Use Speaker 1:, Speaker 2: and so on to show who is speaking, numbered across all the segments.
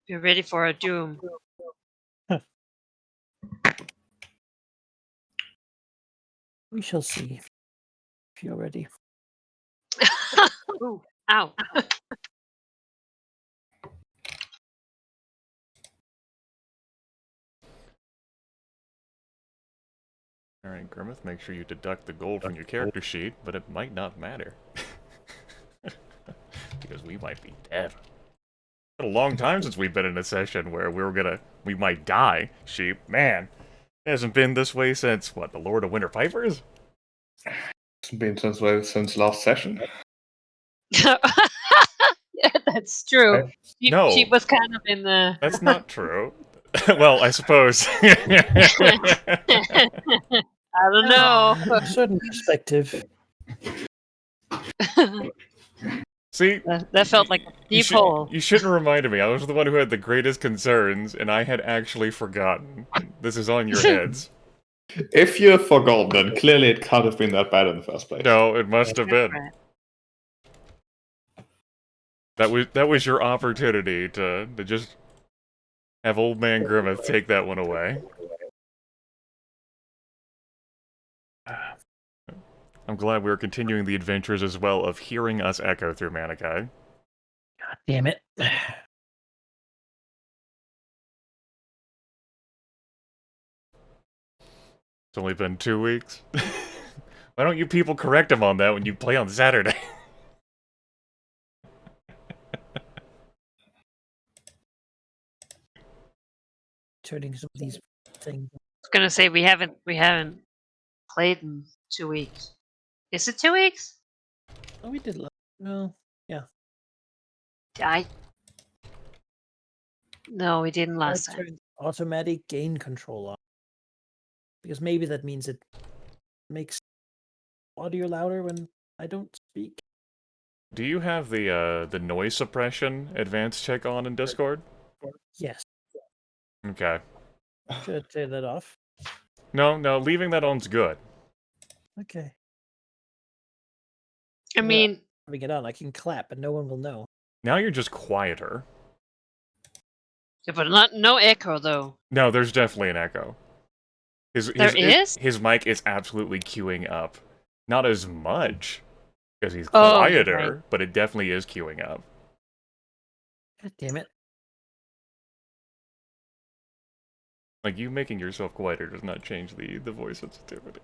Speaker 1: You're ready for a doom.
Speaker 2: We shall see if you're ready.
Speaker 1: Ooh, ow.
Speaker 3: Alright, Grimith, make sure you deduct the gold from your character sheet, but it might not matter. Because we might be dead. It's been a long time since we've been in a session where we might die, sheep. Man, it hasn't been this way since, what, the Lord of Winter Pipers?
Speaker 4: It's been since last session.
Speaker 1: Yeah, that's true.
Speaker 3: No.
Speaker 1: She was kind of in the...
Speaker 3: That's not true. Well, I suppose.
Speaker 1: I don't know.
Speaker 2: A certain perspective.
Speaker 3: See?
Speaker 1: That felt like a deep hole.
Speaker 3: You shouldn't have reminded me. I was the one who had the greatest concerns, and I had actually forgotten. This is on your heads.
Speaker 4: If you have forgotten, then clearly it can't have been that bad in the first place.
Speaker 3: No, it must have been.
Speaker 1: Right.
Speaker 3: That was your opportunity to just have old man Grimith take that one away. I'm glad we were continuing the adventures as well of hearing us echo through Manikai.
Speaker 2: God damn it.
Speaker 3: It's only been 2 weeks. Why don't you people correct him on that when you play on Saturday?
Speaker 2: Turning some of these things.
Speaker 1: I was gonna say we haven't played in 2 weeks. Is it 2 weeks?
Speaker 2: Oh, we did. No. Yeah.
Speaker 1: No, we didn't last
Speaker 2: I
Speaker 1: time.
Speaker 2: turned automatic gain control on. Because maybe that means it makes audio louder when I don't speak.
Speaker 3: Do you have the noise suppression advanced check on in Discord?
Speaker 2: Yes.
Speaker 3: Okay.
Speaker 2: Should I turn that off?
Speaker 3: No, leaving that on's good.
Speaker 2: Okay.
Speaker 1: I mean,
Speaker 2: Having it on, I can clap, but no one will know.
Speaker 3: Now you're just quieter.
Speaker 1: yeah, but no echo though.
Speaker 3: No, there's definitely an echo.
Speaker 1: There is?
Speaker 3: His mic is absolutely queuing up. Not as much, because he's
Speaker 1: Oh,
Speaker 3: quieter,
Speaker 1: right.
Speaker 3: but it definitely is queuing up.
Speaker 2: God damn it.
Speaker 3: Like, you making yourself quieter does not change the voice sensitivity.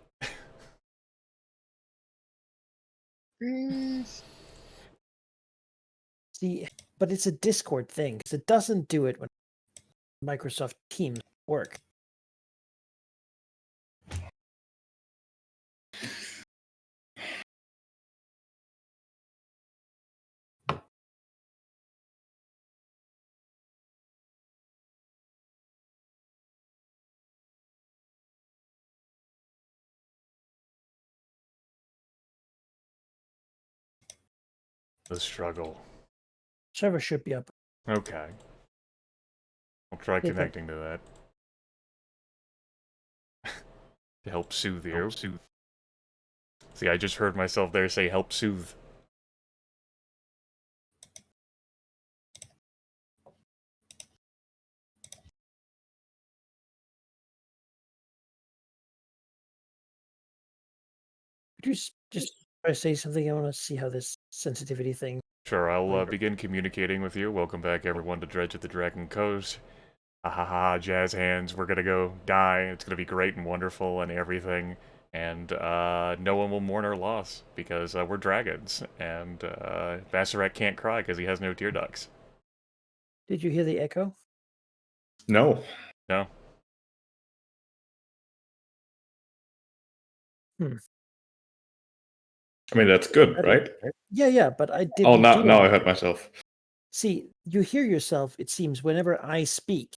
Speaker 2: See, but it's a Discord thing, because it doesn't do it when Microsoft Teams work.
Speaker 3: The struggle.
Speaker 2: Server should be up.
Speaker 3: Okay. I'll try connecting to that. To help soothe you. See, I just heard myself there say help soothe.
Speaker 2: Could you just try to say something? I want to see how this sensitivity thing...
Speaker 3: Sure, I'll begin communicating with you. Welcome back, everyone, to Dredge of the Dragon Coast. Ha ha ha, jazz hands, we're gonna go die. It's gonna be great and wonderful and everything. And no one will mourn our loss, because we're dragons. And Bassaret can't cry because he has no tear ducts.
Speaker 2: Did you hear the echo?
Speaker 4: No.
Speaker 3: No.
Speaker 4: I mean, that's good, right?
Speaker 2: Yeah, but I didn't.
Speaker 4: Oh, now I heard myself.
Speaker 2: See, you hear yourself, it seems, whenever I speak.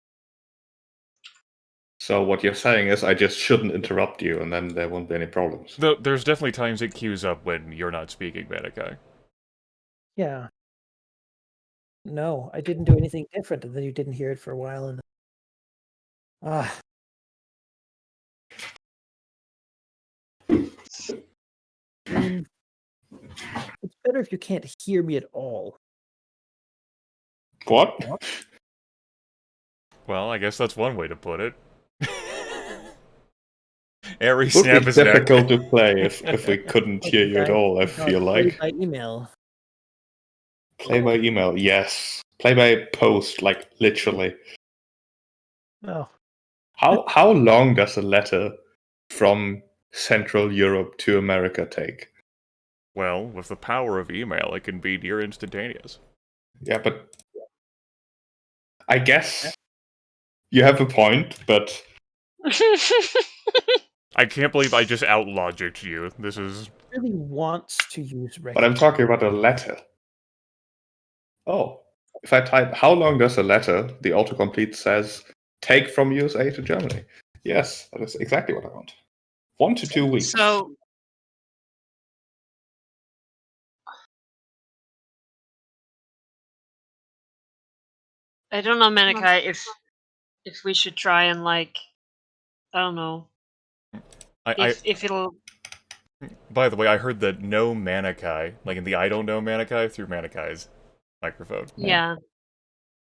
Speaker 4: So what you're saying is I just shouldn't interrupt you, and then there won't be any problems.
Speaker 3: There's definitely times it queues up when you're not speaking, Manikai.
Speaker 2: Yeah. No, I didn't do anything different, and then you didn't hear it for a while, and... It's better if you can't hear me at all.
Speaker 4: What?
Speaker 3: Well, I guess that's one way to put it. Airy
Speaker 4: It would
Speaker 3: snap
Speaker 4: be
Speaker 3: his neck.
Speaker 4: difficult to play if we couldn't hear you at all, I feel
Speaker 2: Play
Speaker 4: like.
Speaker 2: by email.
Speaker 4: Play by email, yes. Play by post, like literally.
Speaker 2: Oh,
Speaker 4: How long does a letter from Central Europe to America take?
Speaker 3: Well, with the power of email, it can be near instantaneous.
Speaker 4: Yeah, but I guess you have a point, but
Speaker 3: I can't believe I just out-logicked you. This is...
Speaker 2: really wants to use
Speaker 4: but I'm
Speaker 2: record.
Speaker 4: talking about a letter. Oh, if I type how long does a letter, the autocomplete says take from USA to Germany. Yes, that is exactly what I want. 1 to 2 weeks.
Speaker 1: So I don't know, Manikai, if we should try and like, I don't know, if it'll.
Speaker 3: By the way, I heard that no Manikai, like in the I don't know Manikai, through Manikai's microphone.
Speaker 1: Yeah.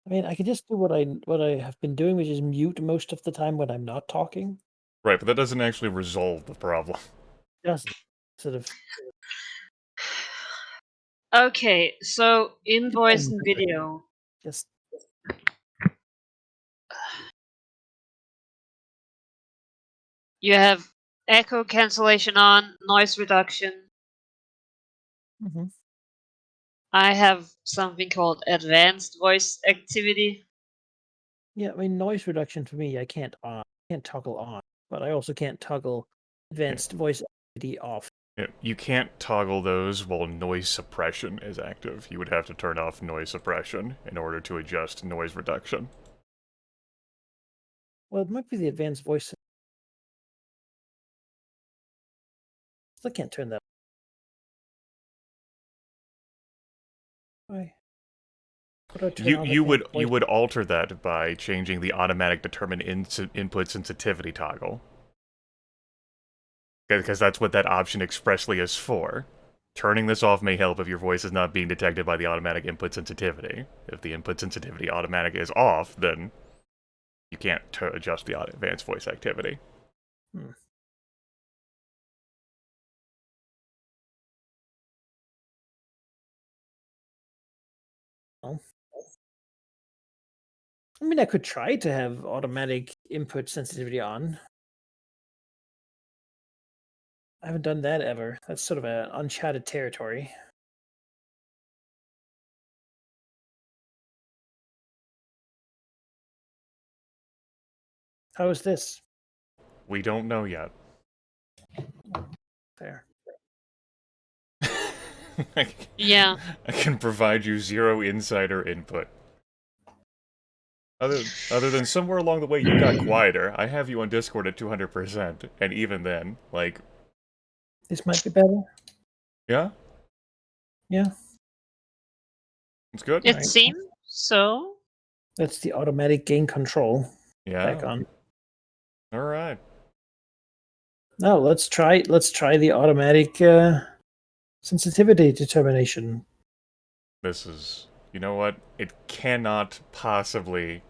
Speaker 2: I mean, I could just do what I have been doing, which is mute most of the time when I'm not talking.
Speaker 3: Right, but that doesn't actually resolve the problem.
Speaker 2: Just sort of.
Speaker 1: Okay, so in voice and video,
Speaker 2: Just
Speaker 1: you have echo cancellation on, noise reduction.
Speaker 2: mhm.
Speaker 1: I have something called advanced voice activity.
Speaker 2: Yeah, I mean, noise reduction for me, I can't toggle on, but I also can't toggle advanced voice activity off.
Speaker 3: You can't toggle those while noise suppression is active. You would have to turn off noise suppression in order to adjust noise reduction.
Speaker 2: Well, it might be the advanced voice. Still can't turn that. Why?
Speaker 3: You would alter that by changing the automatic determine input sensitivity toggle. Because that's what that option expressly is for. Turning this off may help if your voice is not being detected by the automatic input sensitivity. If the input sensitivity automatic is off, then you can't adjust the advanced voice activity.
Speaker 2: Hmm. Well, I mean, I could try to have automatic input sensitivity on. I haven't done that ever. That's sort of an uncharted territory. How is this?
Speaker 3: We don't know yet.
Speaker 2: Fair.
Speaker 1: Yeah.
Speaker 3: I can provide you zero insider input. Other than somewhere along the way you got quieter, I have you on Discord at 200%, and even then, like...
Speaker 2: This might be better.
Speaker 3: Yeah?
Speaker 2: Yeah.
Speaker 3: It's good?
Speaker 1: It
Speaker 2: Right.
Speaker 1: seems so.
Speaker 2: That's the automatic gain control back
Speaker 3: Yeah?
Speaker 2: on.
Speaker 3: Alright.
Speaker 2: No, let's try the automatic sensitivity determination.
Speaker 3: This is... You know what? It cannot possibly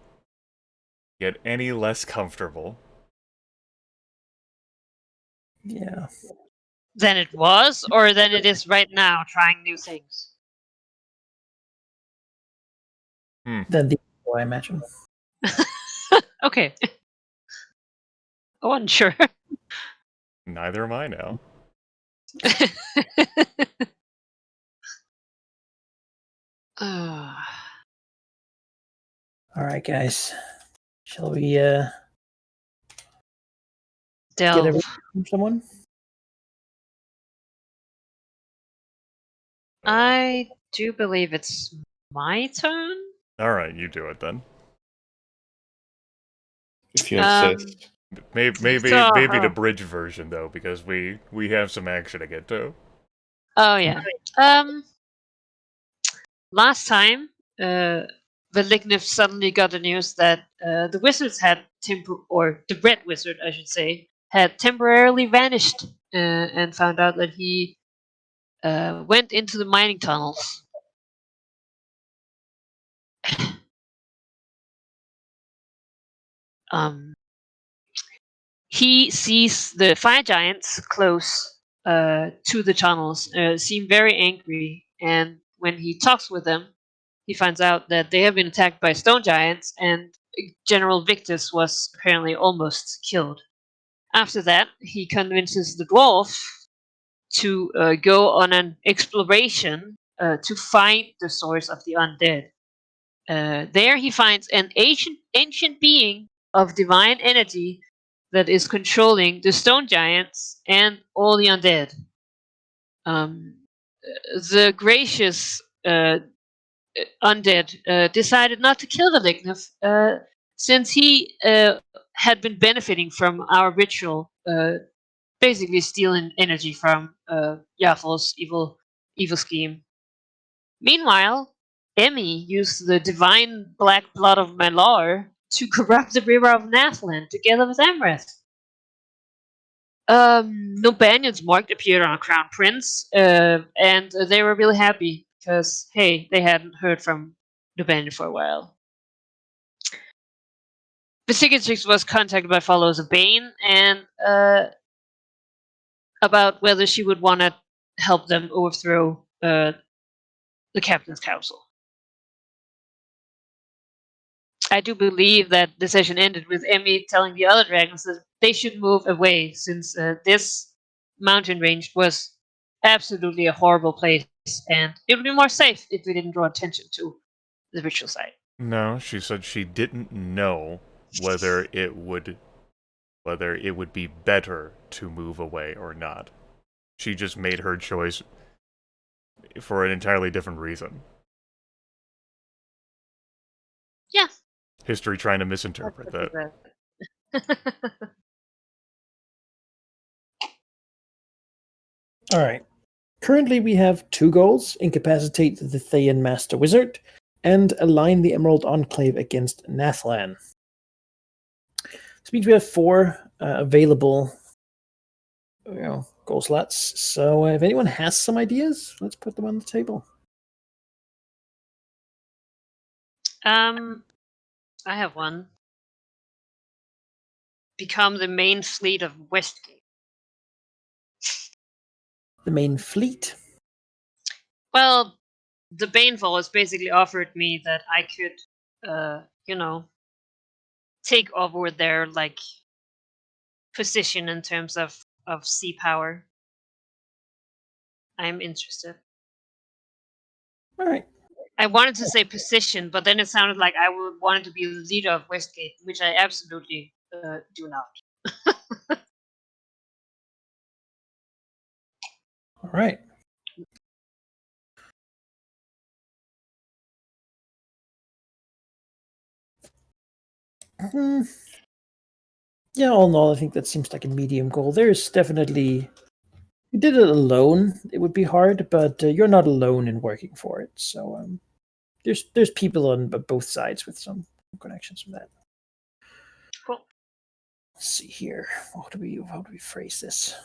Speaker 3: get any less comfortable.
Speaker 2: Yeah.
Speaker 1: Than it was, or than it is right now, trying new things.
Speaker 2: Then the I imagine.
Speaker 1: Okay. I wasn't sure.
Speaker 3: Neither am I now.
Speaker 2: All right, guys. Shall we get
Speaker 1: Delve.
Speaker 2: everything from someone?
Speaker 1: I do believe it's my turn.
Speaker 3: Alright, you do it then.
Speaker 4: If you insist.
Speaker 3: Maybe the bridge version though, because we have some action to get to.
Speaker 1: Oh yeah. Last time, the Lignif suddenly got the news that the wizards had or the Red Wizard, I should say, had temporarily vanished, and found out that he went into the mining tunnels. He sees the fire giants close to the tunnels, seem very angry, and when he talks with them, he finds out that they have been attacked by stone giants, and General Victus was apparently almost killed. After that, he convinces the dwarf to go on an exploration to find the source of the undead. There, he finds an ancient being of divine energy that is controlling the stone giants and all the undead. Um, the gracious undead decided not to kill the Lignith since he had been benefiting from our ritual, basically stealing energy from Yafel's evil scheme. Meanwhile, Emmy used the divine black blood of Malar to corrupt the river of Nathland together with Amreth. No Banyan's mark appeared on Crown Prince, and they were really happy because, hey, they hadn't heard from the Banyan for a while. Visigatrix was contacted by followers of Bane and about whether she would want to help them overthrow the Captain's Council. I do believe that the session ended with Emmy telling the other dragons that they should move away since this mountain range was absolutely a horrible place, and it would be more safe if we didn't draw attention to the ritual site.
Speaker 3: No, she said she didn't know whether it would be better to move away or not. She just made her choice for an entirely different reason.
Speaker 1: Yeah.
Speaker 3: History trying to misinterpret that.
Speaker 2: All right. Currently, we have 2 goals: incapacitate the Thayan Master Wizard and align the Emerald Enclave against Nathlan. This means we have 4 available goal slots. So if anyone has some ideas, let's put them on the table.
Speaker 1: I have one. Become the main fleet of Westgate.
Speaker 2: The main fleet?
Speaker 1: Well, the Banefall has basically offered me that I could, take over their position in terms of sea power. I'm interested.
Speaker 2: All right.
Speaker 1: I wanted to say position, but then it sounded like I would wanted to be the leader of Westgate, which I absolutely do not.
Speaker 2: All right. Yeah, all in all, I think that seems like a medium goal. There's definitely, if you did it alone, it would be hard, but you're not alone in working for it. So there's people on both sides with some connections from that.
Speaker 1: Cool.
Speaker 2: Let's see here. How do we phrase this?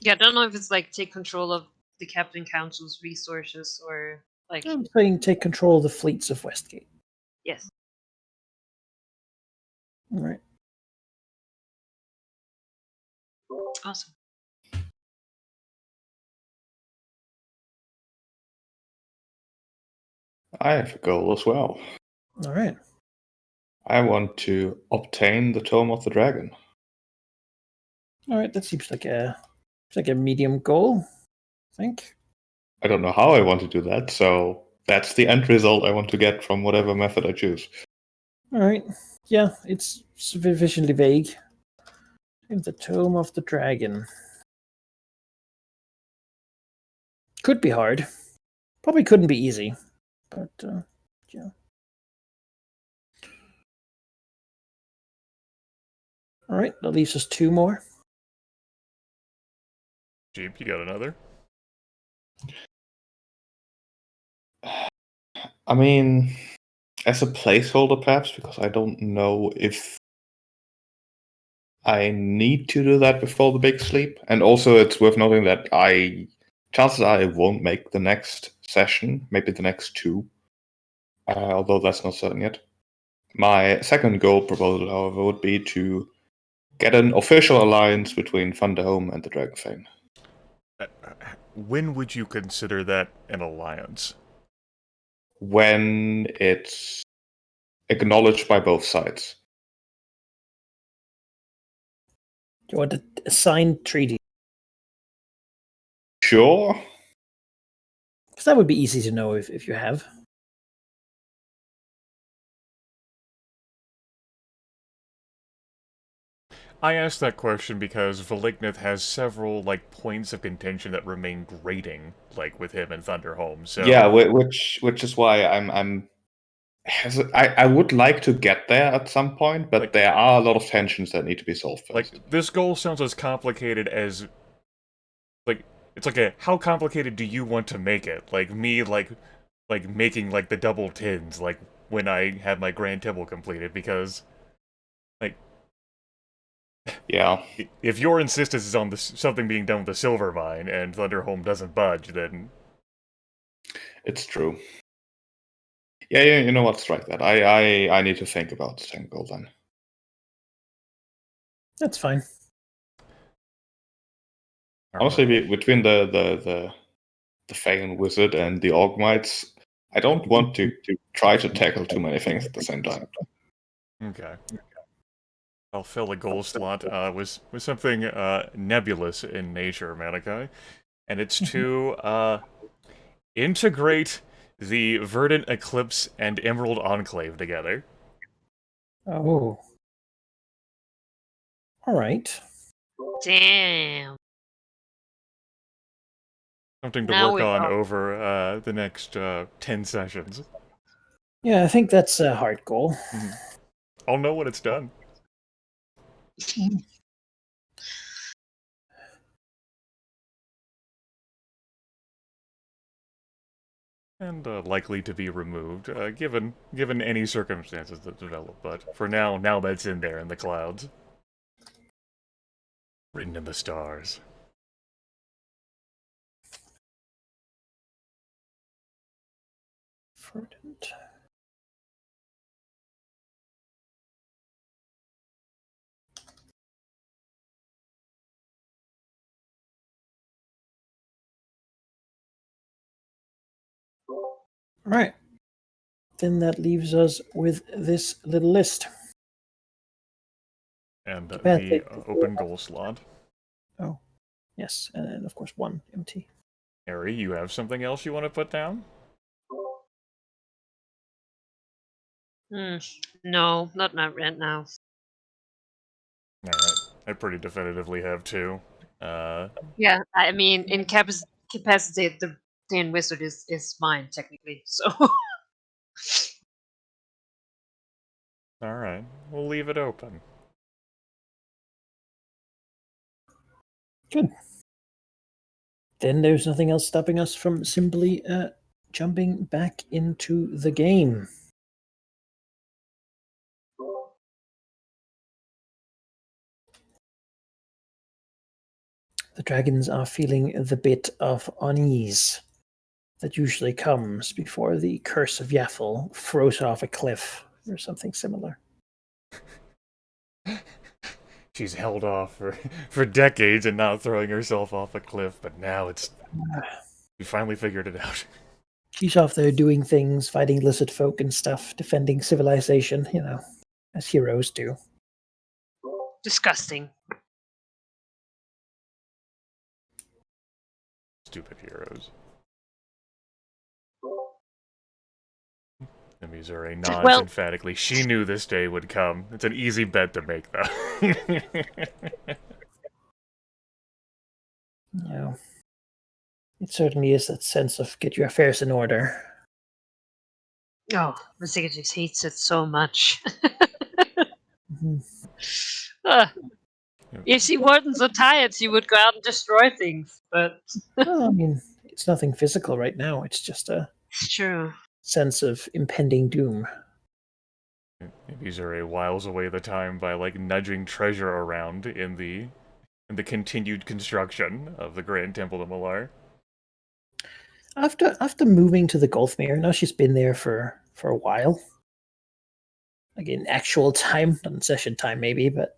Speaker 1: Yeah, I don't know if it's like take control of the Captain Council's resources or like.
Speaker 2: I'm saying take control of the fleets of Westgate.
Speaker 1: Yes.
Speaker 2: All right.
Speaker 1: Awesome.
Speaker 4: I have a goal as well.
Speaker 2: All right.
Speaker 4: I want to obtain the Tome of the Dragon.
Speaker 2: All right. That seems like a medium goal, I think.
Speaker 4: I don't know how I want to do that, so that's the end result I want to get from whatever method I choose.
Speaker 2: All right. Yeah, it's sufficiently vague. The Tome of the Dragon. Could be hard. Probably couldn't be easy. But, yeah. All right, that leaves us 2 more.
Speaker 3: Jeep, you got another?
Speaker 4: I mean, as a placeholder perhaps, because I don't know if I need to do that before the big sleep. And also, it's worth noting that chances are I won't make the next session, maybe the next two, although that's not certain yet. My second goal proposal, however, would be to get an official alliance between Thunderhome and the Dragonfang.
Speaker 3: When would you consider that an alliance?
Speaker 4: When it's acknowledged by both sides.
Speaker 2: Do you want a signed treaty?
Speaker 4: Sure.
Speaker 2: Because that would be easy to know if you have.
Speaker 3: I asked that question because Valignith has several points of contention that remain grating, with him and Thunderhome. So
Speaker 4: yeah, which is why I would like to get there at some point, but there are a lot of tensions that need to be solved first.
Speaker 3: This goal sounds as complicated as it's how complicated do you want to make it? Me making the double tins when I have my Grand Temple completed, because
Speaker 4: yeah,
Speaker 3: if your insistence is on something being done with the silver mine and Thunderhome doesn't budge, then
Speaker 4: it's true. Yeah, you know what? Strike that. I need to think about the second goal then.
Speaker 2: That's fine.
Speaker 4: Honestly, between the Fang Wizard and the Orgmites, I don't want to try to tackle too many things at the same time.
Speaker 3: Okay. I'll fill a goal slot with something nebulous in nature, Malachi. And it's to integrate the Verdant Eclipse and Emerald Enclave together.
Speaker 2: Oh. Alright.
Speaker 1: Damn.
Speaker 3: Something to
Speaker 1: Now
Speaker 3: work
Speaker 1: we
Speaker 3: on
Speaker 1: are.
Speaker 3: over the next 10 sessions.
Speaker 2: Yeah, I think that's a hard goal.
Speaker 3: I'll know when it's done. And likely to be removed, given any circumstances that develop. But for now that's in there in the clouds. Written in the stars.
Speaker 2: Verdant. Alright. Then that leaves us with this little list.
Speaker 3: And
Speaker 2: Bad
Speaker 3: the
Speaker 2: thing.
Speaker 3: open goal slot.
Speaker 2: Oh, yes, and of course one empty.
Speaker 3: Harry, you have something else you want to put down?
Speaker 1: No, not right now.
Speaker 3: Alright, I pretty definitively have two.
Speaker 1: Yeah, I mean, in capacity, the Dan Wizard is mine, technically, so...
Speaker 3: Alright, we'll leave it open.
Speaker 2: Good. Then there's nothing else stopping us from simply jumping back into the game. The dragons are feeling the bit of unease that usually comes before the curse of Yaffle throws off a cliff or something similar.
Speaker 3: She's held off for decades and not throwing herself off a cliff, but now we finally figured it out.
Speaker 2: She's off there doing things, fighting lizard folk and stuff, defending civilization, as heroes do.
Speaker 1: Disgusting.
Speaker 3: Stupid heroes. And Missouri nods emphatically. She knew this day would come. It's an easy bet to make, though.
Speaker 2: No. It certainly is that sense of get your affairs in order.
Speaker 1: Oh, Mazigatrix hates it so much. If she wasn't so tired, she would go out and destroy things, but...
Speaker 2: Well, I mean, it's nothing physical right now. It's just a
Speaker 1: It's true.
Speaker 2: sense of impending doom.
Speaker 3: Maybe Zure whiles away the time by like nudging treasure around in the continued construction of the Grand Temple to Malar.
Speaker 2: After moving to the Gulfmere, now she's been there for a while. Like in actual time, not in session time maybe, but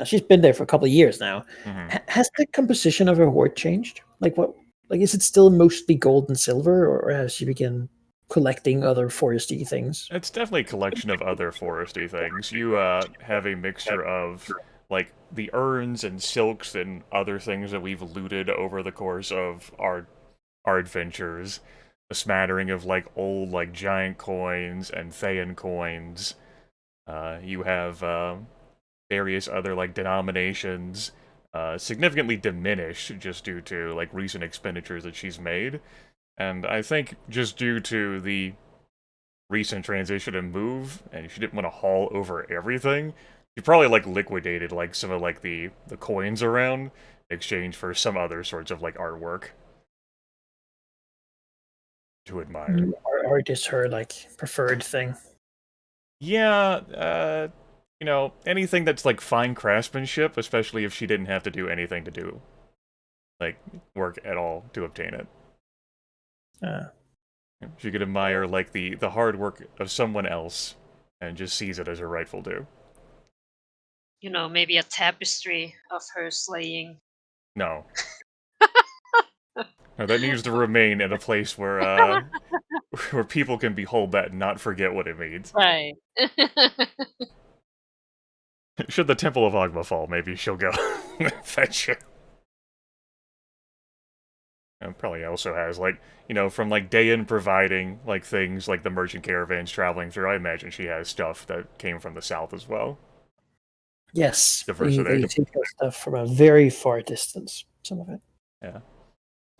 Speaker 2: she's been there for a couple of years now.
Speaker 3: Mm-hmm.
Speaker 2: Has the composition of her hoard changed? Like what? Like is it still mostly gold and silver, or has she begun collecting other foresty things?
Speaker 3: It's definitely a collection of other foresty things. You have a mixture of like the urns and silks and other things that we've looted over the course of our adventures. A smattering of like old like giant coins and Thayan coins. You have various other like denominations, significantly diminished just due to like recent expenditures that she's made. And I think just due to the recent transition and move, and she didn't want to haul over everything, she probably like liquidated like some of like the coins around in exchange for some other sorts of like artwork to admire.
Speaker 2: Art is her like preferred thing.
Speaker 3: Yeah, anything that's like fine craftsmanship, especially if she didn't have to do anything to do like work at all to obtain it. She could admire like the hard work of someone else and just sees it as her rightful due.
Speaker 1: Maybe a tapestry of her slaying.
Speaker 3: No. No, that needs to remain in a place where where people can behold that and not forget what it means.
Speaker 1: Right.
Speaker 3: Should the Temple of Agma fall, maybe she'll go fetch it. And probably also has, like, from, like, Dayan providing, like, things like the merchant caravans traveling through, I imagine she has stuff that came from the south as well.
Speaker 2: Yes,
Speaker 3: Diversity.
Speaker 2: they take that stuff from a very far distance, some of it.
Speaker 3: Yeah.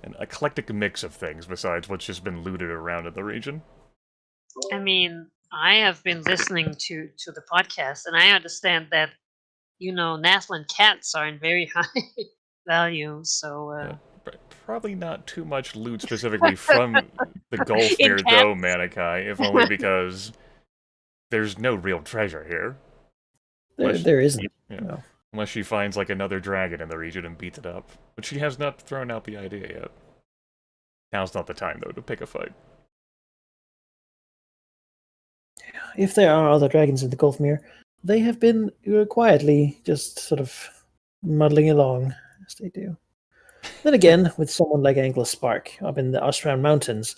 Speaker 3: An eclectic mix of things besides what's just been looted around in the region.
Speaker 1: I mean, I have been listening to the podcast, and I understand that, Nathland cats are in very high value, so...
Speaker 3: Probably not too much loot specifically from the Gulfmere,
Speaker 1: In
Speaker 3: though, Manikai, if only because there's no real treasure here.
Speaker 2: There isn't.
Speaker 3: Yeah.
Speaker 2: No.
Speaker 3: Unless she finds, like, another dragon in the region and beats it up. But she has not thrown out the idea yet. Now's not the time, though, to pick a fight.
Speaker 2: If there are other dragons in the Gulfmere, they have been quietly just sort of muddling along, as they do. Then again, with someone like Angler Spark up in the Ostran Mountains,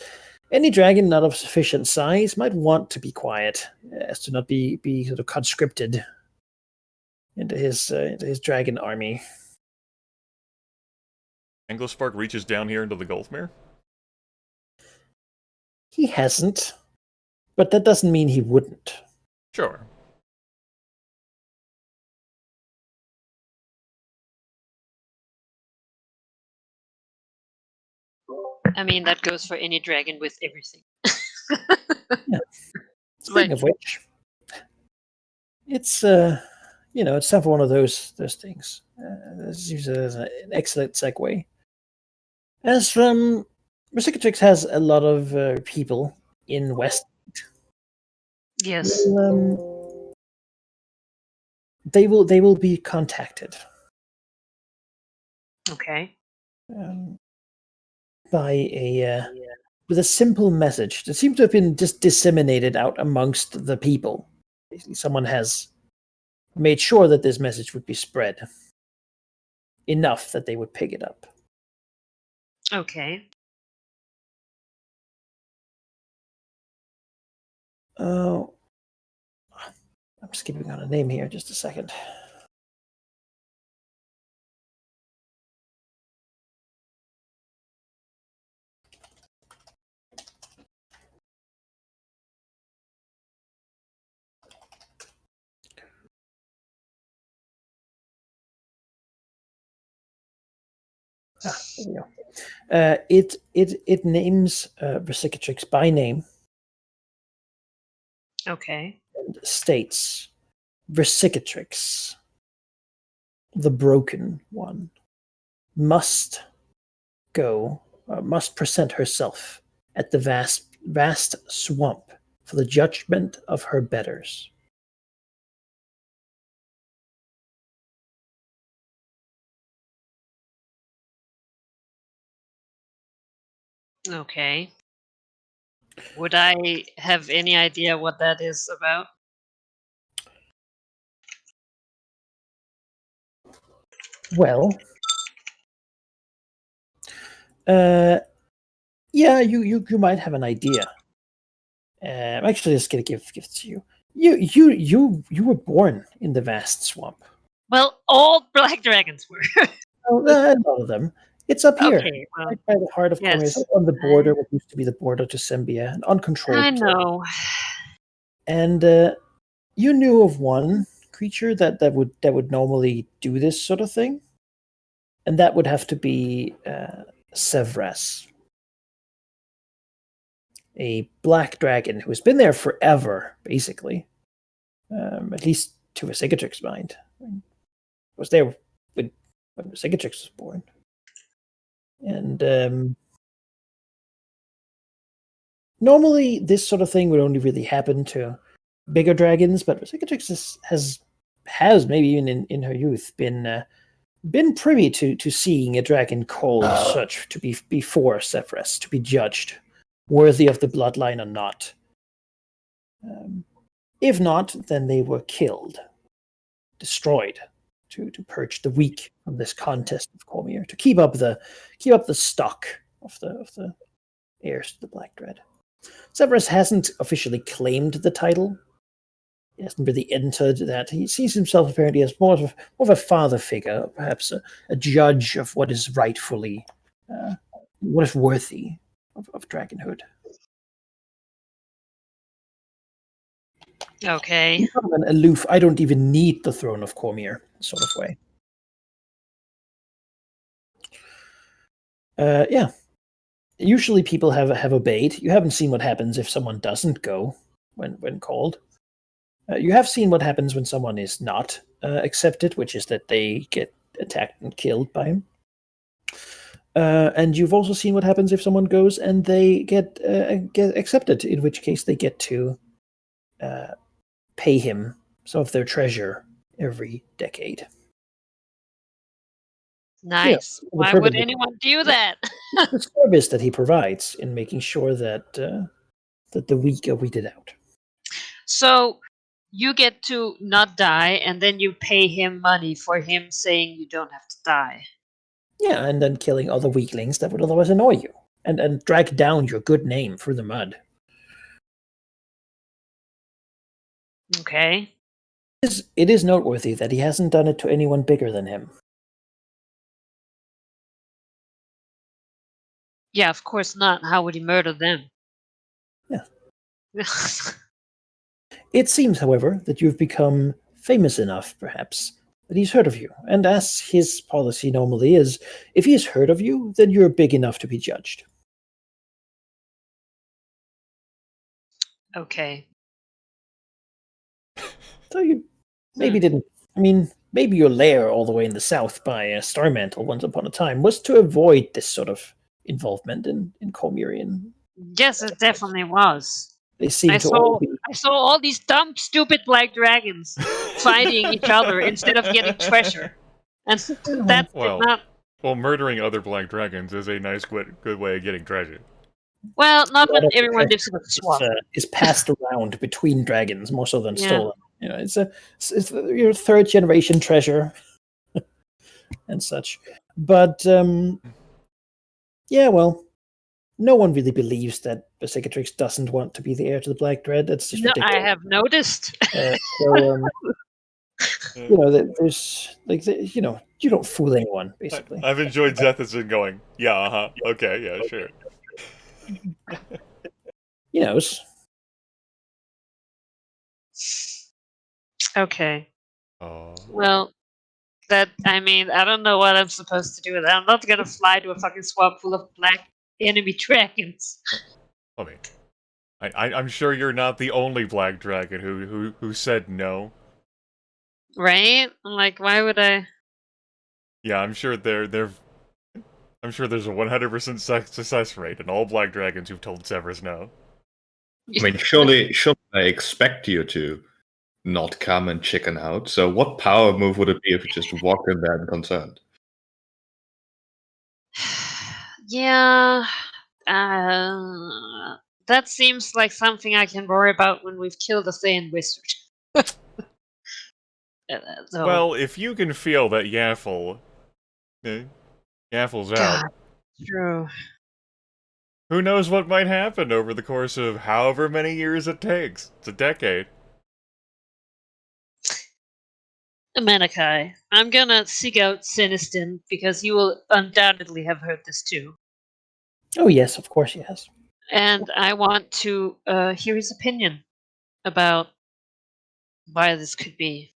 Speaker 2: any dragon not of sufficient size might want to be quiet, as to not be sort of conscripted into his dragon army.
Speaker 3: Anglospark reaches down here into the Gulfmere?
Speaker 2: He hasn't, but that doesn't mean he wouldn't.
Speaker 3: Sure.
Speaker 1: I mean, that goes for any dragon with everything.
Speaker 2: Yeah. Speaking of which, it's it's time for one of those things. This is an excellent segue. As Recicatrix has a lot of people in West.
Speaker 1: Yes.
Speaker 2: They will be contacted.
Speaker 1: Okay.
Speaker 2: By with a simple message that seems to have been just disseminated out amongst the people. Basically, someone has made sure that this message would be spread enough that they would pick it up.
Speaker 1: Okay.
Speaker 2: Oh, I'm skipping on a name here. Just a second. There we go. It names Recicatrix by name.
Speaker 1: Okay.
Speaker 2: And states Recicatrix, the broken one, must present herself at the vast swamp for the judgment of her betters.
Speaker 1: Okay. Would I have any idea what that is about?
Speaker 2: Well, yeah, you might have an idea. I'm actually just gonna give it to you. You were born in the vast swamp.
Speaker 1: Well, all black dragons were.
Speaker 2: Oh, a lot of them. It's up here,
Speaker 1: Okay, well,
Speaker 2: right by the heart of Cormier. It's
Speaker 1: yes.
Speaker 2: on the border, what used to be the border to Sembia, an uncontrolled
Speaker 1: I
Speaker 2: place.
Speaker 1: know.
Speaker 2: And you knew of one creature that would normally do this sort of thing, and that would have to be Sevras, a black dragon who has been there forever, basically. At least to Visigatrix's mind. Was there when Visigatrix was born. And normally this sort of thing would only really happen to bigger dragons, but Visigatrix has maybe even in her youth been privy to seeing a dragon called such to be before Sevras, to be judged worthy of the bloodline or not. If not, then they were killed, destroyed, to purge the weak from this contest of Cormier, to keep up the stock of the heirs to the Black Dread. Severus hasn't officially claimed the title. He hasn't really entered that. He sees himself apparently as more of a father figure, perhaps a judge of what is rightfully, what is worthy of dragonhood.
Speaker 1: Okay.
Speaker 2: He's sort of an aloof, I don't even need the throne of Cormier sort of way. Yeah. Usually people have obeyed. You haven't seen what happens if someone doesn't go when called. You have seen what happens when someone is not accepted, which is that they get attacked and killed by him. And you've also seen what happens if someone goes and they get accepted, in which case they get to pay him some of their treasure every decade.
Speaker 1: Nice.
Speaker 2: Yeah,
Speaker 1: Why would anyone do that?
Speaker 2: The service that he provides in making sure that that the weak are weeded out.
Speaker 1: So you get to not die, and then you pay him money for him saying you don't have to die.
Speaker 2: Yeah, and then killing other weaklings that would otherwise annoy you, and drag down your good name through the mud.
Speaker 1: Okay.
Speaker 2: It is noteworthy that he hasn't done it to anyone bigger than him.
Speaker 1: Yeah, of course not. How would he murder them?
Speaker 2: Yeah. It seems, however, that you've become famous enough, perhaps, that he's heard of you. And as his policy normally is, if he's heard of you, then you're big enough to be judged.
Speaker 1: Okay.
Speaker 2: So you maybe didn't. I mean, maybe your lair all the way in the south by Starmantle once upon a time was to avoid this sort of involvement in Cormyrian.
Speaker 1: Yes, it definitely was.
Speaker 2: They seem
Speaker 1: I
Speaker 2: to all be.
Speaker 1: saw all these dumb, stupid black dragons fighting each other instead of getting treasure, and that
Speaker 3: Well,
Speaker 1: did not.
Speaker 3: well, murdering other black dragons is a nice, good way of getting treasure.
Speaker 1: Well, not
Speaker 2: A
Speaker 1: when
Speaker 2: lot of the
Speaker 1: everyone
Speaker 2: treasure
Speaker 1: lives in a swamp.
Speaker 2: is passed around between dragons more so than
Speaker 1: Yeah.
Speaker 2: stolen. You know, it's your third generation treasure and such. But yeah, well, no one really believes that Visigatrix doesn't want to be the heir to the Black Dread. That's just
Speaker 1: No,
Speaker 2: ridiculous.
Speaker 1: I have noticed.
Speaker 2: You know, there's you know, you don't fool anyone, basically.
Speaker 3: I've enjoyed Zethason going, yeah, okay, yeah, sure.
Speaker 2: He knows.
Speaker 1: Okay.
Speaker 3: Oh.
Speaker 1: Well, I don't know what I'm supposed to do with that. I'm not gonna fly to a fucking swamp full of black enemy dragons.
Speaker 3: I mean, I'm sure you're not the only black dragon who said no.
Speaker 1: Right? I'm like, why would I?
Speaker 3: Yeah, I'm sure I'm sure there's a 100% success rate in all black dragons who've told Severus no.
Speaker 4: I mean, surely they expect you to not come and chicken out. So what power move would it be if you just walked in there unconcerned?
Speaker 1: Yeah, that seems like something I can worry about when we've killed a Thayan wizard. So,
Speaker 3: Well, if you can feel that Yaffel's out,
Speaker 1: God, true.
Speaker 3: who knows what might happen over the course of however many years it takes? It's a decade.
Speaker 1: Amanakai, I'm gonna seek out Sinistin because he will undoubtedly have heard this too.
Speaker 2: Oh yes, of course he has.
Speaker 1: And I want to hear his opinion about why this could be.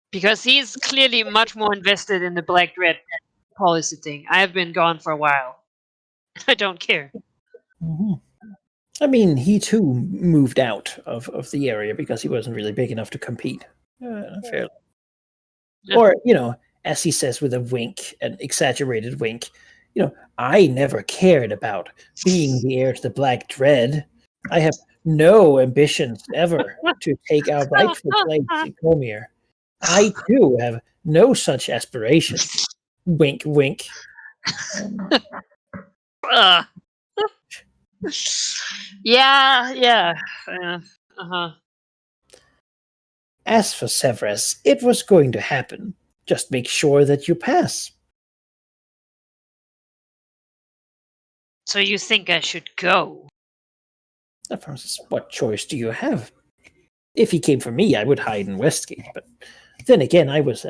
Speaker 1: Because he's clearly much more invested in the Black Dread policy thing. I have been gone for a while. I don't care.
Speaker 2: Hmm. I mean, he too moved out of the area because he wasn't really big enough to compete. Fairly.
Speaker 1: Yeah.
Speaker 2: Or, as he says with a wink, an exaggerated wink, I never cared about being the heir to the Black Dread. I have no ambitions ever to take our rightful place in Comir. I too have no such aspirations. Wink, wink.
Speaker 1: Uh, yeah. Uh-huh.
Speaker 2: As for Severus, it was going to happen. Just make sure that you pass.
Speaker 1: So you think I should go?
Speaker 2: Of course, what choice do you have? If he came for me, I would hide in Westgate. But then again, I was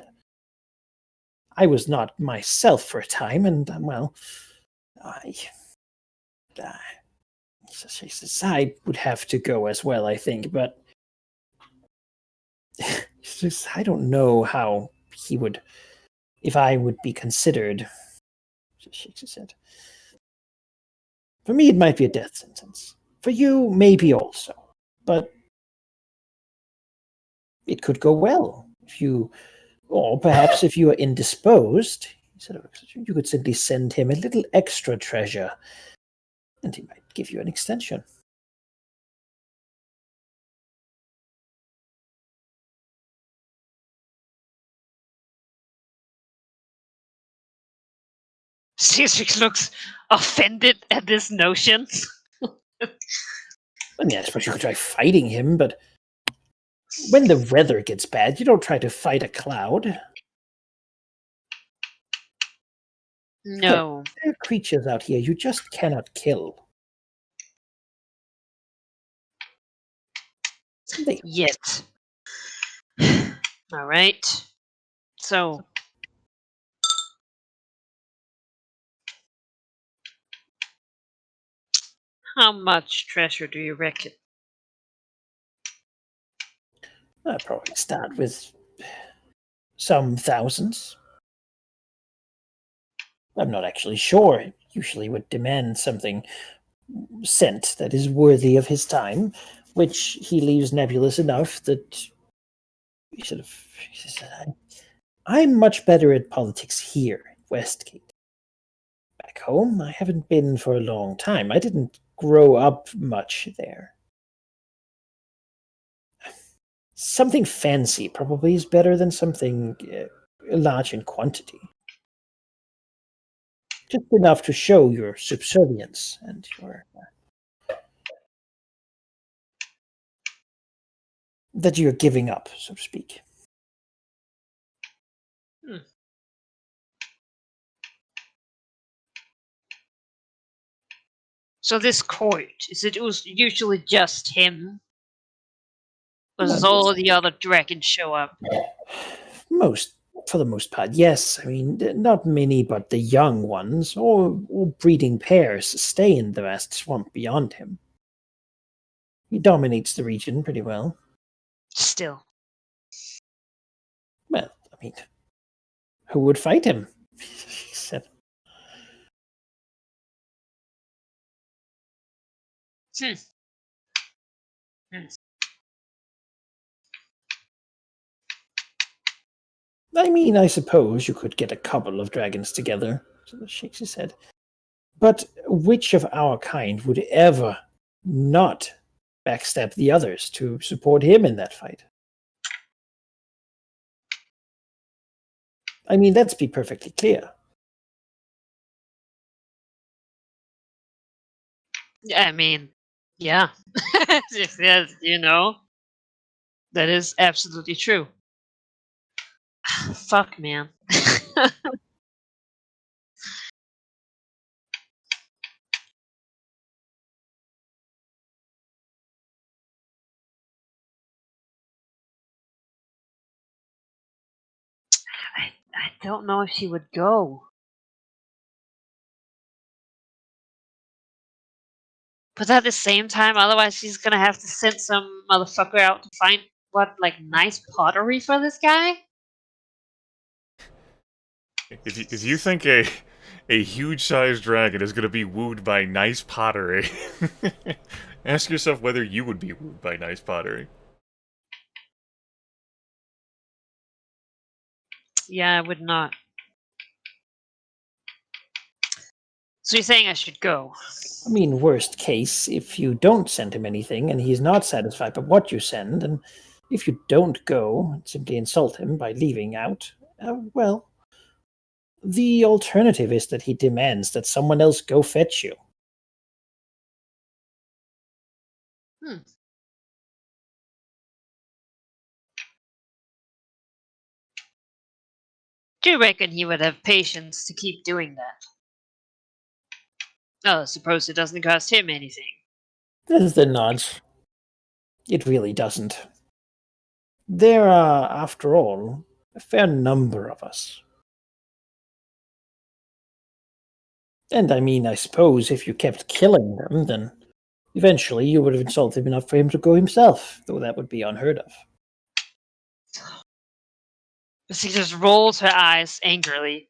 Speaker 2: not myself for a time, and I would have to go as well, I think. But I don't know how he would, if I would be considered. She shakes his head. For me, it might be a death sentence. For you, maybe also. But it could go well if you, or perhaps if you are indisposed, you could simply send him a little extra treasure, and he might give you an extension.
Speaker 1: Cedric looks offended at this notion.
Speaker 2: I mean, I suppose you could try fighting him, but when the weather gets bad, you don't try to fight a cloud.
Speaker 1: No.
Speaker 2: There are creatures out here you just cannot kill.
Speaker 1: Yet. All right. So, how much treasure do you reckon?
Speaker 2: I'd probably start with some thousands. I'm not actually sure. Usually would demand something sent that is worthy of his time, which he leaves nebulous enough that he sort of says, I'm much better at politics here in Westgate. Back home, I haven't been for a long time. I didn't grow up much there. Something fancy probably is better than something large in quantity. Just enough to show your subservience and your that you're giving up, so to speak.
Speaker 1: So this court, is it usually just him? Or does
Speaker 2: Well,
Speaker 1: all the other dragons show up?
Speaker 2: For the most part, yes. I mean, not many, but the young ones or breeding pairs stay in the vast swamp beyond him. He dominates the region pretty well.
Speaker 1: Still.
Speaker 2: Well, I mean, who would fight him? He said. I mean, I suppose you could get a couple of dragons together, so he shakes his head. But which of our kind would ever not backstab the others to support him in that fight. I mean, let's be perfectly clear.
Speaker 1: I mean, yeah. Yes, that is absolutely true. Fuck, man. I don't know if she would go. But at the same time, otherwise she's gonna have to send some motherfucker out to find nice pottery for this guy.
Speaker 3: If you think a huge-sized dragon is going to be wooed by nice pottery, ask yourself whether you would be wooed by nice pottery.
Speaker 1: Yeah, I would not. So you're saying I should go?
Speaker 2: I mean, worst case, if you don't send him anything and he's not satisfied by what you send, and if you don't go and simply insult him by leaving out, well, the alternative is that he demands that someone else go fetch you.
Speaker 1: Do you reckon he would have patience to keep doing that? Oh, suppose it doesn't cost him anything.
Speaker 2: There's the nods. It really doesn't. There are, after all, a fair number of us. And I mean, I suppose if you kept killing them, then eventually you would have insulted him enough for him to go himself, though that would be unheard of.
Speaker 1: She just rolls her eyes angrily.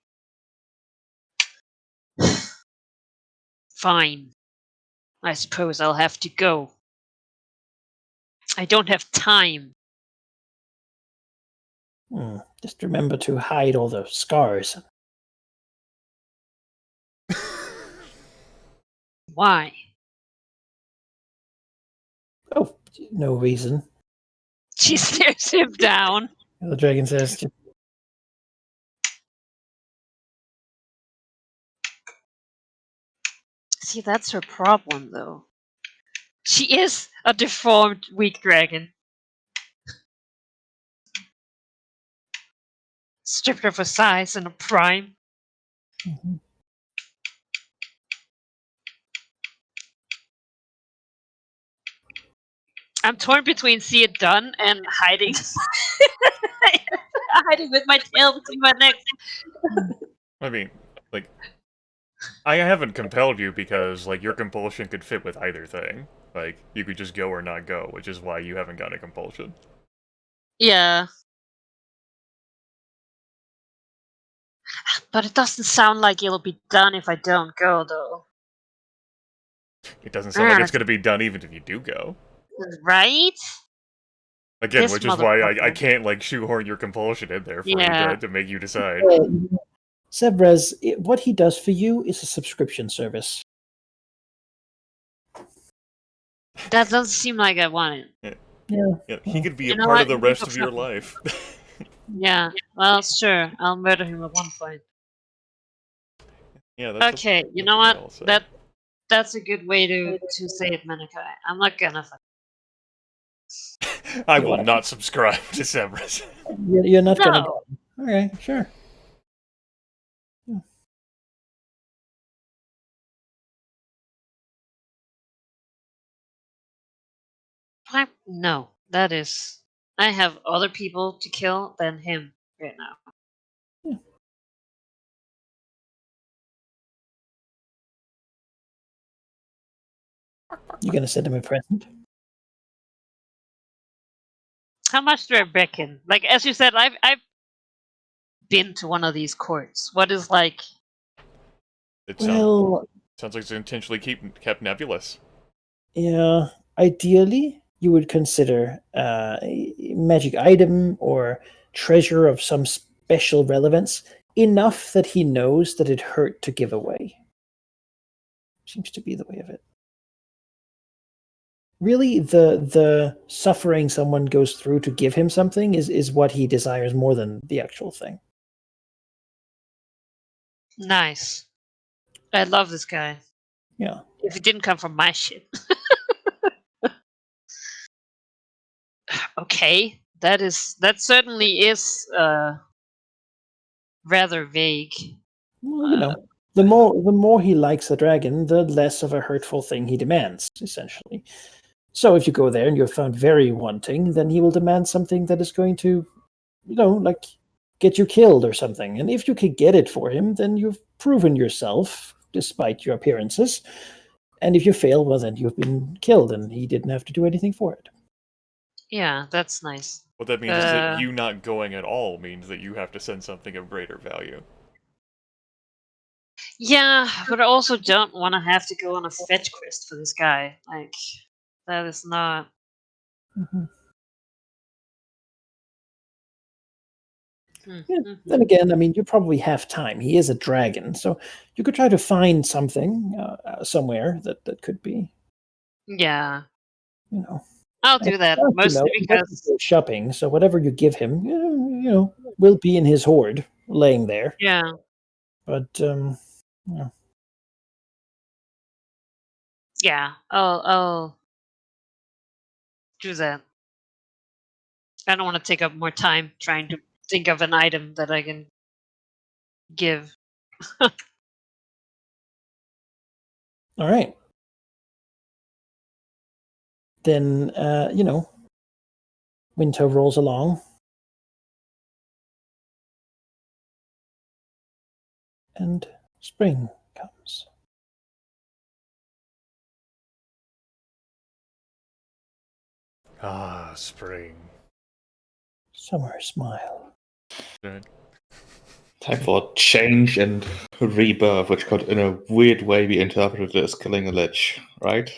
Speaker 1: Fine. I suppose I'll have to go. I don't have time.
Speaker 2: Just remember to hide all the scars.
Speaker 1: Why?
Speaker 2: Oh, no reason.
Speaker 1: She stares him down.
Speaker 2: The dragon says,
Speaker 1: See, that's her problem, though. She is a deformed, weak dragon. Stripped of her size and a prime.
Speaker 2: Mhm.
Speaker 1: I'm torn between see it done and hiding. Hiding with my tail between my legs.
Speaker 3: I mean, like, I haven't compelled you because, like, your compulsion could fit with either thing. Like, you could just go or not go, which is why you haven't got a compulsion.
Speaker 1: Yeah. But it doesn't sound like it'll be done if I don't go, though.
Speaker 3: It doesn't sound like it's going to be done even if you do go.
Speaker 1: Right?
Speaker 3: Again,
Speaker 1: This
Speaker 3: which is why I
Speaker 1: motherfucker.
Speaker 3: can't, like, shoehorn your compulsion in there for
Speaker 1: Yeah.
Speaker 3: you to make you decide.
Speaker 2: Sevrez, what he does for you is a subscription service.
Speaker 1: That doesn't seem like I want it.
Speaker 3: Yeah, he could be
Speaker 1: You
Speaker 3: a
Speaker 1: know
Speaker 3: part
Speaker 1: what?
Speaker 3: of the
Speaker 1: You
Speaker 3: rest
Speaker 1: look
Speaker 3: of your
Speaker 1: something.
Speaker 3: life.
Speaker 1: Yeah. Well, sure. I'll murder him at one point.
Speaker 3: Yeah, that's
Speaker 1: Okay, you
Speaker 3: that's
Speaker 1: know
Speaker 3: what they
Speaker 1: what?
Speaker 3: all say.
Speaker 1: That's a good way to say it, Manikai. I'm not gonna fuck.
Speaker 3: I
Speaker 2: You
Speaker 3: will
Speaker 2: wanna-
Speaker 3: not subscribe to Severus.
Speaker 2: You're not gonna
Speaker 1: No.
Speaker 2: go. Okay, sure.
Speaker 1: No, that is. I have other people to kill than him right now.
Speaker 2: You're gonna send him a present?
Speaker 1: How much do I reckon? Like as you said, I've been to one of these courts. What is like?
Speaker 3: It
Speaker 2: Well,
Speaker 3: sounds like it's intentionally kept nebulous.
Speaker 2: yeah. Ideally, you would consider a magic item or treasure of some special relevance enough that he knows that it hurt to give away. Seems to be the way of it. really the suffering someone goes through to give him something is what he desires more than the actual thing.
Speaker 1: Nice. I love this guy.
Speaker 2: Yeah.
Speaker 1: If it didn't come from my shit. Okay. That certainly is rather vague.
Speaker 2: Well, the more he likes the dragon, the less of a hurtful thing he demands, essentially. So if you go there and you're found very wanting, then he will demand something that is going to, like get you killed or something. And if you can get it for him, then you've proven yourself, despite your appearances. And if you fail, well, then you've been killed, and he didn't have to do anything for it.
Speaker 1: Yeah, that's nice.
Speaker 3: What that means is that you not going at all means that you have to send something of greater value.
Speaker 1: Yeah, but I also don't want to have to go on a fetch quest for this guy. Like, that is not.
Speaker 2: Mm-hmm.
Speaker 1: Mm-hmm.
Speaker 2: Yeah. Then again, I mean, you probably have time. He is a dragon, so you could try to find something somewhere that could be.
Speaker 1: Yeah.
Speaker 2: I'll
Speaker 1: I'll do that, mostly because
Speaker 2: shopping. So whatever you give him, will be in his hoard, laying there.
Speaker 1: Yeah.
Speaker 2: But
Speaker 1: Yeah, I'll do that. I don't want to take up more time trying to think of an item that I can give.
Speaker 2: All right. Then winter rolls along, and spring comes.
Speaker 3: Ah, spring.
Speaker 2: Summer smile.
Speaker 3: Good.
Speaker 4: Time for change and rebirth, which could, in a weird way, be interpreted as killing a lich, right?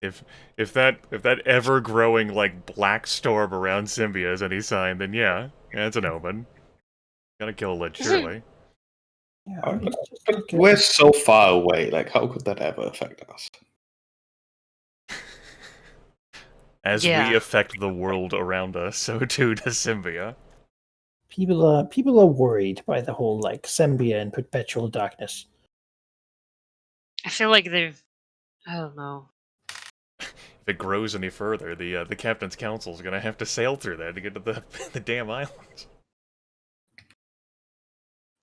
Speaker 3: If that ever growing like black storm around Symbia is any sign, then yeah, it's an omen. Gotta kill a lich, surely.
Speaker 2: Yeah,
Speaker 4: But we're so far away. Like, how could that ever affect us?
Speaker 3: As we affect the world around us, so too does Symbia.
Speaker 2: People are worried by the whole like Sembia and perpetual darkness.
Speaker 1: I feel like they've. I don't know.
Speaker 3: If it grows any further, the captain's council is gonna have to sail through that to get to the damn islands.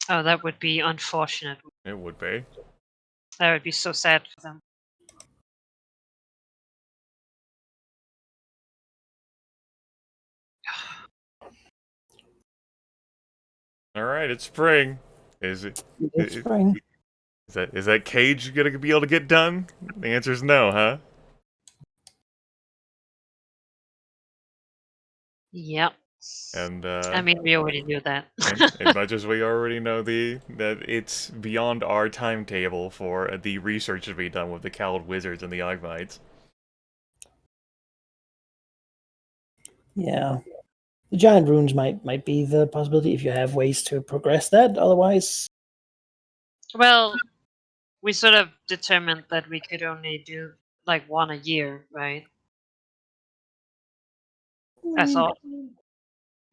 Speaker 1: Oh, that would be unfortunate.
Speaker 3: It would be.
Speaker 1: That would be so sad for them.
Speaker 3: All right, it's spring. Is it?
Speaker 2: It's spring.
Speaker 3: Is that cage gonna be able to get done? The answer is no, huh?
Speaker 1: Yep.
Speaker 3: And
Speaker 1: I mean, we already knew that.
Speaker 3: as much as we already know that it's beyond our timetable for the research to be done with the cowled wizards and the Ogmites.
Speaker 2: Yeah. The giant runes might be the possibility if you have ways to progress that. Otherwise,
Speaker 1: Well, we sort of determined that we could only do like one a year, right? That's all.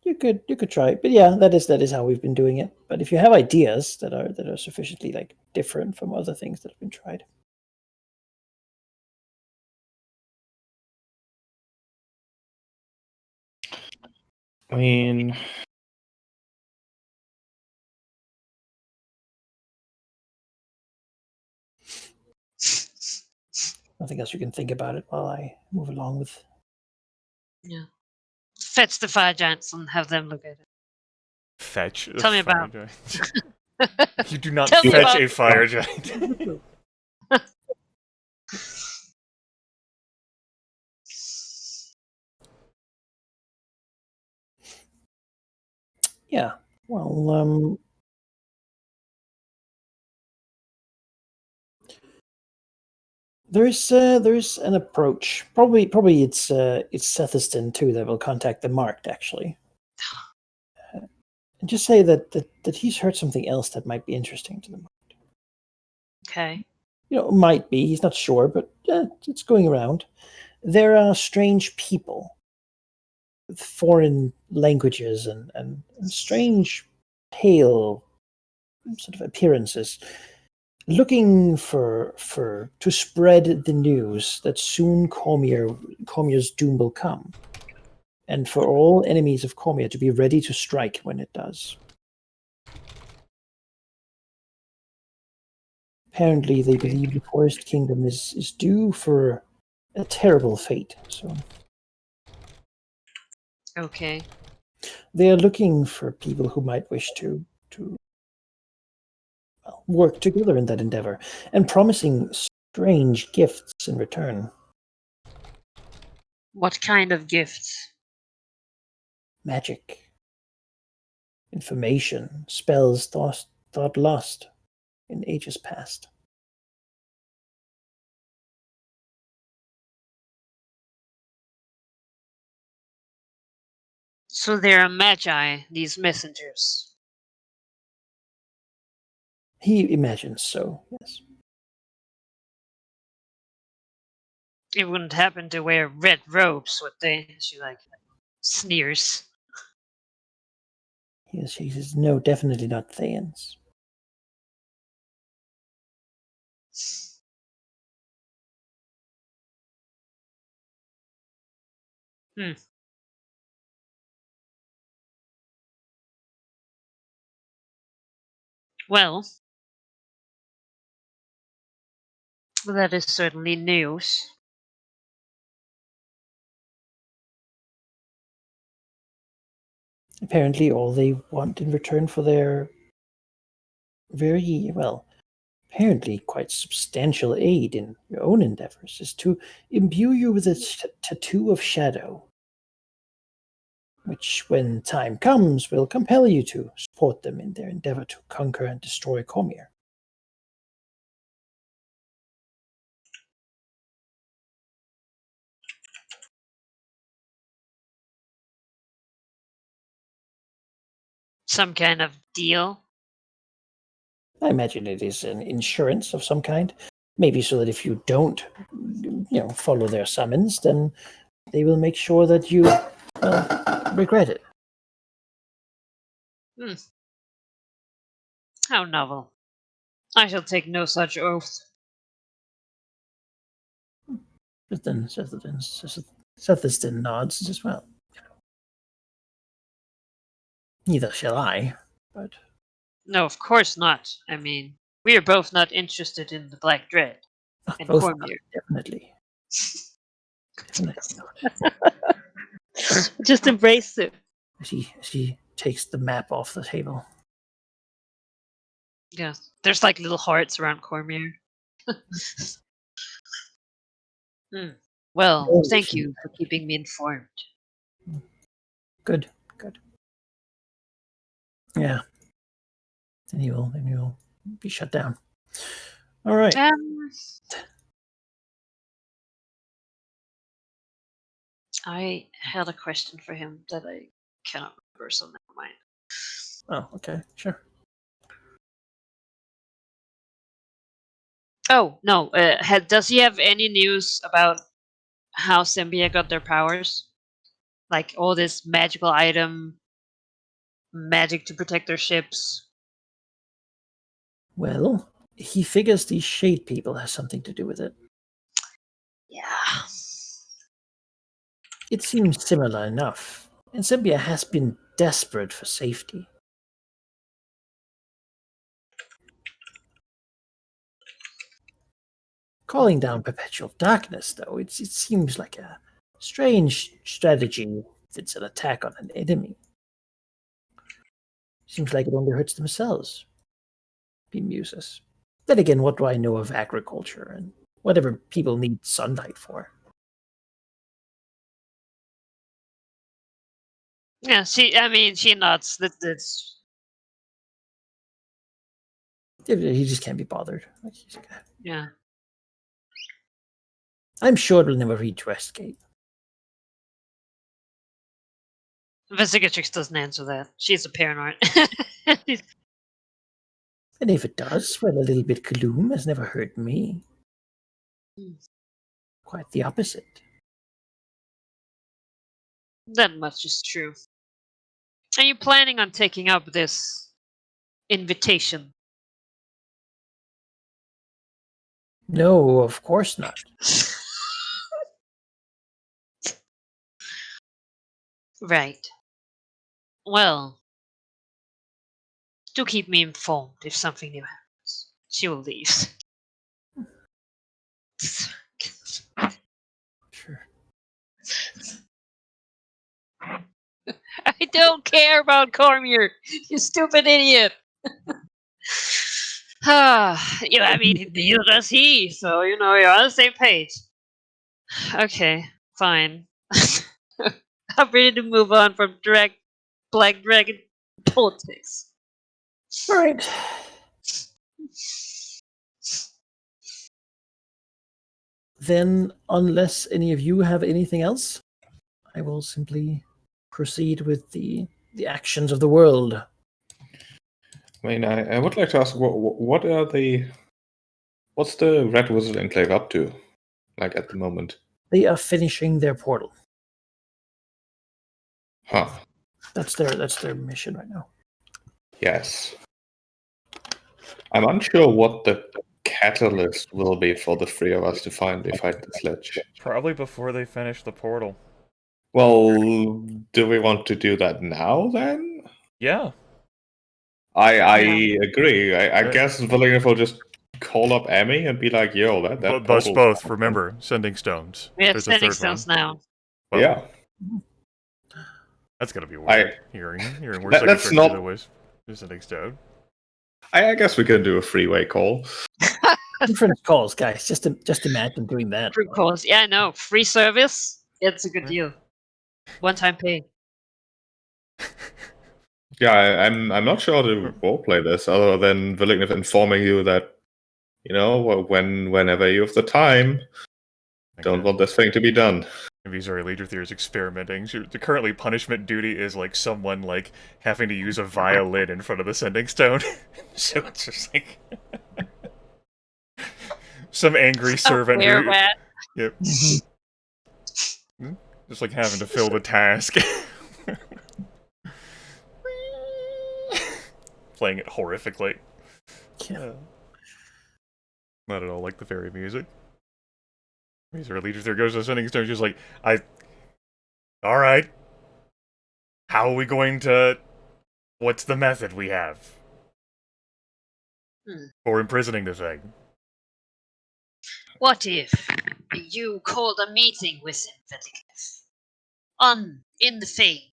Speaker 2: you could try. But yeah, that is how we've been doing it. But if you have ideas that are sufficiently like different from other things that have been tried.
Speaker 4: I mean,
Speaker 2: Nothing else you can think about it while I move along with.
Speaker 1: Yeah. Fetch the fire giants and have them look at it.
Speaker 3: Fetch.
Speaker 1: Tell me about.
Speaker 3: You do not
Speaker 1: Tell me
Speaker 3: fetch
Speaker 1: about-
Speaker 3: a fire giant.
Speaker 2: Yeah. Well, there's an approach. Probably it's Sethiston too that will contact the Marked actually. And just say that he's heard something else that might be interesting to them.
Speaker 1: Okay.
Speaker 2: Might be. He's not sure, but it's going around. There are strange people with foreign languages and strange, pale sort of appearances, looking for to spread the news that soon Cormier's doom will come, and for all enemies of Cormier to be ready to strike when it does. Apparently, they believe the Forest Kingdom is due for a terrible fate. So
Speaker 1: Okay.
Speaker 2: they are looking for people who might wish to work together in that endeavor, and promising strange gifts in return.
Speaker 1: What kind of gifts?
Speaker 2: Magic, information, spells thought lost in ages past.
Speaker 1: So they're magi, these messengers.
Speaker 2: He imagines so, yes.
Speaker 1: It wouldn't happen to wear red robes, would they? She sneers.
Speaker 2: He says, no, definitely not Thayans.
Speaker 1: Hmm. Well, that is certainly news.
Speaker 2: Apparently, all they want in return for their very, well, apparently quite substantial aid in your own endeavors is to imbue you with a tattoo of shadow, which, when time comes, will compel you to support them in their endeavor to conquer and destroy Cormier.
Speaker 1: Some kind of deal.
Speaker 2: I imagine it is an insurance of some kind, maybe so that if you don't, follow their summons, then they will make sure that you regret it.
Speaker 1: How novel. I shall take no such oath.
Speaker 2: But then Setheston nods as well. Neither shall I, but
Speaker 1: No, of course not. I mean, we are both not interested in the Black Dread and
Speaker 2: both not,
Speaker 1: Cormier.
Speaker 2: definitely. Definitely not.
Speaker 1: Just embrace it.
Speaker 2: She takes the map off the table.
Speaker 1: Yeah, there's little hearts around Cormier. Well,
Speaker 2: Oh,
Speaker 1: thank you for keeping me informed.
Speaker 2: Good. Yeah. Then he will be shut down. All right.
Speaker 1: I had a question for him that I cannot remember, so never mind.
Speaker 2: Oh, okay, sure.
Speaker 1: Oh no, does he have any news about how Zambia got their powers? Like all this magical item, magic to protect their ships.
Speaker 2: Well, he figures these shade people has something to do with it.
Speaker 1: Yeah.
Speaker 2: It seems similar enough, and Zambia has been desperate for safety. Calling down perpetual darkness, though, it seems like a strange strategy if it's an attack on an enemy. Seems like it only hurts themselves, he muses. Then again, what do I know of agriculture and whatever people need sunlight for?
Speaker 1: Yeah, she nods. That's
Speaker 2: He just can't be bothered.
Speaker 1: yeah.
Speaker 2: I'm sure it will never reach Westgate.
Speaker 1: Investigatrix doesn't answer that. She's a paranoid.
Speaker 2: And if it does, well, a little bit gloom has never hurt me. Quite the opposite.
Speaker 1: That much is true. Are you planning on taking up this invitation?
Speaker 2: No, of course not.
Speaker 1: Right. Well, do keep me informed if something new happens. She will leave.
Speaker 2: Sure.
Speaker 1: I don't care about Cormier, you stupid idiot. I mean, neither does he, so you're on the same page. Okay, fine. I'm ready to move on from Black Dragon politics.
Speaker 2: All right. Then, unless any of you have anything else, I will simply proceed with the actions of the world.
Speaker 4: I mean, I would like to ask, what's the Red Wizard Enclave up to, like, at the moment?
Speaker 2: They are finishing their portal.
Speaker 4: Huh.
Speaker 2: That's their mission right now.
Speaker 4: Yes. I'm unsure what the catalyst will be for the three of us to finally fight the sledge.
Speaker 3: Probably before they finish the portal.
Speaker 4: Well, do we want to do that now, then?
Speaker 3: Yeah.
Speaker 4: I agree. I
Speaker 3: Yeah.
Speaker 4: guess Villeneuve will just call up Emmy and be like, yo, that
Speaker 3: But
Speaker 4: portal's
Speaker 3: both,
Speaker 4: open.
Speaker 3: remember, sending stones.
Speaker 1: We have
Speaker 3: There's a
Speaker 1: sending
Speaker 3: third one.
Speaker 1: stones now.
Speaker 3: Well,
Speaker 4: Yeah.
Speaker 3: that's gonna be weird. Hearing we're
Speaker 4: That's
Speaker 3: second
Speaker 4: not-
Speaker 3: to the Wisp. There's sending stone.
Speaker 4: I guess we can do a freeway call.
Speaker 2: Different calls, guys. Just imagine doing that.
Speaker 1: Free calls. Yeah, I know. Free service. It's a good deal. One-time pay.
Speaker 4: Yeah, I'm not sure how to roleplay this other than Villeneuve informing you that, whenever you have the time, don't want this thing to be done.
Speaker 3: Visari Leader is experimenting. Currently, punishment duty is like someone like having to use a violin in front of the sending stone. So it's just like some angry servant.
Speaker 1: Where rat.
Speaker 3: Yep. Just like having to fill the task. Playing it horrifically.
Speaker 2: Yeah.
Speaker 3: Not at all like the fairy music. Visari Leader there goes to the sending stone. She's like, Alright. How are we going to... What's the method we have? For imprisoning the thing?
Speaker 1: What if you called a meeting with him, Villeneuve? In the Fane.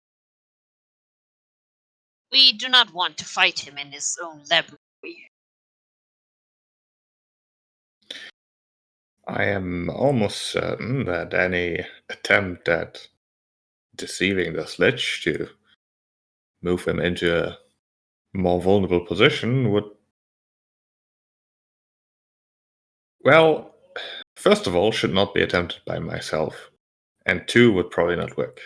Speaker 1: We do not want to fight him in his own laboratory.
Speaker 4: I am almost certain that any attempt at deceiving the sledge to move him into a more vulnerable position would... Well, first of all, should not be attempted by myself. And two, would probably not work.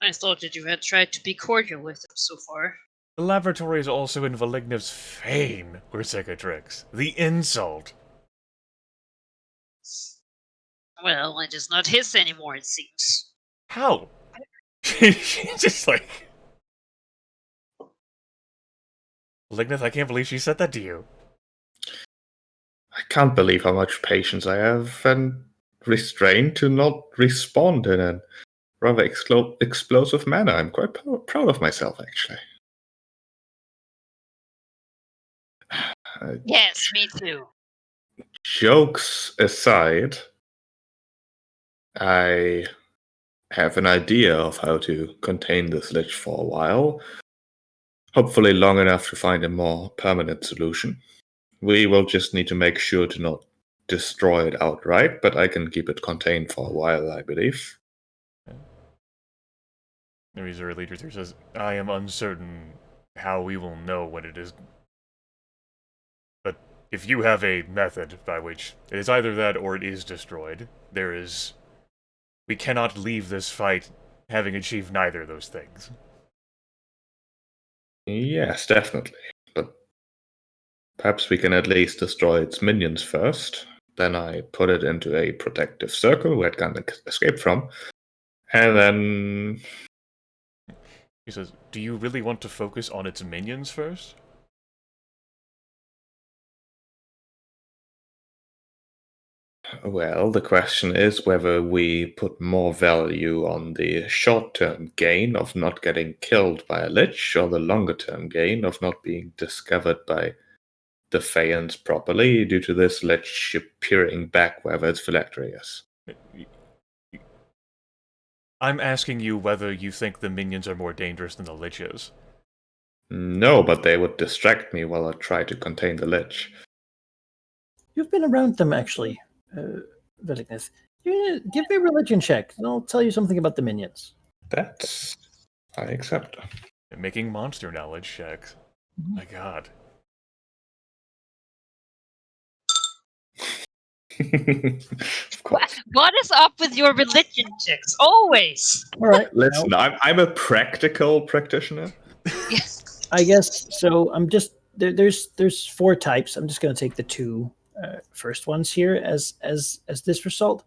Speaker 1: I thought that you had tried to be cordial with him so far.
Speaker 3: The laboratory is also in Valigniv's fame, Ursecatrix. The insult.
Speaker 1: Well, it is not his anymore, it seems.
Speaker 3: How? She's just like... Valignith, I can't believe she said that to you.
Speaker 4: I can't believe how much patience I have and restraint to not respond in a rather explosive manner. I'm quite proud of myself, actually.
Speaker 1: Yes, me too.
Speaker 4: Jokes aside, I have an idea of how to contain this lich for a while. Hopefully long enough to find a more permanent solution. We will just need to make sure to not destroy it outright, but I can keep it contained for a while, I believe.
Speaker 3: The Missouri leader here says, I am uncertain how we will know when it is... But if you have a method by which it is either that or it is destroyed, there is... We cannot leave this fight having achieved neither of those things.
Speaker 4: Yes, definitely. But perhaps we can at least destroy its minions first. Then I put it into a protective circle where it can't escape from. And then.
Speaker 3: He says, do you really want to focus on its minions first?
Speaker 4: Well, the question is whether we put more value on the short-term gain of not getting killed by a lich, or the longer-term gain of not being discovered by the Feyans properly due to this lich appearing back wherever its phylactery is.
Speaker 3: I'm asking you whether you think the minions are more dangerous than the liches.
Speaker 4: No, but they would distract me while I try to contain the lich.
Speaker 2: You've been around them, actually, Velignith. Give me a religion check, and I'll tell you something about the minions.
Speaker 4: That's. I accept.
Speaker 3: Making monster knowledge checks. My god.
Speaker 4: Of course.
Speaker 1: What is up with your religion checks? Always.
Speaker 2: All right.
Speaker 4: Listen,
Speaker 2: now,
Speaker 4: I'm a practical practitioner.
Speaker 1: Yes.
Speaker 2: I guess so. I'm just there's 4 types. I'm just going to take the 2 first ones here as this result.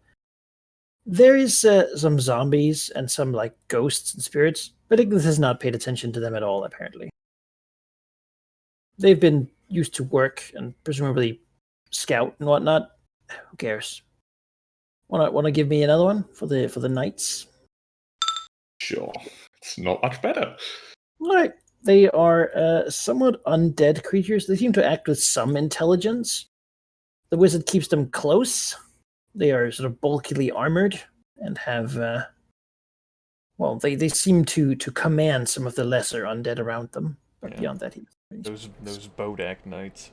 Speaker 2: There is some zombies and some like ghosts and spirits, but Ignis has not paid attention to them at all. Apparently, they've been used to work and presumably scout and whatnot. Who cares? Want to give me another one for the knights?
Speaker 4: Sure. It's not much better.
Speaker 2: All right. They are somewhat undead creatures. They seem to act with some intelligence. The wizard keeps them close. They are sort of bulkily armored and have, they seem to command some of the lesser undead around them. But
Speaker 3: Yeah.
Speaker 2: beyond that,
Speaker 3: Those Bodak knights.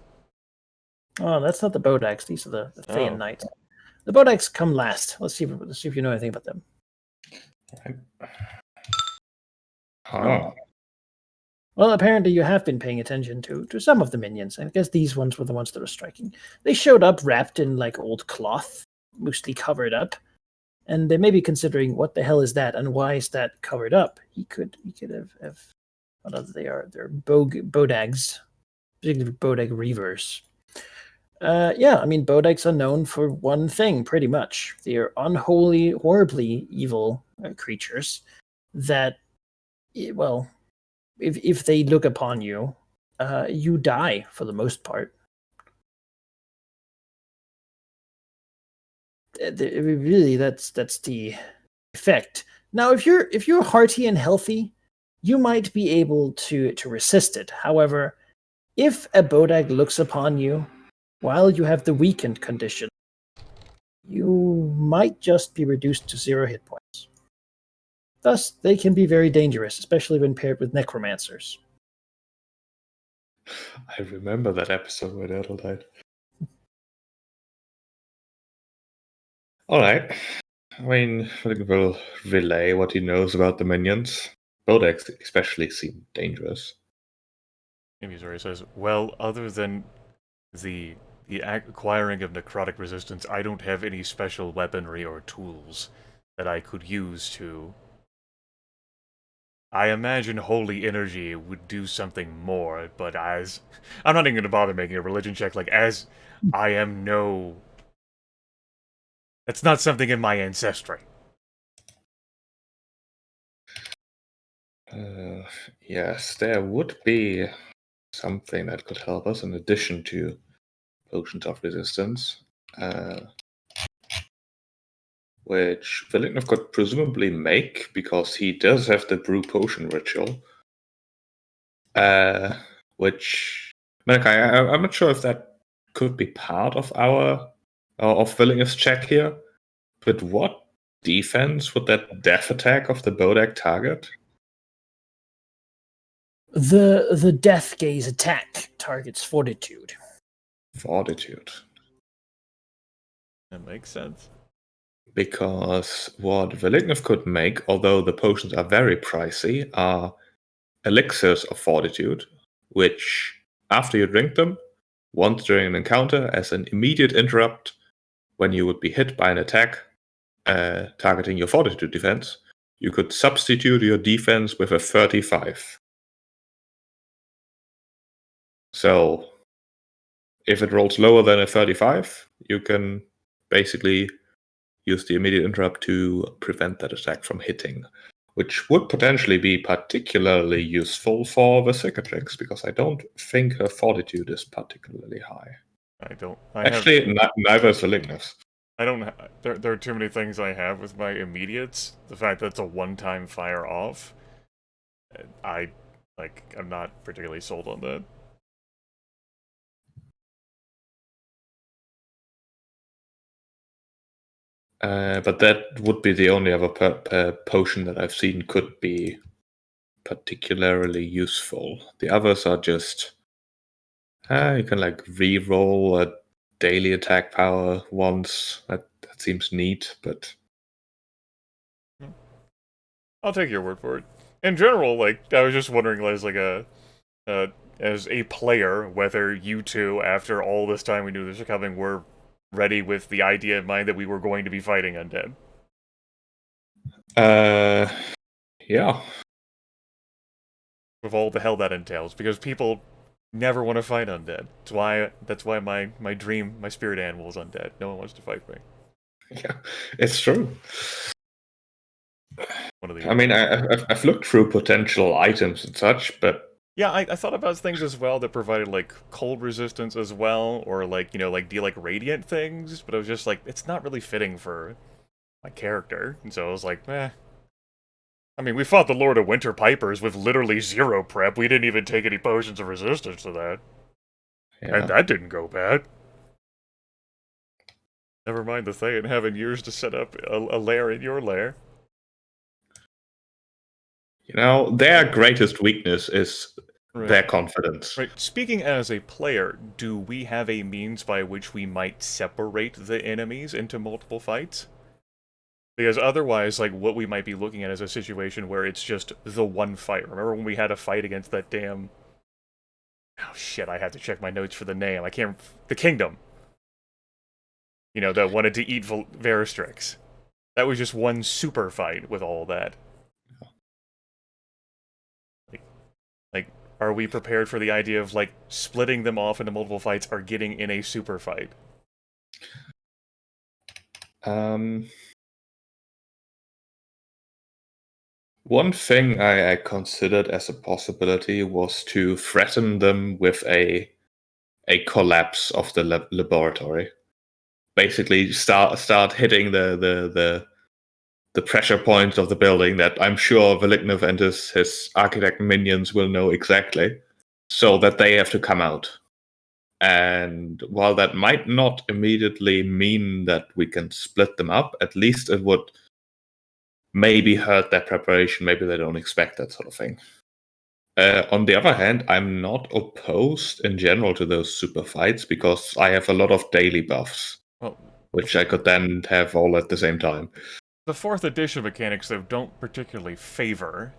Speaker 2: Oh, that's not the Bodaks. These are the Feyan
Speaker 3: Oh.
Speaker 2: knights. The Bodaks come last. Let's see if you know anything about them.
Speaker 4: Oh.
Speaker 2: Well, apparently you have been paying attention to some of the minions. I guess these ones were the ones that were striking. They showed up wrapped in like old cloth, mostly covered up, and they may be considering what the hell is that and why is that covered up. He could have what other they are? They're bodags, particularly bodag reavers. I mean, bodags are known for one thing, pretty much. They are unholy, horribly evil creatures that, well, if they look upon you, you die for the most part. Really, that's the effect. Now, if you're hearty and healthy, you might be able to resist it. However, if a bodag looks upon you while you have the weakened condition, you might just be reduced to 0 hit points. Thus, they can be very dangerous, especially when paired with necromancers.
Speaker 4: I remember that episode where Turtle died. Alright. I mean, Philip will relay what he knows about the minions. Bodaks especially seem dangerous.
Speaker 3: Maybe Zori says, well, other than the acquiring of necrotic resistance, I don't have any special weaponry or tools that I could use to... I imagine holy energy would do something more, but as... I'm not even going to bother making a religion check, like, as I am no... That's not something in my ancestry.
Speaker 4: Yes, there would be something that could help us in addition to potions of resistance, which Velignov could presumably make because he does have the brew potion ritual. Which Malachi, I'm not sure if that could be part of our of Villingev's check here, but what defense would that death attack of the Bodak target?
Speaker 2: The death gaze attack targets fortitude.
Speaker 4: Fortitude.
Speaker 3: That makes sense.
Speaker 4: Because what Velignov could make, although the potions are very pricey, are elixirs of fortitude, which, after you drink them, once during an encounter, as an immediate interrupt, when you would be hit by an attack targeting your fortitude defense, you could substitute your defense with a 35. So if it rolls lower than a 35, you can basically use the immediate interrupt to prevent that attack from hitting, which would potentially be particularly useful for the cicatrix, because I don't think her fortitude is particularly high. Actually, neither is the Lignus.
Speaker 3: I don't. There are too many things I have with my immediates. The fact that it's a one-time fire off, I'm not particularly sold on that.
Speaker 4: But that would be the only other potion that I've seen could be particularly useful. The others are just you can re-roll a daily attack power once. That seems neat, but
Speaker 3: I'll take your word for it. In general, I was just wondering, as a player, whether you two, after all this time we knew this was coming, were ready with the idea in mind that we were going to be fighting undead.
Speaker 4: Yeah.
Speaker 3: With all the hell that entails, because people never want to fight undead. That's why my dream, my spirit animal is undead. No one wants to fight me.
Speaker 4: Yeah, it's true.
Speaker 3: I
Speaker 4: mean, I've looked through potential items and such, but
Speaker 3: yeah, I thought about things as well that provided cold resistance as well, or deal radiant things. But I was just it's not really fitting for my character, and so I was like, eh. I mean, we fought the Lord of Winter Pipers with literally 0 prep. We didn't even take any potions of resistance to that. Yeah. And that didn't go bad. Never mind the Thayan having years to set up a lair in your lair.
Speaker 4: Their greatest weakness is their confidence.
Speaker 3: Right. Speaking as a player, do we have a means by which we might separate the enemies into multiple fights? Because otherwise, what we might be looking at is a situation where it's just the one fight. Remember when we had a fight against that damn... Oh shit, I have to check my notes for the name. I can't... The Kingdom. That wanted to eat Veristrix. That was just one super fight with all that. Are we prepared for the idea of, splitting them off into multiple fights or getting in a super fight?
Speaker 4: One thing I considered as a possibility was to threaten them with a collapse of the laboratory. Basically, start hitting the pressure points of the building that I'm sure Veliknov and his architect minions will know exactly, so that they have to come out. And while that might not immediately mean that we can split them up, at least it would maybe hurt their preparation. Maybe they don't expect that sort of thing. On the other hand, I'm not opposed in general to those super fights, because I have a lot of daily buffs, which I could then have all at the same time.
Speaker 3: The 4th edition mechanics, though, don't particularly favor,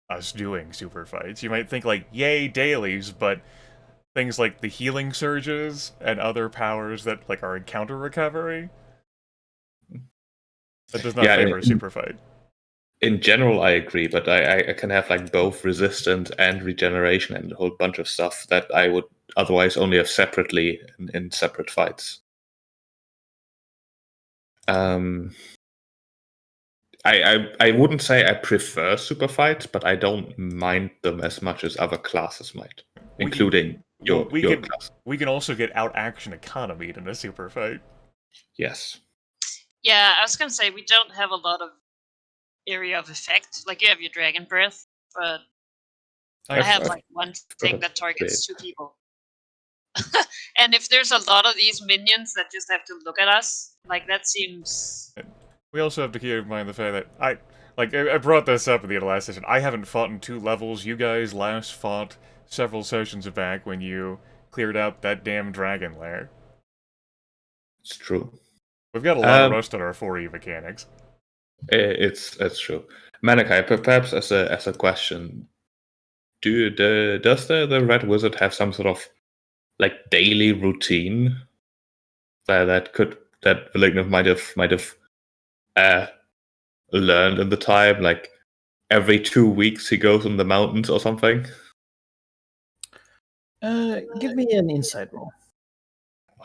Speaker 3: us doing super fights. You might think, yay, dailies, but things like the healing surges and other powers that, are encounter recovery, that does not favor a super fight.
Speaker 4: In general, I agree, but I can have both resistance and regeneration and a whole bunch of stuff that I would otherwise only have separately in separate fights. I wouldn't say I prefer super fights, but I don't mind them as much as other classes might, including your class.
Speaker 3: We can also get out-action economied in a super fight.
Speaker 4: Yes.
Speaker 1: Yeah, I was gonna say, we don't have a lot of area of effect. You have your dragon breath, but I have one thing that targets 2 people. And if there's a lot of these minions that just have to look at us, that seems...
Speaker 3: We also have to keep in mind the fact that I brought this up in the last session. I haven't fought in 2 levels. You guys last fought several sessions back when you cleared out that damn dragon lair.
Speaker 4: It's true.
Speaker 3: We've got a lot of rust on our 4E mechanics.
Speaker 4: It's true. Manakai, perhaps as a question, does the Red Wizard have some sort of daily routine that Veliknov might have learned in the time? Every 2 weeks he goes in the mountains or something?
Speaker 2: Give me an insight roll.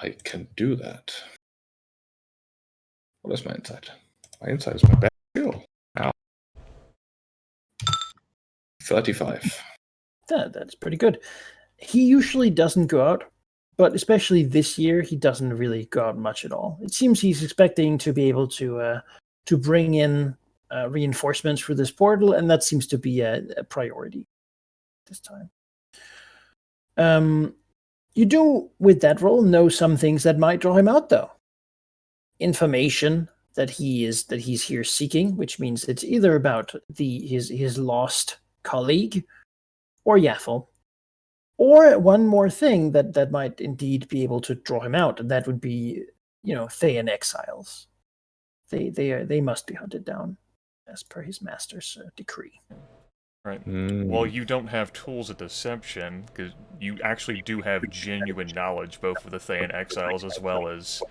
Speaker 4: I can do that. What is my insight? My insight is my best skill. Ow. 35.
Speaker 2: That's pretty good. He usually doesn't go out, but especially this year, he doesn't really go out much at all. It seems he's expecting to be able to bring in reinforcements for this portal, and that seems to be a priority this time. You do, with that role, know some things that might draw him out, though. Information that he's here seeking, which means it's either about his lost colleague or Yaffle, or one more thing that might indeed be able to draw him out, and that would be, Thayan exiles. They must be hunted down, as per his master's decree.
Speaker 3: Right. Well, you don't have tools of deception, because you actually do have genuine knowledge, both of the Thayan exiles as well as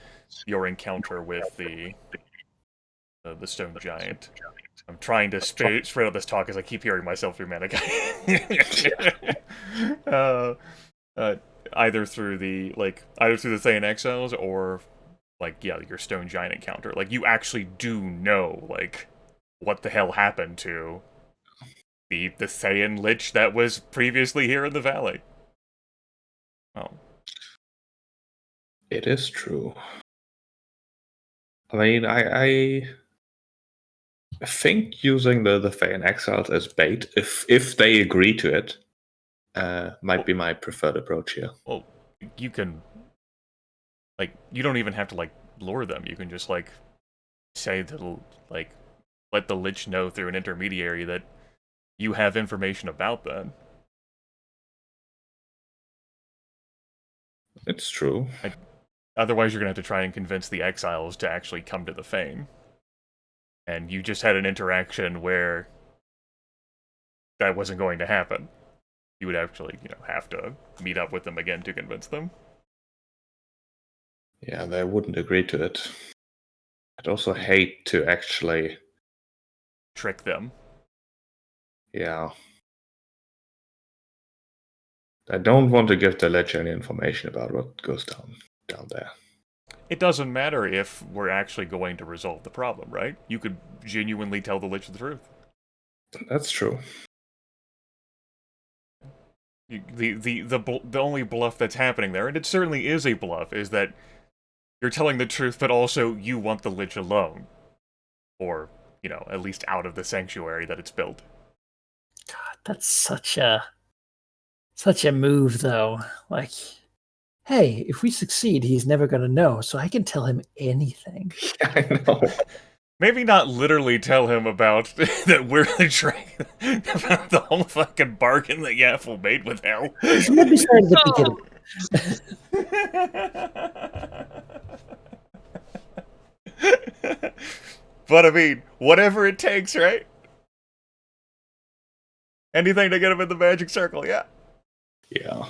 Speaker 3: your encounter with the stone giant. I'm trying to spread out this talk as I keep hearing myself through Manic. Either through the Thayan exiles or your stone giant encounter. Like, you actually do know what the hell happened to the Thayan Lich that was previously here in the valley. Oh.
Speaker 4: It is true. I mean, I think using the Thayan exiles as bait, if they agree to it, might be my preferred approach here.
Speaker 3: Well, you can, you don't even have to, lure them. You can just, say to, let the Lich know through an intermediary that you have information about them.
Speaker 4: It's true.
Speaker 3: Otherwise, you're going to have to try and convince the exiles to actually come to the Fane. And you just had an interaction where that wasn't going to happen. You would actually, have to meet up with them again to convince them.
Speaker 4: Yeah, they wouldn't agree to it. I'd also hate to actually
Speaker 3: trick them.
Speaker 4: Yeah. I don't want to give the Lich any information about what goes down there.
Speaker 3: It doesn't matter if we're actually going to resolve the problem, right? You could genuinely tell the Lich the truth.
Speaker 4: That's true.
Speaker 3: The only bluff that's happening there, and it certainly is a bluff, is that you're telling the truth, but also you want the Lich alone. Or, at least out of the sanctuary that it's built.
Speaker 2: God, that's such a move, though. Like, hey, if we succeed, he's never going to know, so I can tell him anything.
Speaker 4: I know.
Speaker 3: Maybe not literally tell him about that we're the dragon, about the whole fucking bargain that Yaffle made with Hell.
Speaker 2: Let me start at the
Speaker 3: beginning. But I mean, whatever it takes, right? Anything to get him in the magic circle, yeah.
Speaker 4: Yeah.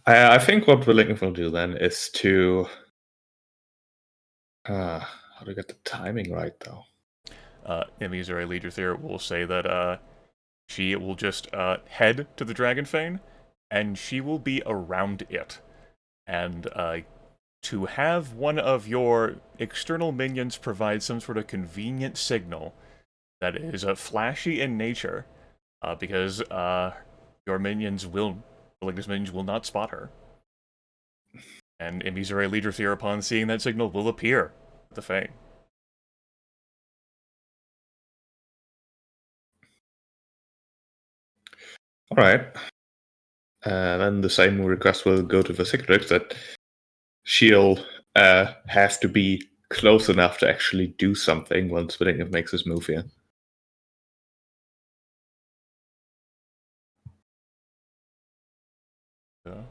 Speaker 4: I think what Willingly will do then is to... how do I get the timing right, though?
Speaker 3: Emizure Leaderthere will say that she will just head to the Dragon Fane, and she will be around it. And to have one of your external minions provide some sort of convenient signal that is flashy in nature, because your minions Malignus minions will not spot her. And Emizure Leaderthere, upon seeing that signal, will appear at the Fane.
Speaker 4: Alright. Then the same request will go to the Cicatrix that she'll have to be close enough to actually do something once Willingly makes his move here.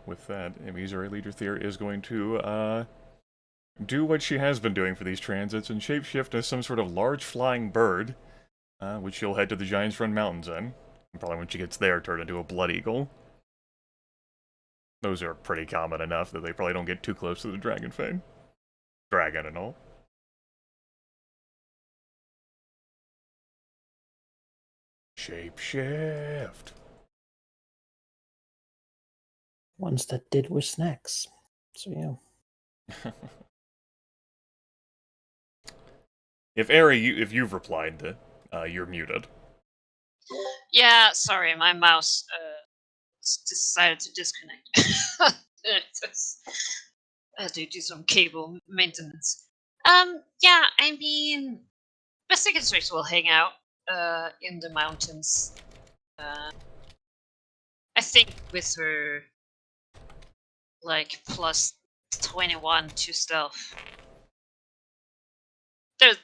Speaker 3: With that, Emizure Leaderthere is going to do what she has been doing for these transits and shapeshift as some sort of large flying bird, which she'll head to the Giants Run Mountains in. And probably when she gets there, turn into a blood eagle. Those are pretty common enough that they probably don't get too close to the Dragon Fane. Dragon and all. Shapeshift.
Speaker 2: Ones that did were snacks. So yeah.
Speaker 3: If Ari, if you've replied, you're muted.
Speaker 1: Yeah, sorry, my mouse decided to disconnect. I had to do some cable maintenance. Yeah, I mean, Mystic and Strix will hang out in the mountains. I think with her like plus 21 to stealth,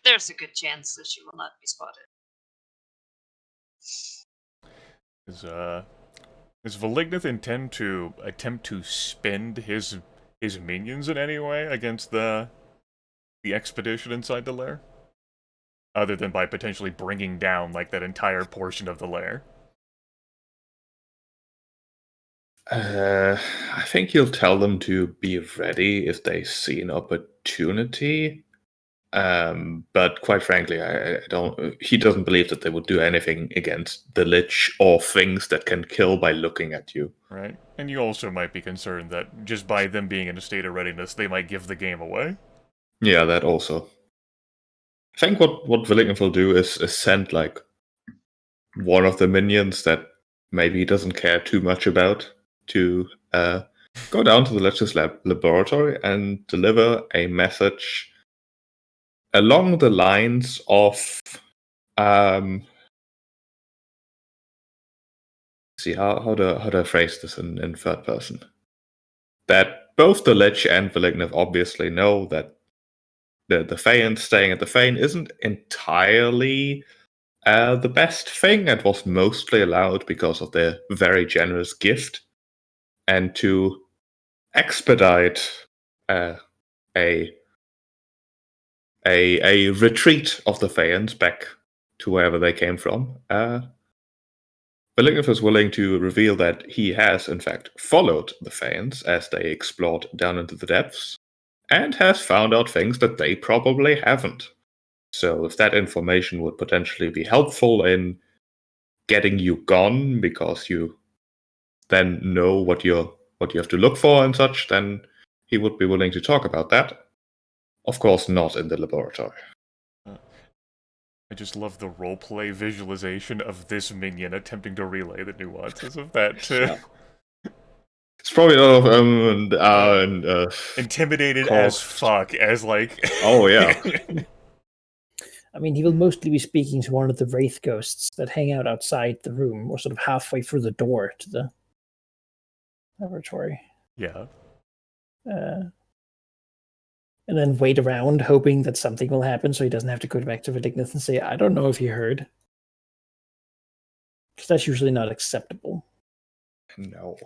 Speaker 1: there's a good chance that she will not be spotted.
Speaker 3: Does Malignant intend to attempt to spend his minions in any way against the expedition inside the lair? Other than by potentially bringing down, like, that entire portion of the lair?
Speaker 4: I think you'll tell them to be ready if they see an opportunity. But quite frankly, I don't. He doesn't believe that they would do anything against the Lich or things that can kill by looking at you.
Speaker 3: Right? And you also might be concerned that just by them being in a state of readiness, they might give the game away.
Speaker 4: Yeah, that also. I think what Villigan will do is send like one of the minions that maybe he doesn't care too much about to go down to the Lich's laboratory and deliver a message along the lines of see how do I phrase this in third person? That both the Lich and Malignant obviously know that the Feyant staying at the Fane isn't entirely the best thing, and was mostly allowed because of their very generous gift, and to expedite a retreat of the Feyans back to wherever they came from. Malignant is willing to reveal that he has, in fact, followed the Feyans as they explored down into the depths, and has found out things that they probably haven't. So if that information would potentially be helpful in getting you gone, because you then know what you have to look for and such, then he would be willing to talk about that. Of course, not in the laboratory.
Speaker 3: I just love the roleplay visualization of this minion attempting to relay the nuances of that to...
Speaker 4: It's probably a lot of
Speaker 3: intimidated
Speaker 4: cost.
Speaker 3: as fuck, as like...
Speaker 4: Oh, yeah.
Speaker 2: I mean, he will mostly be speaking to one of the wraith ghosts that hang out outside the room, or sort of halfway through the door to the laboratory.
Speaker 3: Yeah.
Speaker 2: And then wait around, hoping that something will happen so he doesn't have to go back to Vedignus and say, I don't know if you heard. Because that's usually not acceptable.
Speaker 4: No.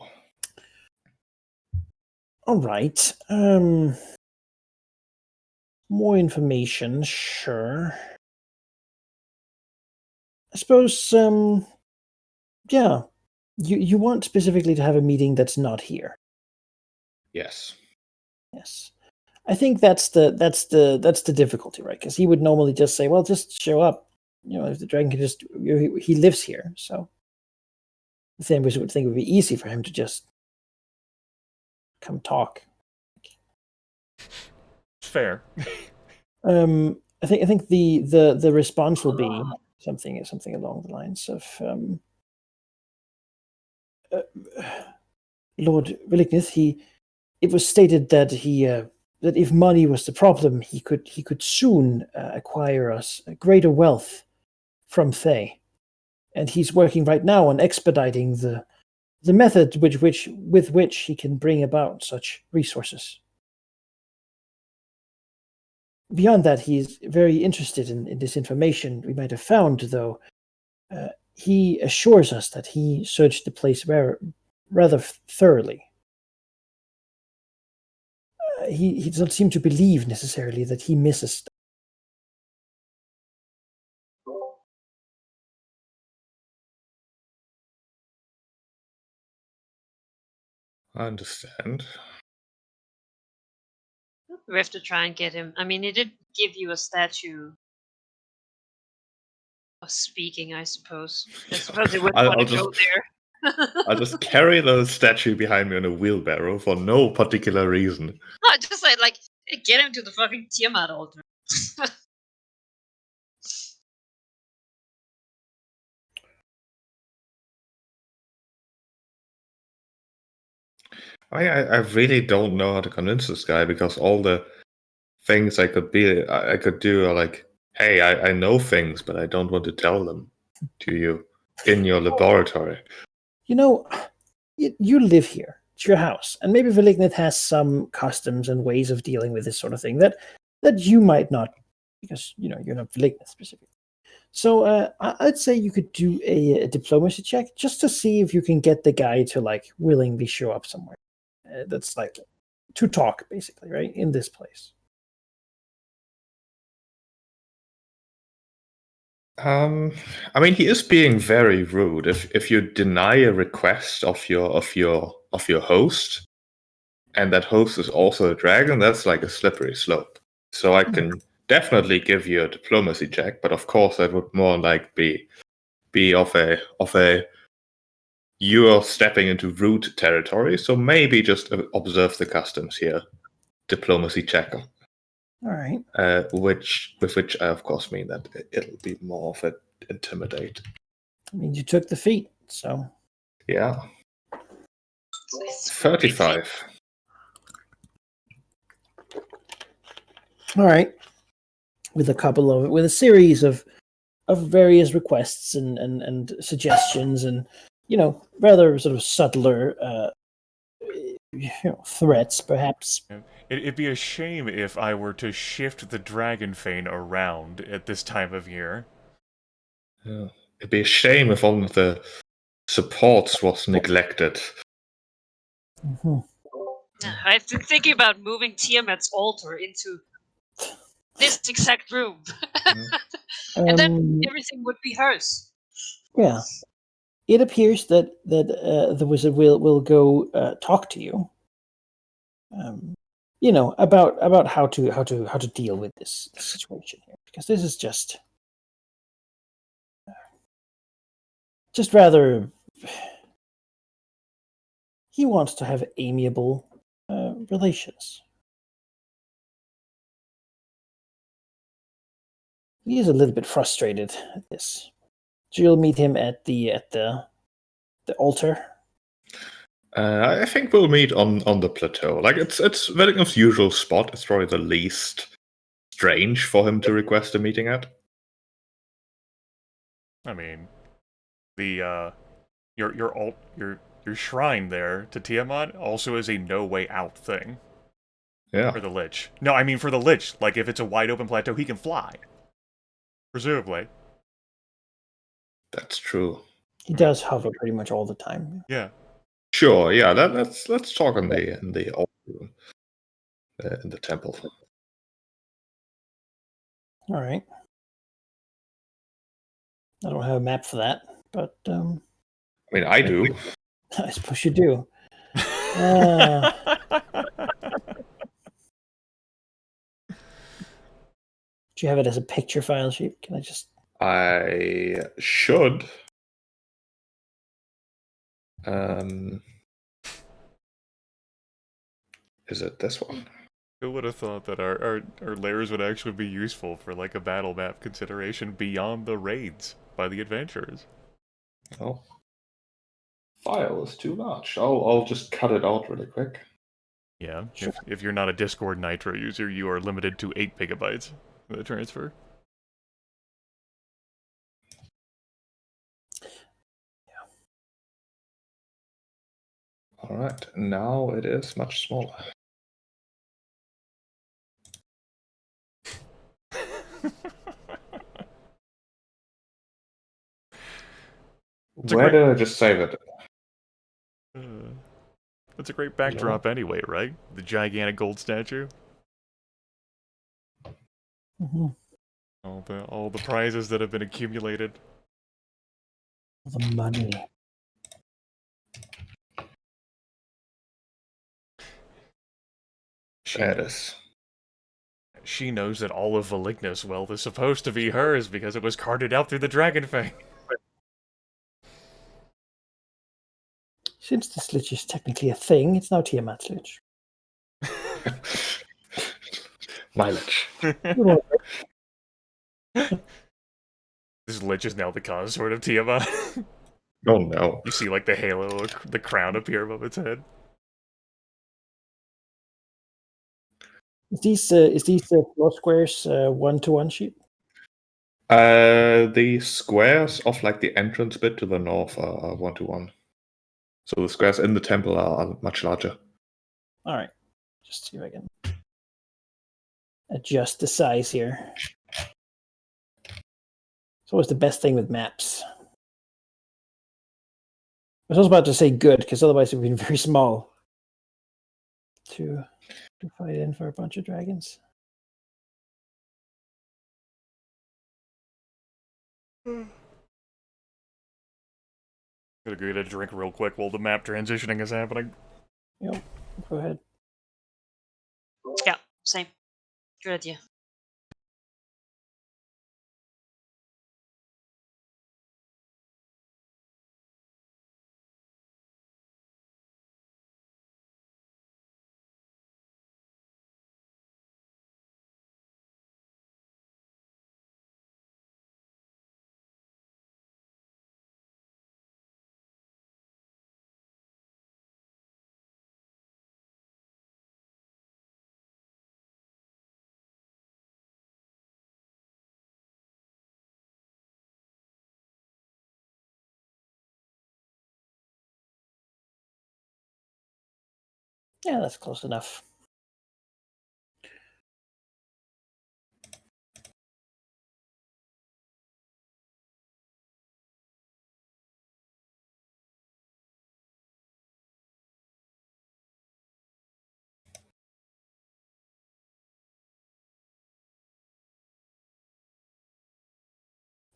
Speaker 2: All right. More information, sure. I suppose, yeah. You want specifically to have a meeting that's not here.
Speaker 4: Yes.
Speaker 2: Yes. I think that's the difficulty, right? Because he would normally just say, well, just show up. You know, if the dragon can just, he lives here, so the same person would think it would be easy for him to just come talk.
Speaker 3: Fair.
Speaker 2: I think the response will be something along the lines of Lord Willignith. It was stated that that if money was the problem, he could soon acquire us greater wealth from Thay, and he's working right now on expediting the method with which he can bring about such resources. Beyond that, he's very interested in this information we might have found, though. He assures us that he searched the place rather thoroughly. He does not seem to believe necessarily that he misses stuff.
Speaker 4: I understand.
Speaker 1: We have to try and get him. I mean, he did give you a statue of speaking, I suppose. I suppose he would want to go there.
Speaker 4: I'll just carry the statue behind me on a wheelbarrow for no particular reason.
Speaker 1: No, just like get him to the fucking Tiamat altar.
Speaker 4: I really don't know how to convince this guy because all the things I could do are like, hey, I know things, but I don't want to tell them to you in your laboratory.
Speaker 2: You know, you live here. It's your house, and maybe Valignith has some customs and ways of dealing with this sort of thing that you might not, because you're not Valignith specifically. So I'd say you could do a diplomacy check just to see if you can get the guy to like willingly show up somewhere. That's like to talk, basically, right? In this place.
Speaker 4: I mean, he is being very rude. If you deny a request of your host, and that host is also a dragon, that's like a slippery slope. So I can definitely give you a diplomacy check, but of course that would more like be of a you're stepping into rude territory. So maybe just observe the customs here. Diplomacy check.
Speaker 2: All right.
Speaker 4: With which I of course mean that it'll be more of an intimidate.
Speaker 2: I mean, you took the feat, so
Speaker 4: yeah. 35.
Speaker 2: All right. With a series of various requests and suggestions and rather sort of subtler threats, perhaps.
Speaker 3: It'd be a shame if I were to shift the Dragon Fane around at this time of year.
Speaker 4: Yeah. It'd be a shame if one of the supports was neglected.
Speaker 2: Mm-hmm.
Speaker 1: I've been thinking about moving Tiamat's altar into this exact room. And then everything would be hers.
Speaker 2: Yeah. It appears that the wizard will go talk to you. About how to deal with this situation here, because this is just rather. He wants to have amiable relations. He is a little bit frustrated at this. So you'll meet him at the altar.
Speaker 4: I think we'll meet on the plateau. Like it's Velignov's usual spot. It's probably the least strange for him to request a meeting at.
Speaker 3: I mean, the your shrine there to Tiamat also is a no way out thing.
Speaker 4: Yeah.
Speaker 3: For the Lich. No, I mean for the Lich. Like if it's a wide open plateau, he can fly. Presumably.
Speaker 4: That's true.
Speaker 2: He does hover pretty much all the time.
Speaker 3: Yeah.
Speaker 4: Sure. Yeah. Let's talk in the old room, in the temple.
Speaker 2: All right. I don't have a map for that, but
Speaker 4: I mean, I do.
Speaker 2: I suppose you do. Do you have it as a picture file sheet? Can I just?
Speaker 4: I should. Is it this one?
Speaker 3: Who would have thought that our layers would actually be useful for like a battle map consideration beyond the raids by the adventurers?
Speaker 4: Oh. File is too large. I'll just cut it out really quick.
Speaker 3: Yeah, sure. If you're not a Discord Nitro user, you are limited to 8 gigabytes for the transfer.
Speaker 4: Alright, now it is much smaller. Where did I just save it?
Speaker 3: That's a great backdrop anyway, right? The gigantic gold statue.
Speaker 2: Mm-hmm.
Speaker 3: All the prizes that have been accumulated.
Speaker 2: The money.
Speaker 3: She knows that all of Valignus wealth is supposed to be hers because it was carted out through the Dragon Fang.
Speaker 2: Since this lich is technically a thing, it's now Tiamat's lich.
Speaker 4: Mileage.
Speaker 3: This lich is now the consort of Tiamat.
Speaker 4: Oh no.
Speaker 3: You see, like, the halo, the crown appear above its head.
Speaker 2: Is these floor squares 1-to-1 sheet?
Speaker 4: The squares of like the entrance bit to the north are 1-to-1. So the squares in the temple are much larger.
Speaker 2: All right, just see if I can adjust the size here. It's always the best thing with maps. I was about to say good, because otherwise it would be very small to fight in for a bunch of dragons.
Speaker 3: Gonna go get a drink real quick while the map transitioning is happening.
Speaker 2: Yep, go ahead.
Speaker 1: Yeah, same. Good idea.
Speaker 2: Yeah, that's close enough.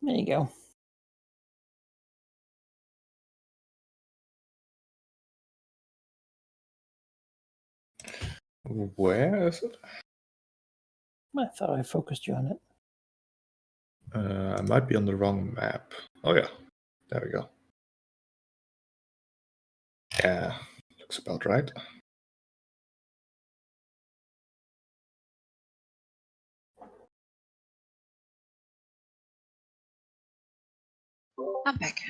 Speaker 2: There you go.
Speaker 4: Where is it?
Speaker 2: I thought I focused you on it.
Speaker 4: I might be on the wrong map. Oh yeah, there we go. Yeah, looks about right.
Speaker 1: I'm back.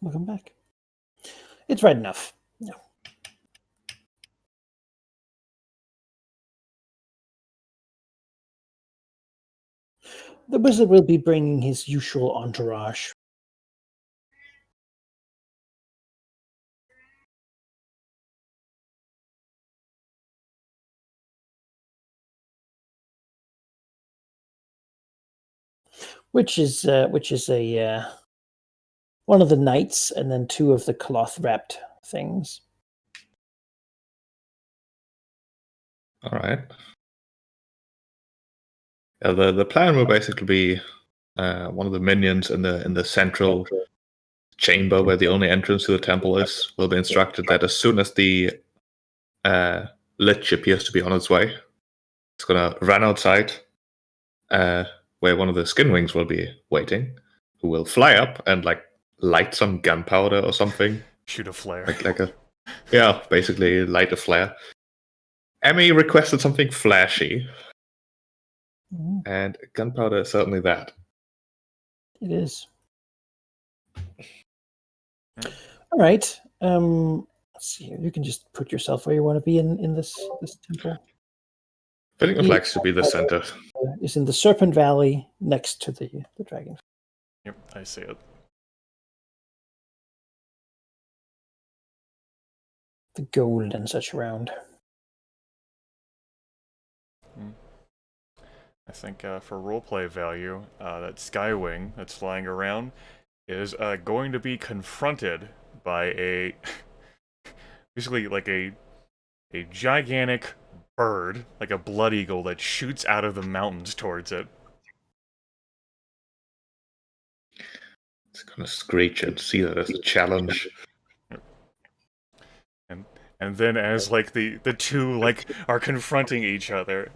Speaker 2: Welcome back. It's right enough. No. The wizard will be bringing his usual entourage. Which is a one of the knights and then two of the cloth wrapped things.
Speaker 4: All right. Yeah, the plan will basically be one of the minions in the central chamber where the only entrance to the temple is will be instructed that as soon as the lich appears to be on its way, it's gonna run outside where one of the skin wings will be waiting, who will fly up and like light some gunpowder or something.
Speaker 3: Shoot a flare.
Speaker 4: Like a basically light a flare. Emmy requested something flashy, and gunpowder is certainly that.
Speaker 2: It is. All right. Let's see here. You can just put yourself where you want to be in this temple.
Speaker 4: Fitting of flags to be the center.
Speaker 2: Is in the Serpent Valley next to the dragon.
Speaker 3: Yep, I see it.
Speaker 2: The gold and such around.
Speaker 3: I think for roleplay value, that Skywing that's flying around is going to be confronted by a basically like a gigantic bird, like a blood eagle that shoots out of the mountains towards it.
Speaker 4: It's gonna screech and see that as a challenge.
Speaker 3: And And then as like the two like are confronting each other,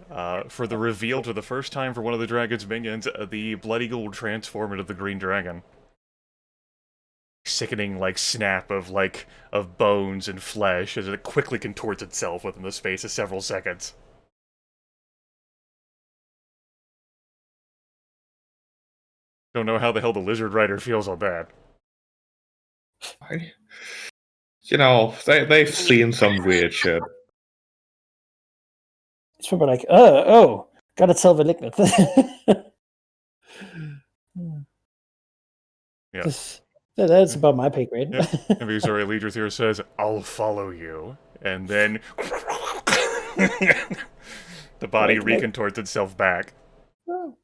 Speaker 3: for the reveal to the first time for one of the dragon's minions, the Blood Eagle will transform into the green dragon. Sickening like snap of bones and flesh as it quickly contorts itself within the space of several seconds. Don't know how the hell the lizard rider feels on that.
Speaker 4: They've seen some weird shit.
Speaker 2: It's probably like, oh, gotta tell Malignant.
Speaker 3: Yeah.
Speaker 2: That's about my pay grade.
Speaker 3: Yeah. And Visori Leader says, "I'll follow you," and then the body recontorts itself back.
Speaker 2: Oh.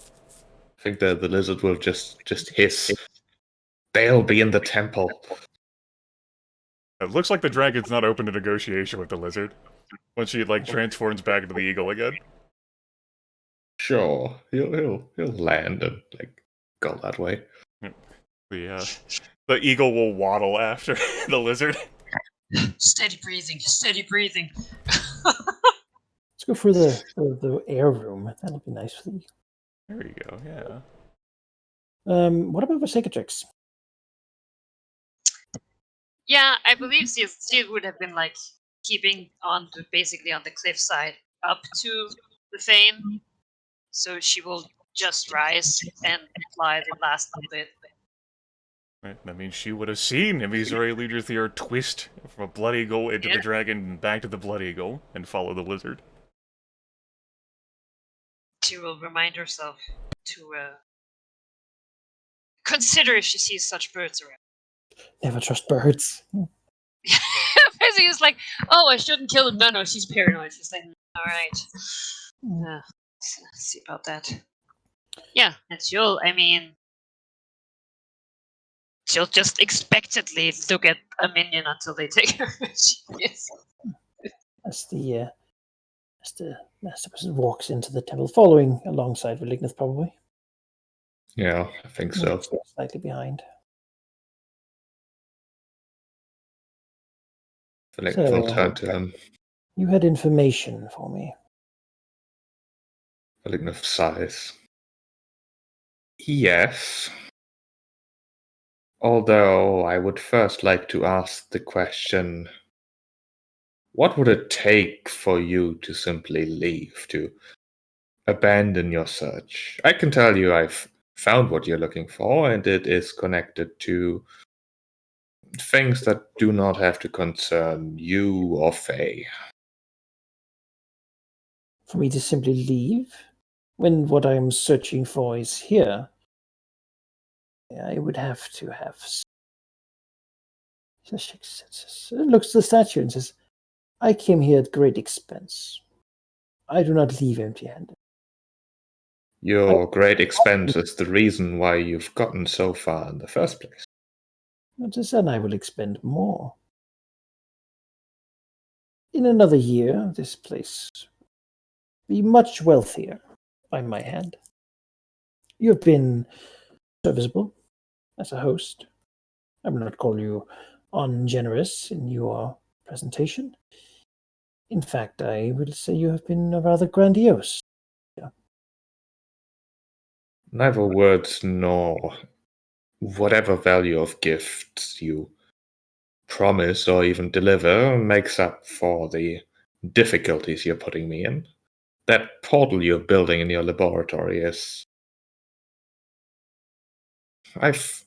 Speaker 4: I think the lizard will just hiss. They'll be in the temple.
Speaker 3: It looks like the dragon's not open to negotiation with the lizard when she like transforms back into the eagle again.
Speaker 4: Sure, he'll land and like go that way.
Speaker 3: The eagle will waddle after the lizard.
Speaker 1: Steady breathing, steady breathing.
Speaker 2: Let's go for the air room. That'll be nice for you.
Speaker 3: There you go. Yeah.
Speaker 2: What about Versacatrix?
Speaker 1: Yeah, I believe she would have been like keeping on to basically on the cliffside up to the Fane, so she will just rise and fly the last little bit.
Speaker 3: Right, that means she would have seen Visori Leader twist from a Blood Eagle into the dragon and back to the Blood Eagle and follow the lizard.
Speaker 1: She will remind herself to consider if she sees such birds around.
Speaker 2: Never trust birds.
Speaker 1: Basically, it's like, oh, I shouldn't kill them. No, she's paranoid. She's like, all right. Let's see about that. Yeah, and she'll just expectantly look at a minion until they take her.
Speaker 2: As the master person walks into the temple, following alongside Malignant, probably.
Speaker 4: Yeah, I think so.
Speaker 2: Slightly behind.
Speaker 4: Malignant will turn to him.
Speaker 2: You had information for me.
Speaker 4: Malignant sighs. Yes. Although I would first like to ask the question, what would it take for you to simply leave, to abandon your search? I can tell you I've found what you're looking for, and it is connected to things that do not have to concern you or Faye.
Speaker 2: For me to simply leave? When what I am searching for is here, I would have to have... looks at the statue and says, I came here at great expense. I do not leave empty-handed.
Speaker 4: Your great expense is the reason why you've gotten so far in the first place.
Speaker 2: And I will expend more. In another year, this place will be much wealthier by my hand. You have been serviceable as a host. I will not call you ungenerous in your presentation. In fact, I will say you have been rather grandiose. Yeah.
Speaker 4: Neither words nor whatever value of gifts you promise or even deliver makes up for the difficulties you're putting me in. That portal you're building in your laboratory is... I've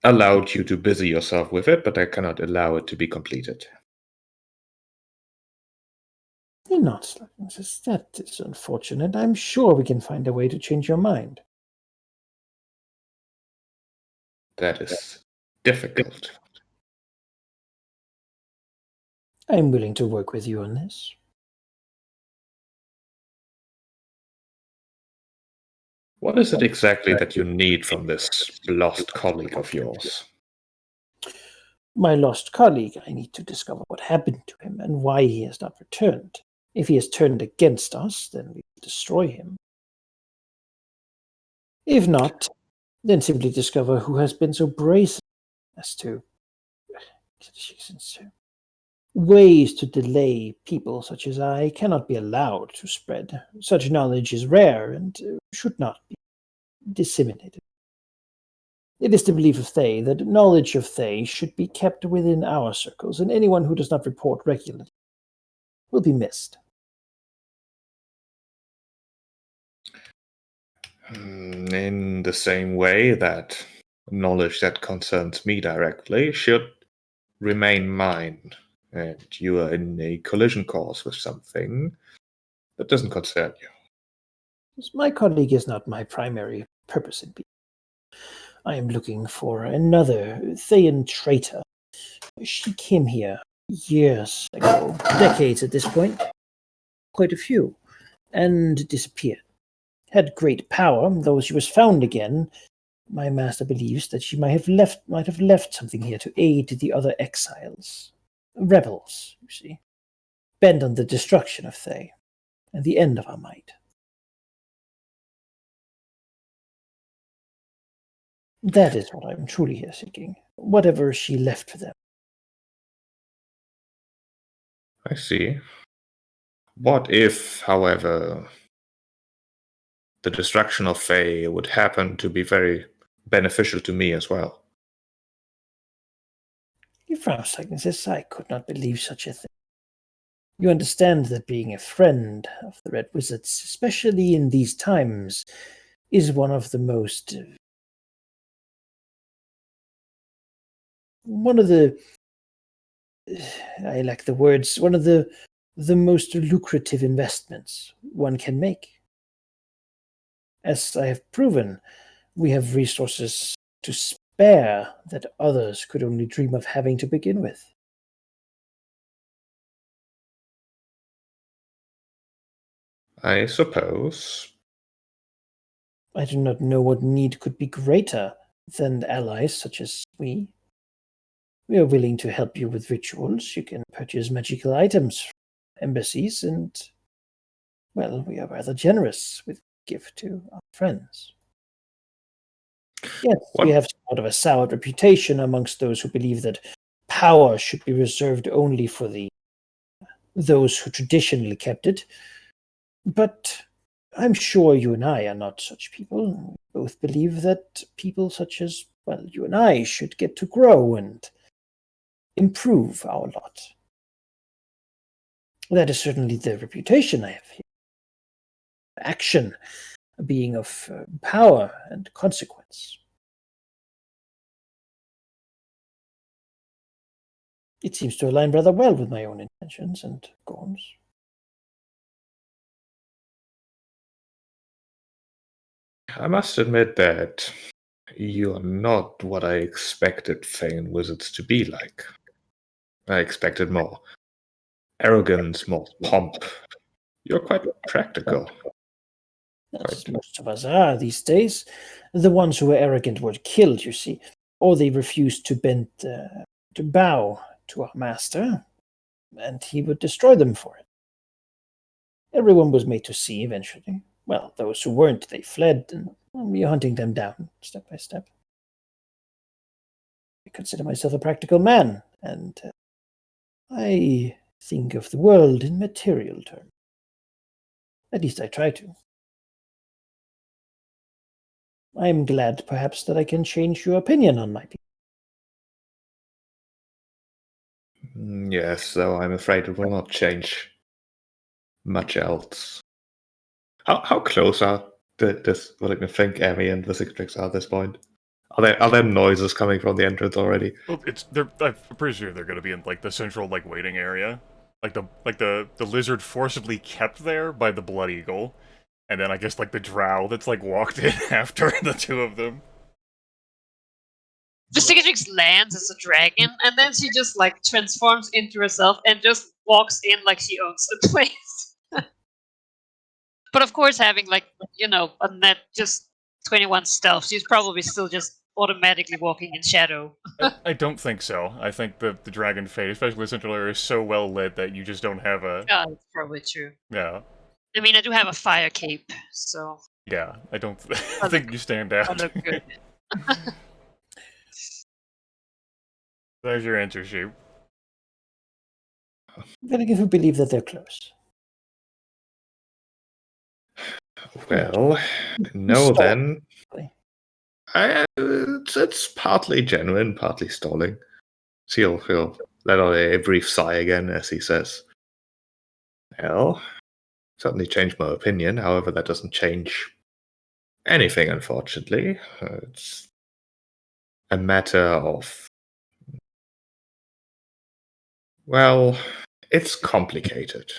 Speaker 4: allowed you to busy yourself with it, but I cannot allow it to be completed.
Speaker 2: You're not, that is unfortunate. I'm sure we can find a way to change your mind.
Speaker 4: That is difficult.
Speaker 2: I'm willing to work with you on this.
Speaker 4: What is it exactly that you need from this lost colleague of yours?
Speaker 2: My lost colleague, I need to discover what happened to him and why he has not returned. If he has turned against us, then we will destroy him. If not, then simply discover who has been so brazen as to Ways to delay people such as I cannot be allowed to spread. Such knowledge is rare and should not be disseminated. It is the belief of Thay that knowledge of Thay should be kept within our circles, and anyone who does not report regularly will be missed.
Speaker 4: In the same way that knowledge that concerns me directly should remain mine, and you are in a collision course with something that doesn't concern you.
Speaker 2: My colleague is not my primary purpose in being. I am looking for another Thayan traitor. She came here years ago, decades at this point, quite a few, and disappeared. Had great power, though she was found again. My master believes that she might have left something here to aid the other exiles. Rebels, you see. Bent on the destruction of Thay, and the end of our might. That is what I'm truly here seeking. Whatever she left for them.
Speaker 4: I see. What if, however, the destruction of Fae would happen to be very beneficial to me as well?
Speaker 2: You frown Agnes, I could not believe such a thing. You understand that being a friend of the Red Wizards, especially in these times, is one of the most... I lack the words, one of the most lucrative investments one can make. As I have proven, we have resources to spare that others could only dream of having to begin with.
Speaker 4: I suppose.
Speaker 2: I do not know what need could be greater than allies such as we. We are willing to help you with rituals. You can purchase magical items from embassies, and, well, we are rather generous with gift to our friends. Yes, we have somewhat of a soured reputation amongst those who believe that power should be reserved only for those who traditionally kept it. But I'm sure you and I are not such people. We both believe that people such as, well, you and I should get to grow and improve our lot. That is certainly the reputation I have here. Action being of power and consequence. It seems to align rather well with my own intentions and goals.
Speaker 4: I must admit that you're not what I expected Fane Wizards to be like. I expected more arrogance, more pomp. You're quite practical.
Speaker 2: As most of us are these days. The ones who were arrogant were killed, you see, or they refused to bow to our master, and he would destroy them for it. Everyone was made to see eventually. Well, those who weren't, they fled, and we are hunting them down step by step. I consider myself a practical man, and I think of the world in material terms. At least I try to. I am glad, perhaps, that I can change your opinion on my people.
Speaker 4: Yes, though I'm afraid it will not change much else. How close are this what I can think Emmy and the Six are at this point? Are there noises coming from the entrance already?
Speaker 3: Well, I'm pretty sure they're gonna be in like the central like waiting area, like the lizard forcibly kept there by the Blood Eagle, and then I guess like the drow that's like walked in after the two of them.
Speaker 1: The Cicatrix lands as a dragon, and then she just like transforms into herself and just walks in like she owns the place. But of course, having like a net just 21 stealth, she's probably still just automatically walking in shadow.
Speaker 3: I don't think so. I think the Dragon Fate, especially the central area, is so well lit that you just don't have a.
Speaker 1: Yeah, that's probably true.
Speaker 3: Yeah.
Speaker 1: I mean, I do have a fire cape, so.
Speaker 3: Yeah, I don't. I think you stand out.
Speaker 1: I look good.
Speaker 3: There's your answer, Sheep.
Speaker 2: Then if you believe that they're close.
Speaker 4: Well, no
Speaker 2: Stall.
Speaker 4: then. It's partly genuine, partly stalling. So he'll let out a brief sigh again as he says, well, certainly changed my opinion. However, that doesn't change anything, unfortunately. It's a matter of, well, it's complicated.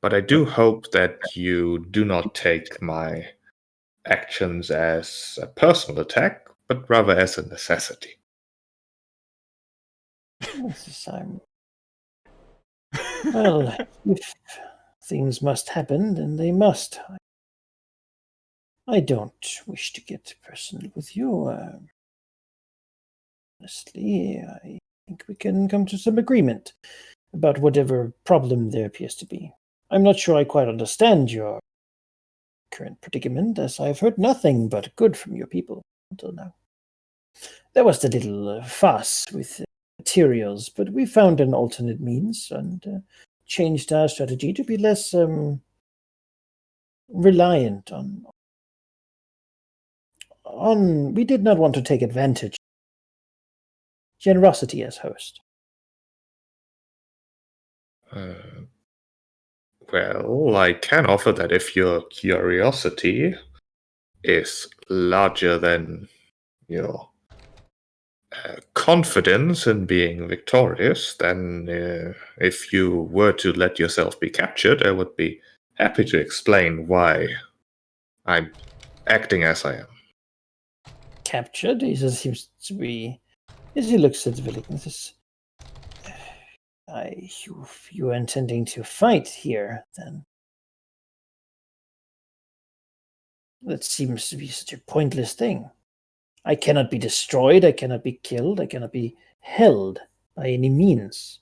Speaker 4: But I do hope that you do not take my actions as a personal attack, but rather as a necessity.
Speaker 2: Well, if things must happen, then they must. I don't wish to get personal with you. Honestly, I think we can come to some agreement about whatever problem there appears to be. I'm not sure I quite understand your current predicament, as I've heard nothing but good from your people until now. There was the little fuss with materials, but we found an alternate means and changed our strategy to be less reliant on. We did not want to take advantage. Generosity as host.
Speaker 4: Well, I can offer that if your curiosity is larger than your confidence in being victorious, then if you were to let yourself be captured, I would be happy to explain why I'm acting as I am.
Speaker 2: Captured? He just seems to be. As he looks at Willignus, if you are intending to fight here, then that seems to be such a pointless thing. I cannot be destroyed, I cannot be killed, I cannot be held by any means.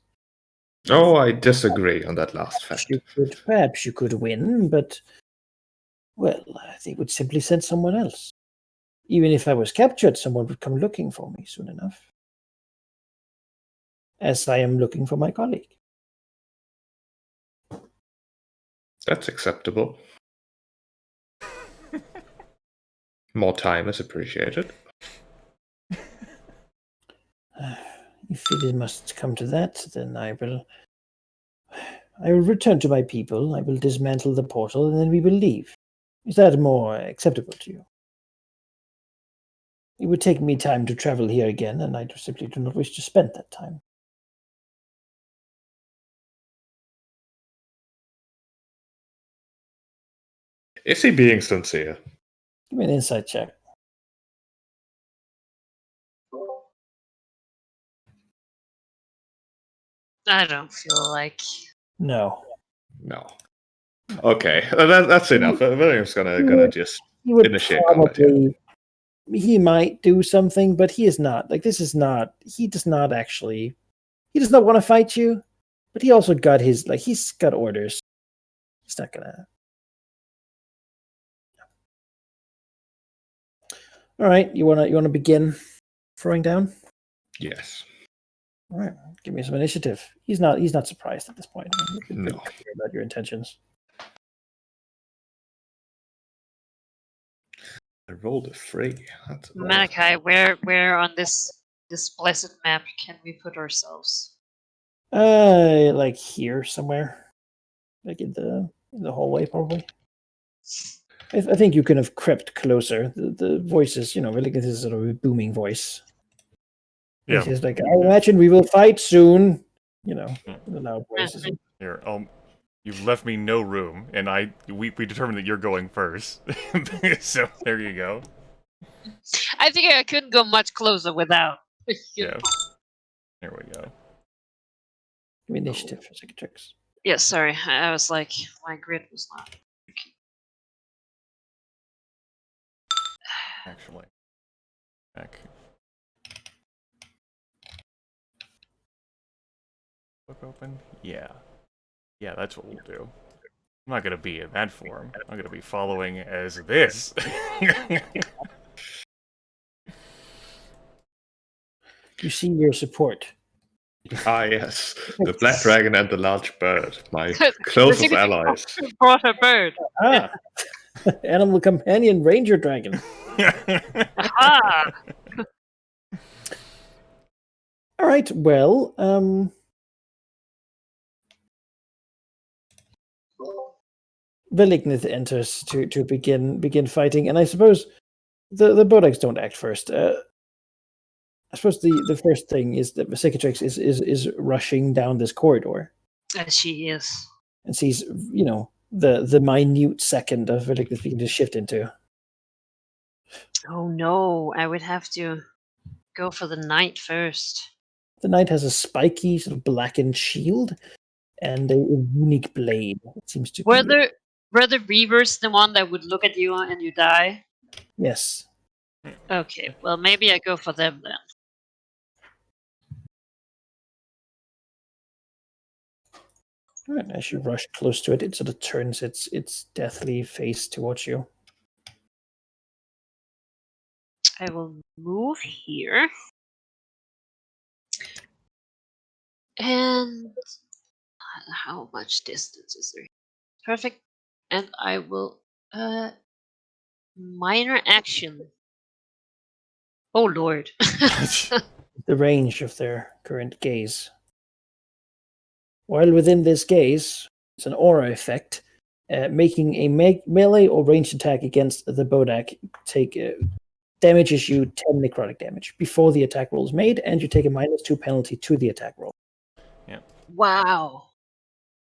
Speaker 4: Oh, I disagree on that last fact.
Speaker 2: Perhaps you could win, but, well, they would simply send someone else. Even if I was captured, someone would come looking for me soon enough. As I am looking for my colleague.
Speaker 4: That's acceptable. More time is appreciated.
Speaker 2: If it must come to that, then I will return to my people, I will dismantle the portal, and then we will leave. Is that more acceptable to you? It would take me time to travel here again, and I simply do not wish to spend that time.
Speaker 4: Is he being sincere?
Speaker 2: Give me an insight check.
Speaker 1: I don't feel like.
Speaker 2: No.
Speaker 4: No. Okay, that's enough. William's gonna just
Speaker 2: He would
Speaker 4: initiate combat here.
Speaker 2: probably. He might do something, but he is not. Like, this is not. He does not actually. He does not want to fight you, but he also got his. Like, he's got orders. He's not gonna. All right, you wanna begin throwing down?
Speaker 4: Yes.
Speaker 2: All right, give me some initiative. He's not surprised at this point. You've been
Speaker 4: No.
Speaker 2: clear about your intentions.
Speaker 4: I rolled a 3. That's
Speaker 1: Malachi, where on this blessed map can we put ourselves?
Speaker 2: Like here somewhere, like in the hallway, probably. I think you could have crept closer. The voices, really get this sort of a booming voice.
Speaker 3: Yeah.
Speaker 2: It's like, I imagine we will fight soon. The loud voices.
Speaker 3: Here, you've left me no room, and we determined that you're going first. So there you go.
Speaker 1: I think I couldn't go much closer without.
Speaker 3: Yeah. There we go.
Speaker 2: Give me initiative for second tricks.
Speaker 1: Yeah, sorry. I was like, my grid was not.
Speaker 3: Actually. Back. Book open? Yeah. Yeah, that's what we'll do. I'm not gonna be in that form. I'm gonna be following as this.
Speaker 2: You see your support.
Speaker 4: Ah, yes. The black dragon and the large bird. My
Speaker 1: The
Speaker 4: closest
Speaker 1: secret
Speaker 4: allies.
Speaker 1: brought a bird.
Speaker 2: Ah, animal companion ranger dragon.
Speaker 1: Aha!
Speaker 2: All right. Well, Velignith enters to begin fighting, and I suppose the Bodaks don't act first. I suppose the first thing is that Cicatrix is rushing down this corridor
Speaker 1: As she is.
Speaker 2: and sees, the minute second of Velignith beginning to shift into.
Speaker 1: Oh no, I would have to go for the knight first.
Speaker 2: The knight has a spiky, sort of blackened shield and a unique blade. It seems to
Speaker 1: Were
Speaker 2: be.
Speaker 1: the reavers the one that would look at you and you die?
Speaker 2: Yes.
Speaker 1: Okay, well maybe I go for them then.
Speaker 2: All right, as you rush close to it, it sort of turns its deathly face towards you.
Speaker 1: I will move here. And how much distance is there? Perfect. And I will minor action. Oh lord.
Speaker 2: The range of their current gaze. While within this gaze, it's an aura effect, making a melee or ranged attack against the Bodak damages you 10 necrotic damage before the attack roll is made, and you take a -2 penalty to the attack roll.
Speaker 1: Wow.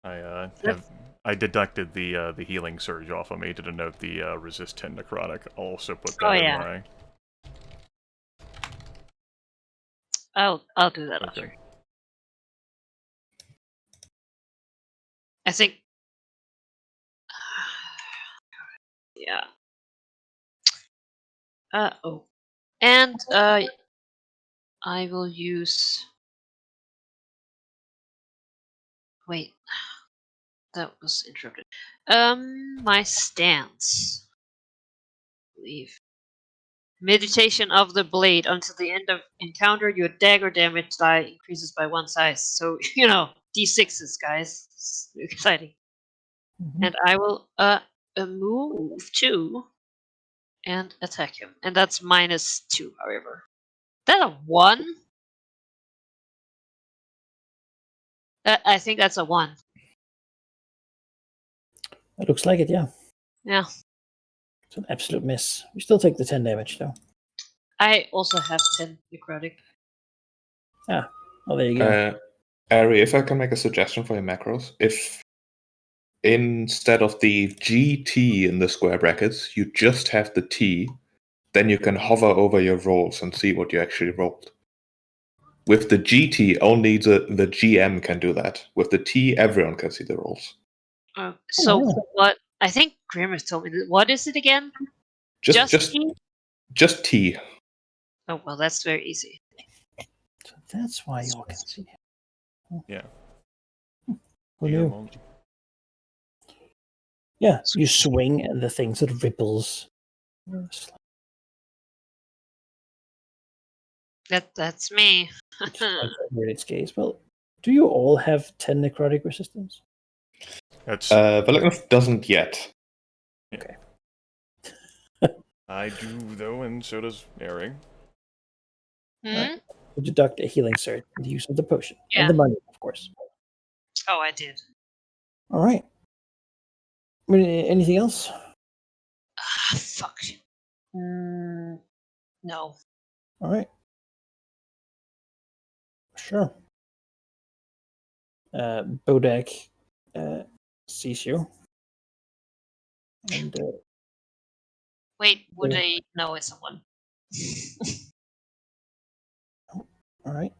Speaker 3: I deducted the healing surge off of me to denote the resist 10 necrotic. I'll also put that
Speaker 1: Oh,
Speaker 3: in
Speaker 1: yeah.
Speaker 3: my.
Speaker 1: I'll do that
Speaker 3: Okay.
Speaker 1: after. I think. Yeah. Oh. And I will use. Wait. That was interrupted. My stance. I believe. Meditation of the blade. Until the end of encounter, your dagger damage die increases by 1 size. So, D6s, guys. It's exciting.
Speaker 2: Mhm.
Speaker 1: And I will move 2 and attack him. And that's -2, however. That a 1? I think that's a 1.
Speaker 2: It looks like it, yeah.
Speaker 1: Yeah.
Speaker 2: It's an absolute miss. You still take the 10 damage, though.
Speaker 1: I also have 10 necrotic.
Speaker 2: Ah, well, there you go.
Speaker 4: Ari, if I can make a suggestion for your macros, if instead of the GT in the square brackets, you just have the T, then you can hover over your rolls and see what you actually rolled. With the GT, only the GM can do that. With the T, everyone can see the rolls.
Speaker 1: So
Speaker 2: wow.
Speaker 1: what? I think Grimith told me. What is it again?
Speaker 4: Just
Speaker 1: T?
Speaker 4: T.
Speaker 1: Oh well, that's very easy.
Speaker 2: So that's why you all can see it.
Speaker 3: Yeah.
Speaker 2: Who
Speaker 3: You
Speaker 2: knew?
Speaker 3: won't-
Speaker 2: Yeah, you swing and the thing sort of ripples.
Speaker 1: That's me.
Speaker 2: Over its gaze. Well, do you all have 10 necrotic resistance?
Speaker 3: That's.
Speaker 4: Velignith doesn't yet.
Speaker 2: Okay.
Speaker 3: I do, though, and so does Ari.
Speaker 1: Hmm?
Speaker 2: You deduct a healing surge with the use of the potion.
Speaker 1: Yeah.
Speaker 2: And the money, of course.
Speaker 1: Oh, I did.
Speaker 2: All right. Anything else?
Speaker 1: Ah, fuck. No.
Speaker 2: All right. Sure. Bodak sees you. And
Speaker 1: Wait, would
Speaker 2: Yeah.
Speaker 1: I know it's someone?
Speaker 2: all right.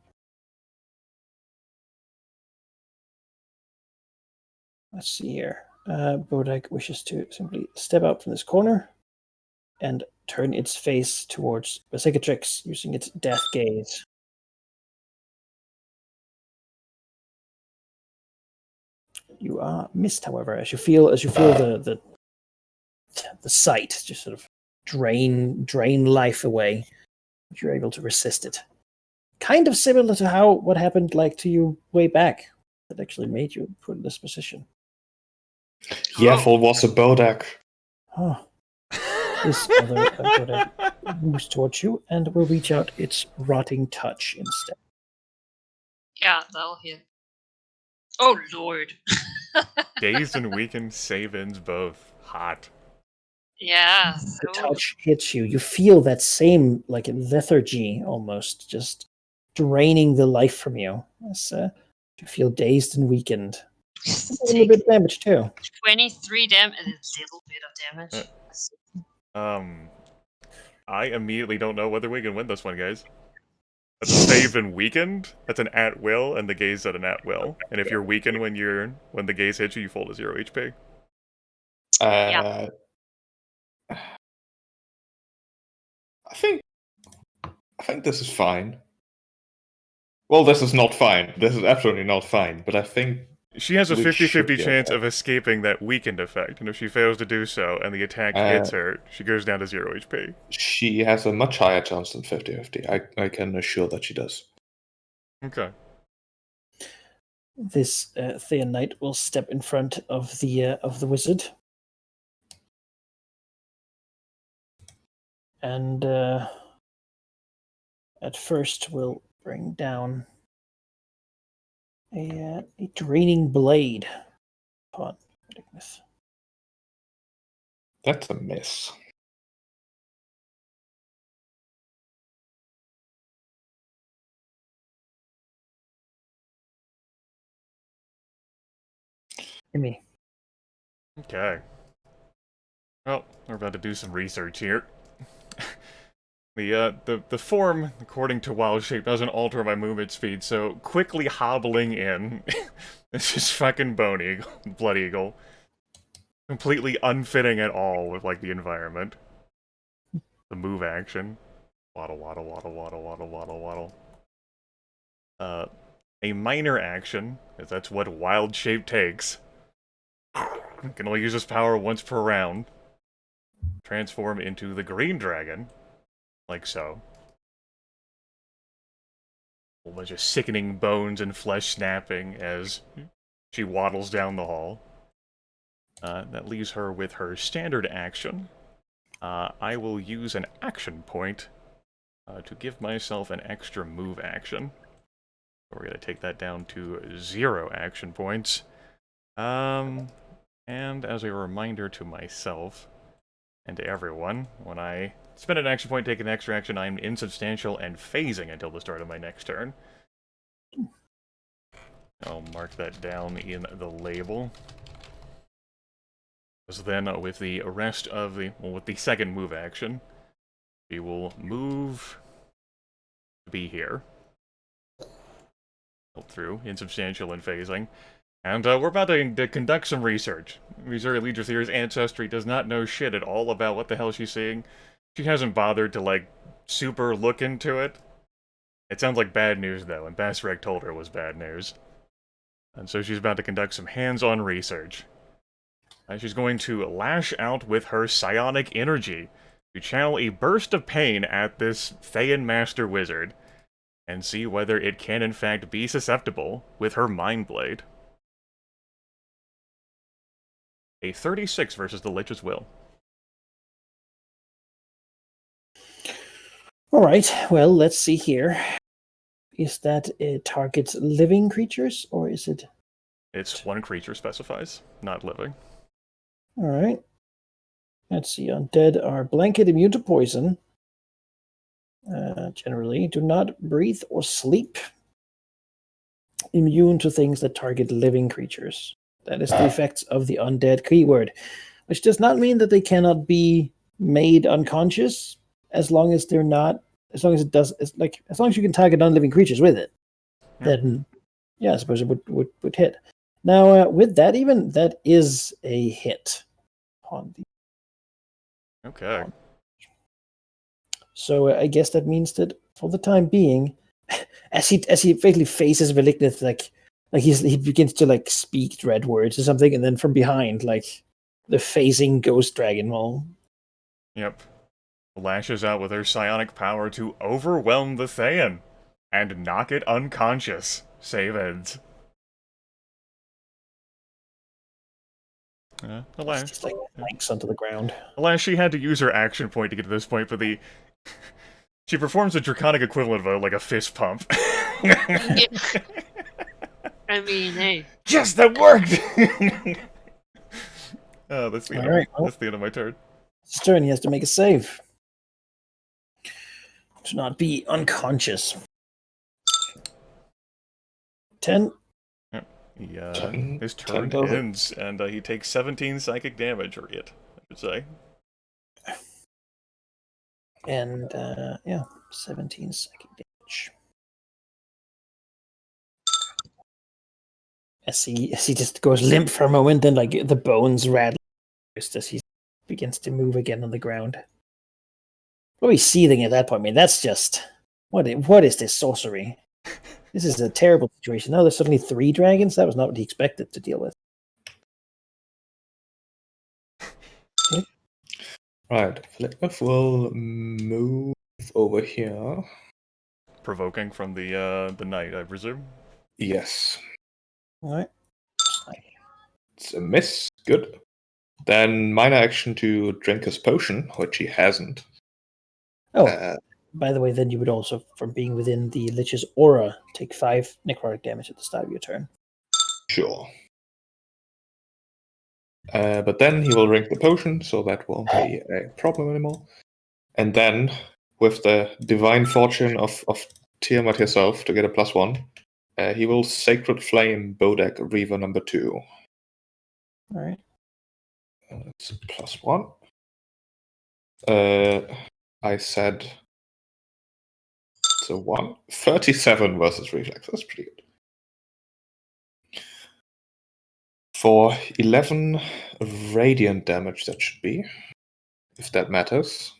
Speaker 2: Let's see here. Bodak wishes to simply step out from this corner and turn its face towards Cicatrix using its death gaze. You are missed, however, as you feel the sight just sort of drain life away. But you're able to resist it. kind of similar to what happened to you way back that actually made you put in this position.
Speaker 4: Yeffel was a Bodak.
Speaker 2: Oh. This other Bodak moves towards you and will reach out its rotting touch instead.
Speaker 1: Yeah, that'll hit. Oh lord.
Speaker 3: Dazed and weakened save-ins both. Hot.
Speaker 1: Yeah.
Speaker 2: The touch hits you. You feel that same lethargy almost, just draining the life from you. As you feel dazed and weakened. A little bit of damage too.
Speaker 1: 23 damage and a little bit of damage.
Speaker 3: I immediately don't know whether we can win this one, guys. That's a save and weakened. That's an at will, and the gaze at an at will. And if you're weakened when the gaze hits you, you fall to 0 HP.
Speaker 1: Yeah.
Speaker 4: I think this is fine. Well, this is not fine. This is absolutely not fine. But I think
Speaker 3: she has a
Speaker 4: we
Speaker 3: 50-50
Speaker 4: should be
Speaker 3: chance
Speaker 4: okay.
Speaker 3: of escaping that weakened effect, and if she fails to do so and the attack hits her, she goes down to 0 HP.
Speaker 4: She has a much higher chance than 50-50. I can assure that she does.
Speaker 3: Okay.
Speaker 2: This Thean Knight will step in front of the wizard. And at first we'll bring down a draining blade upon Grimith.
Speaker 4: That's a miss.
Speaker 2: Gimme.
Speaker 3: Okay. Well, we're about to do some research here. The form, according to Wild Shape, doesn't alter my movement speed, so quickly hobbling in, this is fucking Bone Eagle, Blood Eagle. Completely unfitting at all with, the environment. The move action. Waddle, waddle, waddle, waddle, waddle, waddle, waddle. A minor action, because that's what Wild Shape takes. Can only use this power once per round. Transform into the Green Dragon. Like so. A whole bunch of sickening bones and flesh snapping as she waddles down the hall. That leaves her with her standard action. I will use an action point to give myself an extra move action. We're going to take that down to 0 action points. And as a reminder to myself and to everyone, when I spend an action point, take an extra action, I am insubstantial and phasing until the start of my next turn. I'll mark that down in the label. So then, with the rest of with the second move action, we will move to be here. Through insubstantial and phasing. And we're about to conduct some research. Missouri Legislator's ancestry does not know shit at all about what the hell she's seeing. She hasn't bothered to, super look into it. It sounds like bad news, though, and Basrek told her it was bad news. And so she's about to conduct some hands-on research. She's going to lash out with her psionic energy to channel a burst of pain at this Thean Master Wizard, and see whether it can in fact be susceptible with her Mind Blade. A 36 versus the Lich's Will.
Speaker 2: Alright, well, let's see here. Is that it targets living creatures, or is it...
Speaker 3: It's one creature specifies, not living.
Speaker 2: Alright. Let's see, undead are blanket immune to poison. Generally, do not breathe or sleep. Immune to things that target living creatures. That is the effects of the undead keyword, which does not mean that they cannot be made unconscious, as long as they're not, as long as it does, as long as you can target non-living creatures with it, then yeah, I suppose it would hit. Now, with that, even that is a hit on the.
Speaker 3: Okay.
Speaker 2: So I guess that means that for the time being, as he basically faces Malignant, he begins to speak dread words or something, and then from behind, the phasing ghost dragon will.
Speaker 3: Yep. Lashes out with her psionic power to overwhelm the Thean. and knock it unconscious. Save ends.
Speaker 2: It's
Speaker 3: Alas,
Speaker 2: just like planks onto the ground.
Speaker 3: alas, she had to use her action point to get to this point, but she performs a draconic equivalent of like a fist pump.
Speaker 1: Yeah. I mean, hey.
Speaker 3: Yes, that worked! Oh, that's the end.
Speaker 2: Alright, well,
Speaker 3: That's the end of my turn.
Speaker 2: his turn, he has to make a save. To not be unconscious. 10.
Speaker 3: His turn ends, and he takes 17 psychic damage, or it, I should say.
Speaker 2: And, yeah, 17 psychic damage. As he just goes limp for a moment, then like the bones rattle just as he begins to move again on the ground. Probably seething at that point. I mean, that's just what is this sorcery? This is a terrible situation. Now there's suddenly 3 dragons. That was not what he expected to deal with. Okay.
Speaker 4: Right, Flickmuff will move over here.
Speaker 3: Provoking from the knight, I presume.
Speaker 4: Yes.
Speaker 2: All right.
Speaker 4: It's a miss. Good. Then minor action to drink his potion, which he hasn't.
Speaker 2: Oh, by the way, then you would also, from being within the Lich's aura, take 5 necrotic damage at the start of your turn.
Speaker 4: Sure. But then he will drink the potion, so that won't be a problem anymore. And then, with the divine fortune of Tiamat herself to get a +1, he will Sacred Flame Bodak Reaver number 2.
Speaker 2: All right.
Speaker 4: That's +1. I said it's a 1. 37 versus reflex. That's pretty good. For 11 radiant damage, that should be, if that matters.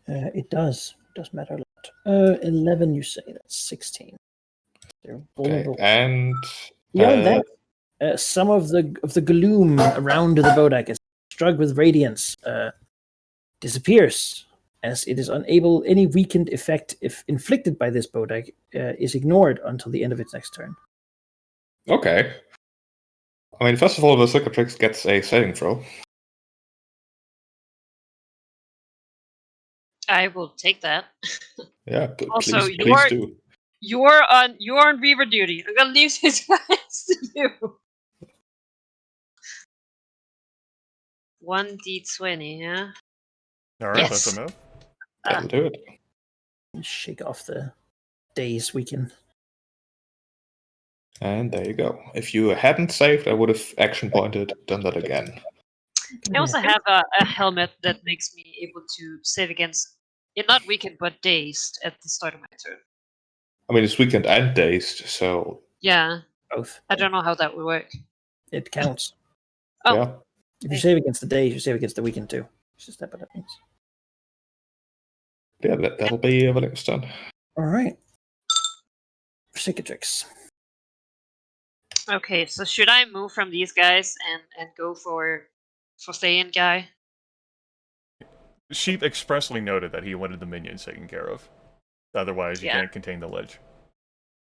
Speaker 2: It does. It does matter a lot. 11, you say. That's 16. They're vulnerable.
Speaker 4: Okay, and
Speaker 2: Beyond that, some of the gloom around the Bodak is struck with radiance disappears, as it is unable. Any weakened effect, if inflicted by this Bodak, is ignored until the end of its next turn.
Speaker 4: okay. I mean, first of all, the Cicatrix gets a saving throw.
Speaker 1: I will take that.
Speaker 4: Yeah,
Speaker 1: Also,
Speaker 4: please do.
Speaker 1: You're on Reaver duty. I'm gonna leave these guys to you. 1d20, yeah?
Speaker 3: Alright,
Speaker 1: Yes.
Speaker 3: that's enough.
Speaker 4: That'll do it.
Speaker 2: Shake off the days weaken.
Speaker 4: And there you go. If you hadn't saved, I would have action pointed, done that again.
Speaker 1: I also have a helmet that makes me able to save against, not weakened, but dazed at the start of my turn.
Speaker 4: I mean, it's weekend and dazed, so
Speaker 1: Yeah,
Speaker 2: Both.
Speaker 1: I don't know how that would work.
Speaker 2: It counts.
Speaker 1: Oh.
Speaker 4: yeah.
Speaker 2: If you save against the days, you save against the weekend too. It's just that what that means.
Speaker 4: Yeah, that'll be Evelyn's turn.
Speaker 2: All right. Cicatrix.
Speaker 1: Okay, so should I move from these guys and go for Thayan guy?
Speaker 3: Sheep expressly noted that he wanted the minions taken care of. Otherwise, you can't contain the lich.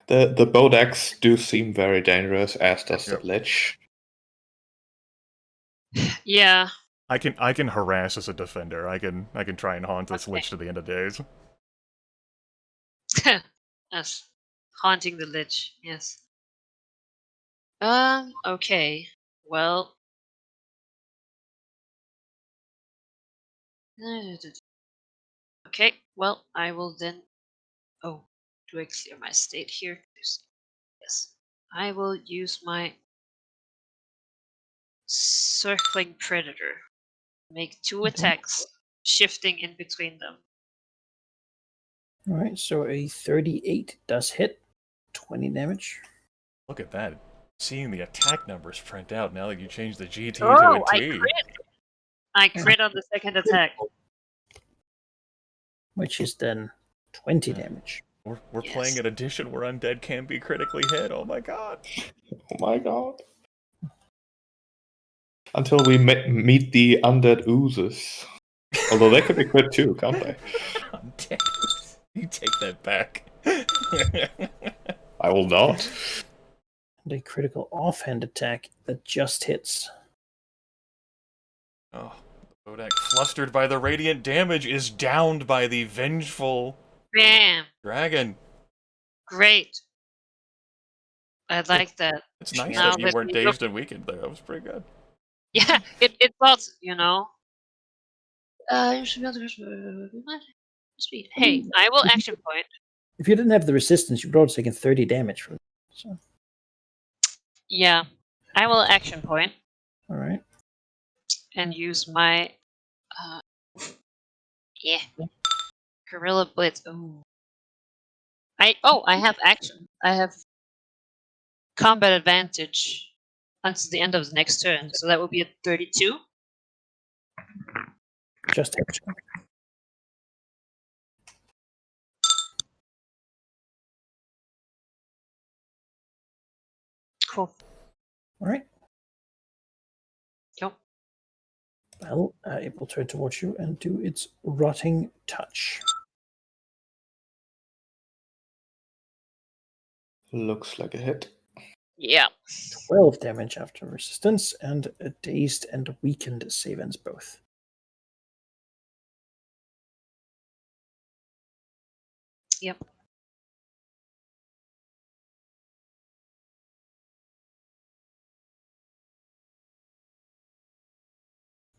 Speaker 4: The Bodaks do seem very dangerous, as does the Lich.
Speaker 1: Yeah.
Speaker 3: I can harass as a defender. I can try and haunt this lich to the end of days.
Speaker 1: Yes. Haunting the lich, yes. Okay. Well. Okay, well, I will then. Oh, do I clear my state here? Yes. I will use my circling predator. Make 2 attacks, shifting in between them.
Speaker 2: All right, so a 38 does hit. 20 damage.
Speaker 3: Look at that. Seeing the attack numbers print out now that you changed the GT to
Speaker 1: Oh,
Speaker 3: a T.
Speaker 1: I crit on the second attack.
Speaker 2: Which is then 20 damage.
Speaker 3: We're playing an edition where undead can be critically hit. Oh my god.
Speaker 4: Oh my god. Until we meet the undead oozes. Although they could be crit too, can't they?
Speaker 3: Undead. You take that back.
Speaker 4: I will not.
Speaker 2: And a critical offhand attack that just hits.
Speaker 3: Oh, the Bodak, flustered by the radiant damage, is downed by the vengeful
Speaker 1: Bam!
Speaker 3: dragon.
Speaker 1: Great. I like that.
Speaker 3: It's nice
Speaker 1: Now
Speaker 3: that you
Speaker 1: let
Speaker 3: weren't
Speaker 1: me
Speaker 3: dazed
Speaker 1: look-
Speaker 3: and weakened there. That was pretty good.
Speaker 1: Yeah, it felt, you know. You should be able to speed. Hey, I will action point.
Speaker 2: If you didn't have the resistance, you would have taken 30 damage from it. So,
Speaker 1: Yeah, I will action point
Speaker 2: all right.
Speaker 1: and use my yeah gorilla blitz. Ooh. I have action. I have combat advantage until the end of the next turn, so that will be a 32.
Speaker 2: Just hit.
Speaker 1: Cool.
Speaker 2: All right.
Speaker 1: Yep.
Speaker 2: Well, it will turn towards you and do its rotting touch.
Speaker 4: Looks like a hit.
Speaker 1: Yeah.
Speaker 2: 12 damage after resistance, and a dazed and weakened save ends both.
Speaker 1: Yep.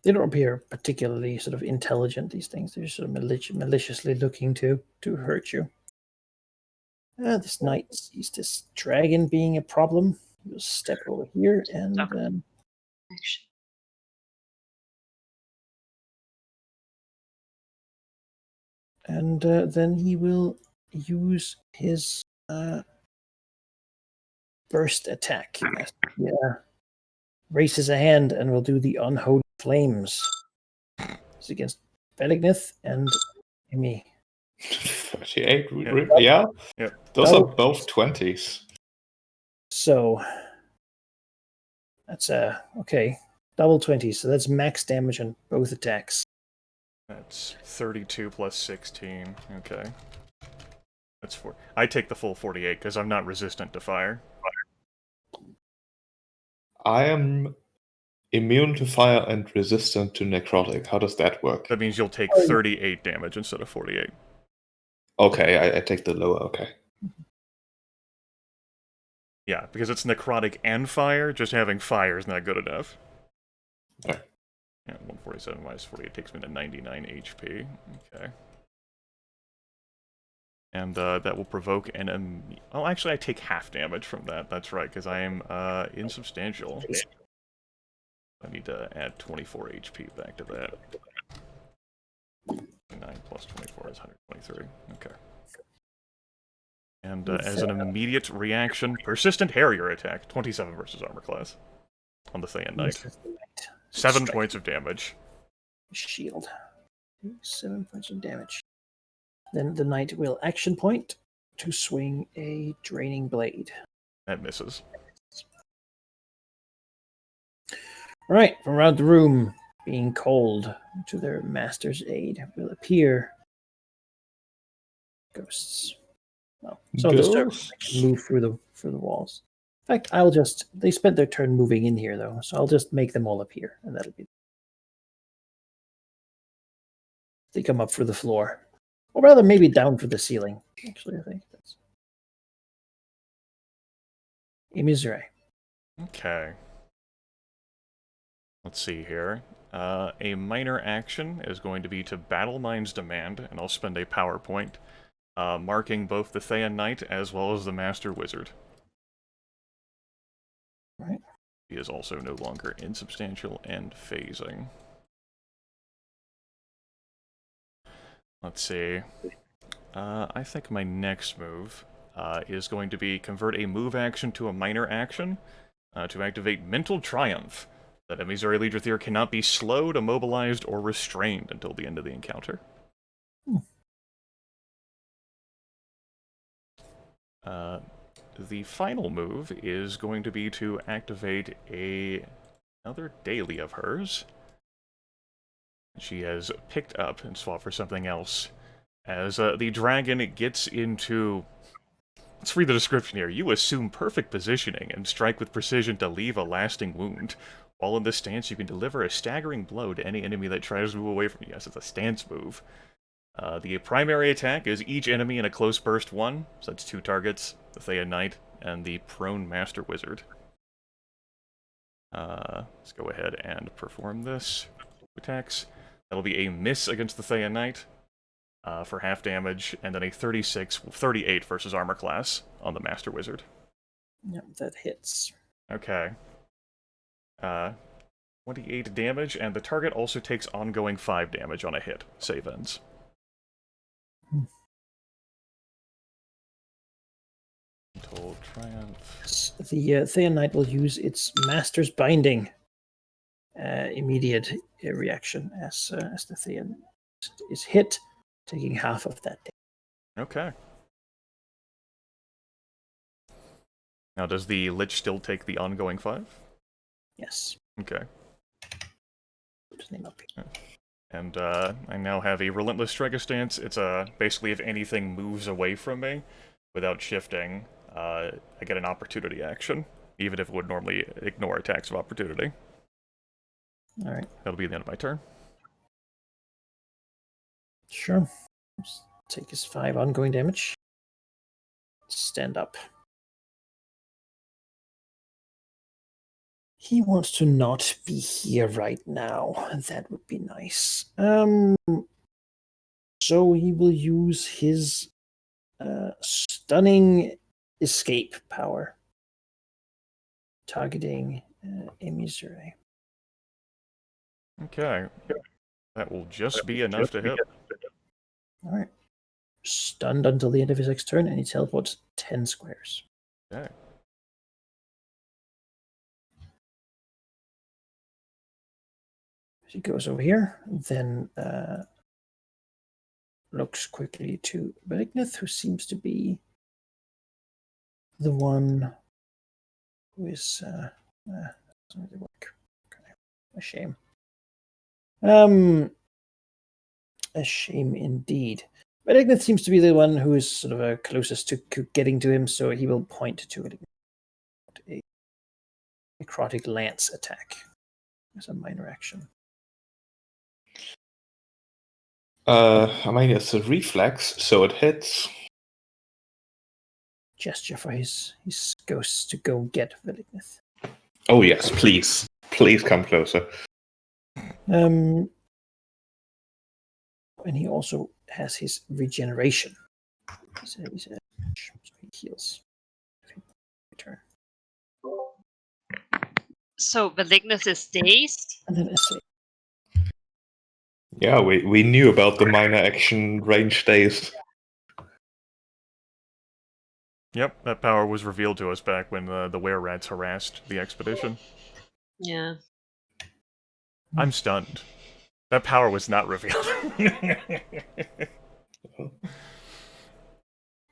Speaker 2: They don't appear particularly sort of intelligent, these things. They're sort of maliciously looking to hurt you. This knight sees this dragon being a problem. He'll step over here and
Speaker 1: Action.
Speaker 2: then he will use his burst attack. Yeah, raises a hand and will do the unholy flames. It's against Belignith and Amy.
Speaker 4: 38,
Speaker 3: Yep.
Speaker 4: yeah?
Speaker 3: Yep.
Speaker 4: Those are both 20s.
Speaker 2: So that's okay. Double 20, so that's max damage on both attacks.
Speaker 3: That's 32 plus 16. Okay. That's 4. I take the full 48 because I'm not resistant to fire.
Speaker 4: I am immune to fire and resistant to necrotic. How does that work?
Speaker 3: That means you'll take 38 damage instead of 48.
Speaker 4: Okay, I take the lower, okay.
Speaker 3: Yeah, because it's necrotic and fire, just having fire is not good enough.
Speaker 4: Okay.
Speaker 3: Yeah, 147 minus 48 takes me to 99 HP. Okay. And that will provoke an... oh, actually, I take half damage from that. That's right, because I am insubstantial. I need to add 24 HP back to that. 9 plus 24 is 123. Okay. And as an immediate reaction, Persistent Harrier attack. 27 versus armor class. On the Thayan Knight. 7 points of damage.
Speaker 2: Shield. 7 points of damage. Then the knight will action point to swing a draining blade.
Speaker 3: That misses.
Speaker 2: All right, from around the room, being called to their master's aid will appear ghosts. Well, some of the servants can move through the walls. In fact, they spent their turn moving in here though, so I'll just make them all appear, and that'll be. They come up through the floor, or rather, maybe down through the ceiling. Actually, I think that's. Imizure.
Speaker 3: Okay. Let's see here. A minor action is going to be to Battle Mind's Demand, and I'll spend a power point, marking both the Thayan Knight as well as the Master Wizard.
Speaker 2: Right.
Speaker 3: He is also no longer insubstantial and phasing. Let's see. I think my next move is going to be convert a move action to a minor action to activate Mental Triumph. That Emissary Legiothier cannot be slowed, immobilized, or restrained until the end of the encounter. The final move is going to be to activate another daily of hers. She has picked up and swapped for something else. As the dragon gets into... Let's read the description here. You assume perfect positioning and strike with precision to leave a lasting wound. While in this stance, you can deliver a staggering blow to any enemy that tries to move away from you. Yes, it's a stance move. The primary attack is each enemy in a close burst 1, so that's 2 targets, the Thea Knight and the prone Master Wizard. Let's go ahead and perform this. Attacks. That'll be a miss against the Thea Knight for half damage, and then a 38 versus armor class on the Master Wizard.
Speaker 2: Yep, that hits.
Speaker 3: Okay. 28 damage, and the target also takes ongoing 5 damage on a hit. Save ends. Total Triumph.
Speaker 2: The Thea Knight will use its Master's Binding immediate reaction as the Thea is hit, taking half of that damage.
Speaker 3: Okay. Now, does the Lich still take the ongoing 5?
Speaker 2: Yes.
Speaker 3: Okay.
Speaker 2: Put his name up here.
Speaker 3: And I now have a Relentless Strike stance. It's basically if anything moves away from me without shifting, I get an opportunity action, even if it would normally ignore attacks of opportunity.
Speaker 2: Alright.
Speaker 3: That'll be the end of my turn.
Speaker 2: Sure. Just take his 5 ongoing damage. Stand up. He wants to not be here right now. That would be nice. So he will use his stunning escape power, targeting Emissary.
Speaker 3: Okay. That will just be enough to hit.
Speaker 2: All right. Stunned until the end of his next turn, and he teleports 10 squares.
Speaker 3: Okay.
Speaker 2: He goes over here, then looks quickly to Grimith, who seems to be the one who is doesn't really work. Okay. A shame. A shame indeed. But Ignith seems to be the one who is sort of closest to getting to him, so he will point to it. A necrotic lance attack as a minor action.
Speaker 4: I mean, it's a reflex, so it hits.
Speaker 2: Gesture for his ghosts to go get Velignith.
Speaker 4: Oh yes, please. Please come closer.
Speaker 2: And he also has his regeneration. So he heals. Return.
Speaker 1: So Malignus is dazed?
Speaker 2: And then essay.
Speaker 4: Yeah, we knew about the minor action range days.
Speaker 3: Yep, that power was revealed to us back when the were-rats harassed the expedition.
Speaker 1: Yeah.
Speaker 3: I'm stunned. That power was not revealed.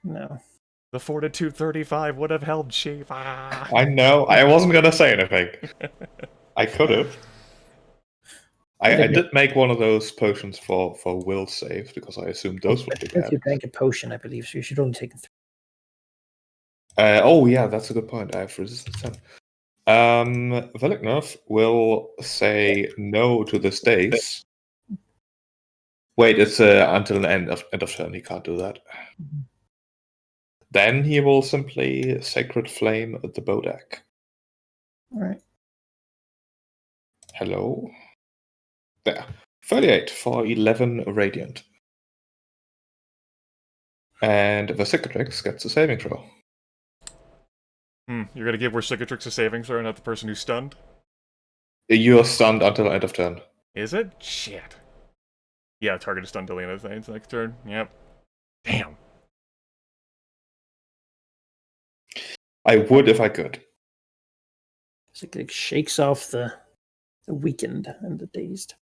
Speaker 2: No.
Speaker 3: The Fortitude 35 would have helped Shiva.
Speaker 4: I know, I wasn't gonna say anything. I could have. I did make one of those potions for will save, because I assumed those would be
Speaker 2: If
Speaker 4: bad.
Speaker 2: you drank a potion, I believe, so you should only take 3.
Speaker 4: Oh yeah, that's a good point. I have resistance 10. Velignov will say no to this daze. Wait, it's until the end of turn. He can't do that.
Speaker 2: Mhm.
Speaker 4: Then he will simply Sacred Flame the Bodak.
Speaker 2: Alright.
Speaker 4: Hello. There. 38 for 11 Radiant. And the Cicatrix gets a saving throw.
Speaker 3: You're gonna give Cicatrix a saving throw, not the person who's stunned?
Speaker 4: You're stunned until end of turn.
Speaker 3: Is it? Shit. Yeah, target is stunned till the end of the next turn. Yep. Damn.
Speaker 4: I would if I could.
Speaker 2: So it shakes off the weakened and the dazed.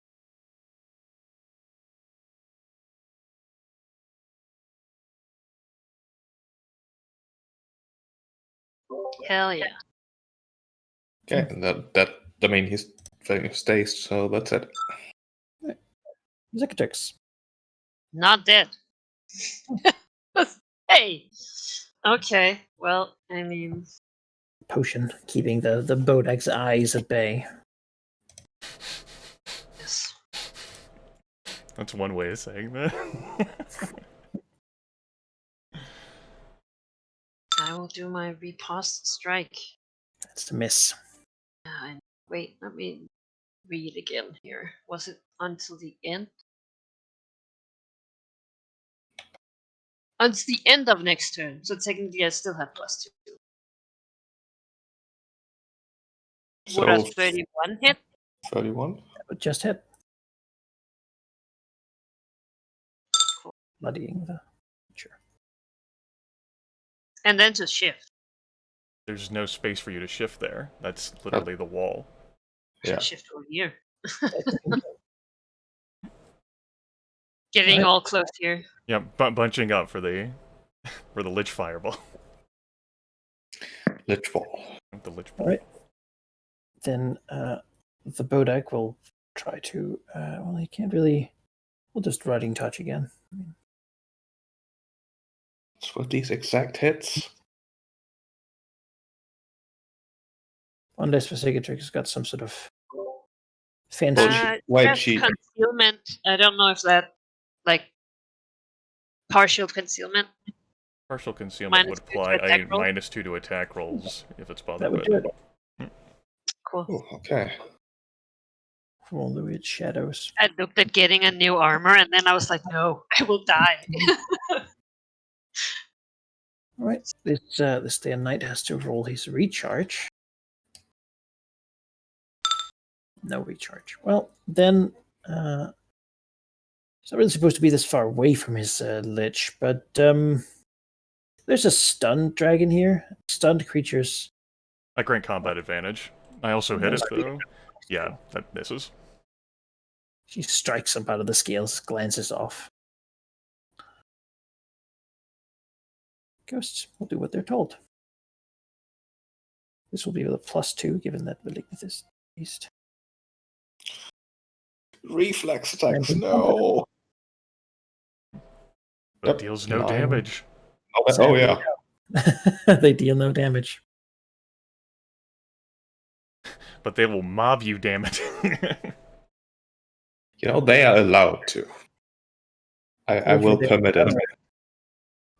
Speaker 1: Hell yeah.
Speaker 4: Okay, and that I mean he's dazed, so that's it.
Speaker 2: Cicatrix.
Speaker 1: Not dead. Hey! Okay, well, I mean...
Speaker 2: Potion, keeping the Bodak's eyes at bay.
Speaker 1: Yes.
Speaker 3: That's one way of saying that.
Speaker 1: I will do my riposte strike.
Speaker 2: That's a miss.
Speaker 1: Wait, let me read again here. Was it until the end? Until the end of next turn, so technically I still have +2. Would a
Speaker 4: So
Speaker 1: 31 hit?
Speaker 4: 31.
Speaker 2: That would just hit. Bloodying the creature.
Speaker 1: And then to shift.
Speaker 3: There's no space for you to shift there. That's literally the wall.
Speaker 4: Yeah.
Speaker 1: Shift over here.
Speaker 2: Right.
Speaker 1: Getting
Speaker 2: Right.
Speaker 1: all close here.
Speaker 3: Yeah, bunching up for the Lich Fireball.
Speaker 4: Lich Ball.
Speaker 3: The Lich Ball.
Speaker 2: All right. Then the Bodak will try to. Well, he can't really. We'll just Riding Touch again.
Speaker 4: So with these exact hits.
Speaker 2: Unless Vesicatrix has got some sort of fancy.
Speaker 4: Wait,
Speaker 1: that's
Speaker 4: she-
Speaker 1: concealment. I don't know if that, like, partial concealment.
Speaker 3: Partial concealment would
Speaker 1: -2 to
Speaker 3: apply
Speaker 1: attack roll?
Speaker 3: -2 to attack rolls if it's bothered
Speaker 2: That would
Speaker 3: by
Speaker 2: do
Speaker 3: that.
Speaker 2: it.
Speaker 1: Cool.
Speaker 4: Oh, okay.
Speaker 2: For all the weird shadows.
Speaker 1: I looked at getting a new armor, and then I was like, no, I will die.
Speaker 2: All right. This day and night has to roll his recharge. No recharge. Well, then he's not really supposed to be this far away from his lich, but there's a stunned dragon here. Stunned creatures.
Speaker 3: I grant combat advantage. I also hit it though. Yeah, that misses.
Speaker 2: She strikes up out of the scales, glances off. Ghosts will do what they're told. This will be with a +2, given that Malignant is beast.
Speaker 4: Reflex attacks,
Speaker 2: And-
Speaker 4: no.
Speaker 3: But
Speaker 4: Yep,
Speaker 3: deals no
Speaker 4: 9.
Speaker 3: damage.
Speaker 4: Oh yeah.
Speaker 2: They deal no damage.
Speaker 3: But they will mob you, damn it.
Speaker 4: You know, they are allowed to. I will permit it.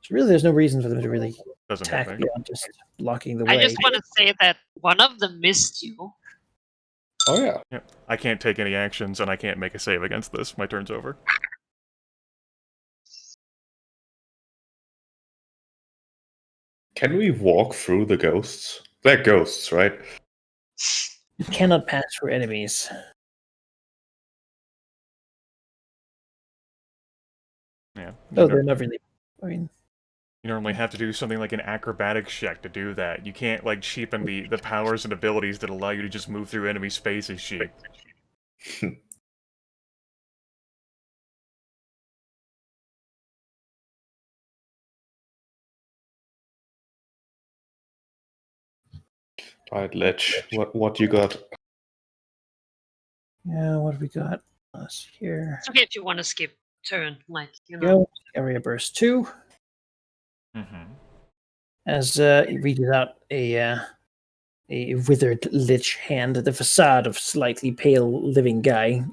Speaker 2: So really, there's no reason for them to really
Speaker 3: Doesn't
Speaker 2: attack
Speaker 3: hit me.
Speaker 2: beyond just blocking the
Speaker 1: I
Speaker 2: way.
Speaker 1: just want to say that one of them missed you.
Speaker 4: Oh yeah.
Speaker 3: Yeah. I can't take any actions, and I can't make a save against this. My turn's over.
Speaker 4: Can we walk through the ghosts? They're ghosts, right?
Speaker 2: You cannot pass through enemies.
Speaker 3: Yeah.
Speaker 2: Oh, they're not really. I mean,
Speaker 3: You normally have to do something like an acrobatics check to do that. You can't, like, cheapen the powers and abilities that allow you to just move through enemy spaces cheap.
Speaker 4: Right, Lich. What you got?
Speaker 2: yeah, what have we got? Us here.
Speaker 1: It's okay if you want to skip turn, like, you know.
Speaker 2: Go. Area burst 2.
Speaker 3: Mm-hmm.
Speaker 2: As he reaches out a withered lich hand, the facade of slightly pale living guy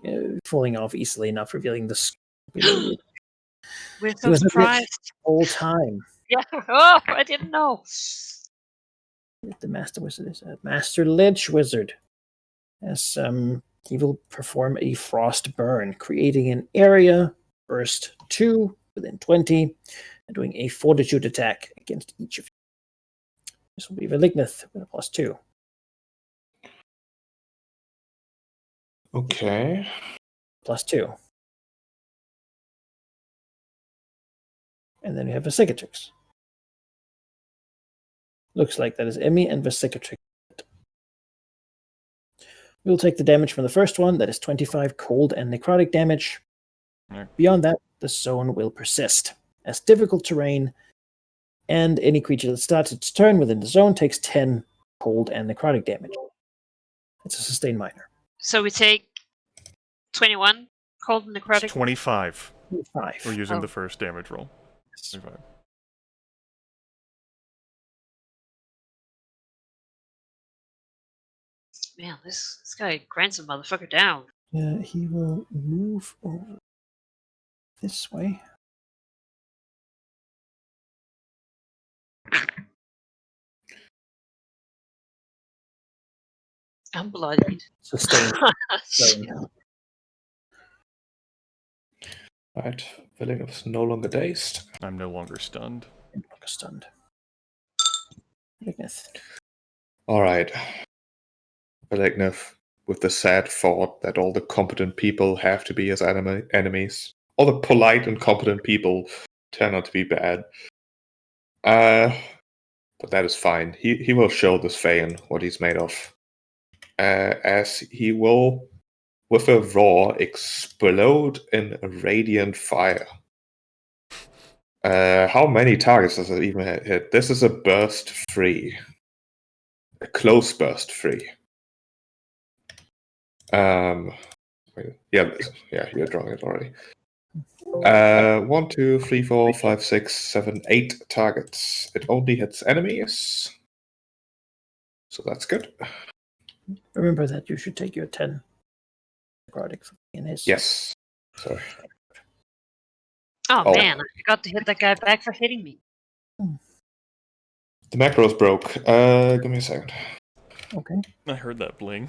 Speaker 2: falling off easily enough, revealing the skull below it.
Speaker 1: We're
Speaker 2: He
Speaker 1: so
Speaker 2: was a lich
Speaker 1: surprised.
Speaker 2: the whole time.
Speaker 1: Yeah. Oh, I didn't know.
Speaker 2: The master wizard is a master lich wizard. As he will perform a frost burn, creating an area burst 2 within 20, and doing a fortitude attack against each of you. This will be Malignant with a +2.
Speaker 4: Okay.
Speaker 2: +2. And then we have Vesicatrix. Looks like that is Emmy and Vesicatrix. We'll take the damage from the first one, that is 25 cold and necrotic damage.
Speaker 3: Yeah.
Speaker 2: Beyond that, the zone will persist as difficult terrain, and any creature that starts its turn within the zone takes 10 cold and necrotic damage. It's a sustained minor.
Speaker 1: So we take 21 cold and
Speaker 3: It's
Speaker 1: necrotic.
Speaker 3: 25.
Speaker 2: 5.
Speaker 3: We're using
Speaker 1: Oh.
Speaker 3: the first damage roll. 25.
Speaker 1: Man, this guy grants a motherfucker down.
Speaker 2: Yeah, he will move over this way.
Speaker 1: I'm bloodied.
Speaker 2: Sustain.
Speaker 1: Shit.
Speaker 4: Right. Villain is no longer dazed.
Speaker 3: I'm no longer stunned.
Speaker 2: Stunned. Grimith.
Speaker 4: Alright. Malignant, with the sad thought that all the competent people have to be his enemies. All the polite and competent people turn out to be bad. But that is fine. He will show this Fayan what he's made of. As he will, with a roar, explode in radiant fire. How many targets does it even hit? This is a burst free. A close burst free. Yeah, you're drawing it already. 1, 2, 3, 4, 5, 6, 7, 8 targets. It only hits enemies. So that's good.
Speaker 2: Remember that you should take your 10 necrotic in his.
Speaker 4: Yes. Sorry.
Speaker 1: Oh man, I forgot to hit that guy back for hitting me.
Speaker 4: The macros broke. Give me a second.
Speaker 2: Okay.
Speaker 3: I heard that bling.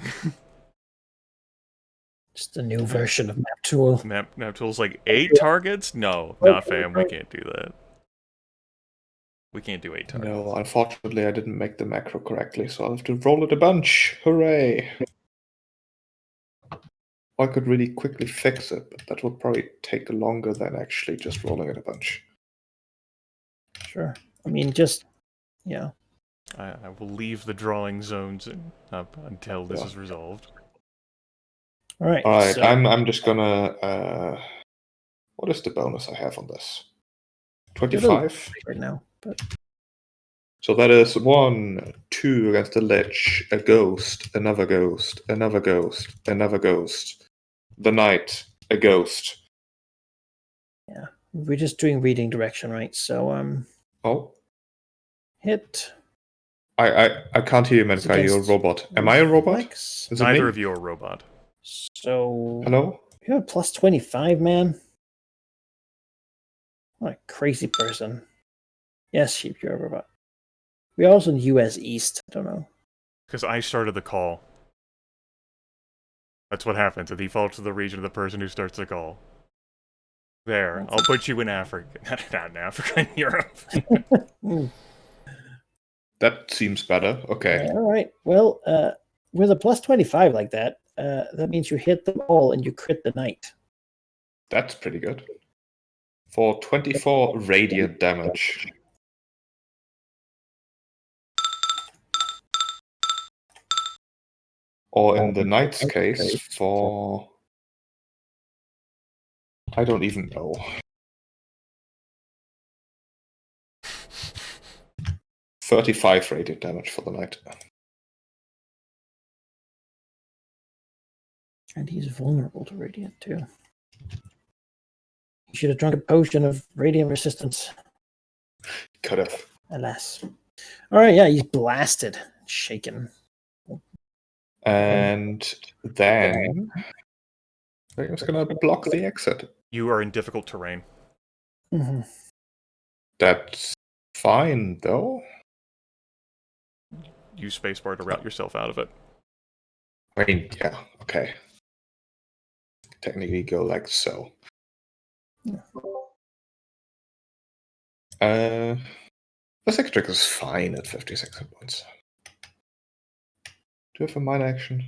Speaker 2: Just a new version of map tool.
Speaker 3: Map tool's like 8 targets? No, not fam. We can't do that. We can't do 8 targets.
Speaker 4: No, unfortunately, I didn't make the macro correctly, so I'll have to roll it a bunch. Hooray! I could really quickly fix it, but that would probably take longer than actually just rolling it a bunch.
Speaker 2: Sure. I mean, just, yeah.
Speaker 3: I will leave the drawing zones up until this is resolved.
Speaker 2: All right.
Speaker 4: All right,
Speaker 2: so,
Speaker 4: I'm just gonna. What is the bonus I have on this? 25
Speaker 2: right now, but
Speaker 4: So that is 1, 2 against the lich, a ghost, another ghost, another ghost, another ghost, the knight, a ghost.
Speaker 2: yeah, we're just doing reading direction, right? So
Speaker 4: Oh,
Speaker 2: hit.
Speaker 4: I can't hear you, Menka. You're a robot. Am I a robot?
Speaker 2: Reflex.
Speaker 4: Is it
Speaker 3: Neither
Speaker 4: me?
Speaker 3: of you are a robot.
Speaker 2: So
Speaker 4: Hello?
Speaker 2: you have plus 25, man. What a crazy person. Yes, sheep, you're a robot. We're also in US East. I don't know.
Speaker 3: Because I started the call. That's what happens. It defaults to the region of the person who starts the call. There. I'll put you in Africa. Not in Africa, in Europe.
Speaker 4: That seems better. Okay.
Speaker 2: All right. Well, with a plus 25 like that, that means you hit them all and you crit the knight.
Speaker 4: That's pretty good. For 24 radiant damage. Or in the knight's case, for... I don't even know. 35 radiant damage for the knight.
Speaker 2: And he's vulnerable to radiant too. He should have drunk a potion of radiant resistance.
Speaker 4: Could have.
Speaker 2: Alas. All right, yeah, he's blasted, shaken.
Speaker 4: And then I'm just gonna block the exit.
Speaker 3: You are in difficult terrain.
Speaker 2: Mm-hmm.
Speaker 4: That's fine, though.
Speaker 3: Use spacebar to route yourself out of it.
Speaker 4: I mean, yeah, okay. Technically go like so. The second trick is fine at 56 hit points. Do you have a minor action?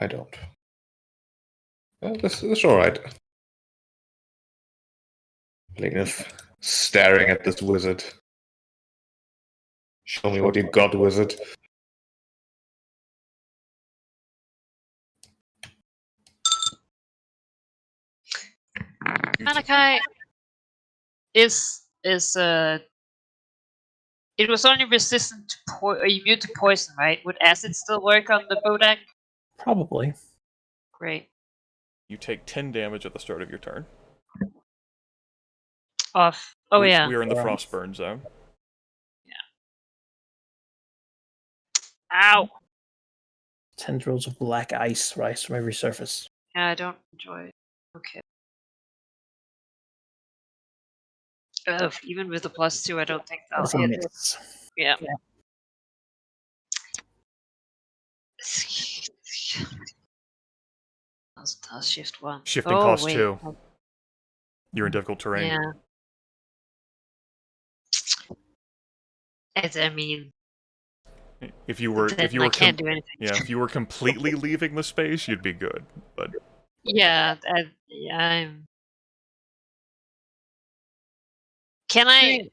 Speaker 4: I don't. This is alright. Grimith staring at this wizard. Show me what you got, wizard.
Speaker 1: Malachi is it was only resistant to or immune to poison, right? Would acid still work on the Bodak?
Speaker 2: Probably.
Speaker 1: Great.
Speaker 3: You take 10 damage at the start of your turn.
Speaker 1: Off. Oh, yeah.
Speaker 3: We are in the
Speaker 2: Alright.
Speaker 3: Frostburn zone.
Speaker 1: Ow!
Speaker 2: Tendrils of black ice rise from every surface.
Speaker 1: Yeah, I don't enjoy it. Okay. Even with the +2, I don't think that'll
Speaker 2: That's a
Speaker 1: hit.
Speaker 2: miss.
Speaker 1: Yeah.
Speaker 2: Yeah.
Speaker 1: I'll shift 1.
Speaker 3: Shifting
Speaker 1: oh,
Speaker 3: cost
Speaker 1: wait.
Speaker 3: 2. You're in difficult terrain.
Speaker 1: Yeah. I mean,
Speaker 3: If you were,
Speaker 1: then I can't do anything.
Speaker 3: yeah, if you were completely leaving the space, you'd be good. But
Speaker 1: Yeah, I'm. Can I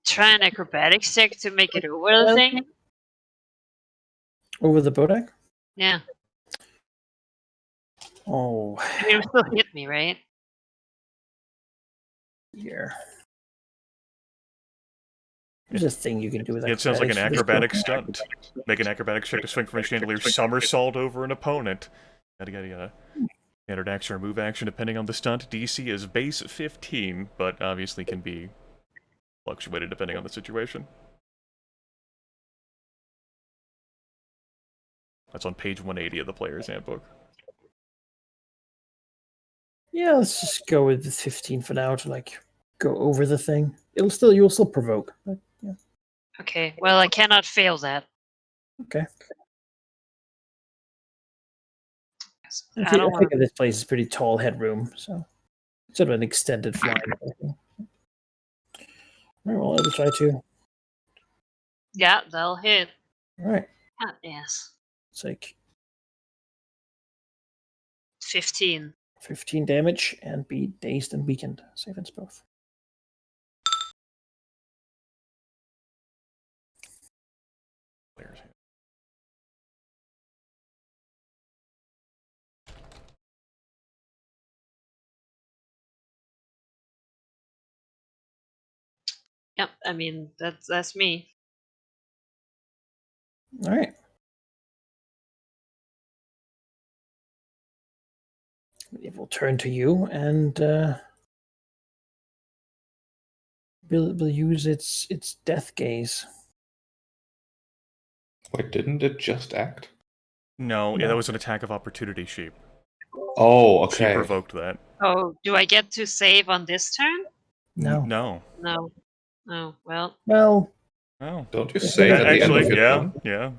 Speaker 1: try an acrobatics check to make it over the thing?
Speaker 2: Over the Bodak?
Speaker 1: Yeah.
Speaker 2: Oh,
Speaker 1: I mean, it'll still hit me, right?
Speaker 2: here. There's a thing you can do with
Speaker 3: it sounds like an acrobatic
Speaker 2: acrobatics.
Speaker 3: stunt. Make an acrobatics check to swing from a chandelier, somersault over an opponent. Yada yada yada. Standard action or move action, depending on the stunt. DC is base 15, but obviously can be fluctuated depending on the situation. That's on page 180 of the player's handbook.
Speaker 2: Yeah, let's just go with the 15 for now to like go over the thing. You'll still provoke. But yeah.
Speaker 1: Okay, well, I cannot fail that.
Speaker 2: Okay.
Speaker 1: I don't
Speaker 2: I
Speaker 1: want
Speaker 2: think this place is pretty tall headroom, so sort of an extended flying. All right, well, I'll try to.
Speaker 1: Yeah, they'll hit.
Speaker 2: All right,
Speaker 1: Ah, yes.
Speaker 2: it's like
Speaker 1: 15.
Speaker 2: 15 damage and be dazed and weakened. Save us both.
Speaker 3: Player's hand.
Speaker 1: Yep, I mean, that's me.
Speaker 2: All right. It will turn to you and will use its death gaze.
Speaker 4: Wait, didn't it just act?
Speaker 3: No, yeah,
Speaker 2: No.
Speaker 3: that was an attack of opportunity, Sheep.
Speaker 4: Oh,
Speaker 3: She
Speaker 4: okay.
Speaker 3: provoked that.
Speaker 1: Oh, do I get to save on this turn?
Speaker 2: No.
Speaker 3: No.
Speaker 1: No. Oh, well.
Speaker 2: Well,
Speaker 3: Oh.
Speaker 4: Don't you
Speaker 2: Yeah,
Speaker 4: save at the end
Speaker 3: Actually,
Speaker 4: of your
Speaker 3: yeah,
Speaker 4: turn?
Speaker 3: yeah.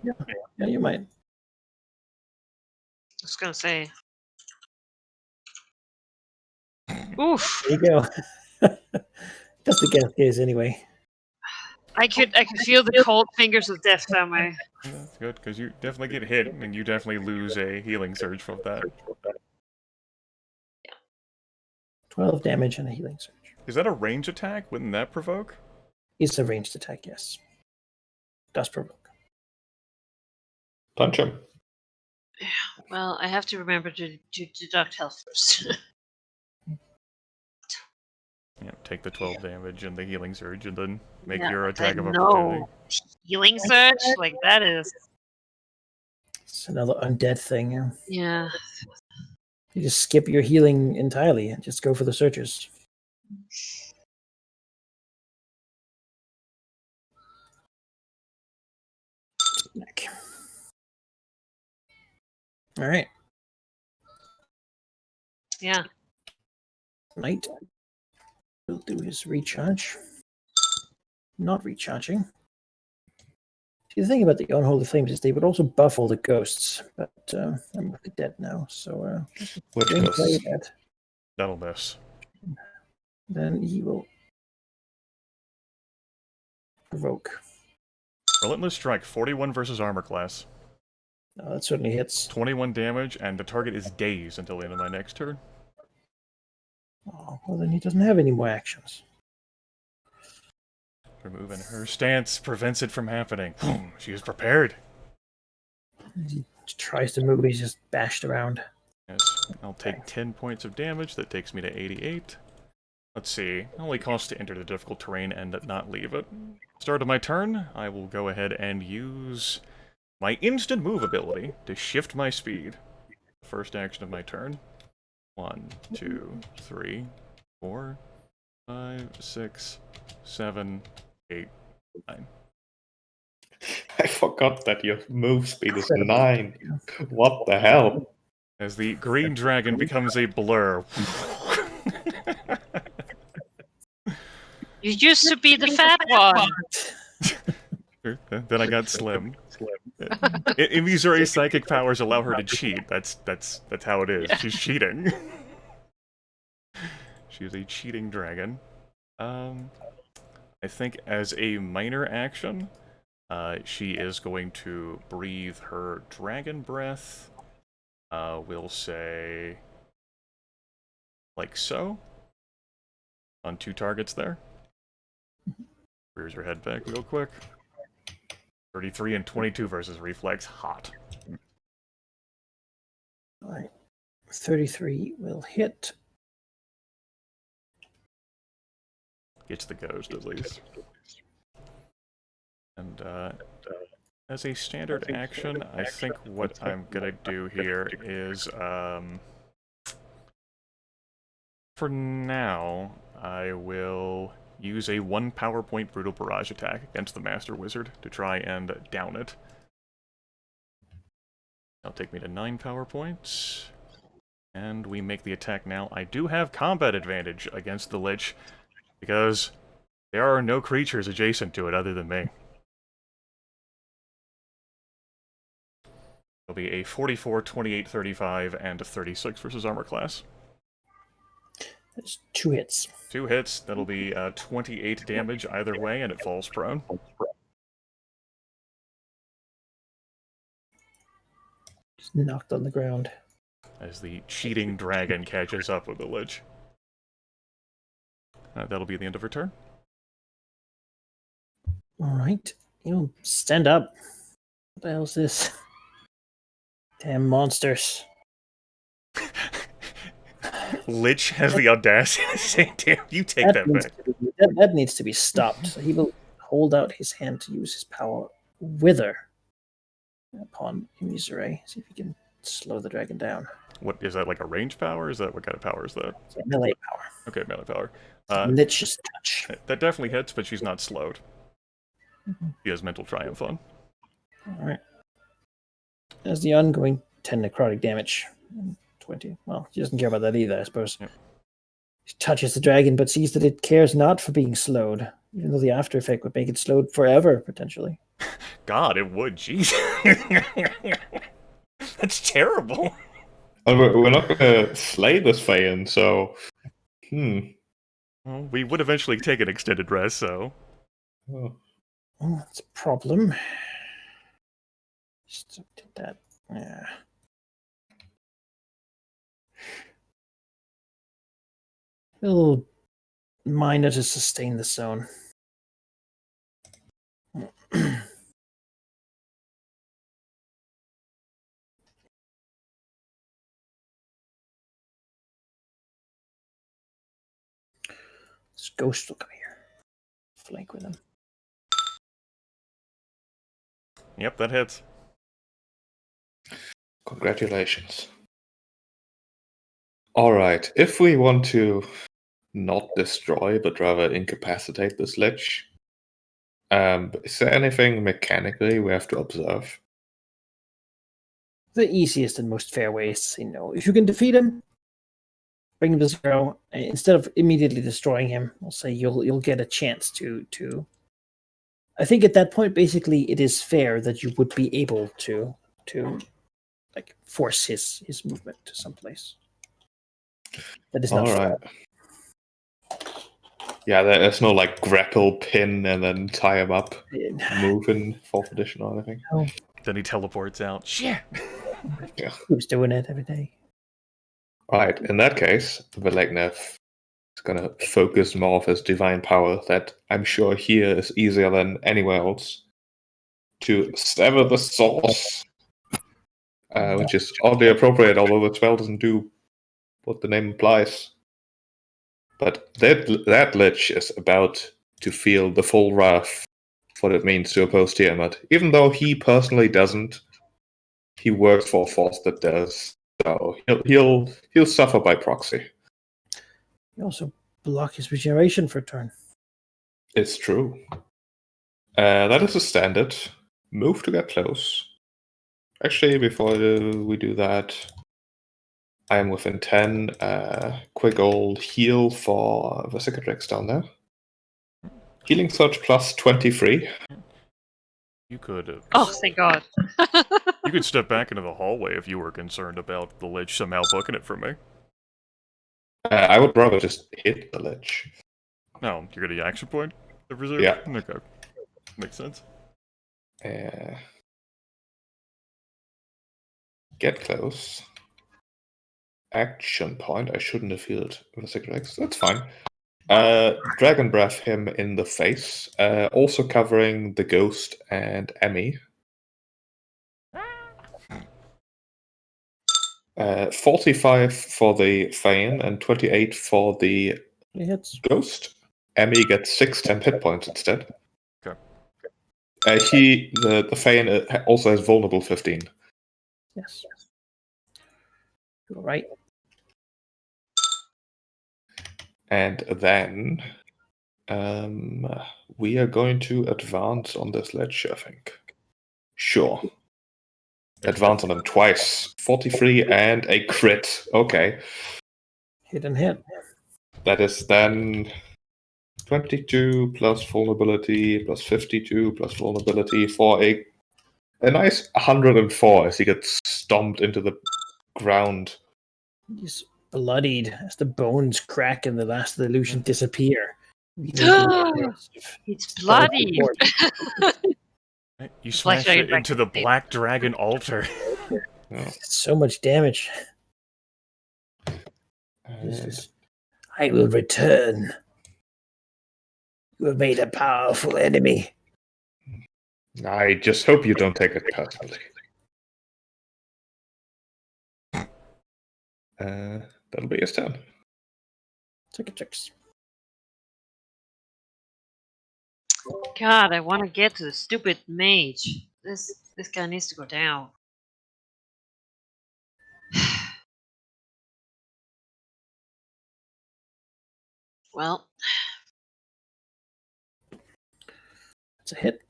Speaker 2: yeah, you might.
Speaker 1: I was gonna say. Oof.
Speaker 2: There you go. Just the death gaze anyway.
Speaker 1: I could feel the cold fingers of death somewhere.
Speaker 3: Yeah, that's good, because you definitely get hit, and you definitely lose a healing surge from that.
Speaker 2: 12 damage and a healing surge.
Speaker 3: Is that a range attack? Wouldn't that provoke?
Speaker 2: It's a ranged attack, yes. Does provoke.
Speaker 4: Punch him.
Speaker 1: Well, I have to remember to deduct health first.
Speaker 3: Yeah, take the 12 damage and the healing surge, and then make
Speaker 1: Yeah,
Speaker 3: your
Speaker 1: but
Speaker 3: attack of
Speaker 1: no.
Speaker 3: opportunity.
Speaker 1: Healing surge? Like, that is.
Speaker 2: It's another undead thing. Yeah.
Speaker 1: Yeah.
Speaker 2: You just skip your healing entirely and just go for the searches. All right.
Speaker 1: Yeah.
Speaker 2: Knight will do his recharge. Not recharging. See, the thing about the unholy flames is they would also buff all the ghosts, but I'm dead now, so
Speaker 4: Which
Speaker 2: don't play
Speaker 4: ghosts?
Speaker 2: that.
Speaker 3: That'll miss.
Speaker 2: Then he will provoke.
Speaker 3: Relentless Strike, 41 versus armor class.
Speaker 2: That certainly hits.
Speaker 3: 21 damage, and the target is dazed until the end of my next turn.
Speaker 2: Oh, well, then he doesn't have any more actions.
Speaker 3: Removing her stance prevents it from happening. She is prepared.
Speaker 2: He tries to move, he's just bashed around.
Speaker 3: Yes, I'll take 10 points of damage. That takes me to 88. Let's see. It only costs to enter the difficult terrain and not leave it. Start of my turn, I will go ahead and use my instant move ability to shift my speed. First action of my turn. 1, 2, 3, 4, 5, 6, 7, 8, 9.
Speaker 4: I forgot that your move speed is
Speaker 2: Incredible.
Speaker 4: 9. What the hell?
Speaker 3: As the green dragon becomes a blur.
Speaker 1: You used to be the fat one.
Speaker 3: Then I got slim. Imizuri's psychic powers allow her to cheat. That's how it is.
Speaker 1: Yeah.
Speaker 3: She's cheating. She is a cheating dragon. I think as a minor action, she is going to breathe her dragon breath. We'll say like so. On 2 targets there. Rears her head back real quick. 33 and 22 versus reflex. Hot.
Speaker 2: All right. 33 will hit.
Speaker 3: Gets the ghost at least. And as a standard action, I think what I'm gonna do here is, for now, I will use a 1 power point brutal barrage attack against the Master Wizard to try and down it. That'll take me to 9 power points. And we make the attack now. I do have combat advantage against the Lich, because there are no creatures adjacent to it other than me. It'll be a 44, 28, 35, and a 36 versus armor class.
Speaker 2: There's 2 hits.
Speaker 3: 2 hits, that'll be 28 damage either way, and it falls prone.
Speaker 2: Just knocked on the ground.
Speaker 3: As the cheating dragon catches up with the Lich. That'll be the end of her turn.
Speaker 2: All right. You stand up. What the hell is this? Damn monsters.
Speaker 3: Lich has the audacity to say, damn, you take that back.
Speaker 2: That needs to be stopped. So he will hold out his hand to use his power Wither upon Imizure. See if he can slow the dragon down.
Speaker 3: What is that, like a range power? Is that what kind of power is that?
Speaker 2: Yeah, melee power.
Speaker 3: Okay, melee power.
Speaker 2: Lich's touch.
Speaker 3: That definitely hits, but she's not slowed. She has mental triumph on.
Speaker 2: All right. As the ongoing 10 necrotic damage. 20. Well, he doesn't care about that either, I suppose.
Speaker 3: Yep.
Speaker 2: He touches the dragon, but sees that it cares not for being slowed, even though the after effect would make it slowed forever, potentially.
Speaker 3: God, it would. Jeez. That's terrible.
Speaker 4: We're not gonna slay this Phaeon, so...
Speaker 3: Well, we would eventually take an extended rest, so...
Speaker 4: Oh.
Speaker 2: Well, that's a problem. Just did that. Yeah. A little minor to sustain the zone. This ghost will come here. Flank with him.
Speaker 3: Yep, that hits.
Speaker 4: Congratulations. Alright, if we want to not destroy, but rather incapacitate this Lich, is there anything mechanically we have to observe?
Speaker 2: The easiest and most fair way is to say no. If you can defeat him, bring him to 0. Instead of immediately destroying him, we'll say you'll get a chance to. I think at that point, basically, it is fair that you would be able to like force his movement to someplace. That is not fair.
Speaker 4: Yeah, there's no like grapple pin and then tie him up move in 4th edition or anything.
Speaker 2: No.
Speaker 3: Then he teleports out. Shit!
Speaker 4: Yeah.
Speaker 2: Who's doing it every day?
Speaker 4: Right, in that case, Veleknev is going to focus more of his divine power that I'm sure here is easier than anywhere else to sever the source, which is oddly appropriate, although the spell doesn't do what the name implies. But that Lich is about to feel the full wrath of what it means to oppose Tiamat. Even though he personally doesn't, he works for a force that does. So he'll suffer by proxy.
Speaker 2: He also block his regeneration for a turn.
Speaker 4: It's true. That is a standard. Move to get close. Actually, before we do that, I am within 10. Quick old heal for the Cicatrix down there. Healing Surge plus 23.
Speaker 3: You could.
Speaker 1: Oh, thank God.
Speaker 3: You could step back into the hallway if you were concerned about the Lich somehow booking it from me.
Speaker 4: I would rather just hit the Lich.
Speaker 3: No, you're gonna action point the reserve?
Speaker 4: Yeah.
Speaker 3: Okay. Makes sense.
Speaker 4: Get close. Action point. I shouldn't have healed with a Cicatrix. That's fine. Dragon Breath him in the face. Also covering the Ghost and Emmy. 45 for the Feign and 28 for the
Speaker 2: He hits.
Speaker 4: Ghost. Emmy gets 6 temp hit points instead.
Speaker 3: Okay.
Speaker 4: The Feign also has vulnerable 15.
Speaker 2: Yes. All right.
Speaker 4: And then we are going to advance on this ledge, I think. Sure. Advance on him twice. 43 and a crit. Okay.
Speaker 2: Hit and hit.
Speaker 4: That is then 22 plus vulnerability plus 52 plus vulnerability for a nice 104 as he gets stomped into the ground.
Speaker 2: He's bloodied as the bones crack and the last of the illusion disappear.
Speaker 1: It's bloody.
Speaker 3: You
Speaker 1: It's like
Speaker 3: smash
Speaker 1: going
Speaker 3: it
Speaker 1: back
Speaker 3: into
Speaker 1: to
Speaker 3: the
Speaker 1: the
Speaker 3: Black Dragon altar.
Speaker 2: So much damage. I will return. You have made a powerful enemy.
Speaker 4: I just hope you don't take it personally. That'll be his turn.
Speaker 2: Cicatrix.
Speaker 1: God, I want to get to the stupid mage. This guy needs to go down. Well,
Speaker 2: It's a hit.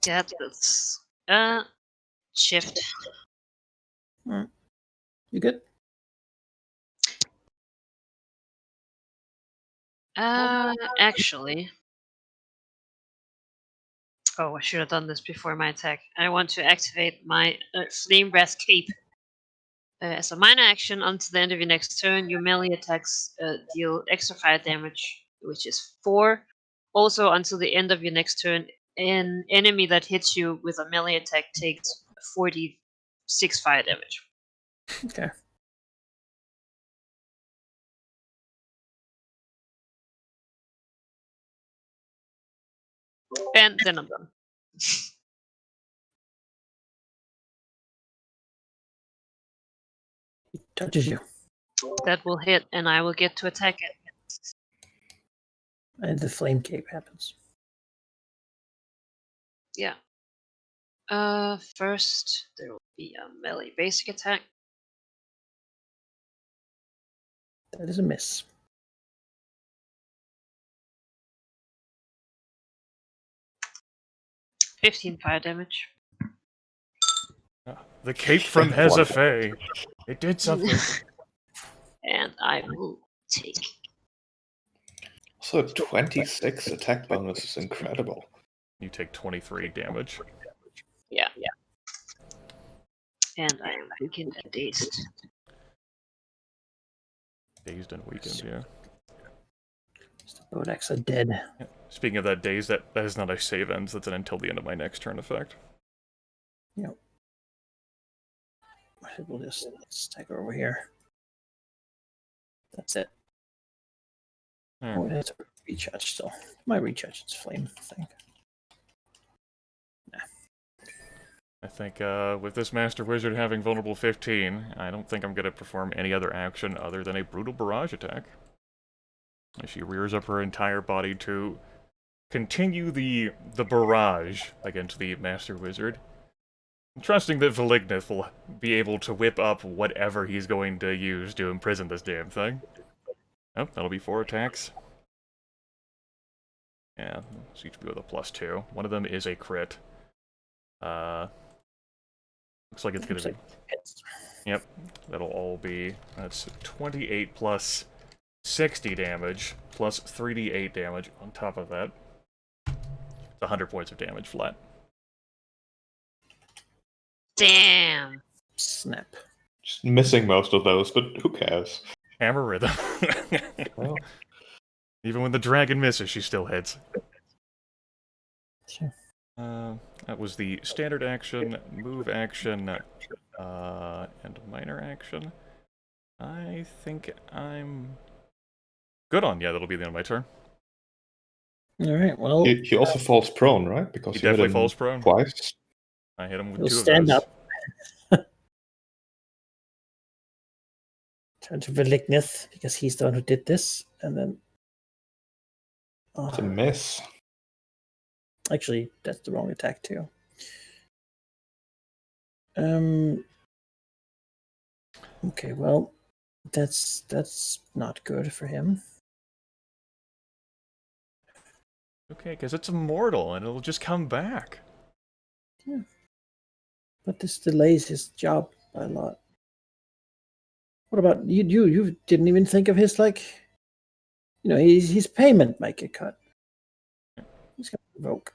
Speaker 1: yeah, that's shift.
Speaker 2: You good?
Speaker 1: Actually. Oh, I should have done this before my attack. I want to activate my Flame Breath Cape. As a minor action, until the end of your next turn, your melee attacks deal extra fire damage, which is 4. Also, until the end of your next turn, an enemy that hits you with a melee attack takes 46 fire damage.
Speaker 2: Okay.
Speaker 1: And then I'm done.
Speaker 2: He touches you.
Speaker 1: That will hit, and I will get to attack it.
Speaker 2: And the flame cape happens.
Speaker 1: Yeah. First, there will be a melee basic attack.
Speaker 2: That is a miss.
Speaker 1: $15 fire damage.
Speaker 3: The cape from Hezepheh. It did something.
Speaker 1: And I will take.
Speaker 4: So 26 attack bonus is incredible.
Speaker 3: You take 23 damage.
Speaker 1: Yeah. And I am weakened and dazed.
Speaker 3: Dazed and weakened, yeah.
Speaker 2: Bodexa dead.
Speaker 3: Yeah. Speaking of that daze, that is not a save ends. That's an until the end of my next turn effect.
Speaker 2: Yep. We'll just let's take her over here. That's it.
Speaker 3: Yeah.
Speaker 2: Oh, it has a recharge still. My recharge is flame, I think. Nah.
Speaker 3: I think with this Master Wizard having vulnerable 15, I don't think I'm going to perform any other action other than a brutal barrage attack. She rears up her entire body to continue the barrage against the Master Wizard. I'm trusting that Valignith will be able to whip up whatever he's going to use to imprison this damn thing. Oh, that'll be 4 attacks. Yeah, so each be with a +2. One of them is a crit. Looks like it's gonna be... Yep, that'll all be... That's 28 plus 60 damage, plus 3d8 damage on top of that. It's 100 points of damage flat.
Speaker 1: Damn.
Speaker 2: Snap.
Speaker 4: Just missing most of those, but who cares?
Speaker 3: Hammer rhythm.
Speaker 4: Well,
Speaker 3: Even when the dragon misses, she still hits.
Speaker 2: Sure.
Speaker 3: That was the standard action, move action, and minor action. I think I'm good on. Yeah, that'll be the end of my turn.
Speaker 2: All right. Well,
Speaker 4: he also falls prone, right? Because
Speaker 3: He
Speaker 4: you hit
Speaker 3: definitely
Speaker 4: him
Speaker 3: falls prone.
Speaker 4: twice.
Speaker 3: I hit him with
Speaker 2: he'll
Speaker 3: 2 of
Speaker 2: stand
Speaker 3: those.
Speaker 2: up. Turn to Valignith because he's the one who did this, and then.
Speaker 4: It's a miss.
Speaker 2: Actually, that's the wrong attack too. Okay, well, that's not good for him.
Speaker 3: Okay, because it's immortal and it'll just come back.
Speaker 2: Yeah. But this delays his job by a lot. What about you? You didn't even think of his his payment might get cut. He's gonna provoke.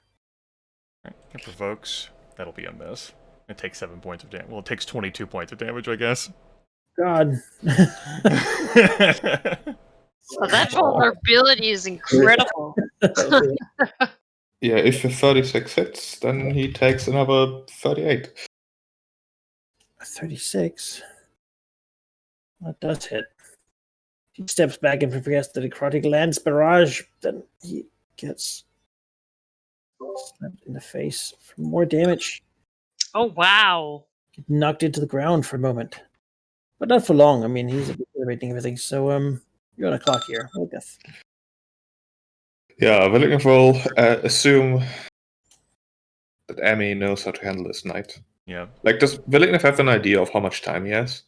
Speaker 3: Right, it provokes. That'll be a miss. It takes 7 points of damage. Well, it takes 22 points of damage, I guess.
Speaker 2: God.
Speaker 1: Well, that vulnerability is incredible.
Speaker 4: Yeah, if a 36 hits, then he takes another 38.
Speaker 2: 36. That does hit. He steps back and prepares the necrotic lance barrage. Then he gets slapped in the face for more damage.
Speaker 1: Oh, wow.
Speaker 2: Get knocked into the ground for a moment, but not for long. I mean, he's obliterating everything. So you're on a clock here. I guess.
Speaker 4: Yeah, Valignith will assume that Emmy knows how to handle this night.
Speaker 3: Yeah.
Speaker 4: Like, does Valignith have an idea of how much time he has?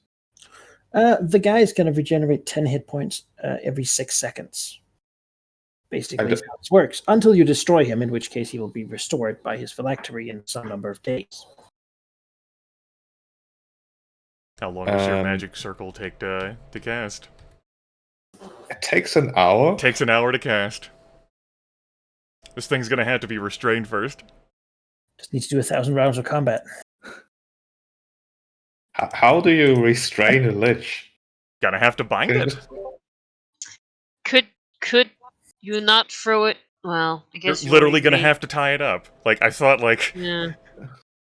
Speaker 2: The guy is going to regenerate 10 hit points every 6 seconds. Basically, that's how this works. Until you destroy him, in which case he will be restored by his phylactery in some number of days.
Speaker 3: How long does your magic circle take to cast?
Speaker 4: It takes an hour.
Speaker 3: It takes an hour to cast. This thing's gonna have to be restrained first.
Speaker 2: Just needs to do 1,000 rounds of combat.
Speaker 4: How do you restrain a lich?
Speaker 3: Gonna have to bind it.
Speaker 1: Could you not throw it? Well, I guess
Speaker 3: You're literally gonna have to tie it up. Like, I thought,
Speaker 1: Yeah.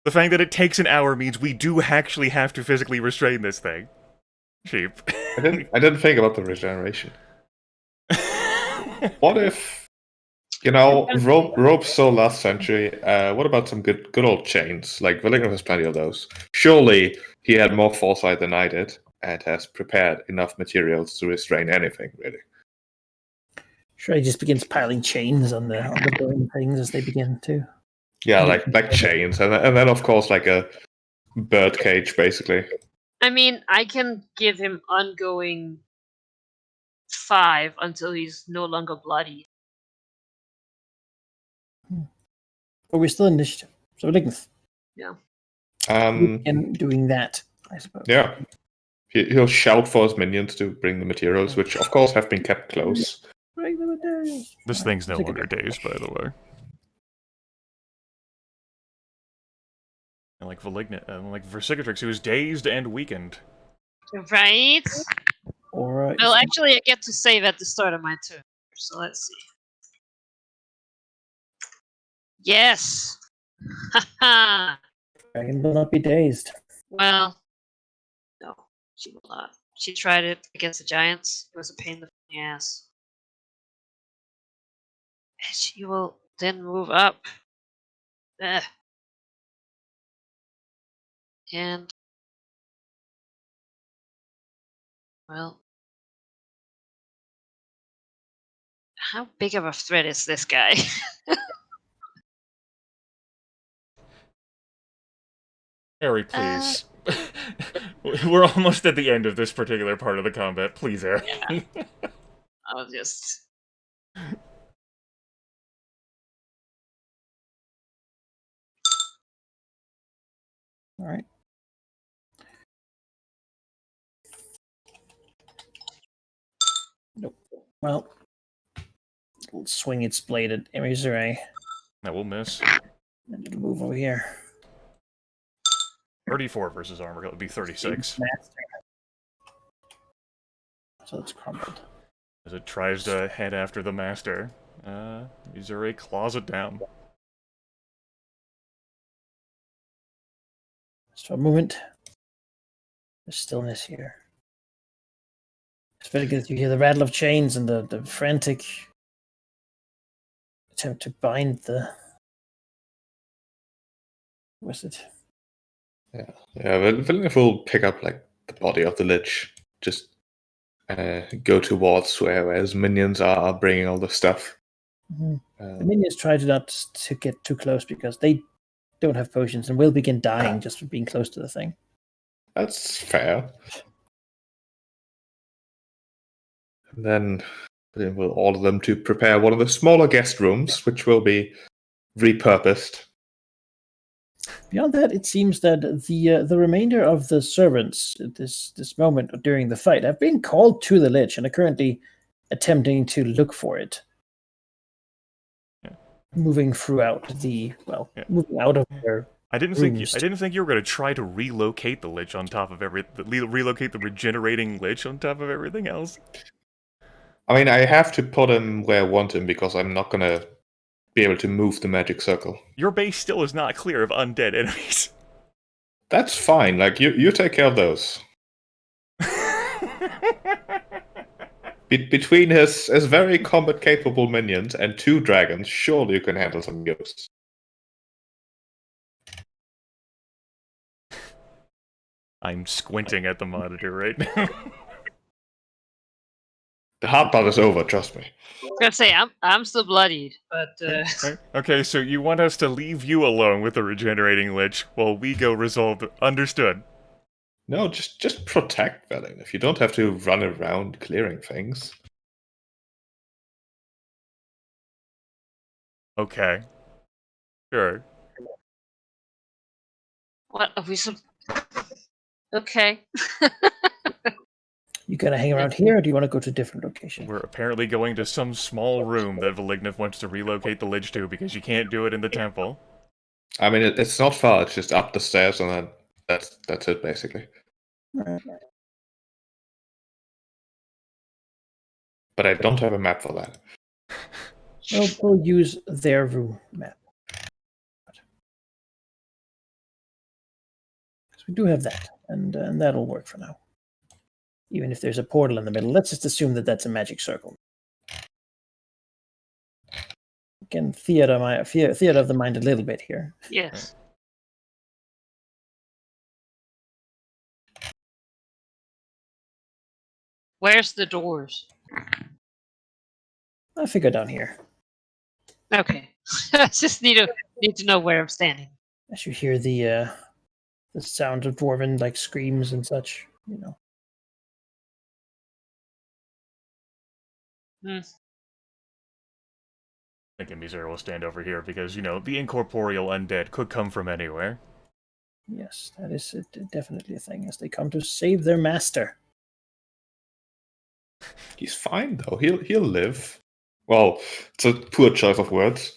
Speaker 3: the fact that it takes an hour means we do actually have to physically restrain this thing. Cheap.
Speaker 4: I didn't think about the regeneration. What if, ropes so last century? What about some good old chains? Like, Valignith has plenty of those. Surely he had more foresight than I did and has prepared enough materials to restrain anything, really.
Speaker 2: Sure, he just begins piling chains on the burning things as they begin to.
Speaker 4: Yeah, like chains, and then of course like a bird cage, basically.
Speaker 1: I mean, I can give him ongoing 5 until he's no longer bloody.
Speaker 2: But we're still in initiative. So Valignith.
Speaker 1: Yeah.
Speaker 2: And doing that, I suppose.
Speaker 4: Yeah. He'll shout for his minions to bring the materials, which of course have been kept close.
Speaker 2: Bring the materials.
Speaker 3: This thing's no longer dazed, by the way. And like Versigatrix, who is dazed and weakened.
Speaker 1: Right?
Speaker 2: Or
Speaker 1: Well, actually, I get to save at the start of my turn. So let's see. Yes! Haha!
Speaker 2: Dragon will not be dazed.
Speaker 1: Well, no, she will not. She tried it against the giants. It was a pain in the ass. And she will then move up. Ugh. And, well, how big of a threat is this guy?
Speaker 3: Harry, please. We're almost at the end of this particular part of the combat. Please, Harry.
Speaker 1: Yeah. I'll just.
Speaker 2: All right. Nope. Well, it'll swing its blade at Emissary,
Speaker 3: That will miss.
Speaker 2: and it'll move over here.
Speaker 3: 34 versus armor. It would be 36.
Speaker 2: Master. So it's crumbled.
Speaker 3: As it tries to head after the master, Missouri claws it down.
Speaker 2: Just for a moment. There's stillness here. It's very good. You hear the rattle of chains and the frantic attempt to bind the wizard.
Speaker 4: Yeah, Villeneuve will pick up like the body of the lich, just go towards where his minions are bringing all the stuff.
Speaker 2: The minions try to not to get too close because they don't have potions and will begin dying just for being close to the thing.
Speaker 4: That's fair. And then we'll order them to prepare one of the smaller guest rooms, which will be repurposed.
Speaker 2: Beyond that, it seems that the remainder of the servants at this moment during the fight have been called to the lich and are currently attempting to look for it.
Speaker 3: Yeah.
Speaker 2: Moving throughout moving out of their
Speaker 3: I didn't
Speaker 2: rooms.
Speaker 3: think you were going to try to relocate the lich on top of relocate the regenerating lich on top of everything else.
Speaker 4: I mean, I have to put him where I want him because I'm not gonna be able to move the magic circle.
Speaker 3: Your base still is not clear of undead enemies.
Speaker 4: That's fine. Like you take care of those. Between his very combat capable minions and 2 dragons, surely you can handle some ghosts.
Speaker 3: I'm squinting at the monitor right now.
Speaker 4: The hard part is over, trust me.
Speaker 1: I was gonna say I'm still bloodied, but
Speaker 3: Okay, so you want us to leave you alone with the regenerating lich while we go resolve the... Understood.
Speaker 4: No, just protect Velen. If you don't have to run around clearing things.
Speaker 3: Okay. Sure.
Speaker 1: what are we Okay.
Speaker 2: You gonna hang around here, or do you want to go to a different location?
Speaker 3: We're apparently going to some small room that Valignif wants to relocate the lich to because you can't do it in the temple.
Speaker 4: I mean, it's not far. It's just up the stairs, and then that's it basically.
Speaker 2: Right.
Speaker 4: But I don't have a map for that.
Speaker 2: We'll use their room map. So we do have that, and that'll work for now. Even if there's a portal in the middle, let's just assume that that's a magic circle. We can theater of the mind a little bit here.
Speaker 1: Yes. Where's the doors?
Speaker 2: I figure down here.
Speaker 1: Okay. I just need to know where I'm standing.
Speaker 2: As you hear the sound of dwarven like screams and such, you know.
Speaker 1: Hmm.
Speaker 3: I think Missouri will stand over here because, you know, the incorporeal undead could come from anywhere.
Speaker 2: Yes, that is definitely a thing as they come to save their master.
Speaker 4: He's fine though. He'll live. Well, it's a poor choice of words.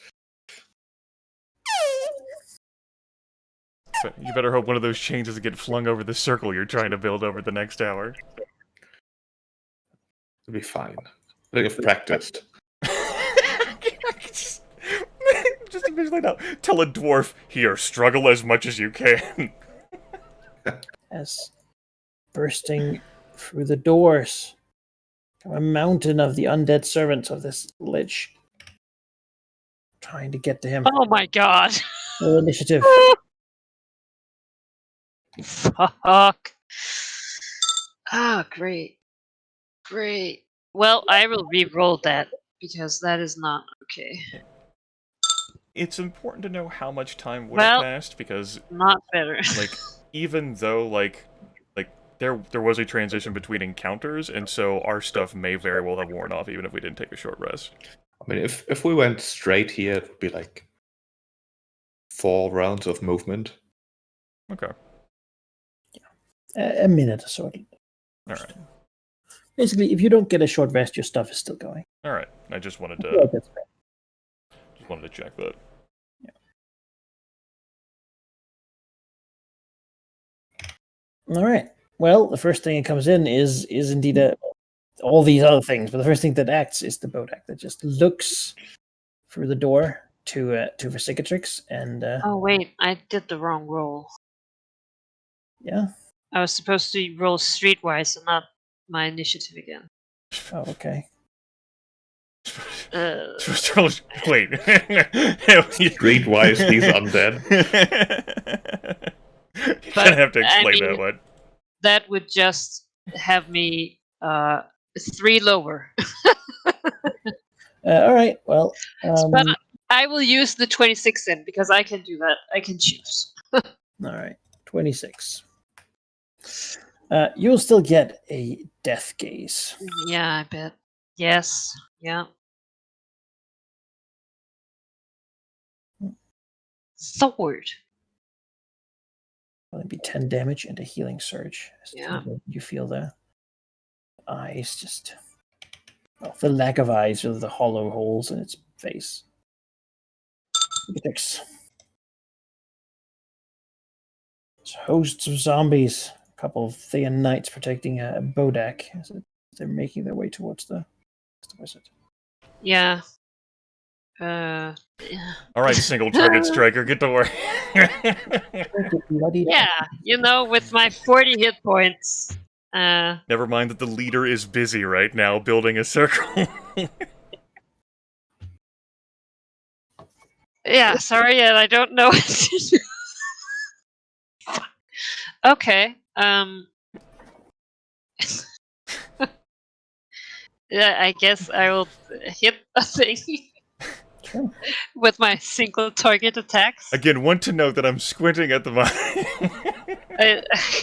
Speaker 3: But you better hope one of those chains doesn't get flung over the circle you're trying to build over the next hour.
Speaker 4: It'll be fine. They've practiced.
Speaker 3: Just visually now. Tell a dwarf, here, struggle as much as you can.
Speaker 2: As bursting through the doors come a mountain of the undead servants of this lich, trying to get to him.
Speaker 1: Oh my god.
Speaker 2: Roll initiative.
Speaker 1: Fuck. Ah, great. Great. Well, I will re-roll that because that is not okay.
Speaker 3: it's important to know how much time would have passed, because
Speaker 1: not better.
Speaker 3: like even though like there was a transition between encounters, and so our stuff may very well have worn off even if we didn't take a short rest.
Speaker 4: I mean, if we went straight here, it would be like 4 rounds of movement.
Speaker 3: Okay.
Speaker 2: A minute or so.
Speaker 3: All right.
Speaker 2: Basically, if you don't get a short rest, your stuff is still going.
Speaker 3: All right. I just wanted
Speaker 2: I feel like
Speaker 3: to
Speaker 2: that's fair.
Speaker 3: check that.
Speaker 2: All right. Well, the first thing that comes in is indeed all these other things, but the first thing that acts is the Bodak that just looks through the door to Versicatrix and
Speaker 1: Oh wait, I did the wrong roll.
Speaker 2: yeah.
Speaker 1: I was supposed to roll streetwise and not my initiative again.
Speaker 2: Oh, okay.
Speaker 3: Wait.
Speaker 4: Streetwise, these undead.
Speaker 3: You're gonna have to explain that one.
Speaker 1: That would just have me 3 lower.
Speaker 2: All right. Well,
Speaker 1: But I will use the 26 then, because I can do that. I can choose.
Speaker 2: all right. 26. You'll still get a death gaze.
Speaker 1: Yeah, I bet. Yes. Yeah. Sword.
Speaker 2: It'll be 10 damage and a healing surge.
Speaker 1: Yeah.
Speaker 2: You feel the eyes just... Well, the lack of eyes or the hollow holes in its face. It's hosts of zombies. A couple of Thean knights protecting a Bodak as they're making their way towards the wizard.
Speaker 1: Yeah.
Speaker 3: All right, single target striker, get to work.
Speaker 1: Yeah, with my 40 hit points.
Speaker 3: Never mind that the leader is busy right now building a circle.
Speaker 1: Yeah, sorry, I don't know. Okay. Yeah, I guess I will hit a thing with my single target attacks.
Speaker 3: Again, want to note that I'm squinting at the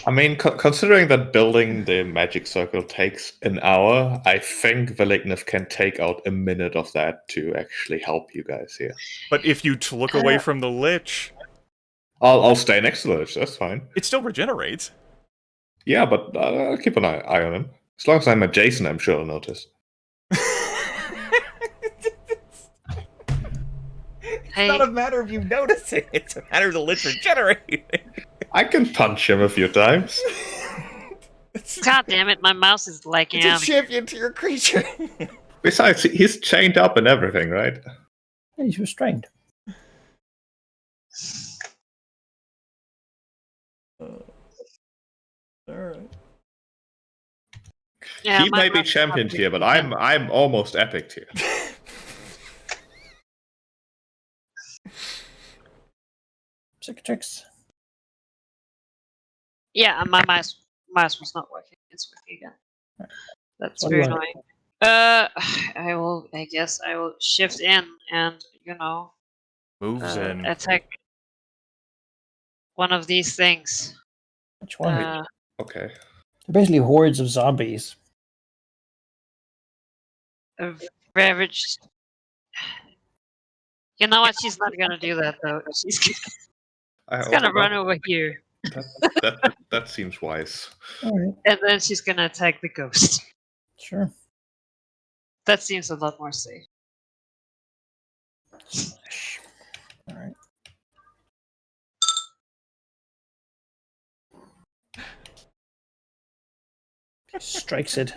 Speaker 4: I mean, considering that building the magic circle takes an hour, I think Valignif can take out a minute of that to actually help you guys here.
Speaker 3: But if you look away from the Lich...
Speaker 4: I'll stay next to the Lich, that's fine.
Speaker 3: It still regenerates.
Speaker 4: Yeah, but I'll keep an eye on him. As long as I'm adjacent, I'm sure he'll notice.
Speaker 3: It's not a matter of you noticing, it's a matter of the Lich regenerating.
Speaker 4: I can punch him a few times.
Speaker 1: God damn it, my mouse is lagging out.
Speaker 3: It's a champion to your creature.
Speaker 4: Besides, he's chained up and everything, right?
Speaker 2: Yeah, he's restrained.
Speaker 3: Alright.
Speaker 1: Yeah,
Speaker 4: he may be championed here, but I'm almost epic here.
Speaker 2: Cicatrix.
Speaker 1: Yeah, my mouse was not working. It's working again. That's
Speaker 2: What
Speaker 1: very
Speaker 2: do you
Speaker 1: annoying. I guess I will shift in and
Speaker 3: Moves in.
Speaker 1: attack one of these things.
Speaker 2: Which one?
Speaker 4: Okay.
Speaker 2: They're basically hordes of zombies.
Speaker 1: Ravaged. You know what? She's not gonna do that though. She's gonna run over here.
Speaker 4: That seems wise.
Speaker 2: All right.
Speaker 1: And then she's gonna attack the ghost.
Speaker 2: Sure.
Speaker 1: That seems a lot more safe.
Speaker 2: All right. Strikes it.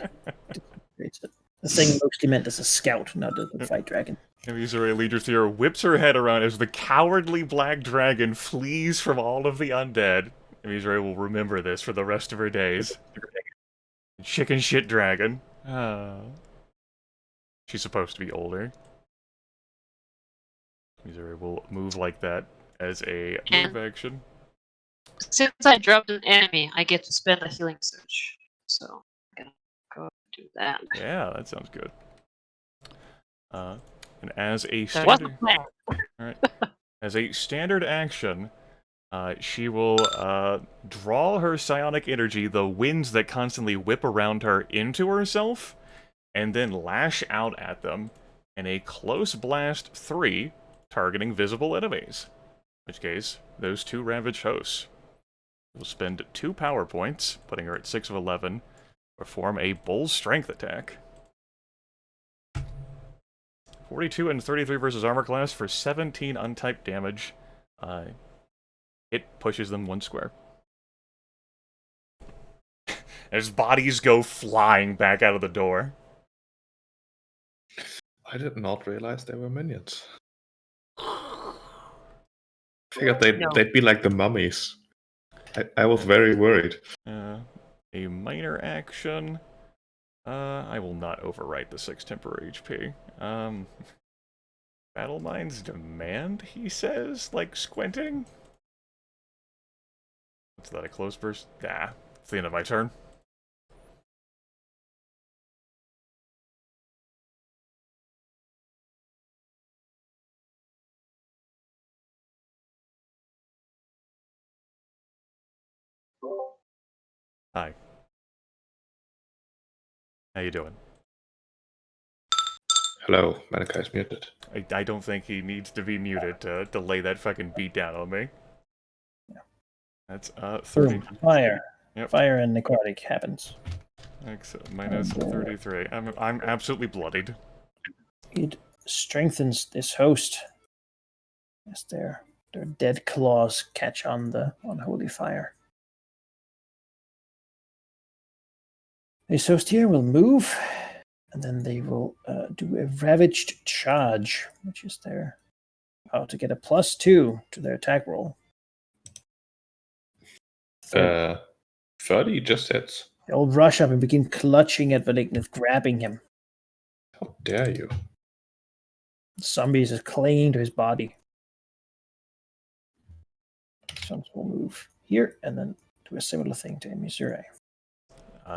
Speaker 2: The thing mostly meant as a scout, not as a fight dragon.
Speaker 3: Emisary Leader Thera whips her head around as the cowardly black dragon flees from all of the undead. Emisary will remember this for the rest of her days. Chicken shit dragon. She's supposed to be older. Emisary will move like that as a move action.
Speaker 1: Since I dropped an enemy, I get to spend a healing surge. So I'm gonna go do that.
Speaker 3: Yeah, that sounds good. And as a
Speaker 1: That was the
Speaker 3: standard,
Speaker 1: plan.
Speaker 3: alright, as a standard action, she will draw her psionic energy, the winds that constantly whip around her, into herself, and then lash out at them in a close blast 3, targeting visible enemies. In which case, those 2 ravaged hosts will spend 2 power points, putting her at 6 of 11, perform a bull's strength attack. 42 and 33 versus armor class for 17 untyped damage. It pushes them 1 square. As bodies go flying back out of the door.
Speaker 4: I did not realize they were minions. I figured they'd be like the mummies. I was very worried.
Speaker 3: A minor action. I will not overwrite the 6 temporary HP. Battle Mind's Demand, he says, like squinting. What's that, a close burst? Nah, it's the end of my turn. Hi. How you doing?
Speaker 4: Hello, Manakai's muted.
Speaker 3: I don't think he needs to be muted to lay that fucking beat down on me.
Speaker 2: Yeah.
Speaker 3: That's 30.
Speaker 2: Boom. Fire.
Speaker 3: Yep.
Speaker 2: Fire and necrotic happens.
Speaker 3: Minus 33. I'm absolutely bloodied.
Speaker 2: It strengthens this host as their dead claws catch on the unholy fire. This host here will move, and then they will do a ravaged charge, which is their to get a +2 to their attack roll.
Speaker 4: 30 just hits.
Speaker 2: They'll rush up and begin clutching at Valignith, grabbing him.
Speaker 4: How dare you?
Speaker 2: The zombies are clinging to his body. Some will move here and then do a similar thing to Missouri.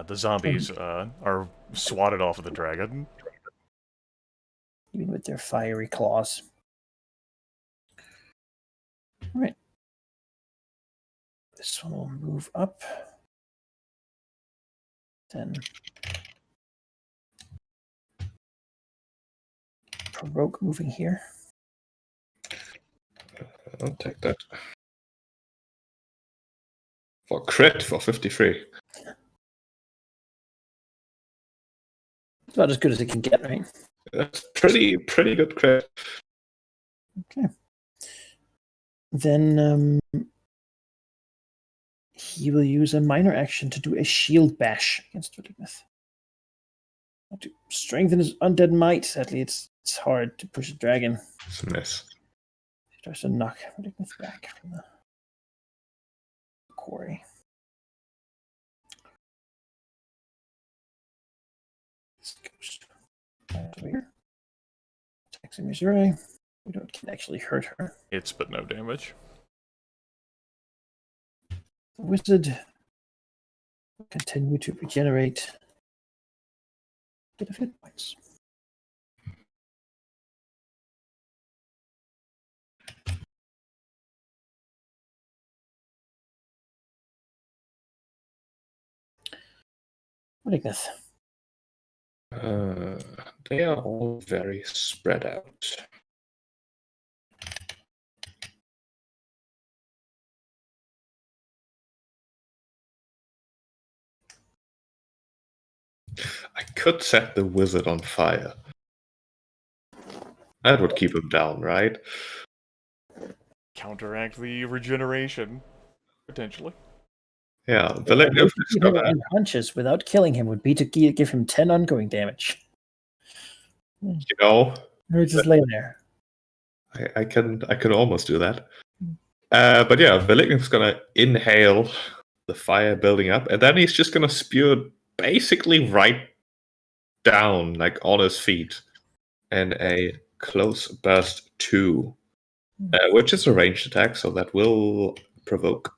Speaker 3: The zombies are swatted off of the dragon.
Speaker 2: Even with their fiery claws. All right. This one will move up. Then provoke moving here.
Speaker 4: I'll take that. For crit for 53.
Speaker 2: It's about as good as it can get, right?
Speaker 4: That's pretty good crit.
Speaker 2: Okay. Then he will use a minor action to do a shield bash against Valignith. To strengthen his undead might. Sadly, it's hard to push a dragon.
Speaker 4: It's a miss.
Speaker 2: He tries to knock Valignith back from the quarry. This goes right over here. Attacks in Missouri. We don't can actually hurt her.
Speaker 3: It's but no damage.
Speaker 2: The wizard will continue to regenerate a bit of hit points. Valignith.
Speaker 4: They are all very spread out. I could set the wizard on fire. That would keep him down, right?
Speaker 3: Counteract the regeneration, potentially.
Speaker 4: Yeah, the Valignith is gonna...
Speaker 2: punches without killing him would be to give him 10 ongoing damage.
Speaker 4: You know,
Speaker 2: Or just lay there.
Speaker 4: I can almost do that. But yeah, Valignith's gonna inhale the fire building up, and then he's just gonna spew it basically right down, like on his feet, and a close burst 2, which is a ranged attack, so that will provoke.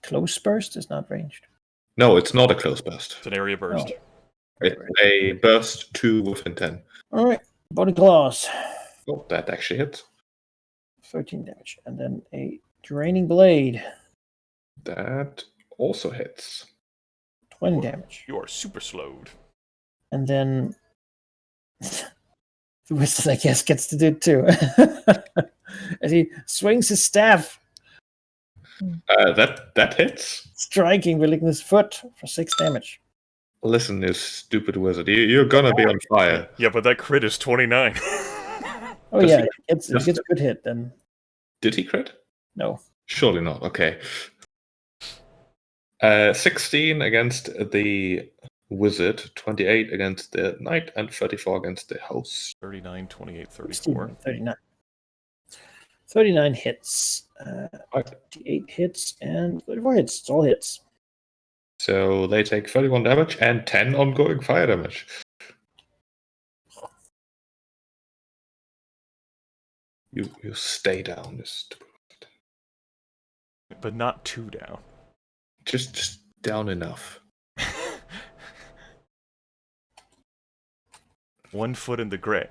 Speaker 2: Close burst is not ranged.
Speaker 4: No, it's not a close burst.
Speaker 3: It's an area burst.
Speaker 2: Oh.
Speaker 4: It's a burst 2 within 10.
Speaker 2: All right, body claws.
Speaker 4: Oh, that actually hits.
Speaker 2: 13 damage. And then a draining blade.
Speaker 4: That also hits.
Speaker 2: 20 damage.
Speaker 3: You are super slowed.
Speaker 2: And then the wizard, I guess, gets to do it too. As he swings his staff,
Speaker 4: That hits.
Speaker 2: striking Willigner's foot for 6 damage.
Speaker 4: Listen, you stupid wizard. You're gonna be on fire.
Speaker 3: Yeah, but that crit is 29.
Speaker 2: Oh,
Speaker 4: Does
Speaker 2: yeah,
Speaker 4: he-
Speaker 2: if he gets a good hit, then
Speaker 4: Did he crit?
Speaker 2: no.
Speaker 4: Surely not. Okay. 16 against the wizard, 28 against the knight, and 34 against the host.
Speaker 3: 39, 28,
Speaker 2: 16,
Speaker 3: 34.
Speaker 2: 39. 39 hits.
Speaker 4: Right.
Speaker 2: 28 hits and 34 hits. It's all hits.
Speaker 4: So they take 31 damage and 10 ongoing fire damage. You stay down, you stupid.
Speaker 3: But not 2 down.
Speaker 4: Just down enough.
Speaker 3: 1 foot in the grit.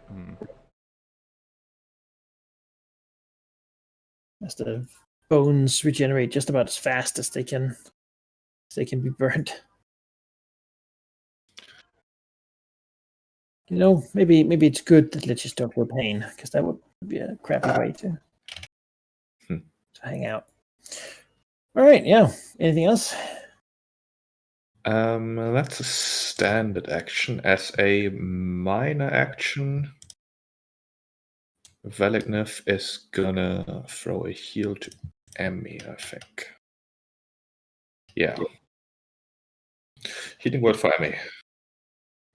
Speaker 2: As the bones regenerate just about as fast as they can be burned. You know, maybe it's good that liches don't feel pain, because that would be a crappy way to hang out. All right, yeah. Anything else?
Speaker 4: That's a standard action. As a minor action, Velignith is gonna throw a heal to Emmy, I think. Yeah. Healing word for Emmy.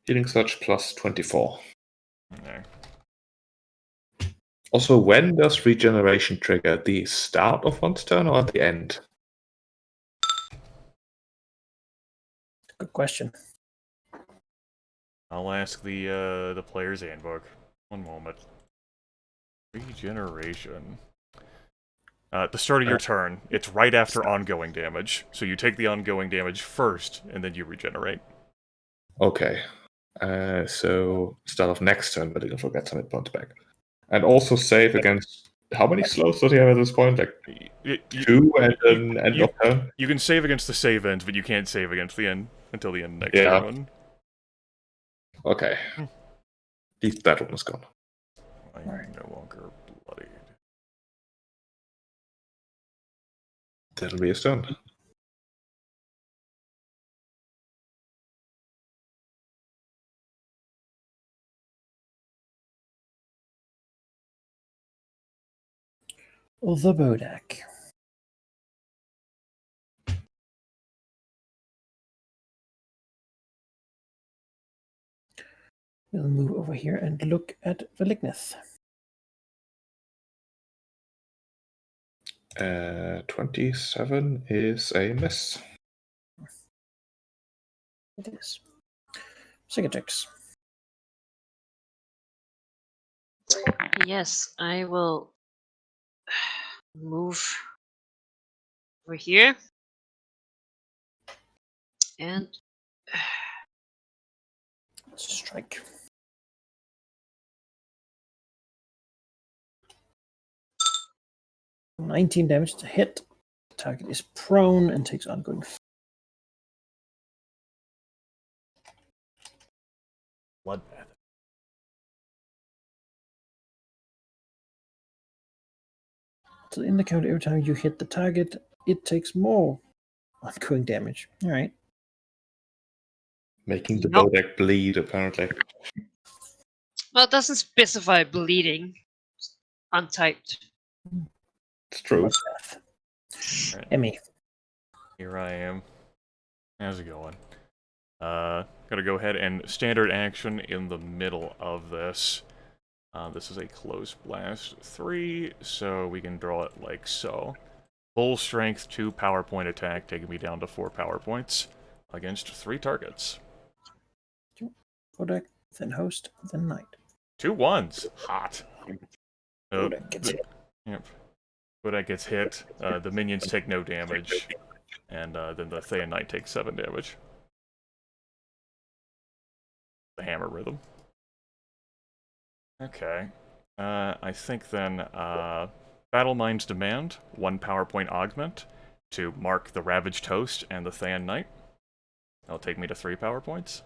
Speaker 4: Healing Surge plus 24.
Speaker 3: Okay.
Speaker 4: Also, when does regeneration trigger? The start of one's turn or at the end?
Speaker 2: Good question.
Speaker 3: I'll ask the player's handbook. One moment. Regeneration. At the start of your turn, it's right after ongoing damage. So you take the ongoing damage first, and then you regenerate.
Speaker 4: Okay. So start of next turn, but you don't forget some hit points back. And also save against... How many slows does he have at this point? Like 2 and then end of turn?
Speaker 3: You can save against the save ends, but you can't save against the end until the end next
Speaker 4: Yeah.
Speaker 3: turn.
Speaker 4: Okay. At least that one is gone.
Speaker 3: I'm no longer bloodied.
Speaker 4: That'll be his turn.
Speaker 2: The Bodak. We'll move over here and look at Velignith.
Speaker 4: 27 is a miss.
Speaker 2: It is. Cicatrix.
Speaker 1: Yes, I will move over here. And
Speaker 2: Strike. $19 damage to hit. The target is prone and takes ongoing.
Speaker 3: Bloodbath.
Speaker 2: So in the counter, every time you hit the target, it takes more ongoing damage. All right.
Speaker 4: Making the
Speaker 1: Nope.
Speaker 4: Bodak bleed, apparently.
Speaker 1: well, it doesn't specify bleeding. Untyped.
Speaker 4: It's true.
Speaker 2: Bloodbath.
Speaker 3: Right.
Speaker 2: Emmy.
Speaker 3: Here I am. How's it going? Gotta go ahead and standard action in the middle of this. This is a close blast 3, so we can draw it like so. Full strength 2 power point attack, taking me down to 4 power points against 3 targets.
Speaker 2: Bodak, then host, then knight.
Speaker 3: 2 1s. Hot.
Speaker 2: Bodak gets hit.
Speaker 3: Yep. Bodak gets hit. The minions take no damage. And then the Thea Knight takes 7 damage. The hammer rhythm. Okay. I think then Battle Mind's Demand, 1 power point augment to mark the Ravaged Host and the Than Knight. That'll take me to 3 power points.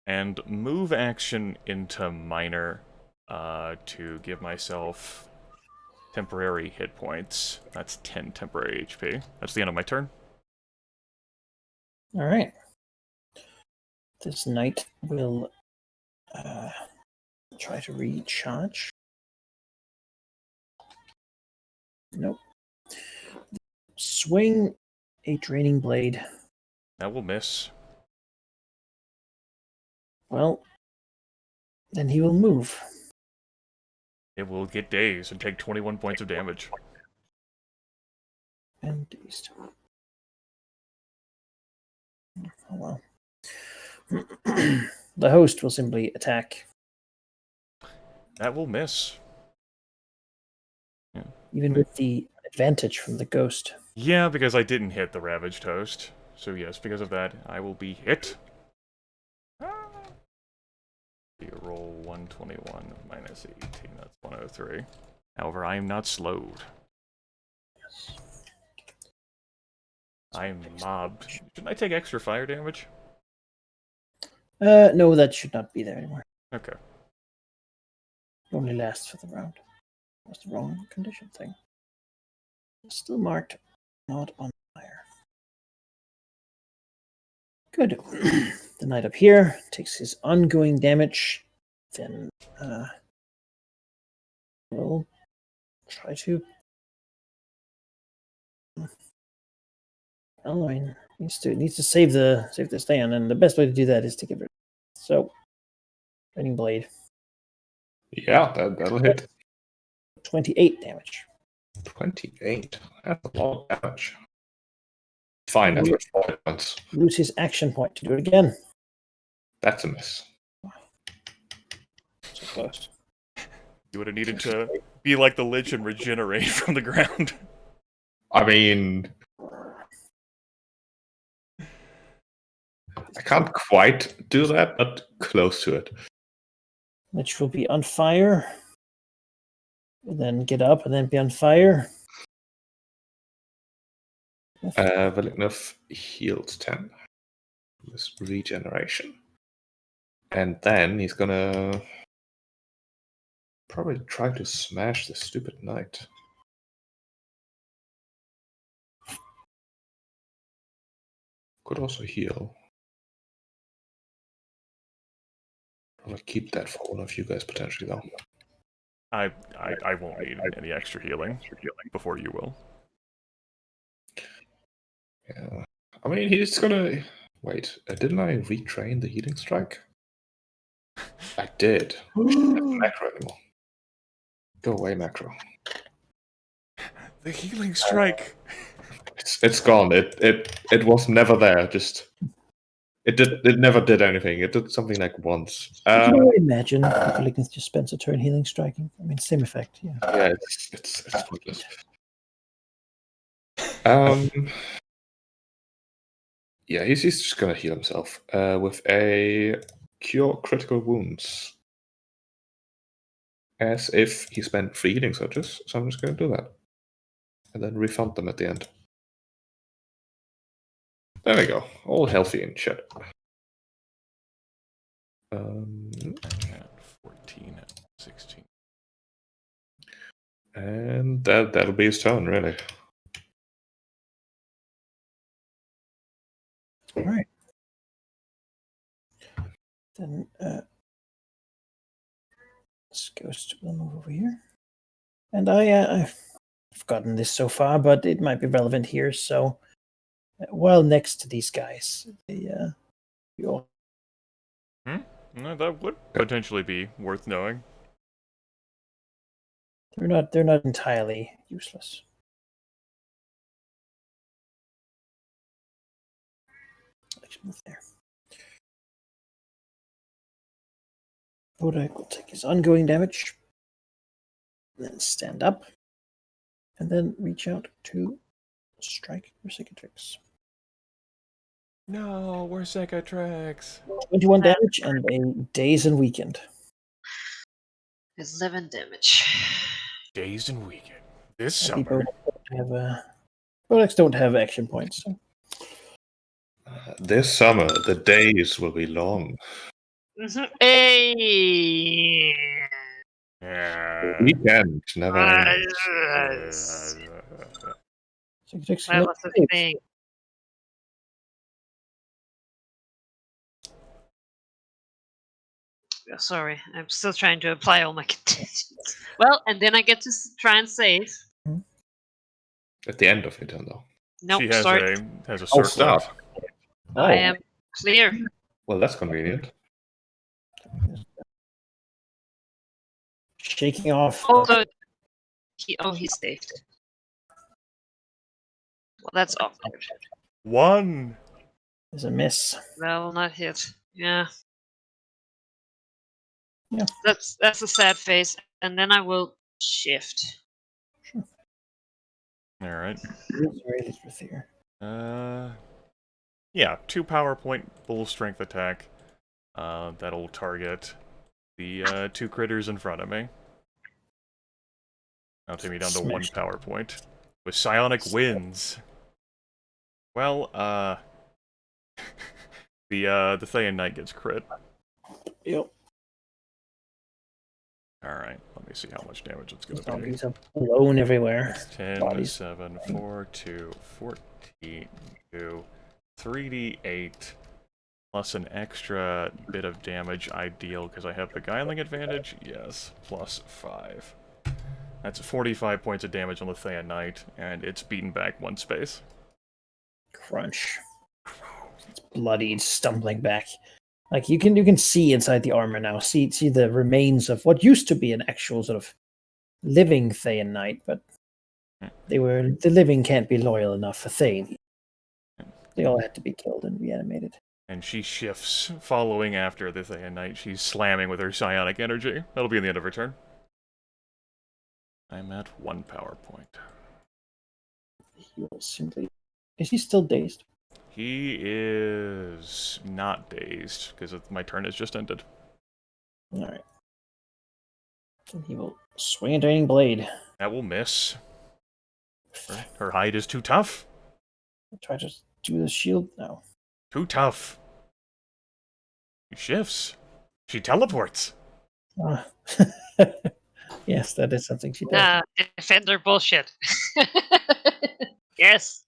Speaker 3: And move action into Minor to give myself temporary hit points. That's 10 temporary HP. That's the end of my turn.
Speaker 2: All right. This knight will try to recharge. Nope. Swing a draining blade.
Speaker 3: That will miss.
Speaker 2: Well, then he will move.
Speaker 3: It will get dazed and take 21 points of damage.
Speaker 2: And dazed. Oh well. The host will simply attack.
Speaker 3: That will miss.
Speaker 2: Even with the advantage from the ghost.
Speaker 3: Yeah, because I didn't hit the Ravaged Host. So yes, because of that, I will be hit. You roll 121 minus 18, that's 103. However, I am not slowed. I am mobbed. Shouldn't I take extra fire damage?
Speaker 2: No, that should not be there anymore.
Speaker 3: Okay.
Speaker 2: It only lasts for the round. That's the wrong condition thing. Still marked not on fire. Good. The knight up here takes his ongoing damage. Then we'll try to. Well, I mean, needs to save the stand, and the best way to do that is to get rid of it. So, Raining Blade.
Speaker 4: Yeah, that'll hit.
Speaker 2: 28 damage.
Speaker 4: 28. That's a lot of damage. Fine, that's 4 points.
Speaker 2: Lose his action point to do it again.
Speaker 4: That's a miss.
Speaker 2: So close.
Speaker 3: You would have needed to be like the Lich and regenerate from the ground.
Speaker 4: I mean, I can't quite do that, but close to it.
Speaker 2: Which will be on fire. And then get up and then be on fire.
Speaker 4: Valignov heals 10. This regeneration. And then he's gonna probably try to smash the stupid knight. Could also heal. I'll keep that for one of you guys potentially, though.
Speaker 3: I won't need any extra healing before you will.
Speaker 4: Yeah. I mean, he's gonna... Wait, didn't I retrain the healing strike? I did. We shouldn't have macro anymore. Go away, macro.
Speaker 3: The healing strike!
Speaker 4: It's gone. It was never there. Just... It never did anything. It did something like once.
Speaker 2: Can you imagine if Malignant just spends a turn healing striking? I mean, same effect, yeah.
Speaker 4: Yeah, it's pointless. Yeah, he's just gonna heal himself with a cure critical wounds, as if he spent 3 healing surges. So I'm just gonna do that, and then refund them at the end. There we go, all healthy and shit.
Speaker 3: 14, 16.
Speaker 4: And that'll be his turn, really.
Speaker 2: All right. Then this ghost will move over here. And I've forgotten this so far, but it might be relevant here. So while next to these guys, you all...
Speaker 3: No, that would potentially be worth knowing.
Speaker 2: They're not entirely useless. Let's move there. Bodak will take his ongoing damage, then stand up, and then reach out to strike Berserkatrix.
Speaker 3: No, we're Psychotrax.
Speaker 2: 21 damage and a daze and weakened.
Speaker 1: 11 damage.
Speaker 3: Dazed and weakened. This
Speaker 2: Sadly,
Speaker 3: summer.
Speaker 2: Bodex don't have action points. So.
Speaker 4: This summer, the days will be long.
Speaker 1: Hey!
Speaker 3: Yeah.
Speaker 4: Weekend never ends.
Speaker 1: That was the thing. Oh, sorry, I'm still trying to apply all my contingencies. Well, and then I get to try and save.
Speaker 4: At the end of it, though.
Speaker 1: Nope,
Speaker 3: She has
Speaker 1: sorry.
Speaker 3: a
Speaker 4: Oh,
Speaker 3: circlet.
Speaker 4: start.
Speaker 1: I am clear.
Speaker 4: Well, that's convenient.
Speaker 2: Shaking off.
Speaker 1: Although, he saved. Well, that's awkward.
Speaker 3: 1.
Speaker 2: Is a miss.
Speaker 1: That will not hit. Yeah.
Speaker 2: Yeah.
Speaker 1: That's a sad face, and then I will shift.
Speaker 3: All right.
Speaker 2: Here.
Speaker 3: Yeah, 2 power point full strength attack. That'll target the 2 critters in front of me. That'll take me down to 1 power point. With psionic winds. Well, the Thayan Knight gets crit.
Speaker 2: Yep.
Speaker 3: Alright, let me see how much damage it's gonna be.
Speaker 2: Zombies are blown everywhere.
Speaker 3: 10,
Speaker 2: Bodies.
Speaker 3: 7, 4, 2, 14, 2, 3d8, plus an extra bit of damage ideal because I have beguiling advantage. Yes, plus 5. That's 45 points of damage on the Thayan Knight, and it's beaten back 1 space.
Speaker 2: Crunch. It's bloodied, stumbling back. Like you can see inside the armor now. See the remains of what used to be an actual sort of living Thayan Knight, but the living can't be loyal enough for Thane. They all had to be killed and reanimated.
Speaker 3: And she shifts, following after the Thayan Knight. She's slamming with her psionic energy. That'll be the end of her turn. I'm at 1 power point.
Speaker 2: He will simply... Is he still dazed?
Speaker 3: He is not dazed, because my turn has just ended.
Speaker 2: Alright. And he will swing a draining blade.
Speaker 3: That will miss. Her hide is too tough.
Speaker 2: Try to do the shield? No.
Speaker 3: Too tough. She shifts. She teleports.
Speaker 2: Yes, that is something she does.
Speaker 1: Defender bullshit. Yes.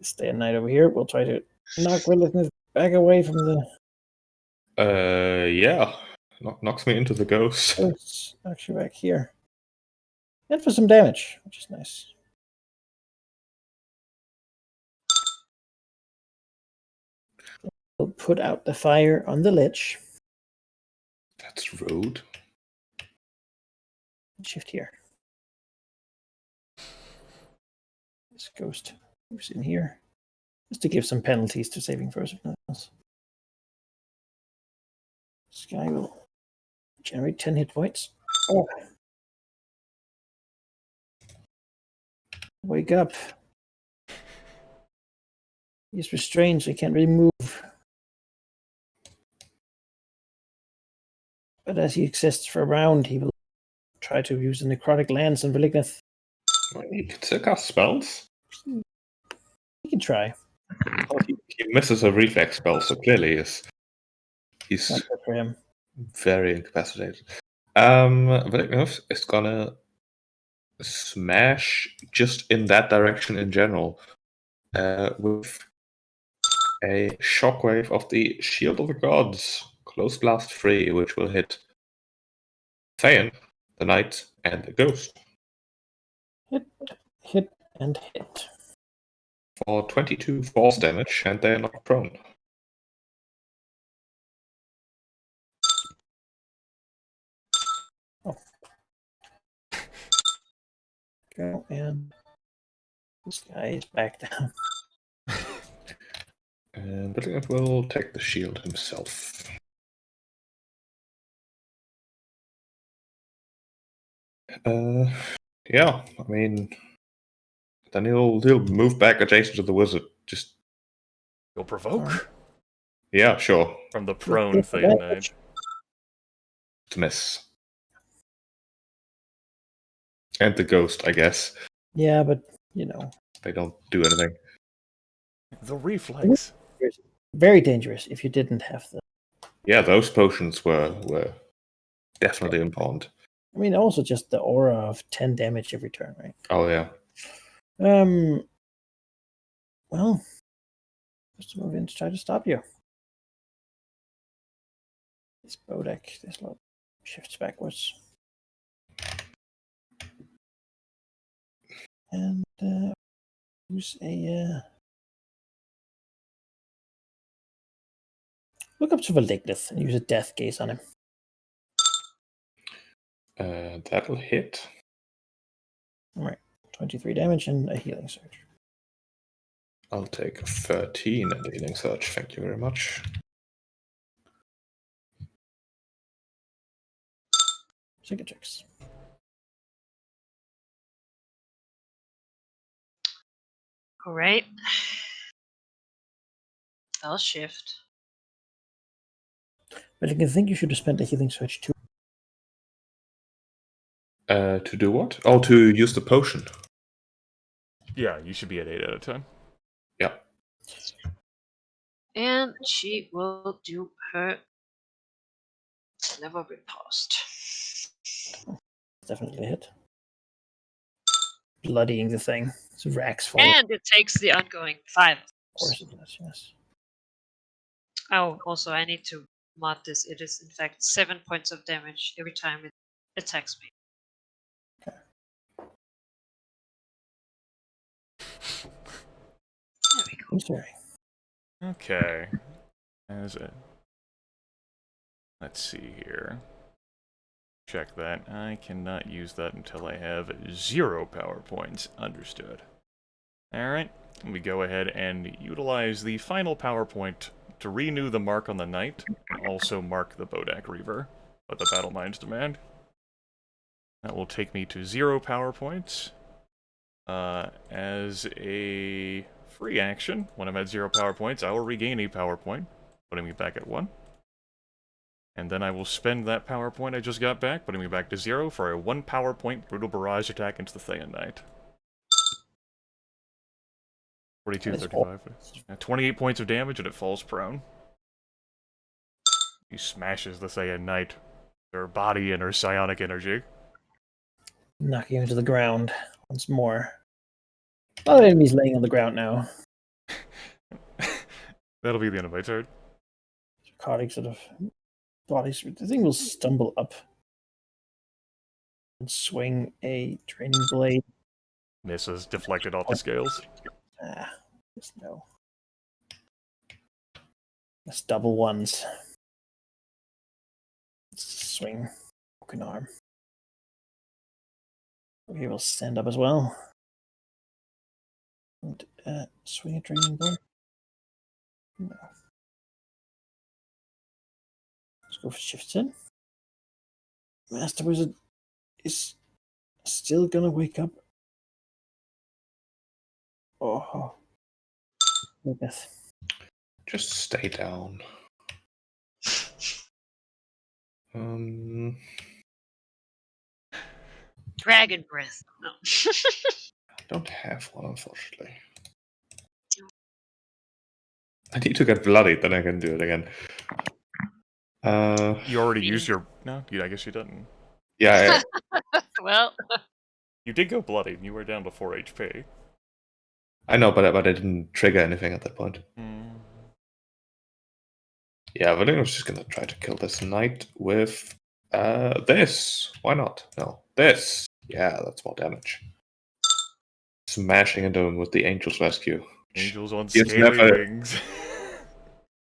Speaker 2: Stay a night over here. We'll try to knock Willithnis back away from the...
Speaker 4: Yeah. Knocks me into the ghost.
Speaker 2: It's actually back here. And for some damage, which is nice. We'll put out the fire on the lich.
Speaker 4: That's rude.
Speaker 2: Shift here. This ghost moves in here. Just to give some penalties to saving throws if nothing else. This guy will generate 10 hit points. Oh. Wake up. He's restrained, so he can't really move. But as he exists for a round, he will try to use the necrotic lance on Valignith.
Speaker 4: He can still cast spells.
Speaker 2: He can try.
Speaker 4: Oh, he misses a reflex spell, so clearly he's
Speaker 2: Not good for him.
Speaker 4: very incapacitated. Valignith is gonna smash just in that direction in general with a shockwave of the Shield of the Gods, Close Blast 3, which will hit Thayan, the Knight, and the Ghost.
Speaker 2: Hit, and hit.
Speaker 4: For 22 force damage, and they are not prone.
Speaker 2: Oh. Go, and this guy is back down.
Speaker 4: And Valignith will take the shield himself. Yeah, I mean, then he'll move back adjacent to the wizard. Just
Speaker 3: You'll provoke.
Speaker 4: yeah, sure.
Speaker 3: From the prone Thayan Knight.
Speaker 4: To miss. And the ghost, I guess.
Speaker 2: Yeah, but
Speaker 4: They don't do anything.
Speaker 3: The reflex.
Speaker 2: very dangerous if you didn't have the.
Speaker 4: Yeah, those potions were definitely important.
Speaker 2: I mean, also just the aura of 10 damage every turn, right?
Speaker 4: Oh yeah.
Speaker 2: Well, just move in to try to stop you. This Bodek, this lot shifts backwards. And use a look up to Valignith and use a death gaze on him.
Speaker 4: That'll hit.
Speaker 2: Alright. 23 damage and a healing surge.
Speaker 4: I'll take 13 and the healing surge. Thank you very much.
Speaker 2: Cicatrix.
Speaker 1: All right. I'll shift.
Speaker 2: But I think you should have spent a healing surge too.
Speaker 4: To do what? Oh, to use the potion.
Speaker 3: Yeah, you should be at 8 out of 10.
Speaker 4: Yeah.
Speaker 1: And she will do her clever riposte.
Speaker 2: Definitely a hit. Bloodying the thing. It's racks falling.
Speaker 1: And it takes the ongoing 5.
Speaker 2: Of course it does, yes.
Speaker 1: Oh, also I need to mod this. It is in fact 7 points of damage every time it attacks me. There we go.
Speaker 2: I'm sorry.
Speaker 3: Okay. As it. Let's see here. Check that. I cannot use that until I have 0 power points. Understood. Alright. We go ahead and utilize the final power point to renew the mark on the knight, and also mark the Bodak Reaver, what the battle minds demand. That will take me to 0 power points. As a free action, when I'm at 0 power points, I will regain a power point, putting me back at 1. And then I will spend that power point I just got back, putting me back to 0 for a 1 power point Brutal Barrage attack into the Thayan Knight. 42, 35. 28 points of damage and it falls prone. He smashes the Thayan Knight, her body and her psionic energy.
Speaker 2: Knocking him to the ground once more. A lot of enemies laying on the ground now.
Speaker 3: That'll be the end of my turn.
Speaker 2: Narcotic sort of bodies. The thing will stumble up and swing a draining blade.
Speaker 3: Misses, deflected off the scales.
Speaker 2: Just no. That's double ones. Swing. Broken arm. Okay, we'll stand up as well. And swing a draining blade. No. Let's go for shifts in. Master Wizard is still gonna wake up. Oh. Goodness.
Speaker 4: Just stay down.
Speaker 1: Dragon breath. No.
Speaker 4: I don't have one, unfortunately. I need to get bloodied, then I can do it again.
Speaker 3: You already used your... No, I guess you didn't.
Speaker 4: Yeah.
Speaker 1: Well,
Speaker 3: You did go bloodied, and you were down to 4 HP.
Speaker 4: I know, but I didn't trigger anything at that point. Yeah, but I was just gonna try to kill this knight with this. Why not? No, this. Yeah, that's more damage. Smashing into him with the Angel's Rescue.
Speaker 3: Angels on
Speaker 4: He's
Speaker 3: scaly
Speaker 4: never-
Speaker 3: wings.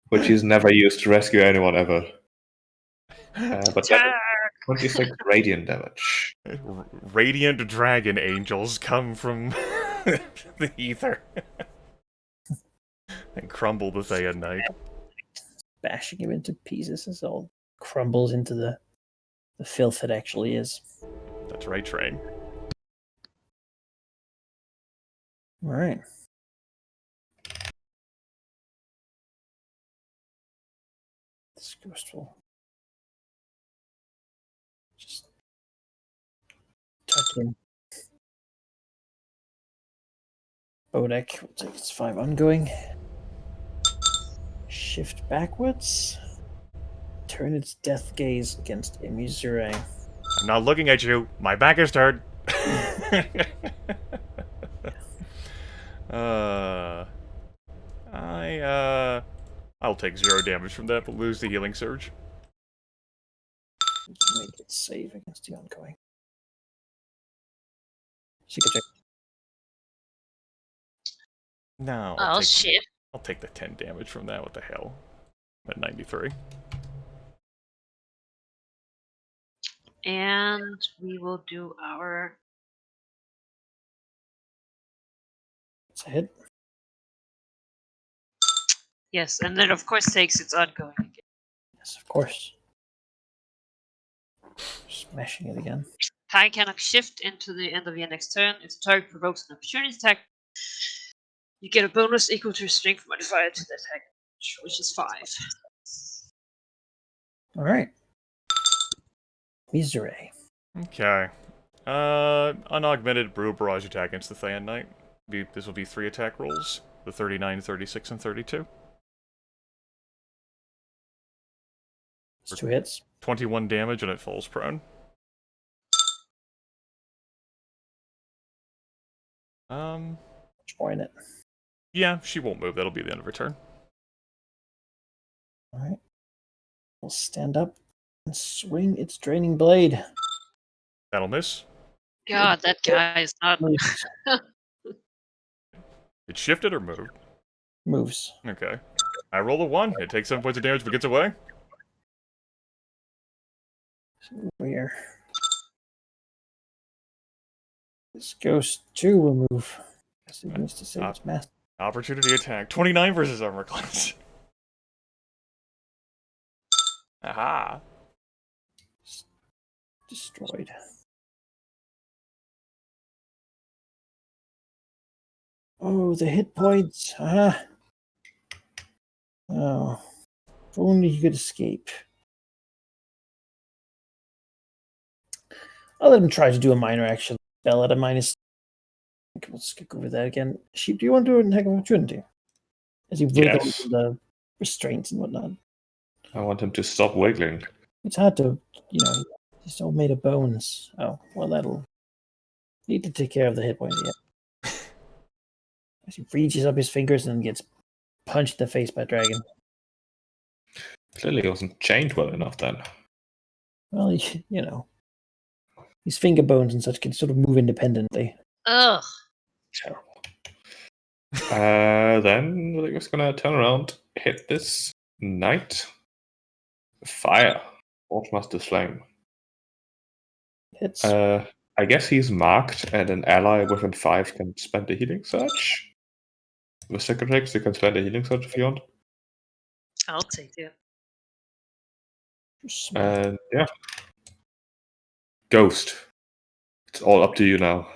Speaker 4: Which he's never used to rescue anyone ever. But
Speaker 1: attack!
Speaker 4: 26 radiant damage.
Speaker 3: Radiant dragon angels come from the ether. And crumble the Thayan Knight.
Speaker 2: Bashing him into pieces as it all crumbles into the filth it actually is.
Speaker 3: That's right, Train.
Speaker 2: Alright. This ghost will just tuck in Bodek will take its 5 ongoing. Shift backwards. Turn its death gaze against Emuzure.
Speaker 3: I'm not looking at you. My back is turned. I'll take 0 damage from that, but lose the healing surge.
Speaker 2: Make it save against the ongoing. Secret check.
Speaker 3: No.
Speaker 1: Oh, shit.
Speaker 3: I'll take the 10 damage from that. What the hell? I'm at 93.
Speaker 1: And we will do our...
Speaker 2: It's a hit.
Speaker 1: Yes, and then of course takes its ongoing again.
Speaker 2: Yes, of course. Smashing it again.
Speaker 1: Target cannot shift into the end of your next turn. If the target provokes an opportunity attack, you get a bonus equal to your strength modifier to the attack, which is 5.
Speaker 2: Alright. Misere.
Speaker 3: Okay. Unaugmented Brew Barrage attack against the Thayan Knight. This will be 3 attack rolls. The 39, 36, and 32.
Speaker 2: It's 2 hits.
Speaker 3: 21 damage and it falls prone.
Speaker 2: Much more in it.
Speaker 3: Yeah, she won't move. That'll be the end of her turn.
Speaker 2: Alright. We'll stand up and swing its draining blade.
Speaker 3: That'll miss.
Speaker 1: God, that guy is not...
Speaker 3: It shifted or moved?
Speaker 2: Moves.
Speaker 3: Okay. I roll a 1. It takes 7 points of damage but gets away.
Speaker 2: Where? This ghost too will move. Because it needs to save its master.
Speaker 3: Opportunity attack. 29 versus armor class. Aha.
Speaker 2: Destroyed. Oh, the hit points. Ah. Oh. If only he could escape. I'll let him try to do a minor action spell at a minus. We'll skip over that again. Sheep, do you want to do an heck of opportunity? As he wiggles the restraints and whatnot.
Speaker 4: I want him to stop wiggling.
Speaker 2: It's hard to, he's all made of bones. Oh, well, that'll need to take care of the hit point. Yeah. As he reaches up his fingers and gets punched in the face by a dragon.
Speaker 4: Clearly he wasn't chained well enough then.
Speaker 2: Well, his finger bones and such can sort of move independently.
Speaker 1: Ugh.
Speaker 4: Terrible. Then we're just gonna turn around, hit this knight. Fire. Forgemaster's Flame.
Speaker 2: Hits.
Speaker 4: I guess he's marked, and an ally within 5 can spend a healing surge. With second tricks, you can spend a healing surge if you want.
Speaker 1: I'll take it.
Speaker 4: And yeah. Ghost. It's all up to you now.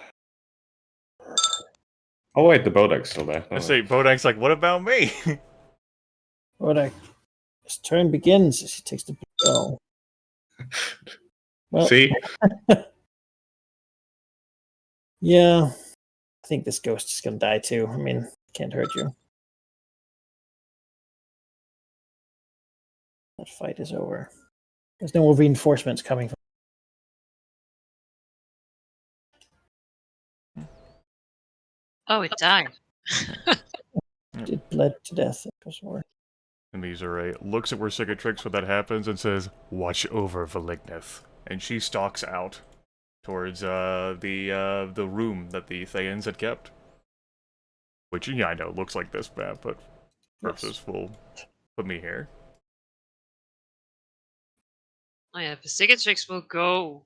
Speaker 4: Oh wait, the Bodek's still there.
Speaker 3: I say, Bodek's like, what about me?
Speaker 2: Bodek. His turn begins as he takes the blow. Well,
Speaker 4: see?
Speaker 2: Yeah. I think this ghost is going to die too. I mean, can't hurt you. That fight is over. There's no more reinforcements coming from.
Speaker 1: Oh, it died.
Speaker 2: It bled to death. It was more.
Speaker 3: And Misere looks at where Cicatrix when that happens and says, "Watch over Valignith." And she stalks out towards the room that the Thayans had kept. Which, yeah, I know, looks like this map, but purposes will put me here.
Speaker 1: Oh yeah, Cicatrix will go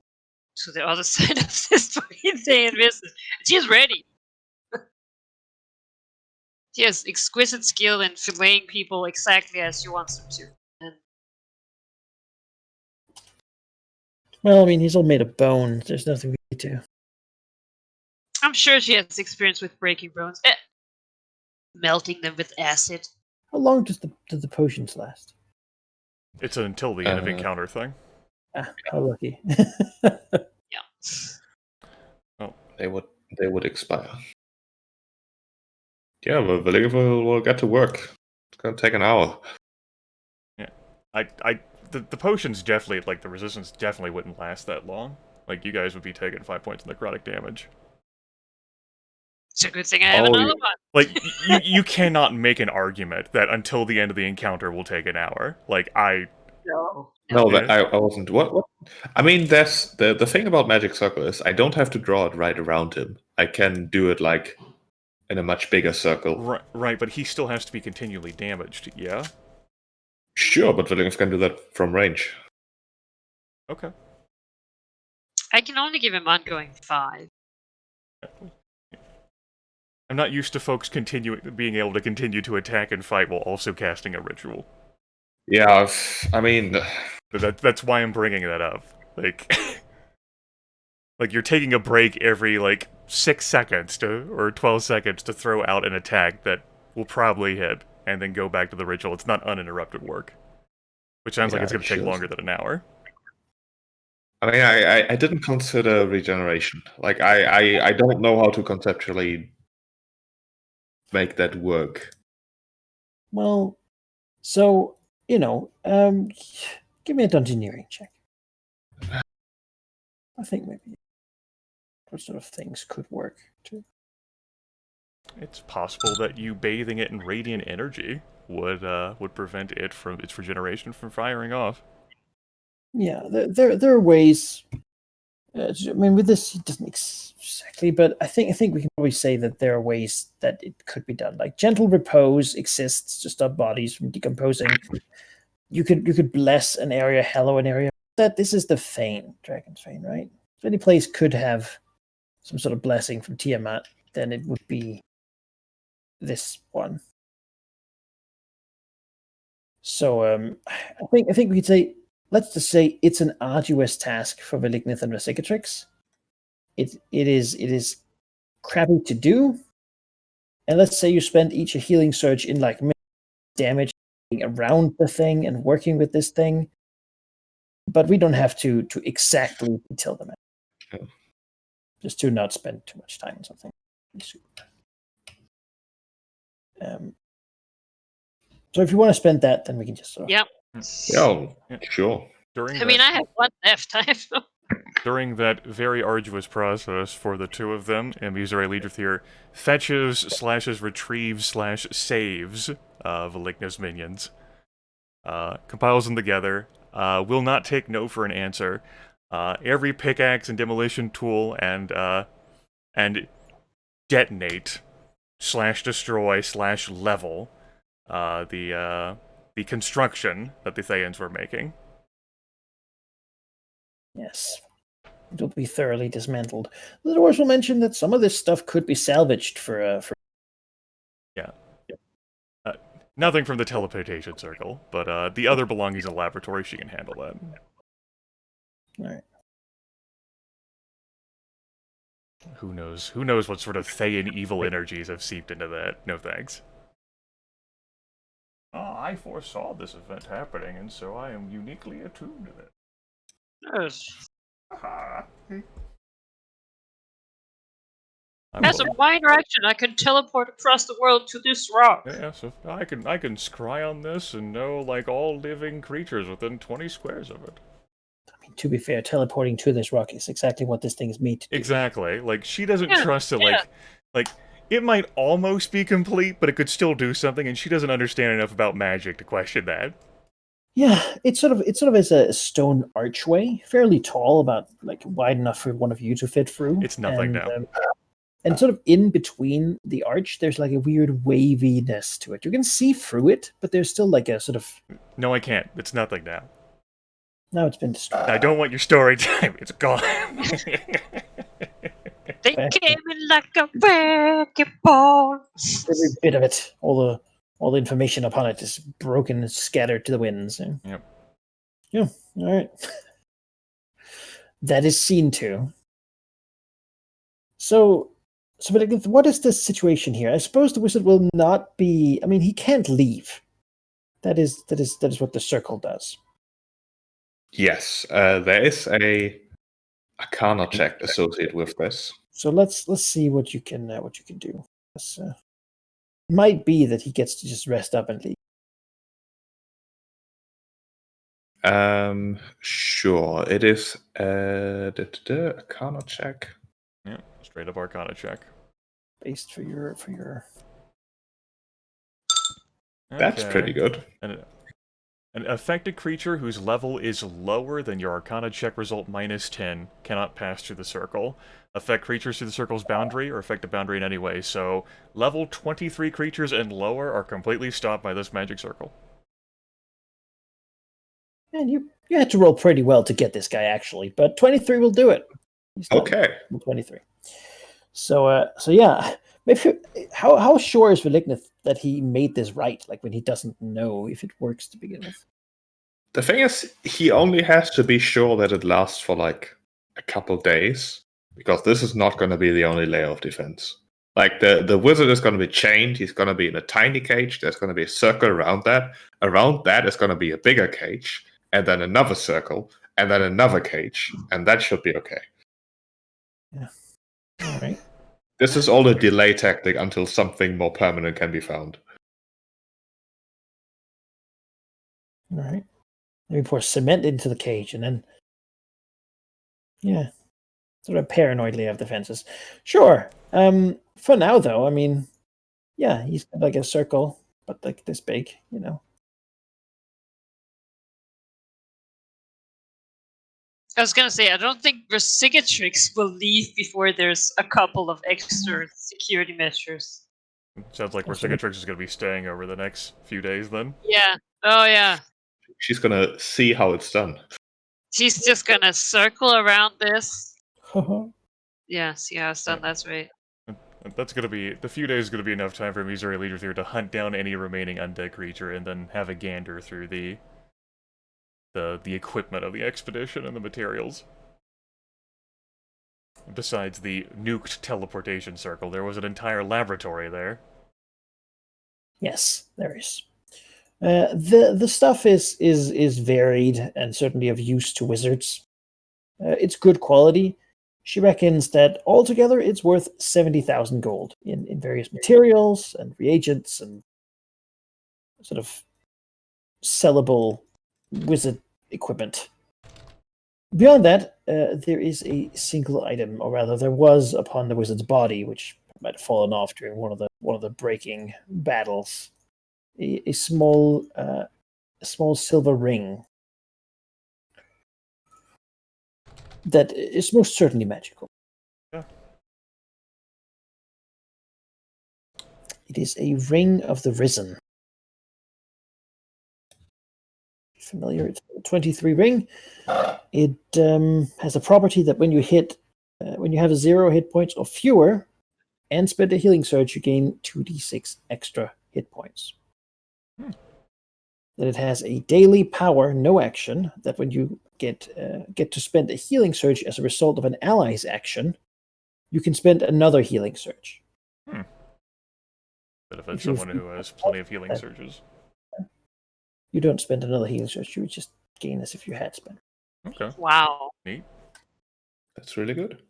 Speaker 1: to the other side of this fucking thing and visit. She's ready. She has exquisite skill in filleting people exactly as she wants them to. And
Speaker 2: Well, I mean, he's all made of bone. There's nothing we need to.
Speaker 1: I'm sure she has experience with breaking bones. Melting them with acid.
Speaker 2: How long does the potions last?
Speaker 3: It's until the end of encounter thing.
Speaker 2: Ah, how lucky.
Speaker 1: Yeah.
Speaker 4: Oh, they would expire. Yeah, well, we'll get to work. It's gonna take an hour.
Speaker 3: Yeah, the potions definitely, like, the resistance definitely wouldn't last that long. Like, you guys would be taking 5 points of necrotic damage.
Speaker 1: It's a good thing I have
Speaker 4: Oh,
Speaker 1: another
Speaker 4: yeah.
Speaker 1: one.
Speaker 3: Like, you cannot make an argument that until the end of the encounter will take an hour. Like,
Speaker 1: No.
Speaker 4: No,
Speaker 3: Yeah.
Speaker 4: I wasn't. What? I mean, there's the thing about Magic Circle is I don't have to draw it right around him. I can do it like in a much bigger circle.
Speaker 3: Right, but he still has to be continually damaged, yeah?
Speaker 4: Sure, but Williams can do that from range.
Speaker 3: Okay.
Speaker 1: I can only give him ongoing 5.
Speaker 3: I'm not used to folks being able to continue to attack and fight while also casting a ritual.
Speaker 4: Yeah, I mean,
Speaker 3: That's why I'm bringing that up. Like, like you're taking a break every, like, 6 seconds or 12 seconds to throw out an attack that will probably hit, and then go back to the ritual. It's not uninterrupted work. Which sounds like
Speaker 4: Yeah,
Speaker 3: it's going to take
Speaker 4: sure.
Speaker 3: longer than an hour.
Speaker 4: I mean, I didn't consider regeneration. Like, I don't know how to conceptually make that work.
Speaker 2: Well, so, give me a dungeoneering check. I think maybe what sort of things could work too.
Speaker 3: It's possible that you bathing it in radiant energy would prevent its regeneration from firing off.
Speaker 2: Yeah, there are ways. I mean, with this, it doesn't exactly, but I think we can probably say that there are ways that it could be done. Like gentle repose exists to stop bodies from decomposing. You could bless an area, hallow an area. That this is the Fane, Dragon's Fane, right? If any place could have some sort of blessing from Tiamat, then it would be this one. So I think we could say, let's just say it's an arduous task for Malignith and Resicatrix. It is crappy to do. And let's say you spend each a healing surge in like damage around the thing and working with this thing. But we don't have to exactly detail them out.
Speaker 4: Yeah.
Speaker 2: Just to not spend too much time on something. So if you want to spend that, then we can just
Speaker 1: Yep.
Speaker 4: Yeah, sure.
Speaker 1: I mean, I have one left. I have no.
Speaker 3: During that very arduous process for the two of them, Emiseray Leaderthier fetches, slashes, retrieves, /saves Valignus minions, compiles them together, will not take no for an answer. Every pickaxe and demolition tool and detonate, /destroy, /level the construction that the Thayans were making.
Speaker 2: Yes. It will be thoroughly dismantled. The dwarves will mention that some of this stuff could be salvaged for.
Speaker 3: Yeah. Nothing from the teleportation circle, but the other belongings in the laboratory, she can handle that.
Speaker 2: All right.
Speaker 3: Who knows? Who knows what sort of Thayan evil energies have seeped into that? No thanks. I foresaw this event happening, and so I am uniquely attuned to it.
Speaker 1: Yes.
Speaker 3: Haha.
Speaker 1: As a minor action, I can teleport across the world to this rock.
Speaker 3: Yeah, so I can scry on this and know like all living creatures within 20 squares of it.
Speaker 2: I mean, to be fair, teleporting to this rock is exactly what this thing is made to do.
Speaker 3: Exactly. Like she doesn't trust it. Like it might almost be complete, but it could still do something, and she doesn't understand enough about magic to question that.
Speaker 2: Yeah, it's sort of is a stone archway, fairly tall, about like wide enough for one of you to fit through.
Speaker 3: It's nothing now.
Speaker 2: And sort of in between the arch, there's like a weird waviness to it. You can see through it, but there's still like a sort of.
Speaker 3: No, I can't. It's nothing now.
Speaker 2: Now it's been destroyed.
Speaker 3: I don't want your story time. It's gone.
Speaker 1: They came in like a wrecking ball.
Speaker 2: Every bit of it, all the information upon it is broken and scattered to the winds.
Speaker 3: Yep.
Speaker 2: Yeah. All right. That is scene 2. So, what is the situation here? I suppose the wizard will not be. I mean, he can't leave. That is what the circle does.
Speaker 4: Yes, there is a Arcana check associated with this.
Speaker 2: So let's see what you can do. might be that he gets to just rest up and leave.
Speaker 4: Sure. It is Arcana check.
Speaker 3: Yeah, straight up Arcana check.
Speaker 2: Based for your
Speaker 4: That's pretty good.
Speaker 3: An affected creature whose level is lower than your Arcana check result minus 10 cannot pass through the circle. Affect creatures through the circle's boundary or affect the boundary in any way. So level 23 creatures and lower are completely stopped by this magic circle.
Speaker 2: And you had to roll pretty well to get this guy, actually, but 23 will do it. He's not
Speaker 4: Okay.
Speaker 2: 23. So yeah, maybe how sure is Velignith that he made this right? Like when he doesn't know if it works to begin with.
Speaker 4: The thing is, he only has to be sure that it lasts for like a couple days, because this is not going to be the only layer of defense. Like the wizard is going to be chained. He's going to be in a tiny cage. There's going to be a circle around that. Around that is going to be a bigger cage, and then another circle, and then another cage, and that should be okay.
Speaker 2: Yeah. All right.
Speaker 4: This is all a delay tactic until something more permanent can be found.
Speaker 2: All right. Maybe pour cement into the cage and then, yeah, sort of paranoidly have defenses. Sure. For now, though, I mean, yeah, he's got like a circle, but like this big, you know.
Speaker 1: I was gonna say, I don't think Vercingetorix will leave before there's a couple of extra security measures.
Speaker 3: Sounds like Vercingetorix is going to be staying over the next few days then.
Speaker 1: Yeah. Oh yeah.
Speaker 4: She's going to see how it's done.
Speaker 1: She's just gonna circle around this. Yeah, see how it's done.
Speaker 3: Yeah.
Speaker 1: That's right.
Speaker 3: That's going to be... The few days is going to be enough time for Missouri Leader here to hunt down any remaining undead creature and then have a gander through the equipment of the expedition and the materials. Besides the nuked teleportation circle, there was an entire laboratory there.
Speaker 2: Yes, there is. The stuff is varied and certainly of use to wizards. It's good quality. She reckons that altogether it's worth 70,000 gold in various materials and reagents and sort of sellable wizard equipment. Beyond that, there is a single item, or rather, there was upon the wizard's body, which might have fallen off during one of the breaking battles. A small silver ring that is most certainly magical.
Speaker 3: Yeah.
Speaker 2: It is a ring of the risen. Familiar? It's a 23 ring. It has a property that when you have 0 hit points or fewer, and spend a healing surge, you gain 2d6 extra hit points. That it has a daily power, no action, that when you get to spend a healing surge as a result of an ally's action, you can spend another healing surge.
Speaker 3: Benefits someone who has plenty of healing surges.
Speaker 2: You don't spend another healing surge, you would just gain as if you had spent.
Speaker 3: Okay.
Speaker 1: Wow.
Speaker 3: Neat.
Speaker 4: That's really good.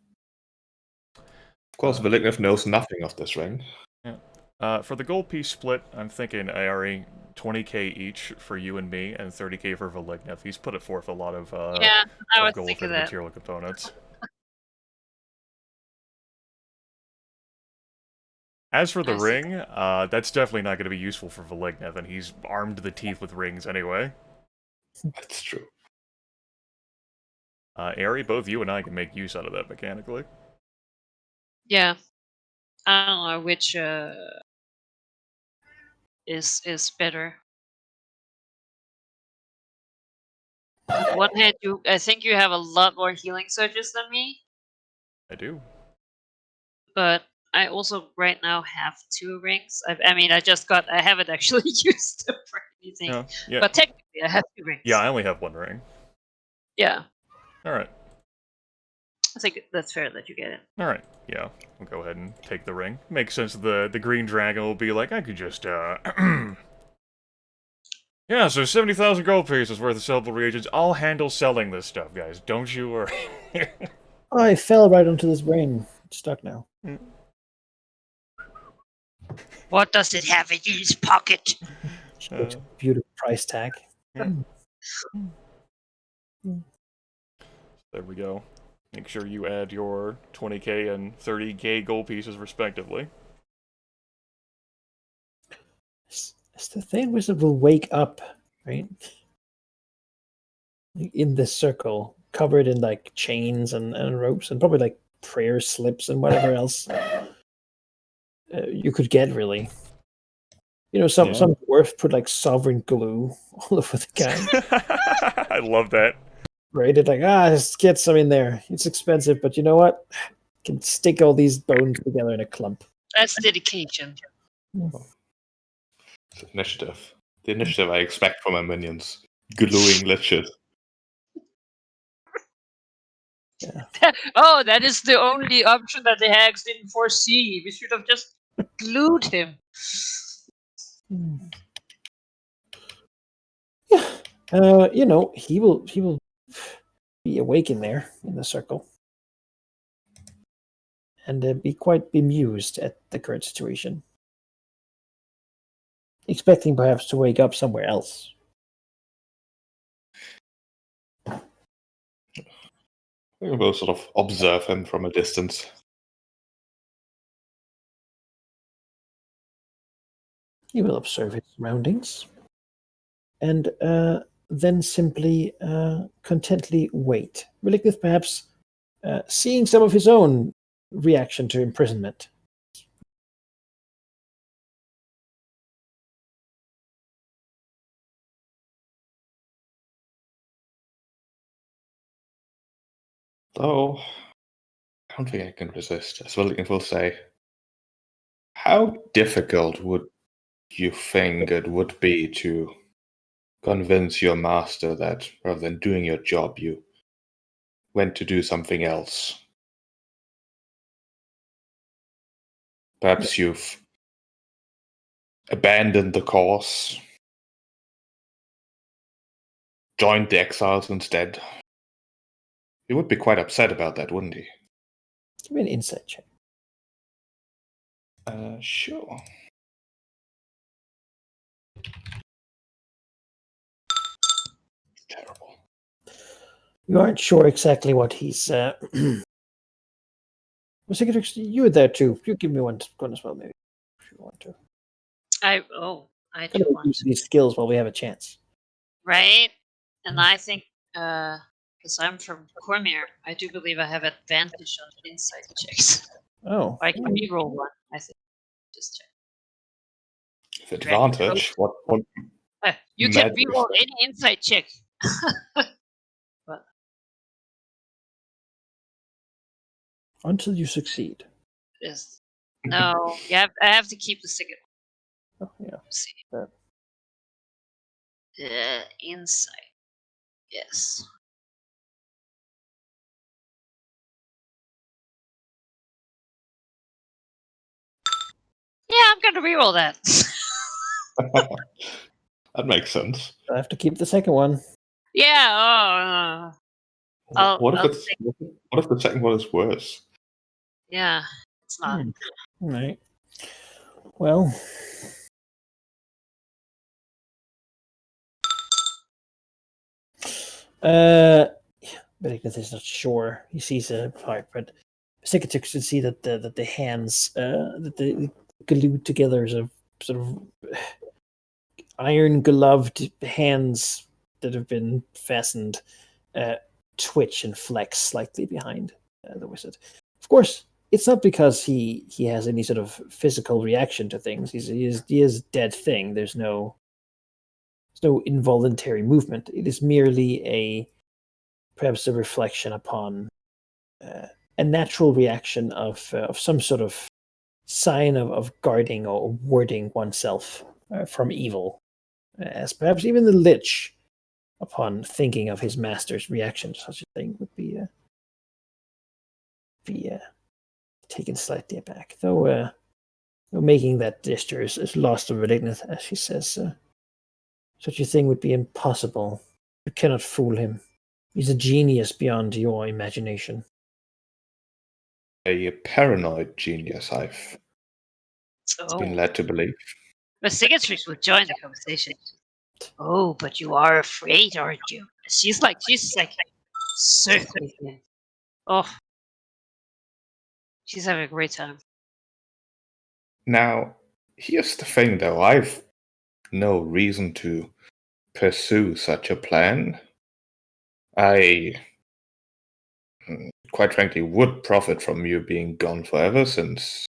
Speaker 4: Of course, Velignith knows nothing of this ring.
Speaker 3: Yeah. For the gold piece split, I'm thinking Ari, 20k each for you and me, and 30k for Velignith. He's put it forth a lot of
Speaker 1: Yeah, I was
Speaker 3: gold for
Speaker 1: thinking
Speaker 3: the
Speaker 1: that.
Speaker 3: material components. As for the
Speaker 1: I see.
Speaker 3: ring, that's definitely not going to be useful for Velignith, and he's armed to the teeth with rings anyway.
Speaker 4: That's true.
Speaker 3: Ari, both you and I can make use out of that mechanically.
Speaker 1: Yeah. I don't know which is better. On one hand, I think you have a lot more healing surges than me,
Speaker 3: I do.
Speaker 1: but I also right now have 2 rings. I mean, I haven't actually used them for anything.
Speaker 3: Yeah.
Speaker 1: But technically, I have 2 rings.
Speaker 3: Yeah, I only have 1 ring.
Speaker 1: Yeah.
Speaker 3: Alright.
Speaker 1: I think that's fair that you get it.
Speaker 3: Alright, yeah. We'll go ahead and take the ring. Makes sense the green dragon will be like, I could just, Yeah, so 70,000 gold pieces worth of sellable reagents. I'll handle selling this stuff, guys. Don't you worry.
Speaker 2: I fell right onto this ring. It's stuck now.
Speaker 1: What does it have in its pocket?
Speaker 2: She looks a beautiful price tag.
Speaker 3: There we go. Make sure you add your 20k and 30k gold pieces respectively.
Speaker 2: As the Thane Wizard will wake up, right? In this circle, covered in like chains and ropes and probably like prayer slips and whatever else you could get, really. You know, some dwarf put like sovereign glue all over the guy.
Speaker 3: I love that.
Speaker 2: Right? It's like, just get some in there. It's expensive, but you know what? Can stick all these bones together in a clump.
Speaker 1: That's dedication.
Speaker 4: It's initiative. The initiative I expect from my minions. Gluing liches.
Speaker 1: Oh, that is the only option that the hags didn't foresee. We should have just glued him.
Speaker 2: Yeah. You know, he will be awake in there in the circle. And be quite bemused at the current situation. Expecting perhaps to wake up somewhere else.
Speaker 4: We will sort of observe him from a distance.
Speaker 2: He will observe his surroundings. And then simply contently wait. Relictith perhaps seeing some of his own reaction to imprisonment.
Speaker 4: Though, I don't think I can resist. As well, it will say, how difficult would you think it would be to convince your master that rather than doing your job, you went to do something else? Perhaps you've abandoned the cause, joined the exiles instead. He would be quite upset about that, wouldn't he?
Speaker 2: Give me an insight check.
Speaker 4: Sure. Terrible.
Speaker 2: You aren't sure exactly what he's... you were there too. You give me one as well, maybe, if you want to.
Speaker 1: I do want
Speaker 2: use these skills while we have a chance.
Speaker 1: Right? And I think, because I'm from Cormier, I do believe I have advantage on insight checks.
Speaker 2: Oh.
Speaker 1: I can reroll one, I think. Just check.
Speaker 4: With advantage? What
Speaker 1: You can
Speaker 4: magic?
Speaker 1: reroll any insight check. But
Speaker 2: Until you succeed.
Speaker 1: yes. No, I have to keep the second one.
Speaker 2: Oh, yeah.
Speaker 1: Let's see.
Speaker 2: Yeah.
Speaker 1: Insight. Yes. Yeah, I'm gonna reroll that.
Speaker 4: That makes sense.
Speaker 2: I have to keep the second one.
Speaker 1: Yeah.
Speaker 4: What if the second one is worse?
Speaker 1: Yeah, it's not.
Speaker 2: All right. Well. Beliketh is not sure. He sees a part, but Sikatix can see that the hands that they glued together is a sort of iron gloved hands that have been fastened twitch and flex slightly behind the wizard. Of course, it's not because he has any sort of physical reaction to things. He is dead thing. There's no involuntary movement. It is merely perhaps a reflection upon a natural reaction of some sort of sign of guarding or warding oneself from evil, as perhaps even the Lich, upon thinking of his master's reaction to such a thing, would be taken slightly aback. Though making that gesture is lost on Malignant, as she says, such a thing would be impossible. You cannot fool him. He's a genius beyond your imagination.
Speaker 4: A paranoid genius, I've It's been
Speaker 1: Oh,
Speaker 4: led to believe.
Speaker 1: the Cicatrix will join the conversation. Oh, but you are afraid, aren't you? She's like circling in. Oh, she's having a great time.
Speaker 4: Now, here's the thing though, I've no reason to pursue such a plan. I, quite frankly, would profit from you being gone forever since,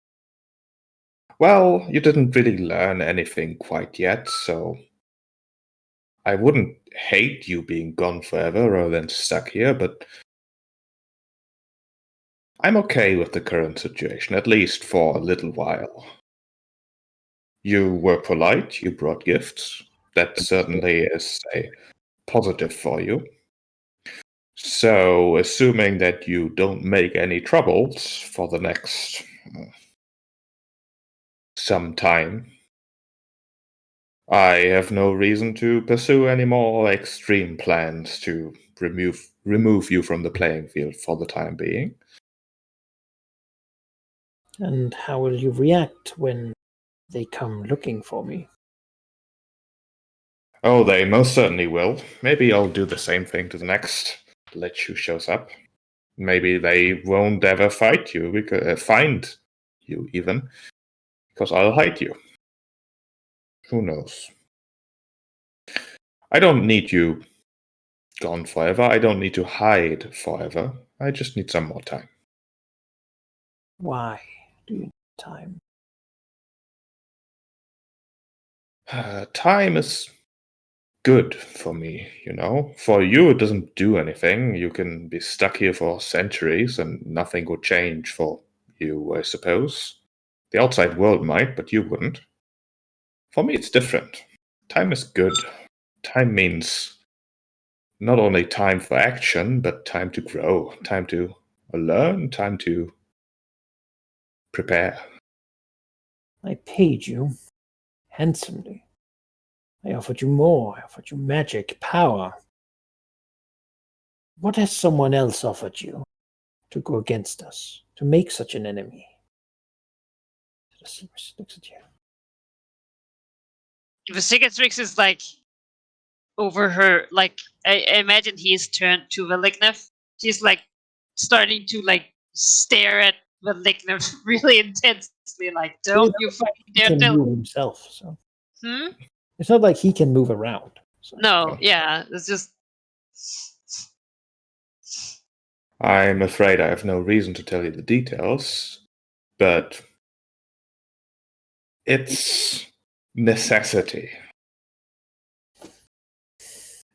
Speaker 4: well, you didn't really learn anything quite yet, so I wouldn't hate you being gone forever rather than stuck here, but I'm okay with the current situation, at least for a little while. You were polite, you brought gifts. That certainly is a positive for you. So, assuming that you don't make any troubles for the next some time, I have no reason to pursue any more extreme plans to remove you from the playing field for the time being.
Speaker 2: And how will you react when they come looking for me?
Speaker 4: Oh, they most certainly will. Maybe I'll do the same thing to the next lich who shows up. Maybe they won't ever fight you, find you even, because I'll hide you. Who knows? I don't need you gone forever. I don't need to hide forever. I just need some more time.
Speaker 2: Why do you need time?
Speaker 4: Time is good for me, you know. For you, it doesn't do anything. You can be stuck here for centuries and nothing would change for you, I suppose. The outside world might, but you wouldn't. For me, it's different. Time is good. Time means not only time for action, but time to grow, time to learn, time to prepare.
Speaker 2: I paid you handsomely. I offered you more. I offered you magic, power. What has someone else offered you to go against us, to make such an enemy? Just looks at you.
Speaker 1: The Cicatrix is like over her. Like I imagine he's turned to the Ligneth. She's like starting to like stare at the Ligneth really intensely. Like, don't you fucking
Speaker 2: He
Speaker 1: dare
Speaker 2: can
Speaker 1: tell.
Speaker 2: move himself, so
Speaker 1: Hmm?
Speaker 2: it's not like he can move around. So.
Speaker 1: No, yeah, it's just.
Speaker 4: I'm afraid I have no reason to tell you the details, but it's necessity.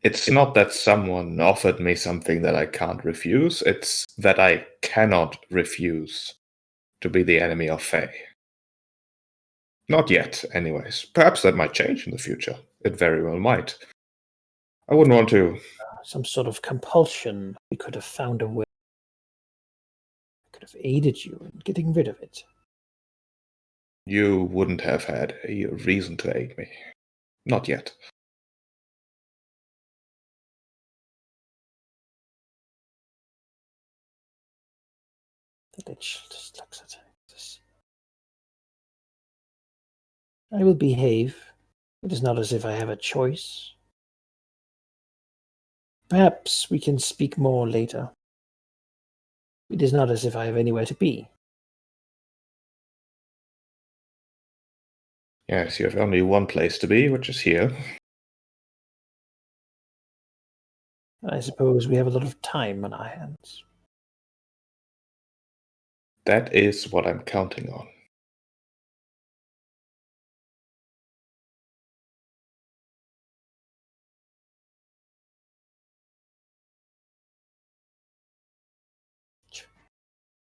Speaker 4: It's not that someone offered me something that I can't refuse, it's that I cannot refuse to be the enemy of Fae. Not yet, anyways. Perhaps that might change in the future. It very well might. I wouldn't want to.
Speaker 2: Some sort of compulsion. We could have found a way. I could have aided you in getting rid of it.
Speaker 4: You wouldn't have had a reason to aid me. Not yet.
Speaker 2: The lich just looks at this. I will behave. It is not as if I have a choice. Perhaps we can speak more later. It is not as if I have anywhere to be.
Speaker 4: Yes, you have only one place to be, which is here.
Speaker 2: I suppose we have a lot of time on our hands.
Speaker 4: That is what I'm counting on.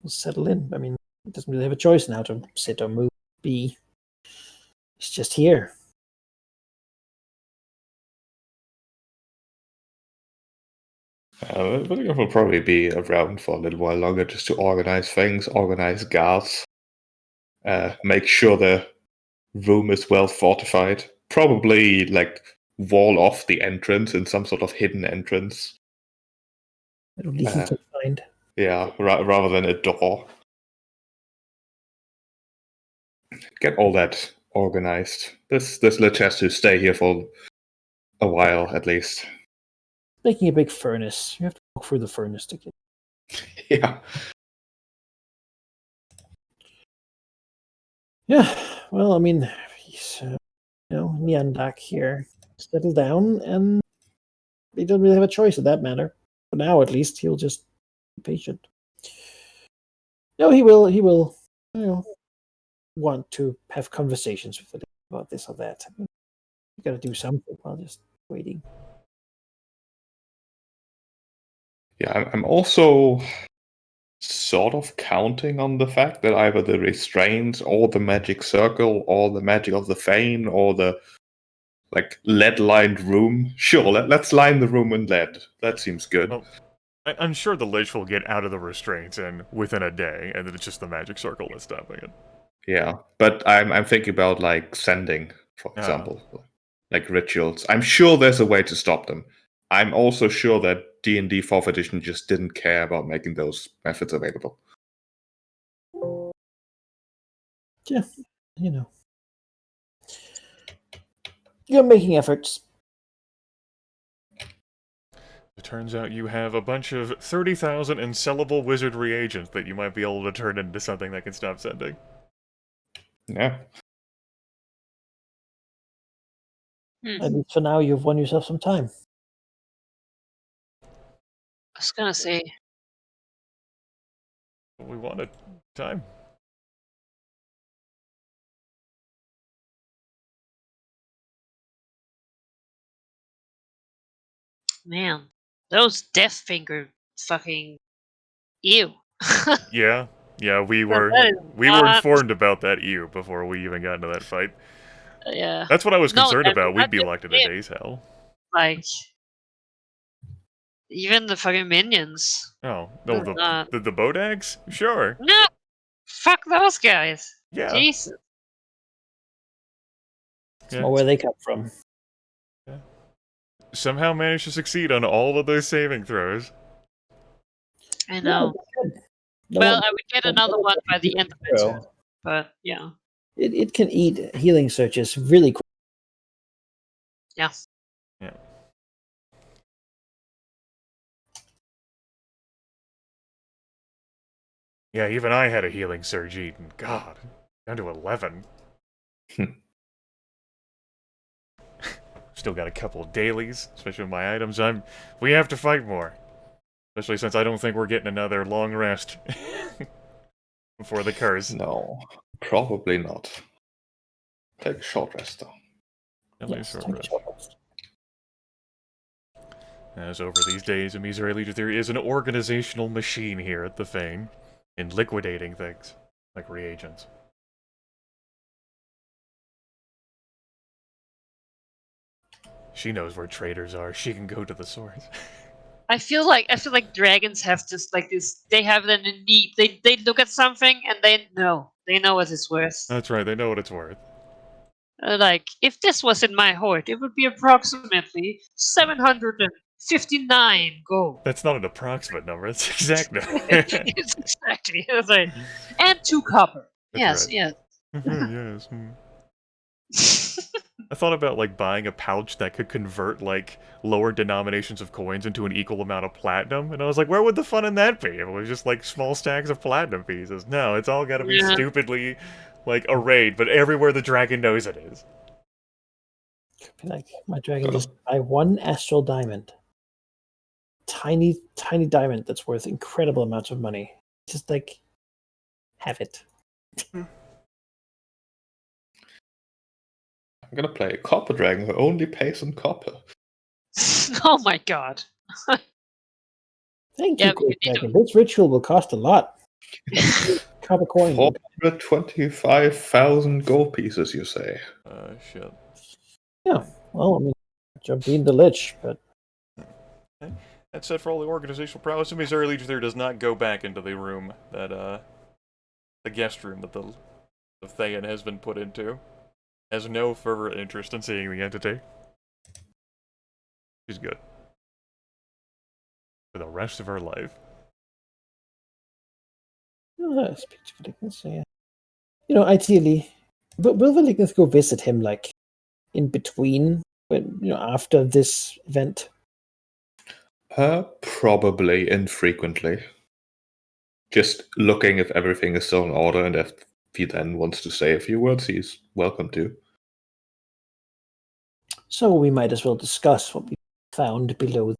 Speaker 2: We'll settle in. I mean, it doesn't really have a choice now to sit or move, be. It's just here.
Speaker 4: But will probably be around for a little while longer just to organize things, organize guards, make sure the room is well fortified. Probably like wall off the entrance in some sort of hidden entrance.
Speaker 2: That only he can find.
Speaker 4: Yeah, rather than a door. get all that organized. This lich has to stay here for a while at least.
Speaker 2: Making a big furnace. You have to walk through the furnace to get.
Speaker 4: Yeah.
Speaker 2: Yeah. Well, I mean, he's Nyandak here settle down, and he doesn't really have a choice in that matter. For now, at least, he'll just be patient. No, he will. He will. Want to have conversations with it about this or that. I mean, you got to do something while just waiting.
Speaker 4: Yeah, I'm also sort of counting on the fact that either the restraints or the magic circle or the magic of the Fane or the lead-lined room. Sure, let's line the room in lead. That seems good.
Speaker 3: Well, I'm sure the Lich will get out of the restraints and within a day, and then it's just the magic circle that's stopping it.
Speaker 4: Yeah, but I'm thinking about sending, for example, like rituals. I'm sure there's a way to stop them. I'm also sure that D&D 4th edition just didn't care about making those methods available.
Speaker 2: Yeah, you're making efforts.
Speaker 3: It turns out you have a bunch of 30,000 unsellable wizard reagents that you might be able to turn into something that can stop sending.
Speaker 4: Yeah.
Speaker 2: At least for now, you've won yourself some time.
Speaker 1: I was gonna say,
Speaker 3: We wanted time.
Speaker 1: man, those Death Finger fucking ew.
Speaker 3: Yeah, we
Speaker 1: That
Speaker 3: were
Speaker 1: is not-
Speaker 3: informed about that ew before we even got into that fight.
Speaker 1: Yeah.
Speaker 3: That's what I was
Speaker 1: No,
Speaker 3: concerned
Speaker 1: I mean,
Speaker 3: about. We'd
Speaker 1: not
Speaker 3: be
Speaker 1: just
Speaker 3: locked in a
Speaker 1: him.
Speaker 3: day's hell.
Speaker 1: Like, even the fucking minions.
Speaker 3: Oh, no,
Speaker 1: Not-
Speaker 3: the Bodags? Sure.
Speaker 1: No! Fuck those guys.
Speaker 3: Yeah.
Speaker 1: Jesus.
Speaker 3: Yeah.
Speaker 2: Or where they come from.
Speaker 3: Somehow managed to succeed on all of those saving throws.
Speaker 1: I know.
Speaker 2: No
Speaker 1: Well,
Speaker 2: one-
Speaker 1: I would get another one by the end of it.
Speaker 2: Zero.
Speaker 1: But, yeah.
Speaker 2: It can eat healing searches really quick.
Speaker 1: Yeah.
Speaker 3: Yeah. Yeah, even I had a healing surge eaten. God, down to 11. Still got a couple of dailies, especially with my items. We have to fight more. Especially since I don't think we're getting another long rest before the curse.
Speaker 4: No, probably not. Take a short rest, though.
Speaker 3: Yes,
Speaker 2: Take a short rest.
Speaker 3: As over these days, a Misery Legion Theory is an organizational machine here at the Fane, in liquidating things, like reagents. She knows where traitors are. She can go to the source.
Speaker 1: I feel like dragons have just like this. They have an innate. They look at something and they know what it's worth.
Speaker 3: That's right. They know what it's worth.
Speaker 1: Like, if this was in my hoard, it would be approximately 759 gold.
Speaker 3: That's not an approximate number. It's exact number.
Speaker 1: It's exactly. That's right. And 2 copper.
Speaker 3: That's
Speaker 1: Yes,
Speaker 3: right. Yes. I thought about buying a pouch that could convert lower denominations of coins into an equal amount of platinum, and I was like, where would the fun in that be? If it was just small stacks of platinum pieces. No, it's all got to be stupidly arrayed, but everywhere the dragon knows it is.
Speaker 2: My dragon just buy 1 astral diamond. Tiny diamond that's worth incredible amounts of money. Just have it.
Speaker 4: I'm gonna play a copper dragon who only pays in copper.
Speaker 1: Oh my god.
Speaker 2: Thank you, Great Dragon. This ritual will cost a lot. Copper coin.
Speaker 4: 425,000 gold pieces, you say?
Speaker 3: Shit.
Speaker 2: Yeah, well, I mean, jump in the lich, but...
Speaker 3: That said, for all the organizational prowess, Missouri Legion Theory does not go back into the room that, the guest room that the Thayan has been put into. Has no further interest in seeing the entity. She's good. For the rest of her life.
Speaker 2: Speak to Ideally, But will Malignant go visit him, like, in between, when, after this event?
Speaker 4: Probably infrequently. Just looking if everything is still in order, and if he then wants to say a few words, he's welcome to.
Speaker 2: So we might as well discuss what we found below.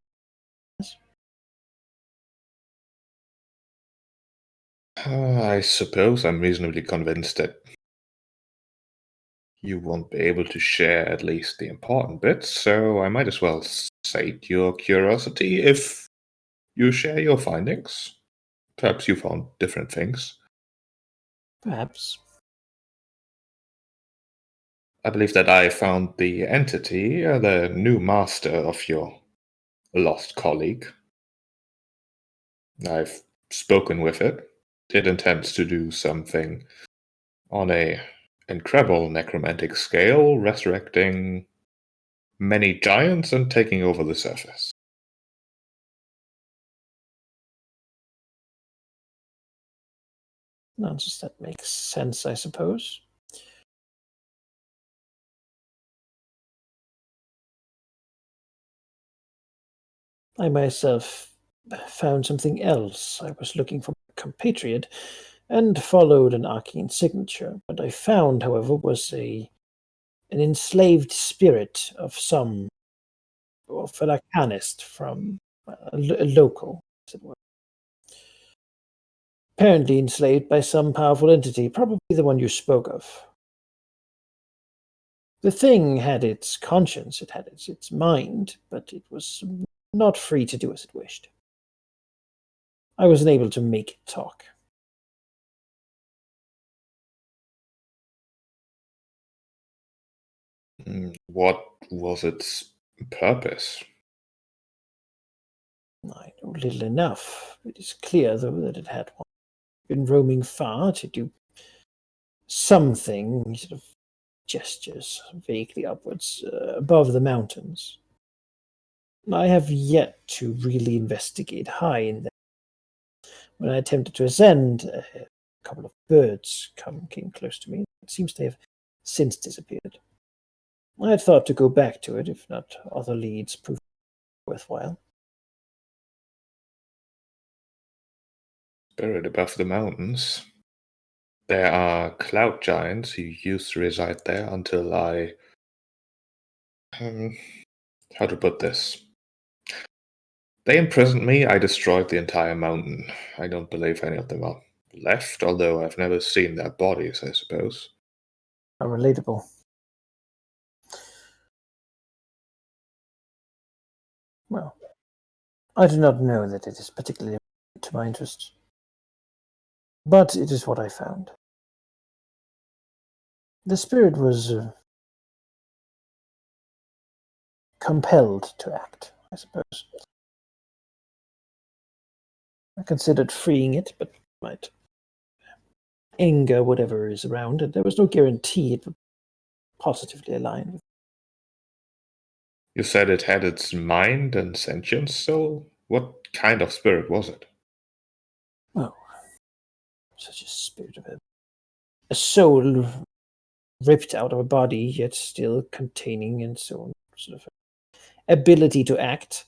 Speaker 4: I suppose I'm reasonably convinced that you won't be able to share at least the important bits, so I might as well sate your curiosity if you share your findings. Perhaps you found different things.
Speaker 2: Perhaps.
Speaker 4: I believe that I found the entity, the new master of your lost colleague. I've spoken with it. It intends to do something on a incredible necromantic scale, resurrecting many giants and taking over the surface.
Speaker 2: Nonsense, that makes sense, I suppose. I myself found something else. I was looking for a compatriot and followed an arcane signature. What I found, however, was an enslaved spirit of an arcanist from a local, as it were. Apparently enslaved by some powerful entity, probably the one you spoke of. The thing had its conscience, it had its mind, but it was not free to do as it wished. I was unable to make it talk.
Speaker 4: What was its purpose?
Speaker 2: I know little enough. It is clear, though, that it had been roaming far to do something, sort of gestures vaguely upwards, above the mountains. I have yet to really investigate high in them. When I attempted to ascend, a couple of birds came close to me. It seems they have since disappeared. I had thought to go back to it, if not other leads proved worthwhile.
Speaker 4: Buried above the mountains. There are cloud giants who used to reside there until I. How to put this? They imprisoned me, I destroyed the entire mountain. I don't believe any of them are left, although I've never seen their bodies, I suppose.
Speaker 2: How relatable. Well, I do not know that it is particularly to my interests, but it is what I found. The spirit was compelled to act, I suppose. I considered freeing it, but might anger whatever is around it. There was no guarantee it would positively align with.
Speaker 4: You said it had its mind and sentience, so what kind of spirit was it?
Speaker 2: Oh, such a spirit of a soul ripped out of a body, yet still containing its own sort of ability to act.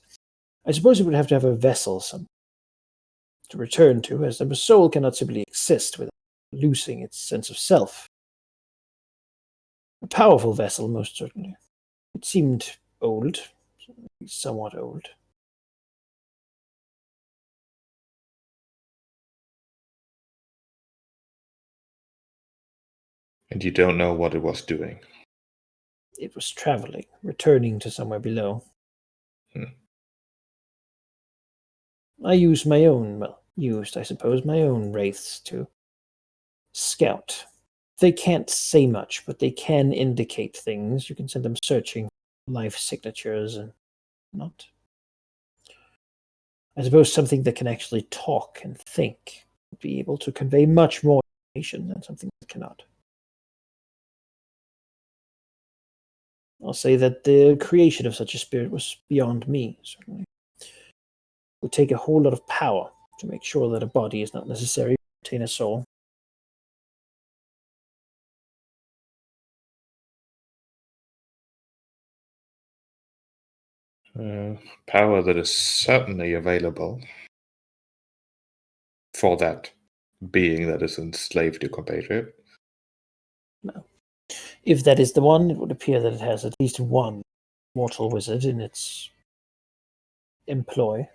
Speaker 2: I suppose it would have to have a vessel to return to, as the soul cannot simply exist without losing its sense of self. A powerful vessel, most certainly. It seemed old, somewhat old.
Speaker 4: And you don't know what it was doing.
Speaker 2: It was traveling, returning to somewhere below. I used my own, I suppose, my own wraiths to scout. They can't say much, but they can indicate things. You can send them searching life signatures and not. I suppose something that can actually talk and think would be able to convey much more information than something that cannot. I'll say that the creation of such a spirit was beyond me, certainly. It would take a whole lot of power to make sure that a body is not necessary to contain a soul.
Speaker 4: Power that is certainly available for that being that is enslaved your compatriot.
Speaker 2: No. If that is the one, it would appear that it has at least one mortal wizard in its employ.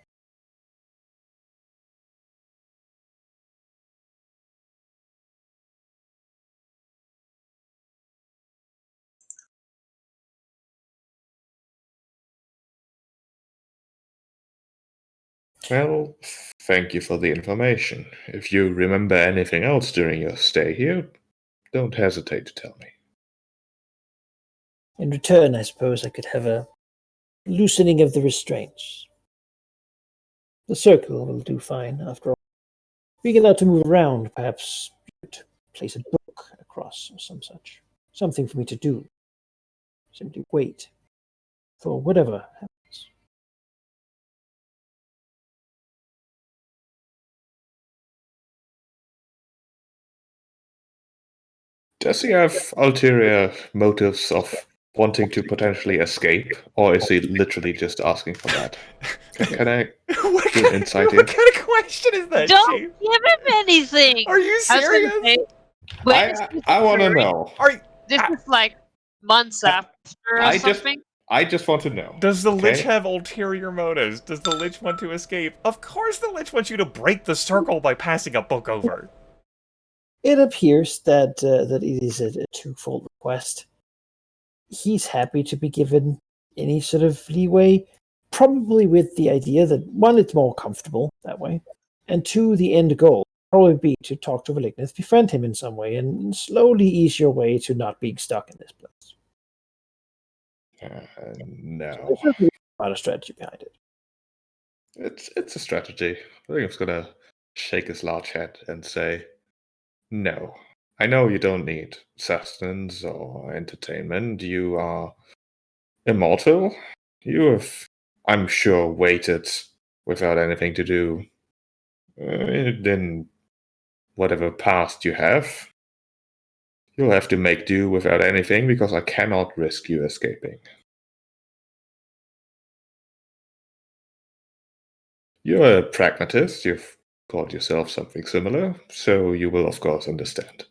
Speaker 4: Well, thank you for the information. If you remember anything else during your stay here, don't hesitate to tell me.
Speaker 2: In return, I suppose I could have a loosening of the restraints. The circle will do fine, after all. Being allowed to move around, perhaps you could place a book across or some such. Something for me to do. Simply wait for whatever happens.
Speaker 4: Does he have ulterior motives of wanting to potentially escape, or is he literally just asking for that? Can I
Speaker 3: What
Speaker 4: do an
Speaker 3: kind,
Speaker 4: insight
Speaker 3: what
Speaker 4: here?
Speaker 3: kind of question is that,
Speaker 1: Don't
Speaker 3: Chief?
Speaker 1: give him anything.
Speaker 3: Are you
Speaker 1: I was gonna
Speaker 3: serious?
Speaker 1: say, when is this
Speaker 4: I want to
Speaker 1: occurring?
Speaker 4: know.
Speaker 3: Are you,
Speaker 1: This
Speaker 3: I-
Speaker 1: is like months after or
Speaker 4: I just
Speaker 1: something.
Speaker 4: I just want to know.
Speaker 3: Does the Lich
Speaker 4: okay?
Speaker 3: have ulterior motives? Does the Lich want to escape? Of course the Lich wants you to break the circle by passing a book over.
Speaker 2: It appears that that it is a twofold request. He's happy to be given any sort of leeway, probably with the idea that one, it's more comfortable that way, and two, the end goal probably be to talk to Malignith, befriend him in some way, and slowly ease your way to not being stuck in this place.
Speaker 4: No.
Speaker 2: There's not a strategy behind it.
Speaker 4: It's a strategy. I think it's gonna shake his large head and say, "No. I know you don't need sustenance or entertainment. You are immortal. You have, I'm sure, waited without anything to do in whatever past you have. You'll have to make do without anything because I cannot risk you escaping. You're a pragmatist. You've called yourself something similar, so you will, of course, understand."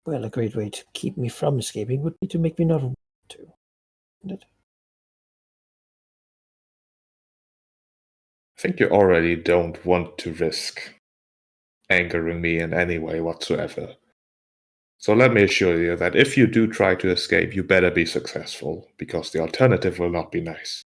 Speaker 2: Well, a great way to keep me from escaping would be to make me not want to, wouldn't it?
Speaker 4: I think you already don't want to risk angering me in any way whatsoever. So let me assure you that if you do try to escape, you better be successful, because the alternative will not be nice.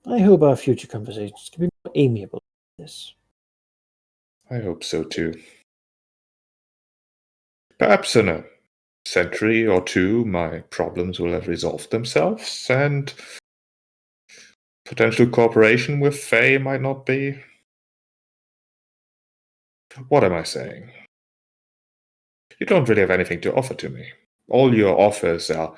Speaker 2: I hope our future conversations can be more amiable than this.
Speaker 4: I hope so too. Perhaps in a century or two, my problems will have resolved themselves, and potential cooperation with Fae might not be. What am I saying? You don't really have anything to offer to me. All your offers are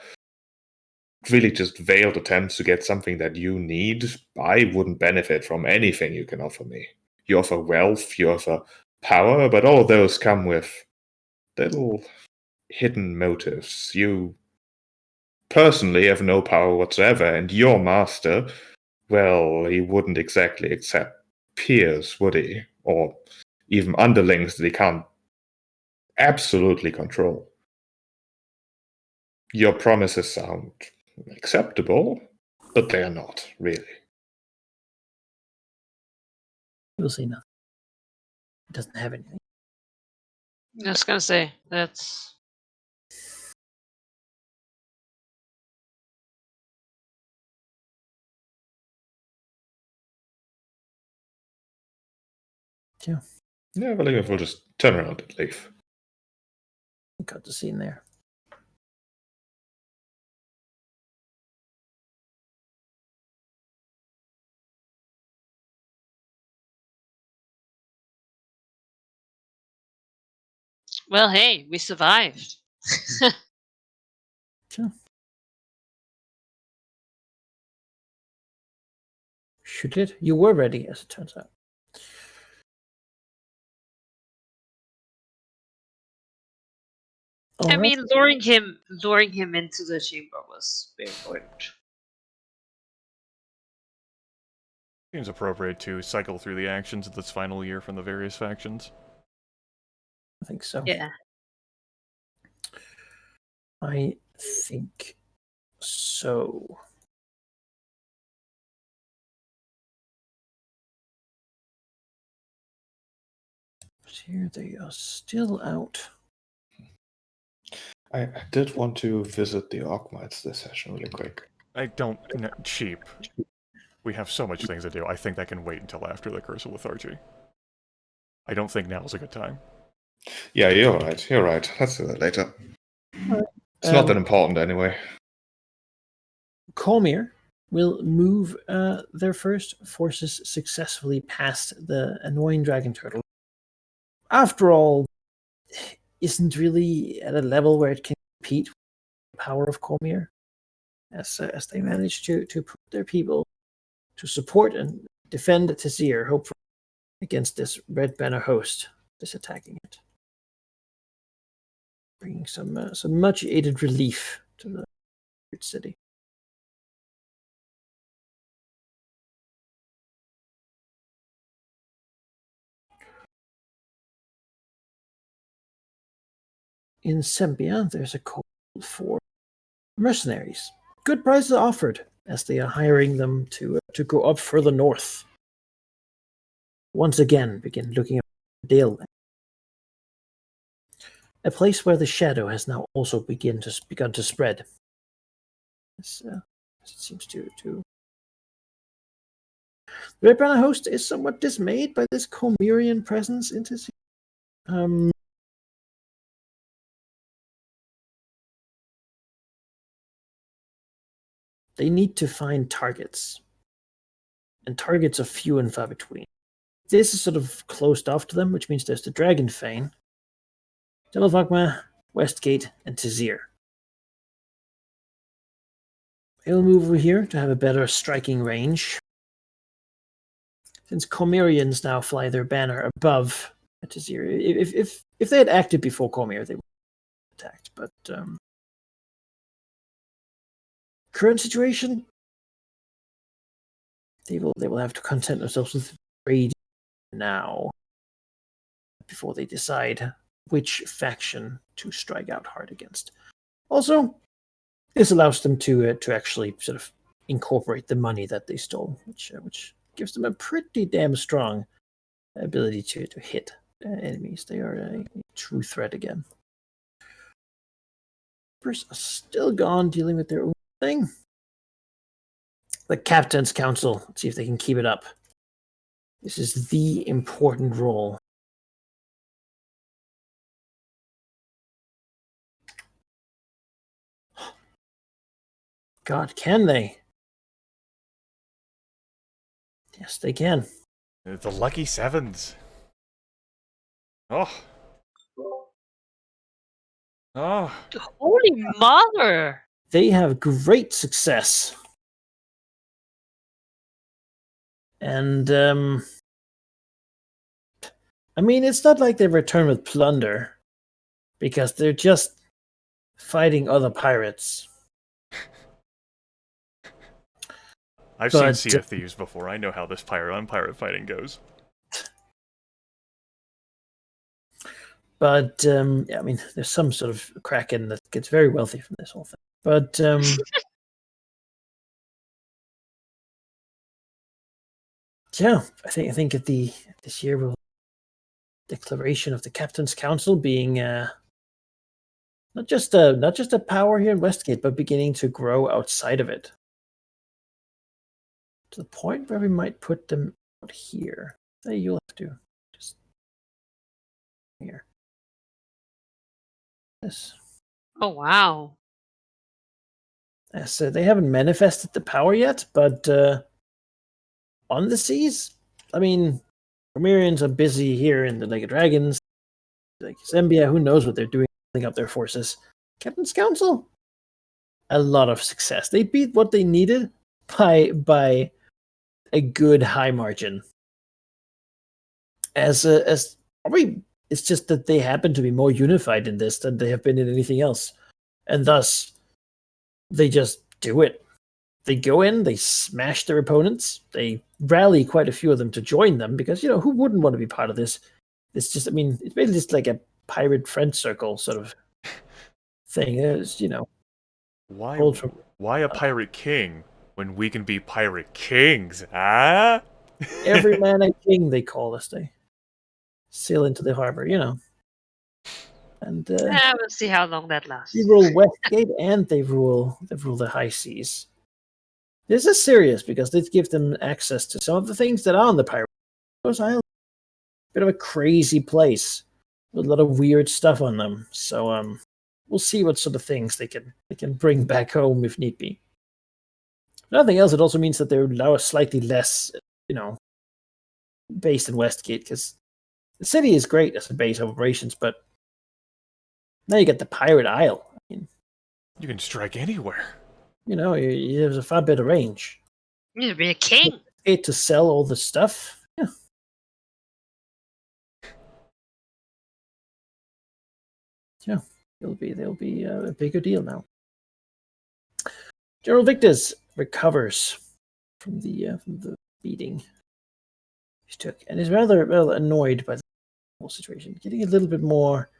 Speaker 4: really just veiled attempts to get something that you need. I wouldn't benefit from anything you can offer me. You offer wealth, you offer power, but all those come with little hidden motives. You personally have no power whatsoever, and your master, well, he wouldn't exactly accept peers, would he? Or even underlings that he can't absolutely control. Your promises sound acceptable, but they are not, really.
Speaker 2: We'll see nothing. It doesn't have anything.
Speaker 1: I was gonna say that's
Speaker 2: Yeah,
Speaker 4: Yeah, well, if we'll just turn around and leave.
Speaker 2: cut the scene there.
Speaker 1: well. Hey, we survived.
Speaker 2: Sure. Should it? You were ready, as it turns out. All
Speaker 1: I
Speaker 2: right.
Speaker 1: mean, luring him into the chamber was very important.
Speaker 3: Seems appropriate to cycle through the actions of this final year from the various factions.
Speaker 2: I think so.
Speaker 1: Yeah.
Speaker 2: I think so. But here they are still out.
Speaker 4: I did want to visit the Orkmites this session really quick.
Speaker 3: I don't... cheap. We have so much things to do. I think that can wait until after the Curse of Lethargy. I don't think now's a good time.
Speaker 4: Yeah, you're right. You're right. Let's do that later.
Speaker 2: Alright.
Speaker 4: It's not that important anyway.
Speaker 2: Cormyr will move their first forces successfully past the annoying dragon turtle. After all, isn't really at a level where it can compete with the power of Cormyr, as they manage to put their people to support and defend Tazir, hopefully against this Red Banner host that's attacking it, bringing some much aided relief to the city. In Sembia, there's a call for mercenaries. Good prices offered as they are hiring them to go up further north. Once again, begin looking at Dale, a place where the shadow has now also begun to spread. As it seems to. The Red Banner host is somewhat dismayed by this Cormyrian presence into. They need to find targets, and targets are few and far between. This is sort of closed off to them, which means there's the Dragon Fane, Delavagma, Westgate, and Tazir. They'll move over here to have a better striking range. Since Cormyrians now fly their banner above Tazir. If they had acted before Cormyr, they would have attacked. But current situation, they will have to content themselves with raid now before they decide which faction to strike out hard against. Also, this allows them to actually sort of incorporate the money that they stole, which gives them a pretty damn strong ability to hit enemies. They are a true threat again. First, are still gone dealing with their own thing. The Captain's Council. Let's see if they can keep it up. This is the important role. God, can they? Yes, they can.
Speaker 3: The lucky sevens. Oh. Oh.
Speaker 1: Holy mother!
Speaker 2: They have great success. And, I mean, it's not like they return with plunder, because they're just fighting other pirates.
Speaker 3: I've seen Sea of Thieves before. I know how this pirate on pirate fighting goes.
Speaker 2: But, yeah, I mean, there's some sort of kraken that gets very wealthy from this whole thing. But, yeah, I think at this year will declaration of the Captain's Council being not just a power here in Westgate, but beginning to grow outside of it. To the point where we might put them out here. Say you'll have to just here. This.
Speaker 1: Oh wow.
Speaker 2: So they haven't manifested the power yet, but on the seas, I mean, Cormyrians are busy here in the Lake of Dragons. Like Zambia, who knows what they're doing up their forces. Captain's Council, a lot of success. They beat what they needed by a good high margin. As probably It's just that they happen to be more unified in this than they have been in anything else. And thus, they just do it. They go in, they smash their opponents, they rally quite a few of them to join them because, who wouldn't want to be part of this? It's just, it's basically just like a pirate friend circle sort of thing. It's,
Speaker 3: Why a pirate king when we can be pirate kings, ah?
Speaker 2: Every man a king, they call us. They sail into the harbor, And
Speaker 1: we'll see how long that lasts.
Speaker 2: they rule Westgate and they rule the high seas. This is serious because they give them access to some of the things that are on the pirate islands. Bit of a crazy place with a lot of weird stuff on them. So we'll see what sort of things they can bring back home if need be. If nothing else, it also means that they allow us slightly less, based in Westgate, because the city is great as a base of operations, but now you get the Pirate Isle.
Speaker 3: You can strike anywhere.
Speaker 2: You have a far better range.
Speaker 1: You need to be a king.
Speaker 2: Get to sell all the stuff. Yeah. Yeah, they'll be a bigger deal now. General Victus recovers from the beating he took, and is rather annoyed by the whole situation, getting a little bit more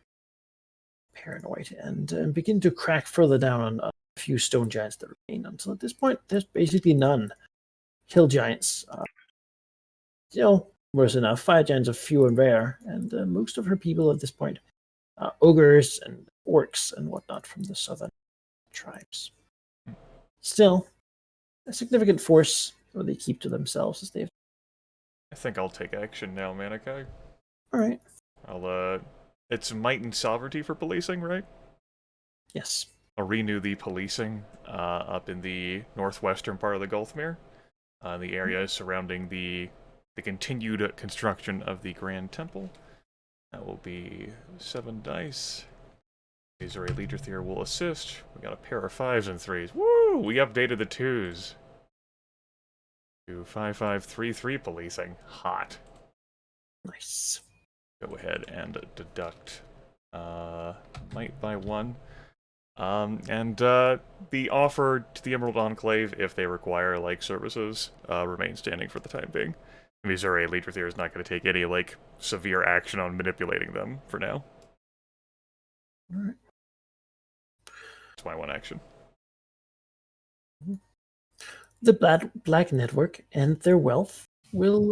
Speaker 2: paranoid, and begin to crack further down on a few stone giants that remain. Until at this point, there's basically none. Hill giants, worse enough. Fire giants are few and rare, and most of her people at this point are ogres and orcs and whatnot from the southern tribes. Still, a significant force that they keep to themselves as they've.
Speaker 3: I think I'll take action now, Manikai.
Speaker 2: All right.
Speaker 3: It's might and sovereignty for policing, right?
Speaker 2: Yes.
Speaker 3: I'll renew the policing up in the northwestern part of the Gulfmere, the area surrounding the continued construction of the Grand Temple. That will be 7 dice. Azuri Leaderthier will assist. We got a pair of 5s and 3s. Woo! We updated the 2s. To 5-5-3-3 policing. Hot.
Speaker 2: Nice.
Speaker 3: Go ahead and deduct might by 1. And the offer to the Emerald Enclave, if they require services, remains standing for the time being. Missouri Leaderthier is not going to take any severe action on manipulating them for now.
Speaker 2: All right.
Speaker 3: It's my one action.
Speaker 2: The Black Network and their wealth will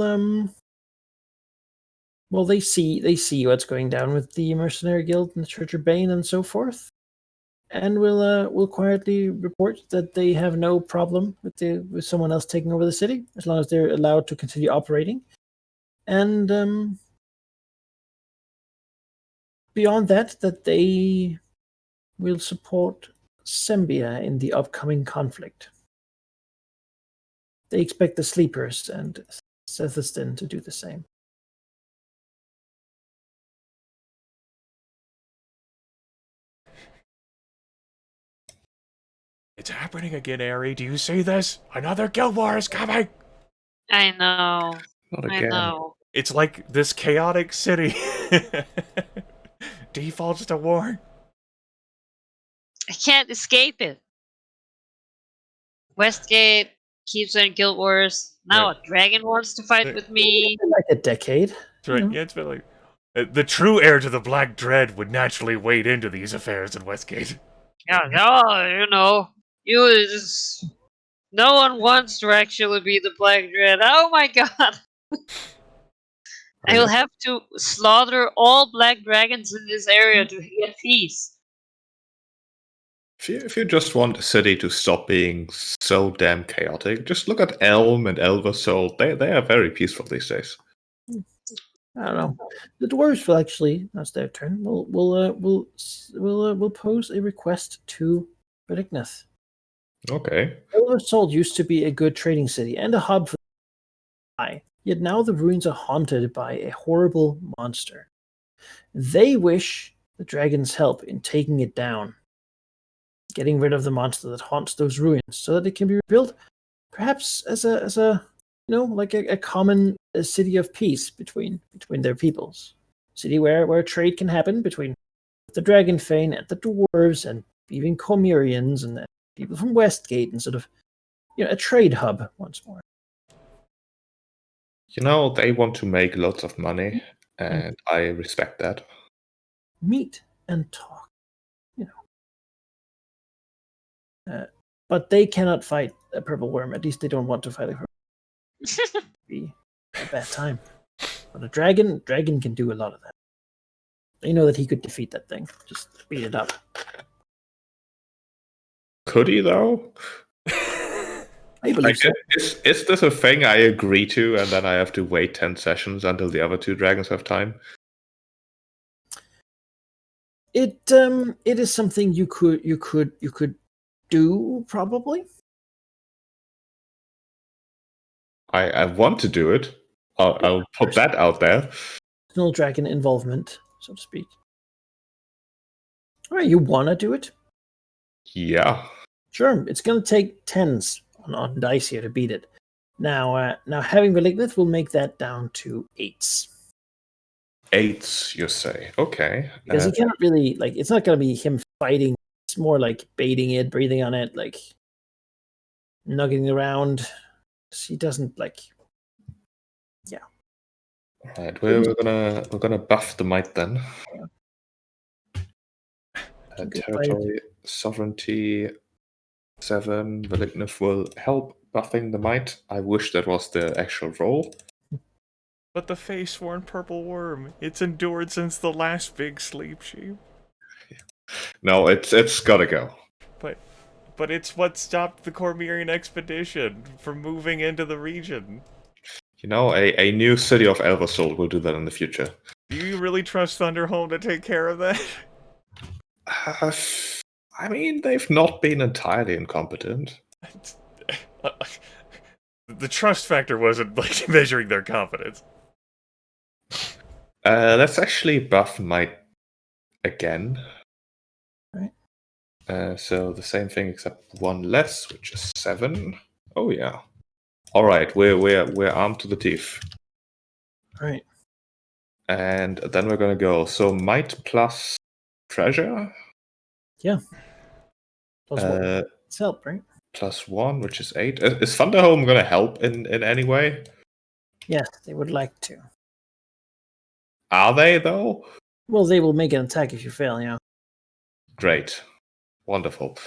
Speaker 2: they see what's going down with the Mercenary Guild and the Church of Bane and so forth, and will quietly report that they have no problem with someone else taking over the city as long as they're allowed to continue operating, and beyond that they will support Sembia in the upcoming conflict. They expect the Sleepers and Sethiston to do the same.
Speaker 3: It's happening again, Ari. Do you see this? Another guild war is coming!
Speaker 1: I know.
Speaker 4: Not
Speaker 1: I
Speaker 4: again.
Speaker 1: know.
Speaker 3: It's like this chaotic city defaults to war.
Speaker 1: I can't escape it. Westgate keeps on Guild Wars. Now
Speaker 3: Right.
Speaker 1: a dragon wants to fight with me.
Speaker 2: Like a decade.
Speaker 3: That's right. Yeah, it's been like the true heir to the Black Dread would naturally wade into these affairs in Westgate.
Speaker 1: Yeah, no one wants to actually be the Black Dread. Oh my god! I will have to slaughter all black dragons in this area to get peace.
Speaker 4: If you just want a city to stop being so damn chaotic, just look at Elm and Elversol. They are very peaceful these days.
Speaker 2: I don't know. The dwarves will actually, that's their turn. Will pose a request to Berigneth.
Speaker 4: Okay.
Speaker 2: Elversol used to be a good trading city and a hub for the yet now the ruins are haunted by a horrible monster. They wish the dragon's help in taking it down, getting rid of the monster that haunts those ruins, so that it can be rebuilt, perhaps as a common city of peace between their peoples. city where trade can happen between the Dragonfane and the dwarves and even Cormyrians and people from Westgate and sort of a trade hub once more.
Speaker 4: They want to make lots of money, and I respect that.
Speaker 2: Meet and talk, but they cannot fight a purple worm. At least they don't want to fight a purple worm. Be a bad time. But a dragon can do a lot of that. They know that he could defeat that thing. Just beat it up.
Speaker 4: Could he, though?
Speaker 2: I believe so.
Speaker 4: Is this a thing I agree to, and then I have to wait 10 sessions until the other 2 dragons have time?
Speaker 2: It is something you could do, probably.
Speaker 4: I want to do it. I'll put that out there.
Speaker 2: Personal dragon involvement, so to speak. All right, you want to do it?
Speaker 4: Yeah.
Speaker 2: Sure. It's going to take 10s on dice here to beat it. Now having Malignant will make that down to 8s.
Speaker 4: 8s, you say? Okay.
Speaker 2: Because he cannot really, it's not going to be him fighting. It's more like baiting it, breathing on it, nugging around. He doesn't yeah.
Speaker 4: All right, we're gonna buff the might then. Territory, sovereignty, 7. Malignant will help buffing the might. I wish that was the actual roll.
Speaker 3: But the face-worn purple worm, it's endured since the last big sleep sheep.
Speaker 4: No, it's gotta go.
Speaker 3: But it's what stopped the Cormyrian expedition from moving into the region.
Speaker 4: A new city of Elversol will do that in the future.
Speaker 3: Do you really trust Thunderhome to take care of that?
Speaker 4: I mean, they've not been entirely incompetent.
Speaker 3: The trust factor wasn't measuring their competence.
Speaker 4: Let's actually buff might again.
Speaker 2: Right.
Speaker 4: So the same thing except 1 less, which is 7. Oh yeah. All right, we're armed to the teeth.
Speaker 2: All right.
Speaker 4: And then we're gonna go. So might plus treasure.
Speaker 2: Yeah. Plus one. It's help, right?
Speaker 4: Plus 1, which is 8. Is Thunderhome gonna help in any way?
Speaker 2: Yes, they would like to.
Speaker 4: Are they though?
Speaker 2: Well, they will make an attack if you fail, yeah.
Speaker 4: Great. Wonderful.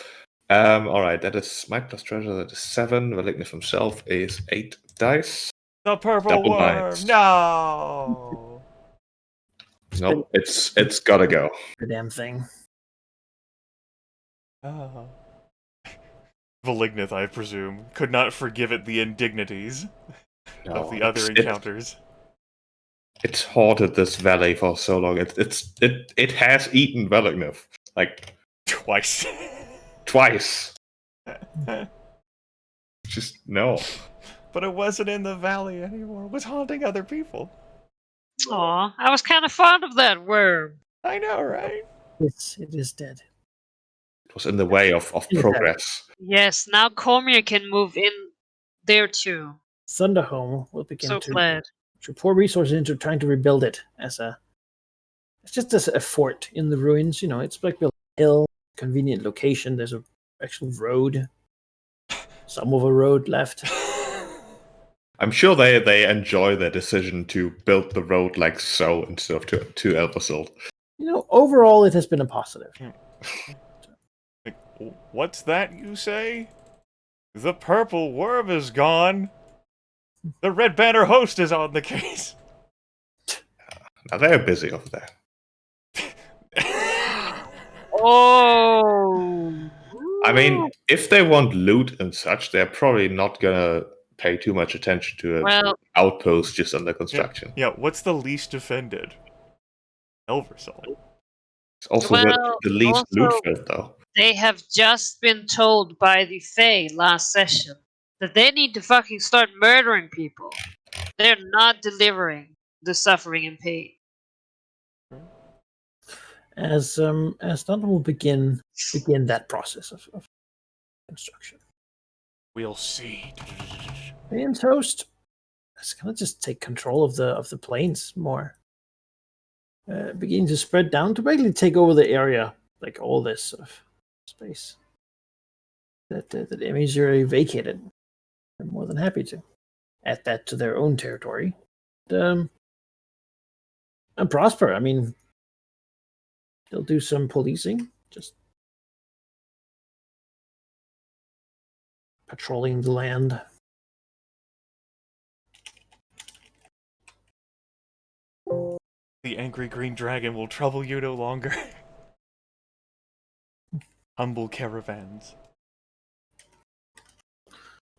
Speaker 4: All right, that is might plus treasure. That is 7. Malignant himself is 8 dice.
Speaker 3: The purple
Speaker 4: Double
Speaker 3: worm!
Speaker 4: nines.
Speaker 3: No!
Speaker 4: Nope, it's gotta go.
Speaker 2: The damn thing.
Speaker 3: Oh. Malignant, I presume, could not forgive it the indignities of the other encounters.
Speaker 4: It's haunted this valley for so long. It has eaten Malignant
Speaker 3: Twice.
Speaker 4: twice. Just no.
Speaker 3: But it wasn't in the valley anymore. It was haunting other people.
Speaker 1: Aw, I was kind of fond of that worm.
Speaker 3: I know, right?
Speaker 2: It is dead.
Speaker 4: It was in the way of progress.
Speaker 1: Yes, now Cormier can move in there too.
Speaker 2: Thunderhome will begin
Speaker 1: So
Speaker 2: to
Speaker 1: glad.
Speaker 2: pour resources into trying to rebuild it it's just as a fort in the ruins. It's like built a hill, convenient location. There's a actual road, some of a road left.
Speaker 4: I'm sure they enjoy their decision to build the road like so instead of to Elversol.
Speaker 2: Overall, it has been a positive.
Speaker 3: What's that you say? The purple worm is gone. The Red Banner host is on the case.
Speaker 4: Now they're busy over there.
Speaker 1: Oh!
Speaker 4: I mean, if they want loot and such, they're probably not gonna pay too much attention to an outpost just under construction.
Speaker 3: Yeah, what's the least defended? Elversol.
Speaker 4: It's also the least loot filled, though.
Speaker 1: They have just been told by the Fae last session that they need to fucking start murdering people. They're not delivering the suffering and pain.
Speaker 2: As Thunder will begin that process of construction.
Speaker 3: We'll see.
Speaker 2: Ian's host is gonna just take control of the plains more. beginning to spread down to basically take over the area, like all this sort of space that Emissary vacated. They're more than happy to add that to their own territory. And prosper. I mean, they'll do some policing, just patrolling the land.
Speaker 3: The angry green dragon will trouble you no longer. Humble caravans.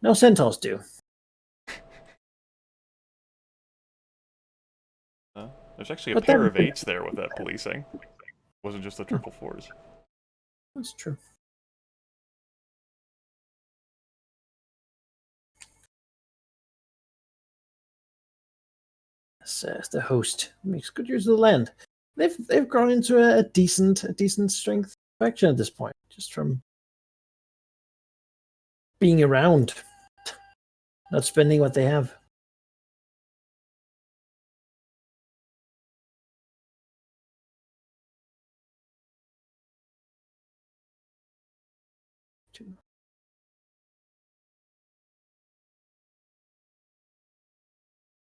Speaker 2: No, centaurs do.
Speaker 3: There's actually a
Speaker 2: But
Speaker 3: pair
Speaker 2: then-
Speaker 3: of 8s there with that policing. It wasn't just the triple 4s.
Speaker 2: That's true. Says the host makes good use of the land. They've grown into a decent strength faction at this point, just from being around, not spending what they have.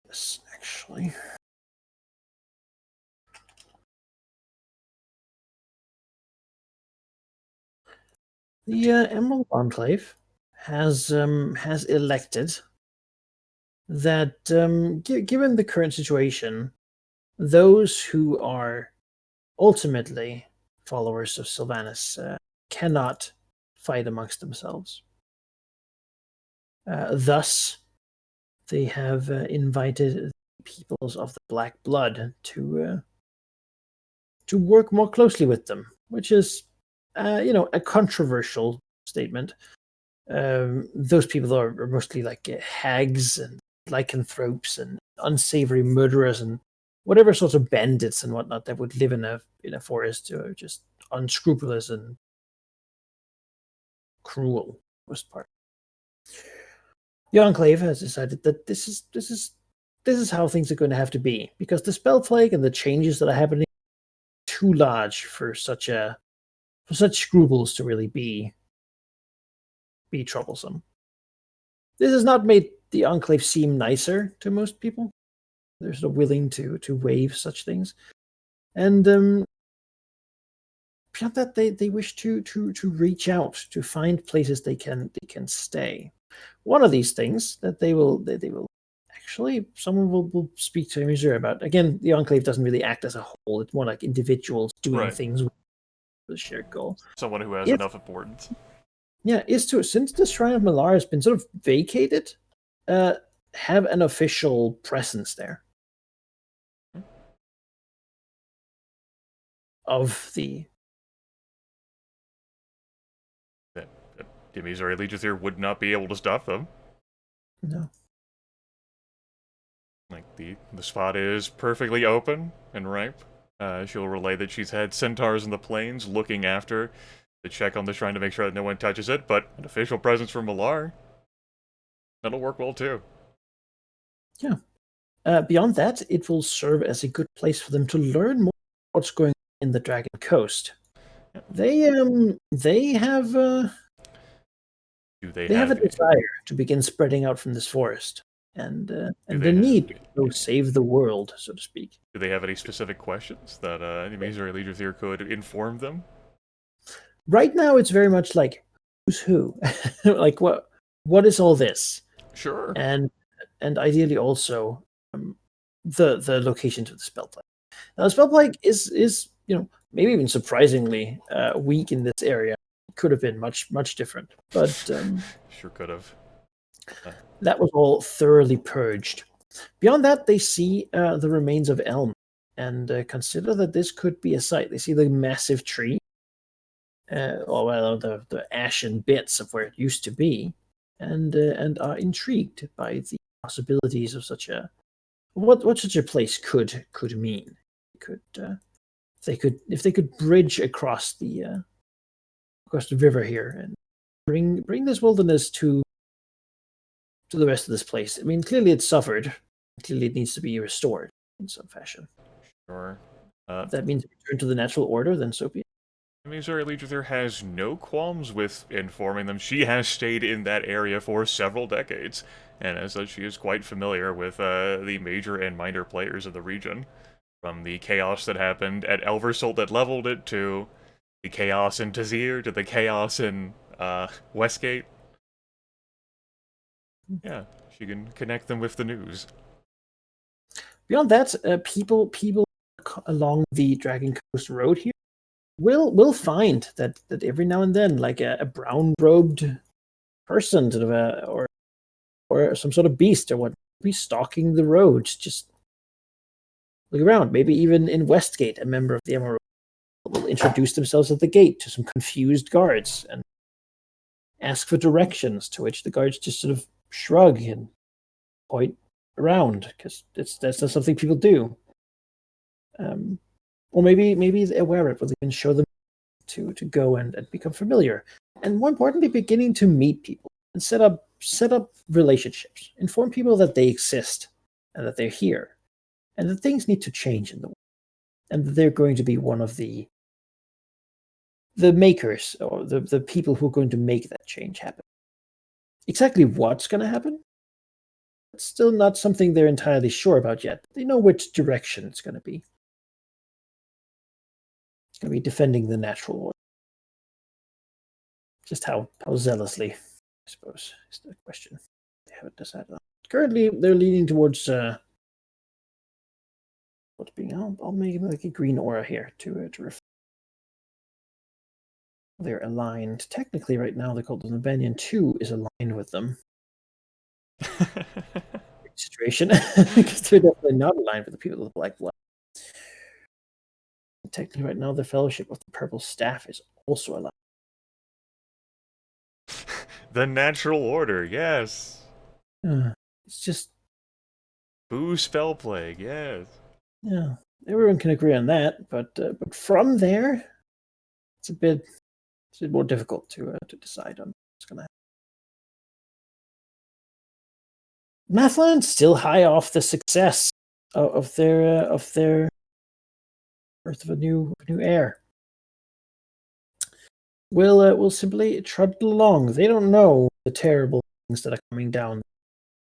Speaker 2: Yes, actually. The Emerald Enclave has elected that, given the current situation, those who are ultimately followers of Sylvanas cannot fight amongst themselves. Thus, they have invited peoples of the Black Blood to work more closely with them, which is, a controversial statement. Those people are mostly like hags and lycanthropes and unsavory murderers and whatever sorts of bandits and whatnot that would live in a forest, who are just unscrupulous and cruel, for the most part. The Enclave has decided that this is how things are going to have to be, because the spell plague and the changes that are happening are too large for such scruples to really be troublesome. This has not made the Enclave seem nicer to most people. They're sort of willing to waive such things, and beyond that, they wish to reach out to find places they can stay. One of these things that they will actually, someone will speak to Missouri about. Again, the Enclave doesn't really act as a whole; it's more like individuals doing
Speaker 3: Right.
Speaker 2: things with the shared goal.
Speaker 3: Someone who has
Speaker 2: If-
Speaker 3: enough importance.
Speaker 2: Yeah, is to, since the Shrine of Malar has been sort of vacated, have an official presence there of the.
Speaker 3: The Missouri Legions here would not be able to stop them.
Speaker 2: No.
Speaker 3: Like, the spot is perfectly open and ripe. She'll relay that she's had centaurs in the plains looking after to check on the shrine to make sure that no one touches it, but an official presence from Malar, that'll work well too.
Speaker 2: Yeah. Beyond that, it will serve as a good place for them to learn more what's going on in the Dragon Coast. They have
Speaker 3: Do they
Speaker 2: have a
Speaker 3: have
Speaker 2: desire to begin spreading out from this forest, and the
Speaker 3: they
Speaker 2: need
Speaker 3: have-
Speaker 2: to go save the world, so to speak.
Speaker 3: Do they have any specific questions that the Missouri Legions here could inform them?
Speaker 2: Right now, it's very much like, who's who? Like, what is all this?
Speaker 3: Sure.
Speaker 2: And ideally also the locations of the spell plague. Now, the spell plague is maybe even surprisingly weak in this area. It could have been much different, but
Speaker 3: Sure could have.
Speaker 2: that was all thoroughly purged. Beyond that, they see the remains of Elm and consider that this could be a site. They see the massive tree, the ashen bits of where it used to be, and are intrigued by the possibilities of such a what such a place could mean. If they could bridge across the river here and bring this wilderness to the rest of this place. I mean, clearly it's suffered. Clearly it needs to be restored in some fashion.
Speaker 3: Sure.
Speaker 2: If that means return to the natural order, then so be it.
Speaker 3: Missouri Legislature has no qualms with informing them. She has stayed in that area for several decades, and as such, she is quite familiar with the major and minor players of the region. From the chaos that happened at Elversalt that leveled it, to the chaos in Tazir, to the chaos in Westgate. Yeah, she can connect them with the news.
Speaker 2: Beyond that, people along the Dragon Coast Road here will find that every now and then, like a brown robed person, sort of or some sort of beast or what, be stalking the roads. Just look around. Maybe even in Westgate, a member of the Emerald will introduce themselves at the gate to some confused guards and ask for directions, to which the guards just sort of shrug and point around, because that's not something people do. Or maybe the Awaret will even show them to go and become familiar, and more importantly, beginning to meet people and set up relationships, inform people that they exist and that they're here, and that things need to change in the world, and that they're going to be one of the makers, or the people who are going to make that change happen. Exactly what's going to happen, it's still not something they're entirely sure about yet. They know which direction it's going to be. It's going to be defending the natural order. Just how zealously, I suppose, is the question. They haven't decided on. Currently, they're leaning towards what's being. I'll make like a green aura here to reflect. They're aligned. Technically, right now, the cult of the Banyan 2 is aligned with them. Situation, because they're definitely not aligned with the people of the Black Blood. Technically, right now, the Fellowship of the Purple Staff is also aligned.
Speaker 3: The natural order, yes.
Speaker 2: It's just
Speaker 3: Boo spell plague, yes.
Speaker 2: Yeah, everyone can agree on that, but from there, it's a bit more difficult to decide on what's going to happen. Mathland's still high off the success of their birth of a new heir. Will simply trudge along. They don't know the terrible things that are coming down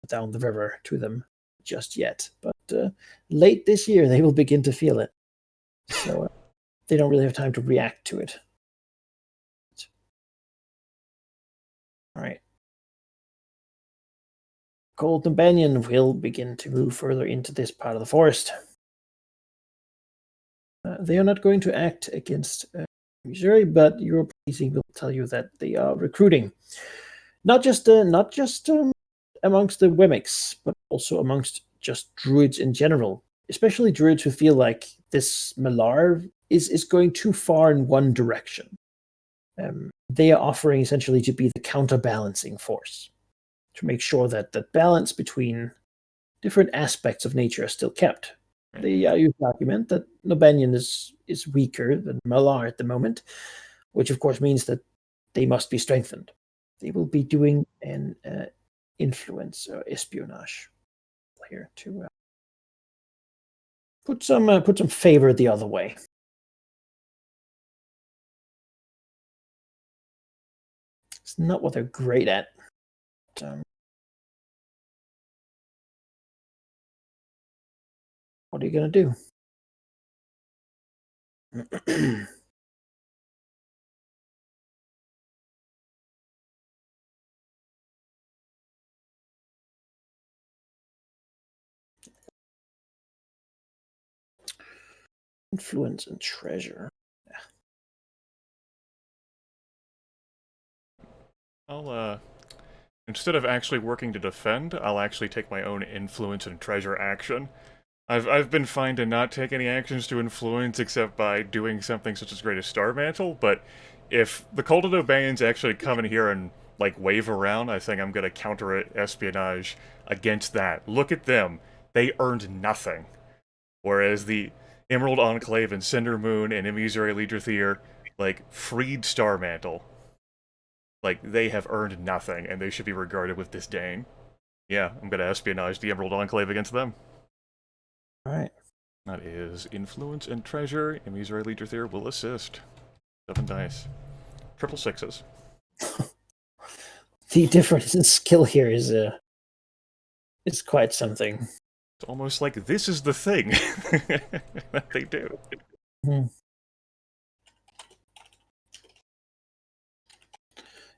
Speaker 2: the river to them just yet, but late this year they will begin to feel it. So they don't really have time to react to it. All right. Golden Banyan will begin to move further into this part of the forest. They are not going to act against Missouri, but your policing will tell you that they are recruiting, not just amongst the Wemmicks, but also amongst just druids in general, especially druids who feel like this Malar is going too far in one direction. They are offering essentially to be the counterbalancing force, to make sure that the balance between different aspects of nature are still kept. They use the argument that Nobanian is weaker than Malar at the moment, which of course means that they must be strengthened. They will be doing an influence or espionage here to put some favor the other way. It's not what they're great at. But, what are you going to do? Influence and treasure.
Speaker 3: I'll, instead of actually working to defend, I'll actually take my own influence and treasure action. I've been fine to not take any actions to influence except by doing something such as Great as Star Mantle, but if the Cult of Obanians actually come in here and, like, wave around, I think I'm gonna counter it espionage against that. Look at them. They earned nothing. Whereas the Emerald Enclave and Cinder Moon and Emissary Legiothier, like, freed Star Mantle. Like, they have earned nothing, and they should be regarded with disdain. Yeah, I'm gonna espionage the Emerald Enclave against them.
Speaker 2: All right.
Speaker 3: That is influence and treasure. Emmy's Ray Leader Theory will assist. 7 dice. Triple sixes.
Speaker 2: The difference in skill here is quite something.
Speaker 3: It's almost like this is the thing that they do.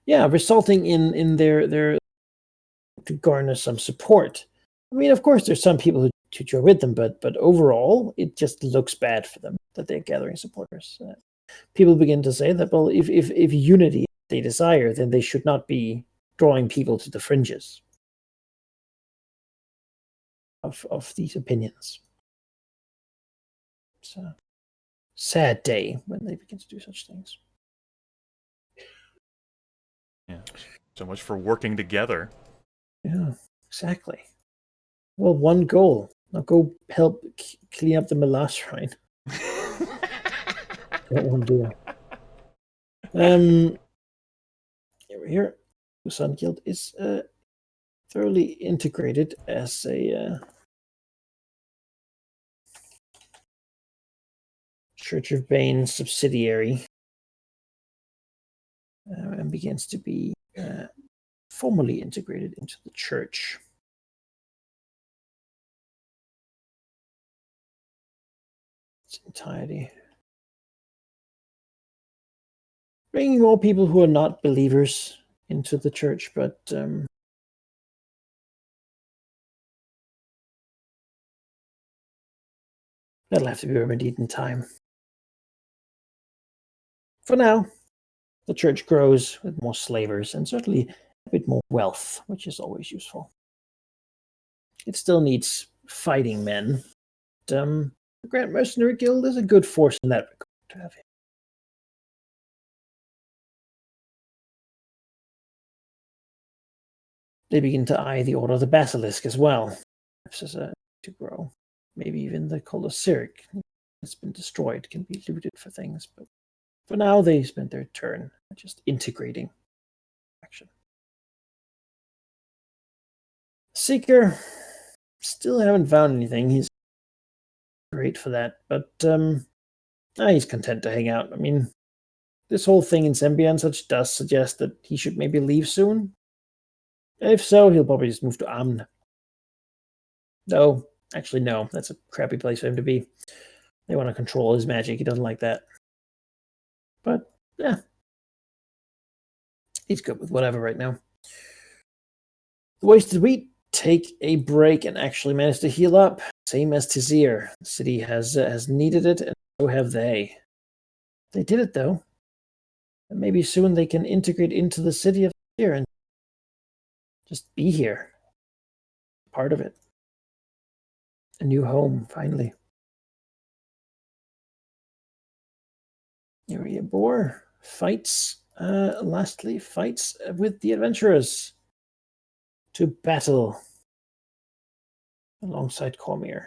Speaker 2: Yeah, resulting in their to garner some support. I mean, of course, there's some people who join with them, but overall, it just looks bad for them that they're gathering supporters. People begin to say that, well, if unity they desire, then they should not be drawing people to the fringes of these opinions. It's a sad day when they begin to do such things.
Speaker 3: Yeah. So much for working together.
Speaker 2: Yeah, exactly. Well, one goal. Now go help clean up the Melash shrine. That one deal. Here, Busan Guild is thoroughly integrated as a Church of Bane subsidiary, and begins to be formally integrated into the church. Its entirety. Bringing more people who are not believers into the church, but that'll have to be remedied in time. For now, the church grows with more slavers and certainly a bit more wealth, which is always useful. It still needs fighting men. The Grand Mercenary Guild is a good force in that regard to have. They begin to eye the Order of the Basilisk as well. Perhaps as to grow. Maybe even the Cult of Cyric has been destroyed, can be looted for things, but for now they spent their turn just integrating action. Seeker, still haven't found anything. He's great for that, but he's content to hang out. I mean, this whole thing in Zambia and such does suggest that he should maybe leave soon. If so, he'll probably just move to Amn. No, actually, no. That's a crappy place for him to be. They want to control his magic. He doesn't like that. But, yeah. He's good with whatever right now. The Wasted Wheat take a break and actually manage to heal up. Same as Tizir. The city has needed it, and so have they. They did it, though. And maybe soon they can integrate into the city of Tizir and just be here. Part of it. A new home, finally. Area Boar fights, lastly, fights with the adventurers to battle alongside Cormyr,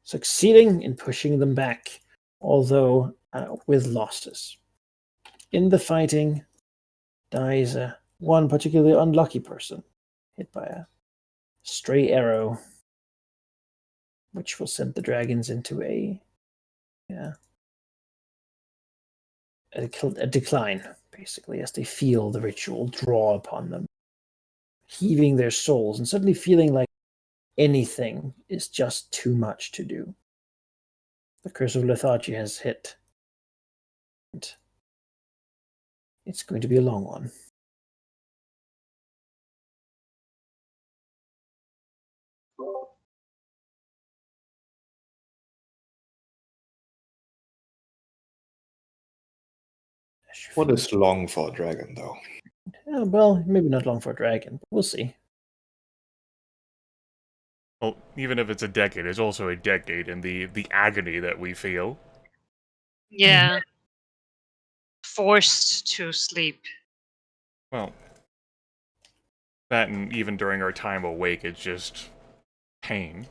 Speaker 2: succeeding in pushing them back, although with losses. In the fighting, dies one particularly unlucky person, hit by a stray arrow, which will send the dragons into a decline, basically, as they feel the ritual draw upon them, heaving their souls and suddenly feeling like anything is just too much to do. The curse of lethargy has hit. And it's going to be a long one.
Speaker 4: What is long for a dragon, though?
Speaker 2: Yeah, well, maybe not long for a dragon, but we'll see.
Speaker 3: Well, even if it's a decade, it's also a decade in the agony that we feel.
Speaker 1: Yeah. Forced to sleep.
Speaker 3: Well, that and even during our time awake, it's just pain.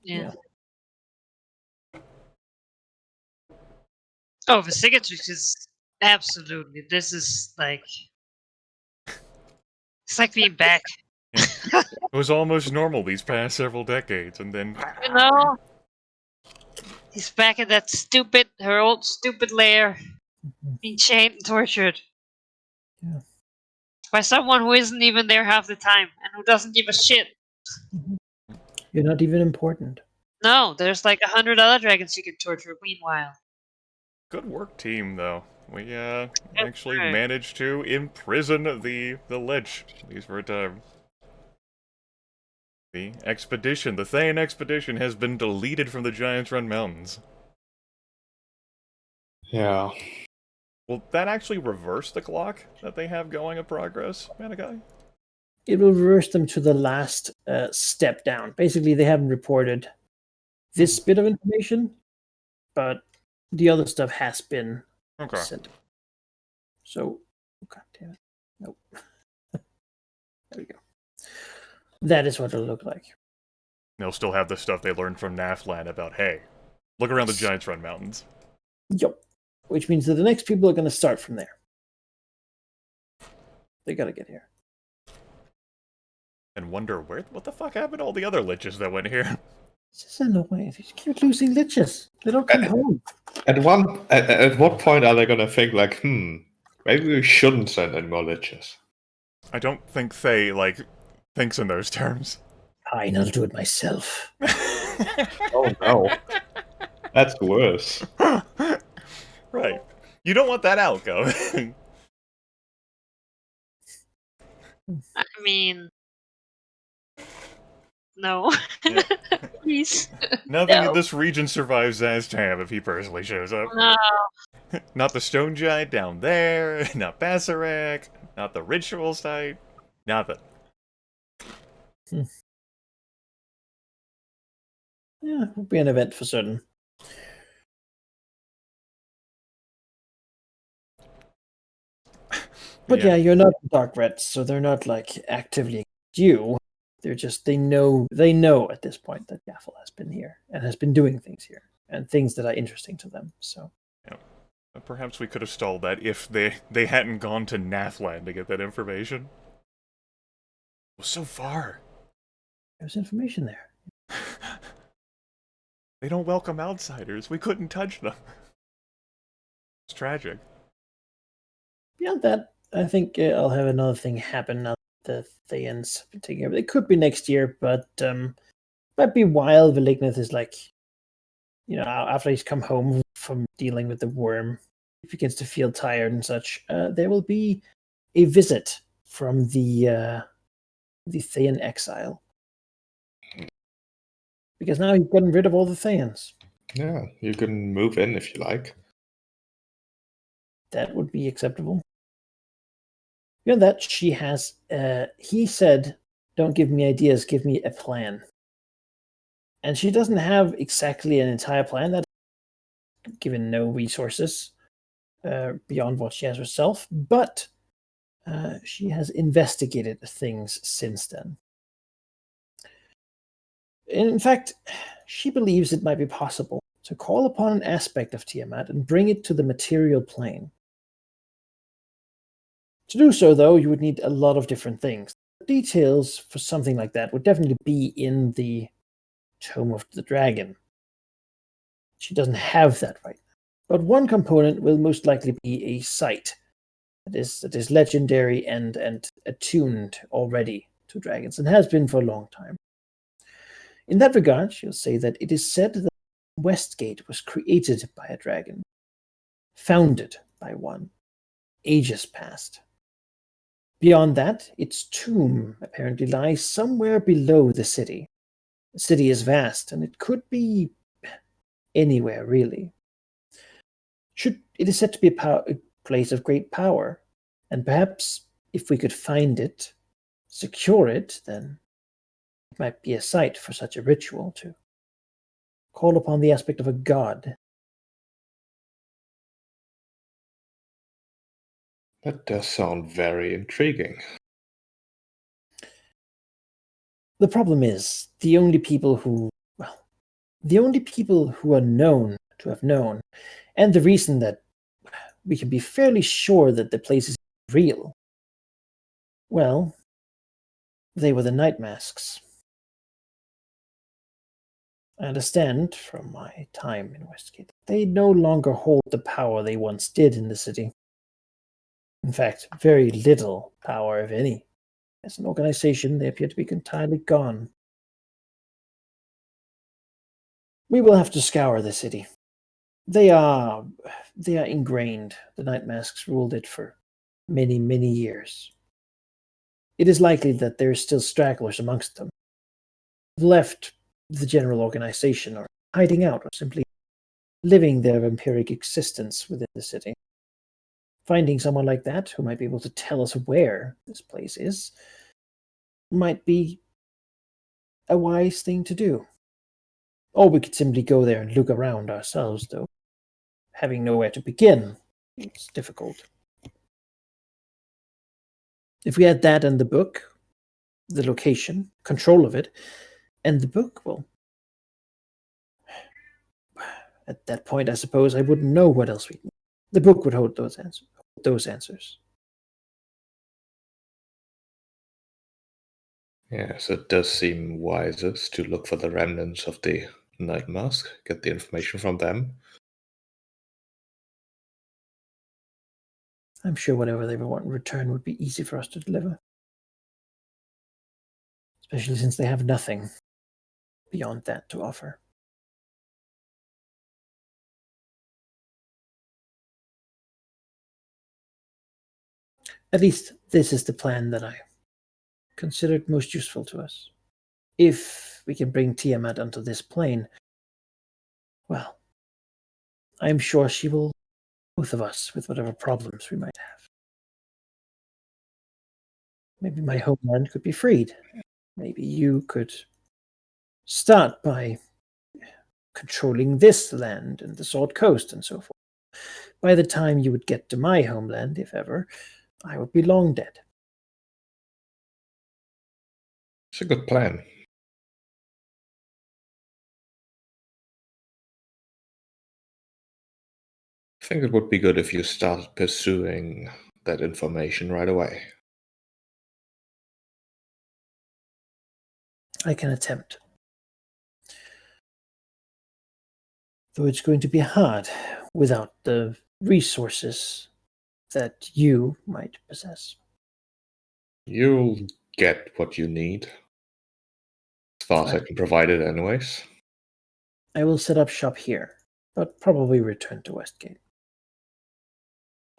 Speaker 1: Yeah. Oh, the Cicatrix is absolutely. This is like. It's like being back.
Speaker 3: Yeah. It was almost normal these past several decades, and then.
Speaker 1: You know? He's back in that her old stupid lair, being chained and tortured.
Speaker 2: Yeah.
Speaker 1: By someone who isn't even there half the time and who doesn't give a shit.
Speaker 2: You're not even important.
Speaker 1: No, there's like 100 other dragons you can torture meanwhile.
Speaker 3: Good work, team, though. We actually
Speaker 1: right.
Speaker 3: managed to imprison the lich. These were the expedition. The Thayan expedition has been deleted from the Giants Run Mountains.
Speaker 4: Yeah.
Speaker 3: Will that actually reverse the clock that they have going of progress, Manikai?
Speaker 2: It will reverse them to the last step down. Basically, they haven't reported this bit of information, but the other stuff has been sent. So, God damn it. Nope. There we go. That is what it'll look like.
Speaker 3: They'll still have the stuff they learned from Naflan about, hey, look around the Giants Run Mountains.
Speaker 2: Yup. Which means that the next people are going to start from there. They got to get here.
Speaker 3: And wonder, what the fuck happened to all the other liches that went here?
Speaker 2: It's just annoying. They keep losing liches. They don't come home.
Speaker 4: At what point are they gonna think like, maybe we shouldn't send any more liches?
Speaker 3: I don't think Faye, thinks in those terms.
Speaker 2: Fine, I'll do it myself.
Speaker 4: Oh no. That's worse.
Speaker 3: Right. You don't want that outcome.
Speaker 1: I mean... No.
Speaker 3: Yeah.
Speaker 1: Please.
Speaker 3: Nothing in this region survives Zastam if he personally shows up.
Speaker 1: No.
Speaker 3: Not the stone giant down there, not Basarak, not the ritual site, nothing.
Speaker 2: Yeah, it will be an event for certain. But yeah, you're not dark rats, so they're not actively against you. They're just they know at this point that Gaffel has been here and has been doing things here and things that are interesting to them. So
Speaker 3: yeah. Perhaps we could have stalled that if they hadn't gone to Nafland to get that information. It was so far.
Speaker 2: There's information there.
Speaker 3: They don't welcome outsiders. We couldn't touch them. It's tragic.
Speaker 2: Beyond that, I think I'll have another thing happen now that the Thayans have been taking over. It could be next year, but might be while Velignith is after he's come home from dealing with the worm, he begins to feel tired and such. There will be a visit from the Thayan exile. Because now you've gotten rid of all the Thayans.
Speaker 4: Yeah, you can move in if you like.
Speaker 2: That would be acceptable. Beyond that, she has, he said, don't give me ideas, give me a plan. And she doesn't have exactly an entire plan, that given no resources beyond what she has herself, but she has investigated things since then. In fact, she believes it might be possible to call upon an aspect of Tiamat and bring it to the material plane. To do so, though, you would need a lot of different things. The details for something like that would definitely be in the Tome of the Dragon. She doesn't have that right now. But one component will most likely be a site that is legendary and attuned already to dragons, and has been for a long time. In that regard, she'll say that it is said that Westgate was created by a dragon, founded by one, ages past. Beyond that, its tomb apparently lies somewhere below the city. The city is vast, and it could be anywhere, really. It is said to be a place of great power, and perhaps if we could find it, secure it, then it might be a site for such a ritual to call upon the aspect of a god.
Speaker 4: That does sound very intriguing.
Speaker 2: The problem is, the only people who are known to have known, and the reason that we can be fairly sure that the place is real, well, they were the Night Masks. I understand from my time in Westgate that they no longer hold the power they once did in the city. In fact, very little power, if any. As an organization, they appear to be entirely gone. We will have to scour the city. They are ingrained. The Night Masks ruled it for many, many years. It is likely that there are still stragglers amongst them, left the general organization, or hiding out, or simply living their vampiric existence within the city. Finding someone like that who might be able to tell us where this place is might be a wise thing to do. Or we could simply go there and look around ourselves, though. Having nowhere to begin, it's difficult. If we had that and the book, the location, control of it, and the book, well, at that point, I suppose I wouldn't know what else we need. The book would hold those answers.
Speaker 4: Yes, it does seem wisest to look for the remnants of the Night Mask, get the information from them.
Speaker 2: I'm sure whatever they want in return would be easy for us to deliver. Especially since they have nothing beyond that to offer. At least this is the plan that I considered most useful to us. If we can bring Tiamat onto this plane, well, I'm sure she will both of us with whatever problems we might have. Maybe my homeland could be freed. Maybe you could start by controlling this land and the Sword Coast and so forth. By the time you would get to my homeland, if ever, I would be long dead.
Speaker 4: It's a good plan. I think it would be good if you started pursuing that information right away.
Speaker 2: I can attempt. Though it's going to be hard without the resources that you might possess.
Speaker 4: You'll get what you need. As far as I can provide it anyways.
Speaker 2: I will set up shop here, but probably return to Westgate.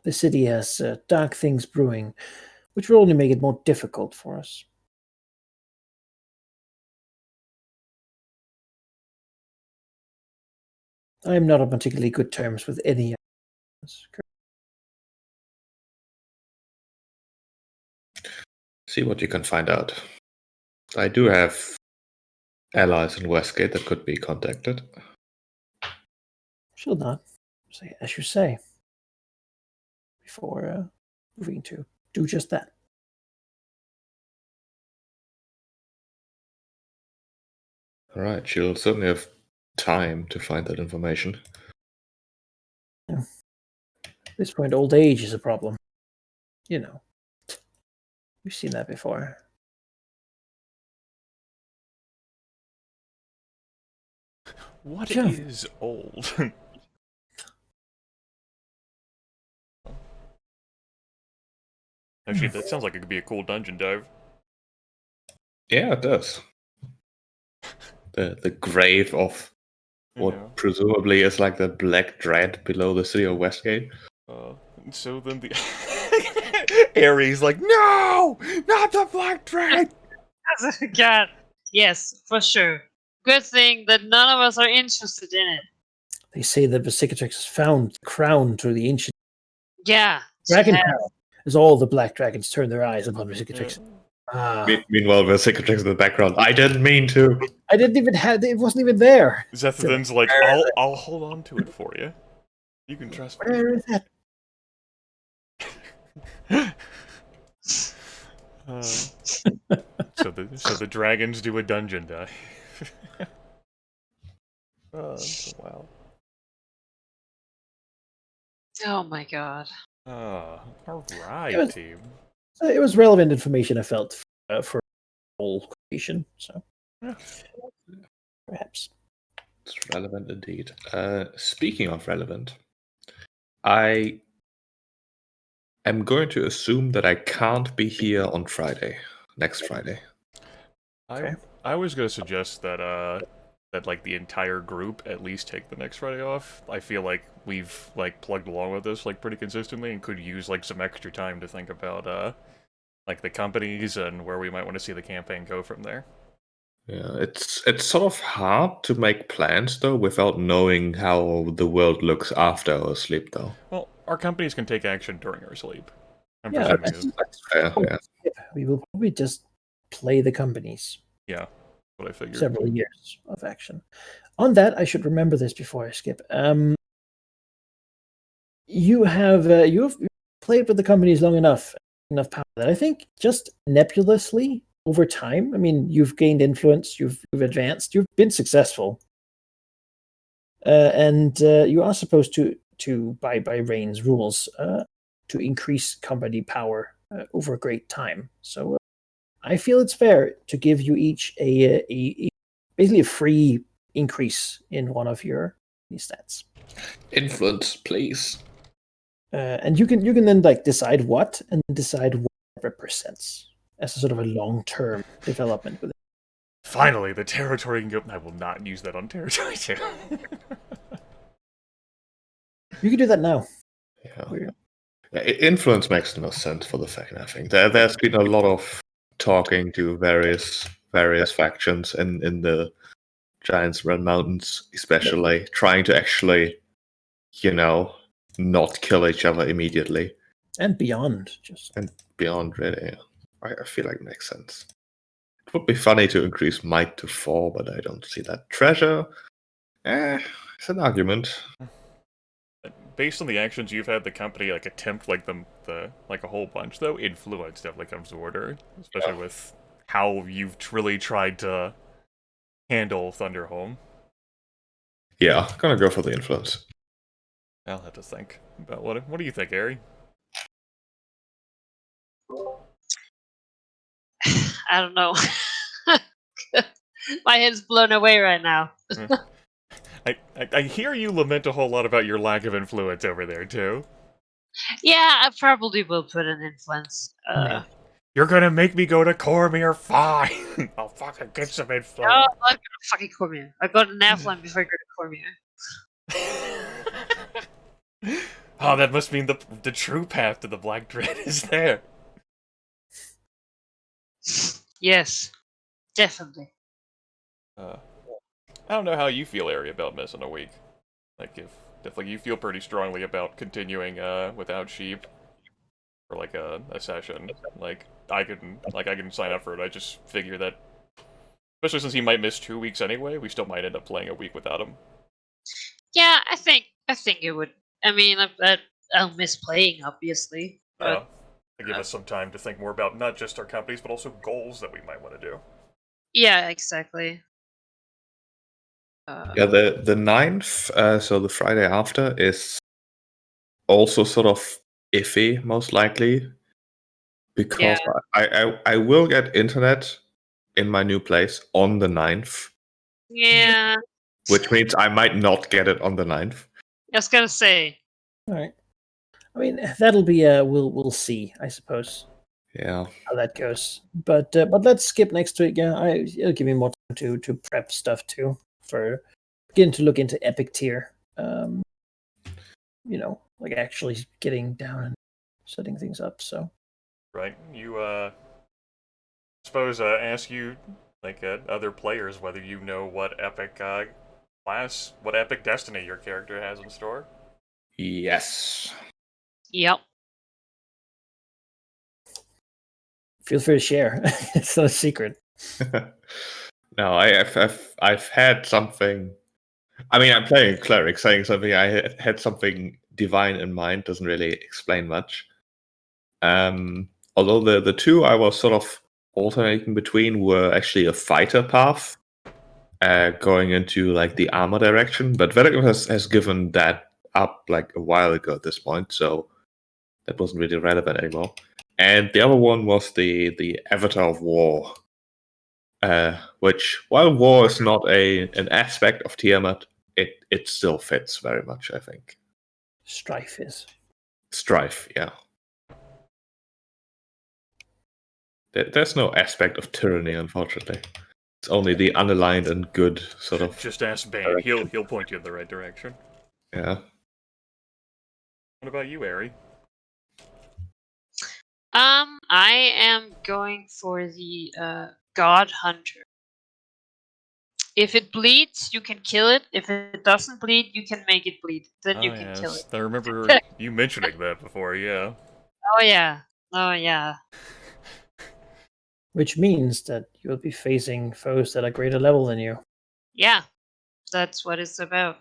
Speaker 2: The city has dark things brewing, which will only make it more difficult for us. I am not on particularly good terms with any of us.
Speaker 4: See what you can find out. I do have allies in Westgate that could be contacted.
Speaker 2: Shall not, say as you say, before moving to do just that.
Speaker 4: Alright, she'll certainly have time to find that information.
Speaker 2: Yeah. At this point, old age is a problem. You know, we've seen that before.
Speaker 3: What
Speaker 2: Sure.
Speaker 3: is old? Actually, that sounds like it could be a cool dungeon dive.
Speaker 4: Yeah, it does. The grave of what
Speaker 3: Yeah.
Speaker 4: presumably is like the Black Dread below the city of Westgate.
Speaker 3: So then the Ares like, no, not the Black Dread.
Speaker 1: God, yes, for sure. Good thing that none of us are interested in it.
Speaker 2: They say that Vesicatrix has found the crown to the ancient
Speaker 1: Yeah, she
Speaker 2: dragon
Speaker 1: has.
Speaker 2: crown, as all the black dragons turn their eyes upon Vesicatrix.
Speaker 4: Meanwhile, the Vesicatrix in the background. I didn't mean to.
Speaker 2: I didn't even have it; wasn't even there.
Speaker 3: Zethan's like, I'll hold on to it for you. You can trust me.
Speaker 2: Where is that?
Speaker 3: So the dragons do a dungeon dive. Wow.
Speaker 1: Oh my god.
Speaker 3: All
Speaker 2: It
Speaker 3: right,
Speaker 2: was-
Speaker 3: team.
Speaker 2: It was relevant information I felt for whole creation. So
Speaker 3: Yeah.
Speaker 2: perhaps
Speaker 4: It's relevant indeed. Speaking of relevant, I am going to assume that I can't be here on Friday, next Friday.
Speaker 2: Okay.
Speaker 3: I was gonna suggest that like the entire group at least take the next Friday off. I feel like we've like plugged along with this like pretty consistently and could use like some extra time to think about like the companies and where we might want to see the campaign go from there.
Speaker 4: Yeah, it's sort of hard to make plans though without knowing how the world looks after our sleep though.
Speaker 3: Well, our companies can take action during our sleep. I'm
Speaker 2: Yeah,
Speaker 3: presuming.
Speaker 4: That's fair, yeah.
Speaker 2: we will probably just play the companies.
Speaker 3: Yeah, what I figured.
Speaker 2: Several years of action. On that, I should remember this before I skip. You've played with the companies long enough power that I think just nebulously over time. I mean, you've gained influence, you've advanced, you've been successful, and you are supposed to by Rain's rules to increase company power over a great time. So I feel it's fair to give you each a basically a free increase in one of your stats.
Speaker 4: Influence, please.
Speaker 2: And you can then like decide what and decide what it represents as a sort of a long-term development with it.
Speaker 3: Finally, the territory can go. I will not use that on territory 2.
Speaker 2: You can do that now.
Speaker 4: Yeah. Influence makes the most sense for the second, I think. There's been a lot of talking to various factions in the Giants Red Mountains, especially trying to actually, not kill each other immediately.
Speaker 2: And beyond, just
Speaker 4: and beyond, really. I feel like it makes sense. It would be funny to increase might to 4, but I don't see that. Treasure, it's an argument.
Speaker 3: Based on the actions you've had the company like attempt like the like a whole bunch though, influence definitely comes to order, especially with how you've really tried to handle Thunderhome.
Speaker 4: Yeah, gonna go for the influence.
Speaker 3: I'll have to think about what do you think, Ari?
Speaker 1: I don't know. My head's blown away right now.
Speaker 3: I hear you lament a whole lot about your lack of influence over there too.
Speaker 1: Yeah, I probably will put an influence.
Speaker 3: You're gonna make me go to Cormier? Fine. I'll fucking get some influence.
Speaker 1: No, I'm not gonna fucking Cormier. I got an Avalon before I go to Cormier.
Speaker 3: Oh, that must mean the true path to the Black Dread is there.
Speaker 1: Yes, definitely.
Speaker 3: I don't know how you feel, Ari, about missing a week. Like, if you feel pretty strongly about continuing without sheep for like a session, like I can sign up for it. I just figure that, especially since he might miss 2 weeks anyway, we still might end up playing a week without him.
Speaker 1: Yeah, I think it would. I mean, I'll miss playing, obviously. But
Speaker 3: to give us some time to think more about not just our companies, but also goals that we might want to do.
Speaker 1: yeah, exactly.
Speaker 4: Yeah, the 9th, so the Friday after, is also sort of iffy, most likely, because I will get internet in my new place on the 9th.
Speaker 1: Yeah.
Speaker 4: Which means I might not get it on the 9th.
Speaker 1: I was gonna say.
Speaker 2: all right. I mean, that'll be we'll see, I suppose.
Speaker 4: Yeah.
Speaker 2: How that goes. But let's skip next week. Yeah, it'll give me more time to prep stuff too for getting to look into epic tier. Like actually getting down and setting things up. So
Speaker 3: right, you suppose ask you like other players whether you know what epic class, what epic destiny your character has in store.
Speaker 4: Yes.
Speaker 1: Yep.
Speaker 2: Feel free to share. It's not a secret.
Speaker 4: No, I've had something. I mean, I'm playing a cleric. Saying something I had something divine in mind doesn't really explain much. Although the two I was sort of alternating between were actually a fighter path, going into like the armor direction. But Velikum has given that up like a while ago at this point, so that wasn't really relevant anymore. And the other one was the Avatar of War, Which, while war is not an aspect of Tiamat, it still fits very much, I think.
Speaker 2: Strife is.
Speaker 4: Strife, yeah. There's no aspect of tyranny, unfortunately. It's only the unaligned and good sort of.
Speaker 3: Just ask Bane. He'll point you in the right direction.
Speaker 4: Yeah.
Speaker 3: What about you, Ari?
Speaker 1: I am going for the God Hunter. If it bleeds, you can kill it. If it doesn't bleed, you can make it bleed. Then you can kill it.
Speaker 3: I remember you mentioning that before, yeah.
Speaker 1: Oh yeah. Oh yeah.
Speaker 2: Which means that you'll be facing foes at a greater level than you.
Speaker 1: Yeah. That's what it's about.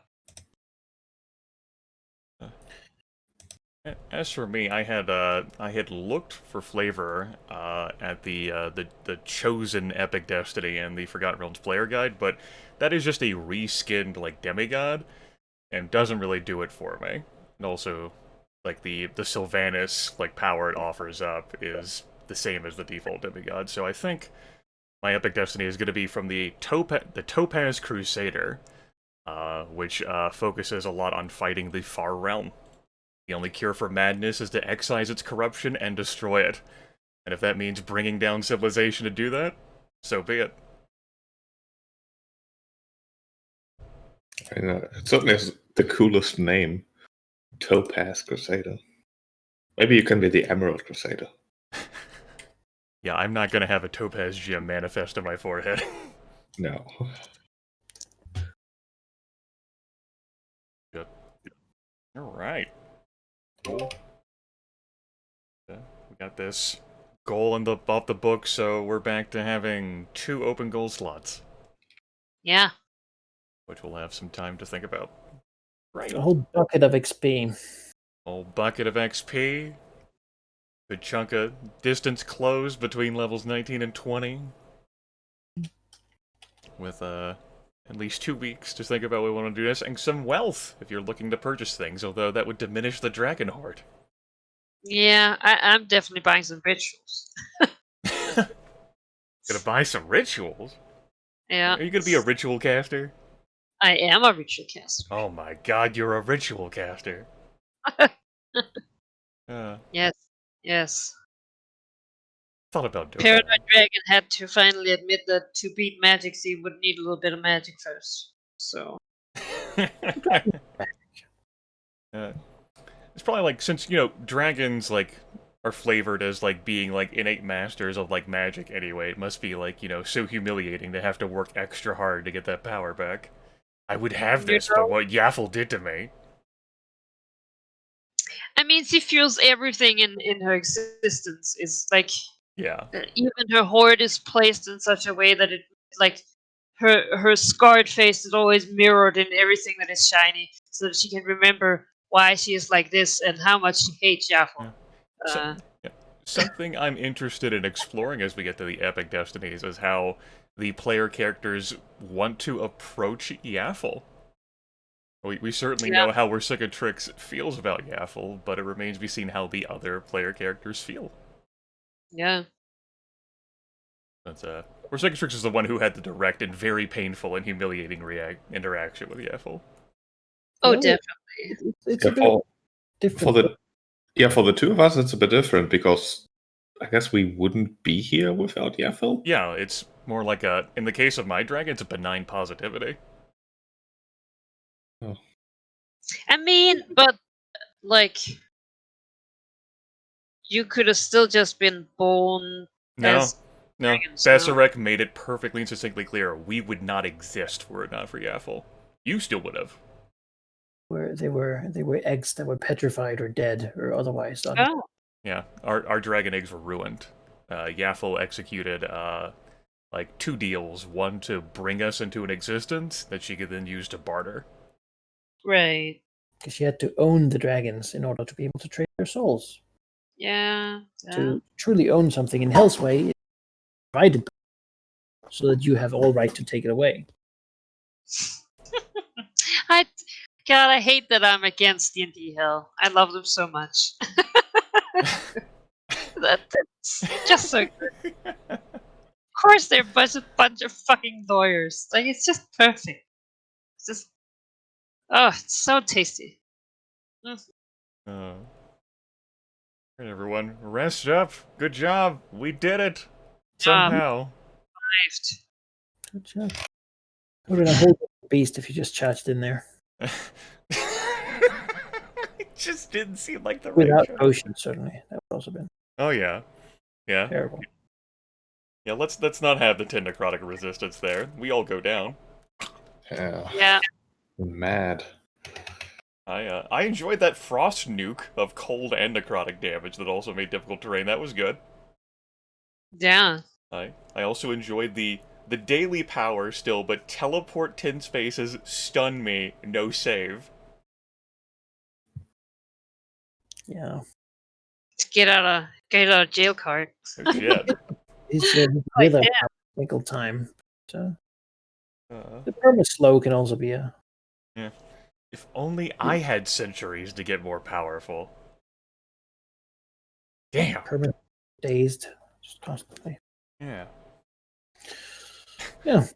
Speaker 3: As for me, I had looked for flavor at the chosen Epic Destiny and the Forgotten Realms player guide, but that is just a reskinned like demigod, and doesn't really do it for me. And also, like the Sylvanas like power it offers up is the same as the default demigod. So I think my Epic Destiny is going to be from the Topaz Crusader, which focuses a lot on fighting the Far Realm. The only cure for madness is to excise its corruption and destroy it. And if that means bringing down civilization to do that, so be it.
Speaker 4: I know. It certainly has the coolest name. Topaz Crusader. Maybe you can be the Emerald Crusader.
Speaker 3: Yeah, I'm not gonna have a topaz gem manifest on my forehead.
Speaker 4: No.
Speaker 3: Good. Alright. Cool. We got this goal off the book, so we're back to having 2 open goal slots.
Speaker 1: Yeah.
Speaker 3: Which we'll have some time to think about. Right.
Speaker 2: A whole bucket of XP.
Speaker 3: Old bucket of XP. Good chunk of distance closed between levels 19 and 20. With at least 2 weeks to think about what we want to do this, and some wealth if you're looking to purchase things, although that would diminish the Dragon Horde.
Speaker 1: Yeah, I'm definitely buying some rituals.
Speaker 3: Gonna buy some rituals?
Speaker 1: Yeah.
Speaker 3: Are you gonna be a ritual caster?
Speaker 1: I am a ritual caster.
Speaker 3: Oh my god, you're a ritual caster.
Speaker 1: Yes. Yes.
Speaker 3: Thought about doing
Speaker 1: Paranoid Dragon had to finally admit that to beat magic, he would need a little bit of magic first. So.
Speaker 3: It's probably like, since, you know, dragons, like, are flavored as, like, being, like, innate masters of, like, magic anyway, it must be, like, you know, so humiliating to have to work extra hard to get that power back. I would have this, but what Yaffle did to me.
Speaker 1: I mean, she feels everything in her existence is like.
Speaker 3: Yeah.
Speaker 1: Even her hoard is placed in such a way that it, like, her scarred face is always mirrored in everything that is shiny, so that she can remember why she is like this and how much she hates Yaffle.
Speaker 3: Yeah. Something I'm interested in exploring as we get to the Epic Destinies is how the player characters want to approach Yaffle. We certainly know how Trix feels about Yaffle, but it remains to be seen how the other player characters feel.
Speaker 1: Yeah.
Speaker 3: That's Trix is the one who had the direct and very painful and humiliating interaction with Yaffle.
Speaker 1: Oh,
Speaker 2: Well,
Speaker 1: definitely.
Speaker 2: It's a bit different.
Speaker 4: For the two of us, it's a bit different because I guess we wouldn't be here without Yaffle.
Speaker 3: Yeah, it's more like in the case of my dragon, it's a benign positivity.
Speaker 4: Oh.
Speaker 1: I mean, but, like, you could have still just been born as dragons,
Speaker 3: Besserek made it perfectly and succinctly clear we would not exist were it not for Yaffle. You still would have.
Speaker 2: They were eggs that were petrified or dead or otherwise.
Speaker 1: Oh.
Speaker 3: Yeah, our dragon eggs were ruined. Yaffle executed like 2 deals, one to bring us into an existence that she could then use to barter.
Speaker 1: Right.
Speaker 2: Because she had to own the dragons in order to be able to trade their souls.
Speaker 1: Yeah.
Speaker 2: To truly own something in Hell's Way, it's divided so that you have all right to take it away.
Speaker 1: I hate that I'm against D&D Hell. I love them so much. That's just so good. course they're a bunch of fucking lawyers. Like, it's just perfect. It's just, oh, it's so tasty. Mm.
Speaker 3: Alright, everyone, rest up. Good job. We did it. Somehow.
Speaker 1: Survived.
Speaker 2: Good job. Would have been a whole different beast if you just charged in there.
Speaker 3: It just didn't seem like the right
Speaker 2: Without
Speaker 3: choice.
Speaker 2: potion, certainly. That would also been
Speaker 3: Oh yeah. Yeah.
Speaker 2: terrible.
Speaker 3: Yeah, let's not have the 10 necrotic resistance there. We all go down.
Speaker 4: Yeah.
Speaker 1: Yeah.
Speaker 4: Mad.
Speaker 3: I enjoyed that frost nuke of cold and necrotic damage that also made difficult terrain. That was good.
Speaker 1: Yeah.
Speaker 3: I also enjoyed the daily power still, but teleport 10 spaces, stun me, no save.
Speaker 2: Yeah.
Speaker 1: Get out of jail card.
Speaker 3: Oh shit.
Speaker 2: He's
Speaker 1: Like,
Speaker 2: with us
Speaker 1: yeah.
Speaker 2: a single time. So
Speaker 3: Uh,
Speaker 2: the perma slow can also be a
Speaker 3: if only I had centuries to get more powerful. Damn.
Speaker 2: permanent dazed just constantly.
Speaker 3: Yeah.
Speaker 2: Yeah.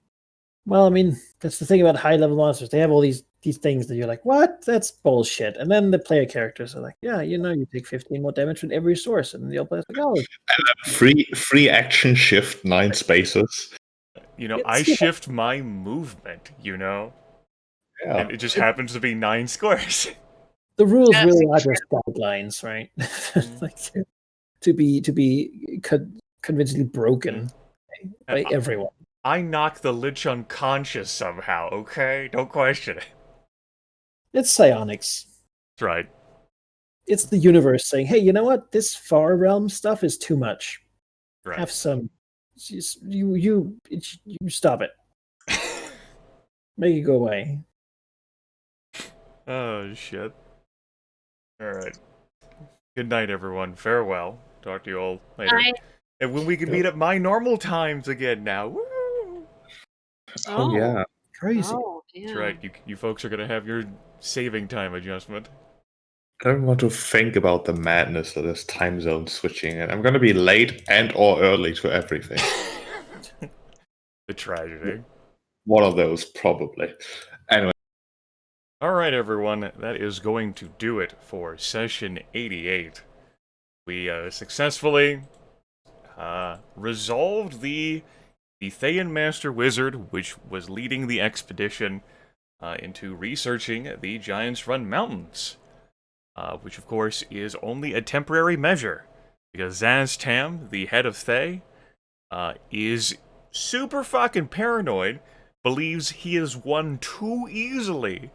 Speaker 2: Well, I mean, that's the thing about high level monsters. They have all these things that you're like, what? That's bullshit. And then the player characters are like, yeah, you take 15 more damage from every source. And the other player's like, oh,
Speaker 4: Free action shift 9 spaces.
Speaker 3: You know,
Speaker 2: It's,
Speaker 3: I
Speaker 2: you know-
Speaker 3: shift my movement, you know?
Speaker 4: Yeah.
Speaker 3: And it just happens to be 9 squares.
Speaker 2: the rules
Speaker 1: Yes.
Speaker 2: really are just guidelines, right? like to be convincingly broken by everyone.
Speaker 3: I knock the Lich unconscious somehow, okay? Don't question it.
Speaker 2: It's psionics.
Speaker 3: That's right.
Speaker 2: It's the universe saying, hey, you know what? This far realm stuff is too much.
Speaker 3: Right.
Speaker 2: Have some. You stop it. Make it go away.
Speaker 3: Oh, shit. Alright. Good night, everyone. Farewell. Talk to you all later.
Speaker 1: I,
Speaker 3: And when we can meet at my normal times again now. Woo!
Speaker 4: Oh, yeah.
Speaker 2: Crazy.
Speaker 1: Oh, yeah.
Speaker 3: That's right. You folks are going to have your saving time adjustment.
Speaker 4: I don't want to think about the madness that is time zone switching, and I'm going to be late and or early to everything.
Speaker 3: The tragedy.
Speaker 4: One of those, probably. Anyway.
Speaker 3: Alright, everyone. That is going to do it for session 88. We successfully resolved the Thayan Master Wizard, which was leading the expedition into researching the Giants Run Mountains, which of course is only a temporary measure, because Zaz Tam, the head of Thay, is super fucking paranoid, believes he has won too easily,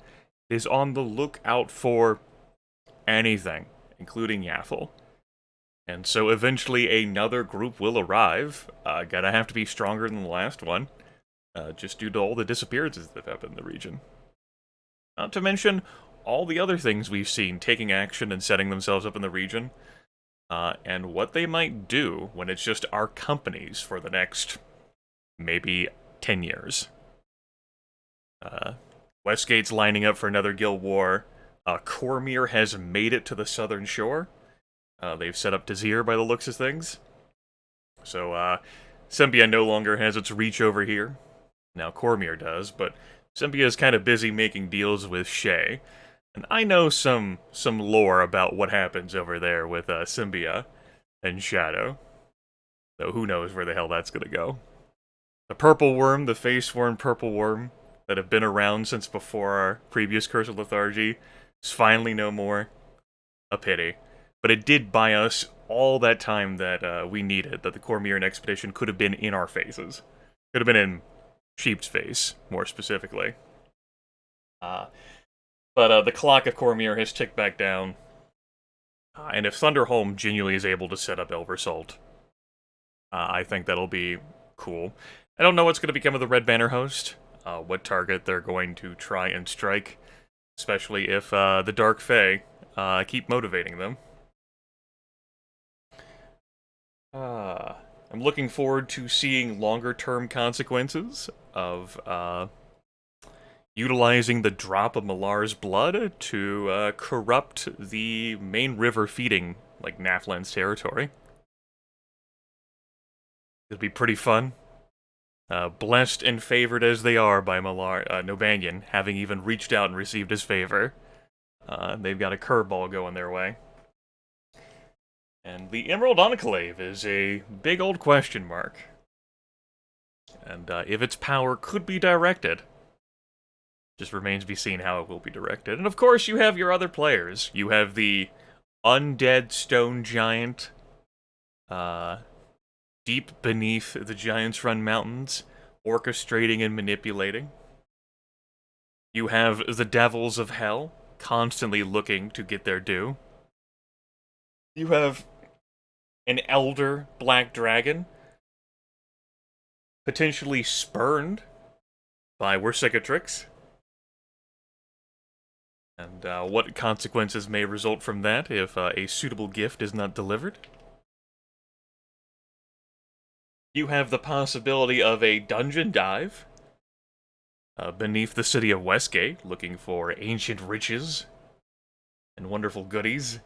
Speaker 3: is on the lookout for anything, including Yaffle. And so eventually another group will arrive, gonna have to be stronger than the last one, just due to all the disappearances that have happened in the region. Not to mention all the other things we've seen taking action and setting themselves up in the region, and what they might do when it's just our companies for the next, maybe, 10 years. Westgate's lining up for another guild war. Cormyr has made it to the southern shore. They've set up Dazir by the looks of things. So, Sembia no longer has its reach over here. Now Cormyr does, but Sembia is kind of busy making deals with Shay. And I know some lore about what happens over there with Sembia and Shadow. Though who knows where the hell that's gonna go. The purple worm, the face-worn purple worm, that have been around since before our previous Curse of Lethargy, is finally no more. A pity. But it did buy us all that time that we needed, that the Cormyr expedition could have been in our faces. Could have been in Sheep's face, more specifically. But the clock of Cormyr has ticked back down. And if Thunderholm genuinely is able to set up Elversalt, I think that'll be cool. I don't know what's going to become of the Red Banner host, what target they're going to try and strike, especially if the Dark Fae keep motivating them. I'm looking forward to seeing longer-term consequences of utilizing the drop of Malar's blood to corrupt the main river feeding, like, Nafland's territory. It'll be pretty fun. Blessed and favored as they are by Nobanian, having even reached out and received his favor, they've got a curveball going their way. And the Emerald Enclave is a big old question mark. And if its power could be directed, just remains to be seen how it will be directed. And of course, you have your other players. You have the undead stone giant, deep beneath the Giants Run Mountains, orchestrating and manipulating. You have the devils of hell, constantly looking to get their due. You have an elder black dragon, potentially spurned by Wersicatrix. And what consequences may result from that if a suitable gift is not delivered. You have the possibility of a dungeon dive beneath the city of Westgate, looking for ancient riches and wonderful goodies.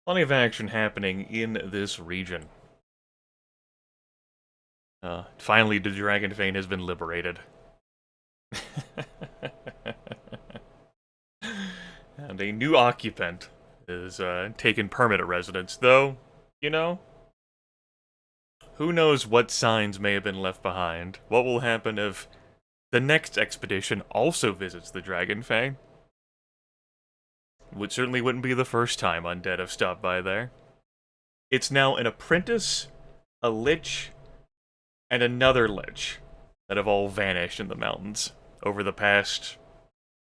Speaker 3: Plenty of action happening in this region. Finally, the Dragon Fane has been liberated. And a new occupant is taken permanent residence, though, you know, who knows what signs may have been left behind. What will happen if the next expedition also visits the Dragon Fang? Would certainly wouldn't be the first time undead have stopped by there. It's now an apprentice, a lich, and another lich that have all vanished in the mountains over the past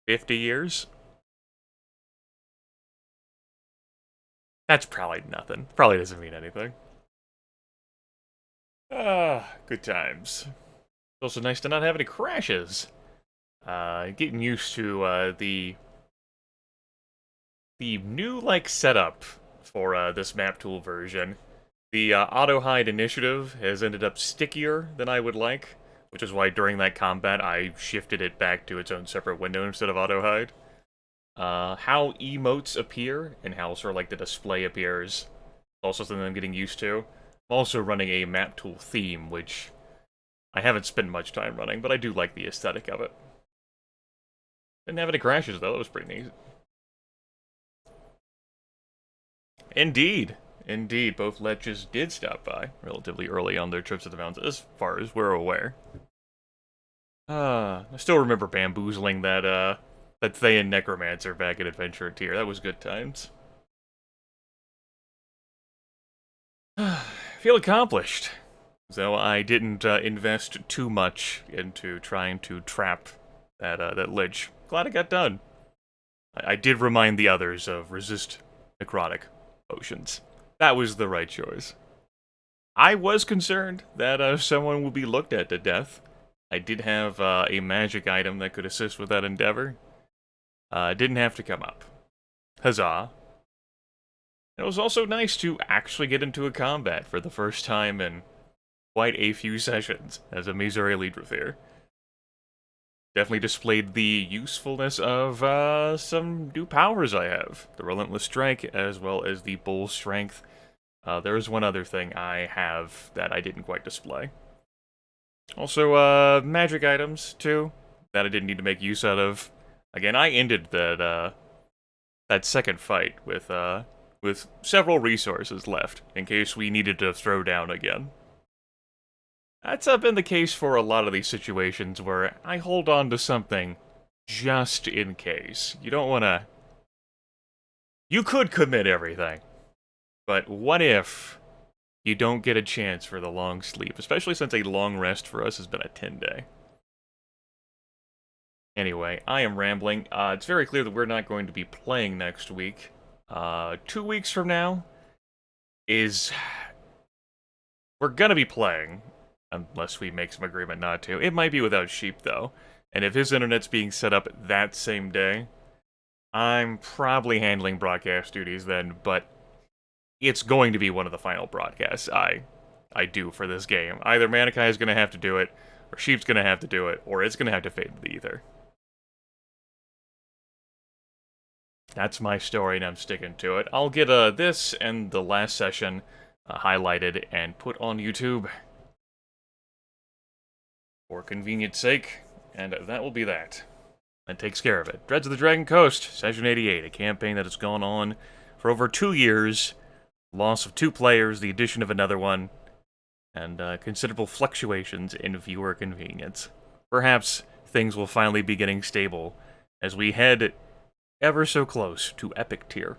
Speaker 3: 50 years. That's probably nothing. Probably doesn't mean anything. Good times. It's also nice to not have any crashes. Getting used to the new setup for this map tool version. The auto hide initiative has ended up stickier than I would like, which is why during that combat I shifted it back to its own separate window instead of auto hide. How emotes appear and how sort of like the display appears, also something I'm getting used to. I'm also running a map tool theme, which I haven't spent much time running, but I do like the aesthetic of it. Didn't have any crashes though, that was pretty neat. Indeed, both leches did stop by relatively early on their trips to the mountains, as far as we're aware. I still remember bamboozling that Thayan Necromancer back at Adventure Tier. That was good times. Feel accomplished. Though I didn't invest too much into trying to trap that lich. Glad it got done. I did remind the others of resist necrotic potions. That was the right choice. I was concerned that someone would be looked at to death. I did have a magic item that could assist with that endeavor. Didn't have to come up. Huzzah. It was also nice to actually get into a combat for the first time in quite a few sessions as a Missouri Leadrathier. Definitely displayed the usefulness of some new powers I have. The Relentless Strike, as well as the Bull Strength. There is one other thing I have that I didn't quite display. Also, magic items, too, that I didn't need to make use out of. Again, I ended that second fight with several resources left, in case we needed to throw down again. That's been the case for a lot of these situations where I hold on to something just in case. You don't want to... You could commit everything, but what if you don't get a chance for the long sleep, especially since a long rest for us has been a 10-day. Anyway, I am rambling. It's very clear that we're not going to be playing next week. 2 weeks from now is... We're gonna be playing, unless we make some agreement not to. It might be without Sheep, though. And if his internet's being set up that same day, I'm probably handling broadcast duties then, but it's going to be one of the final broadcasts I do for this game. Either Manikai is going to have to do it, or Sheep's going to have to do it, or it's going to have to fade into the ether. That's my story, and I'm sticking to it. I'll get this and the last session highlighted and put on YouTube. for convenience sake, and that will be that. That takes care of it. Dreads of the Dragon Coast, Session 88, a campaign that has gone on for over 2 years, loss of 2 players, the addition of another one, and considerable fluctuations in viewer convenience. Perhaps things will finally be getting stable as we head ever so close to Epic Tier.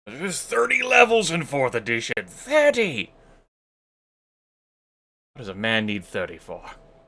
Speaker 3: There's 30 levels in 4th edition! 30! What does a man need 30 for?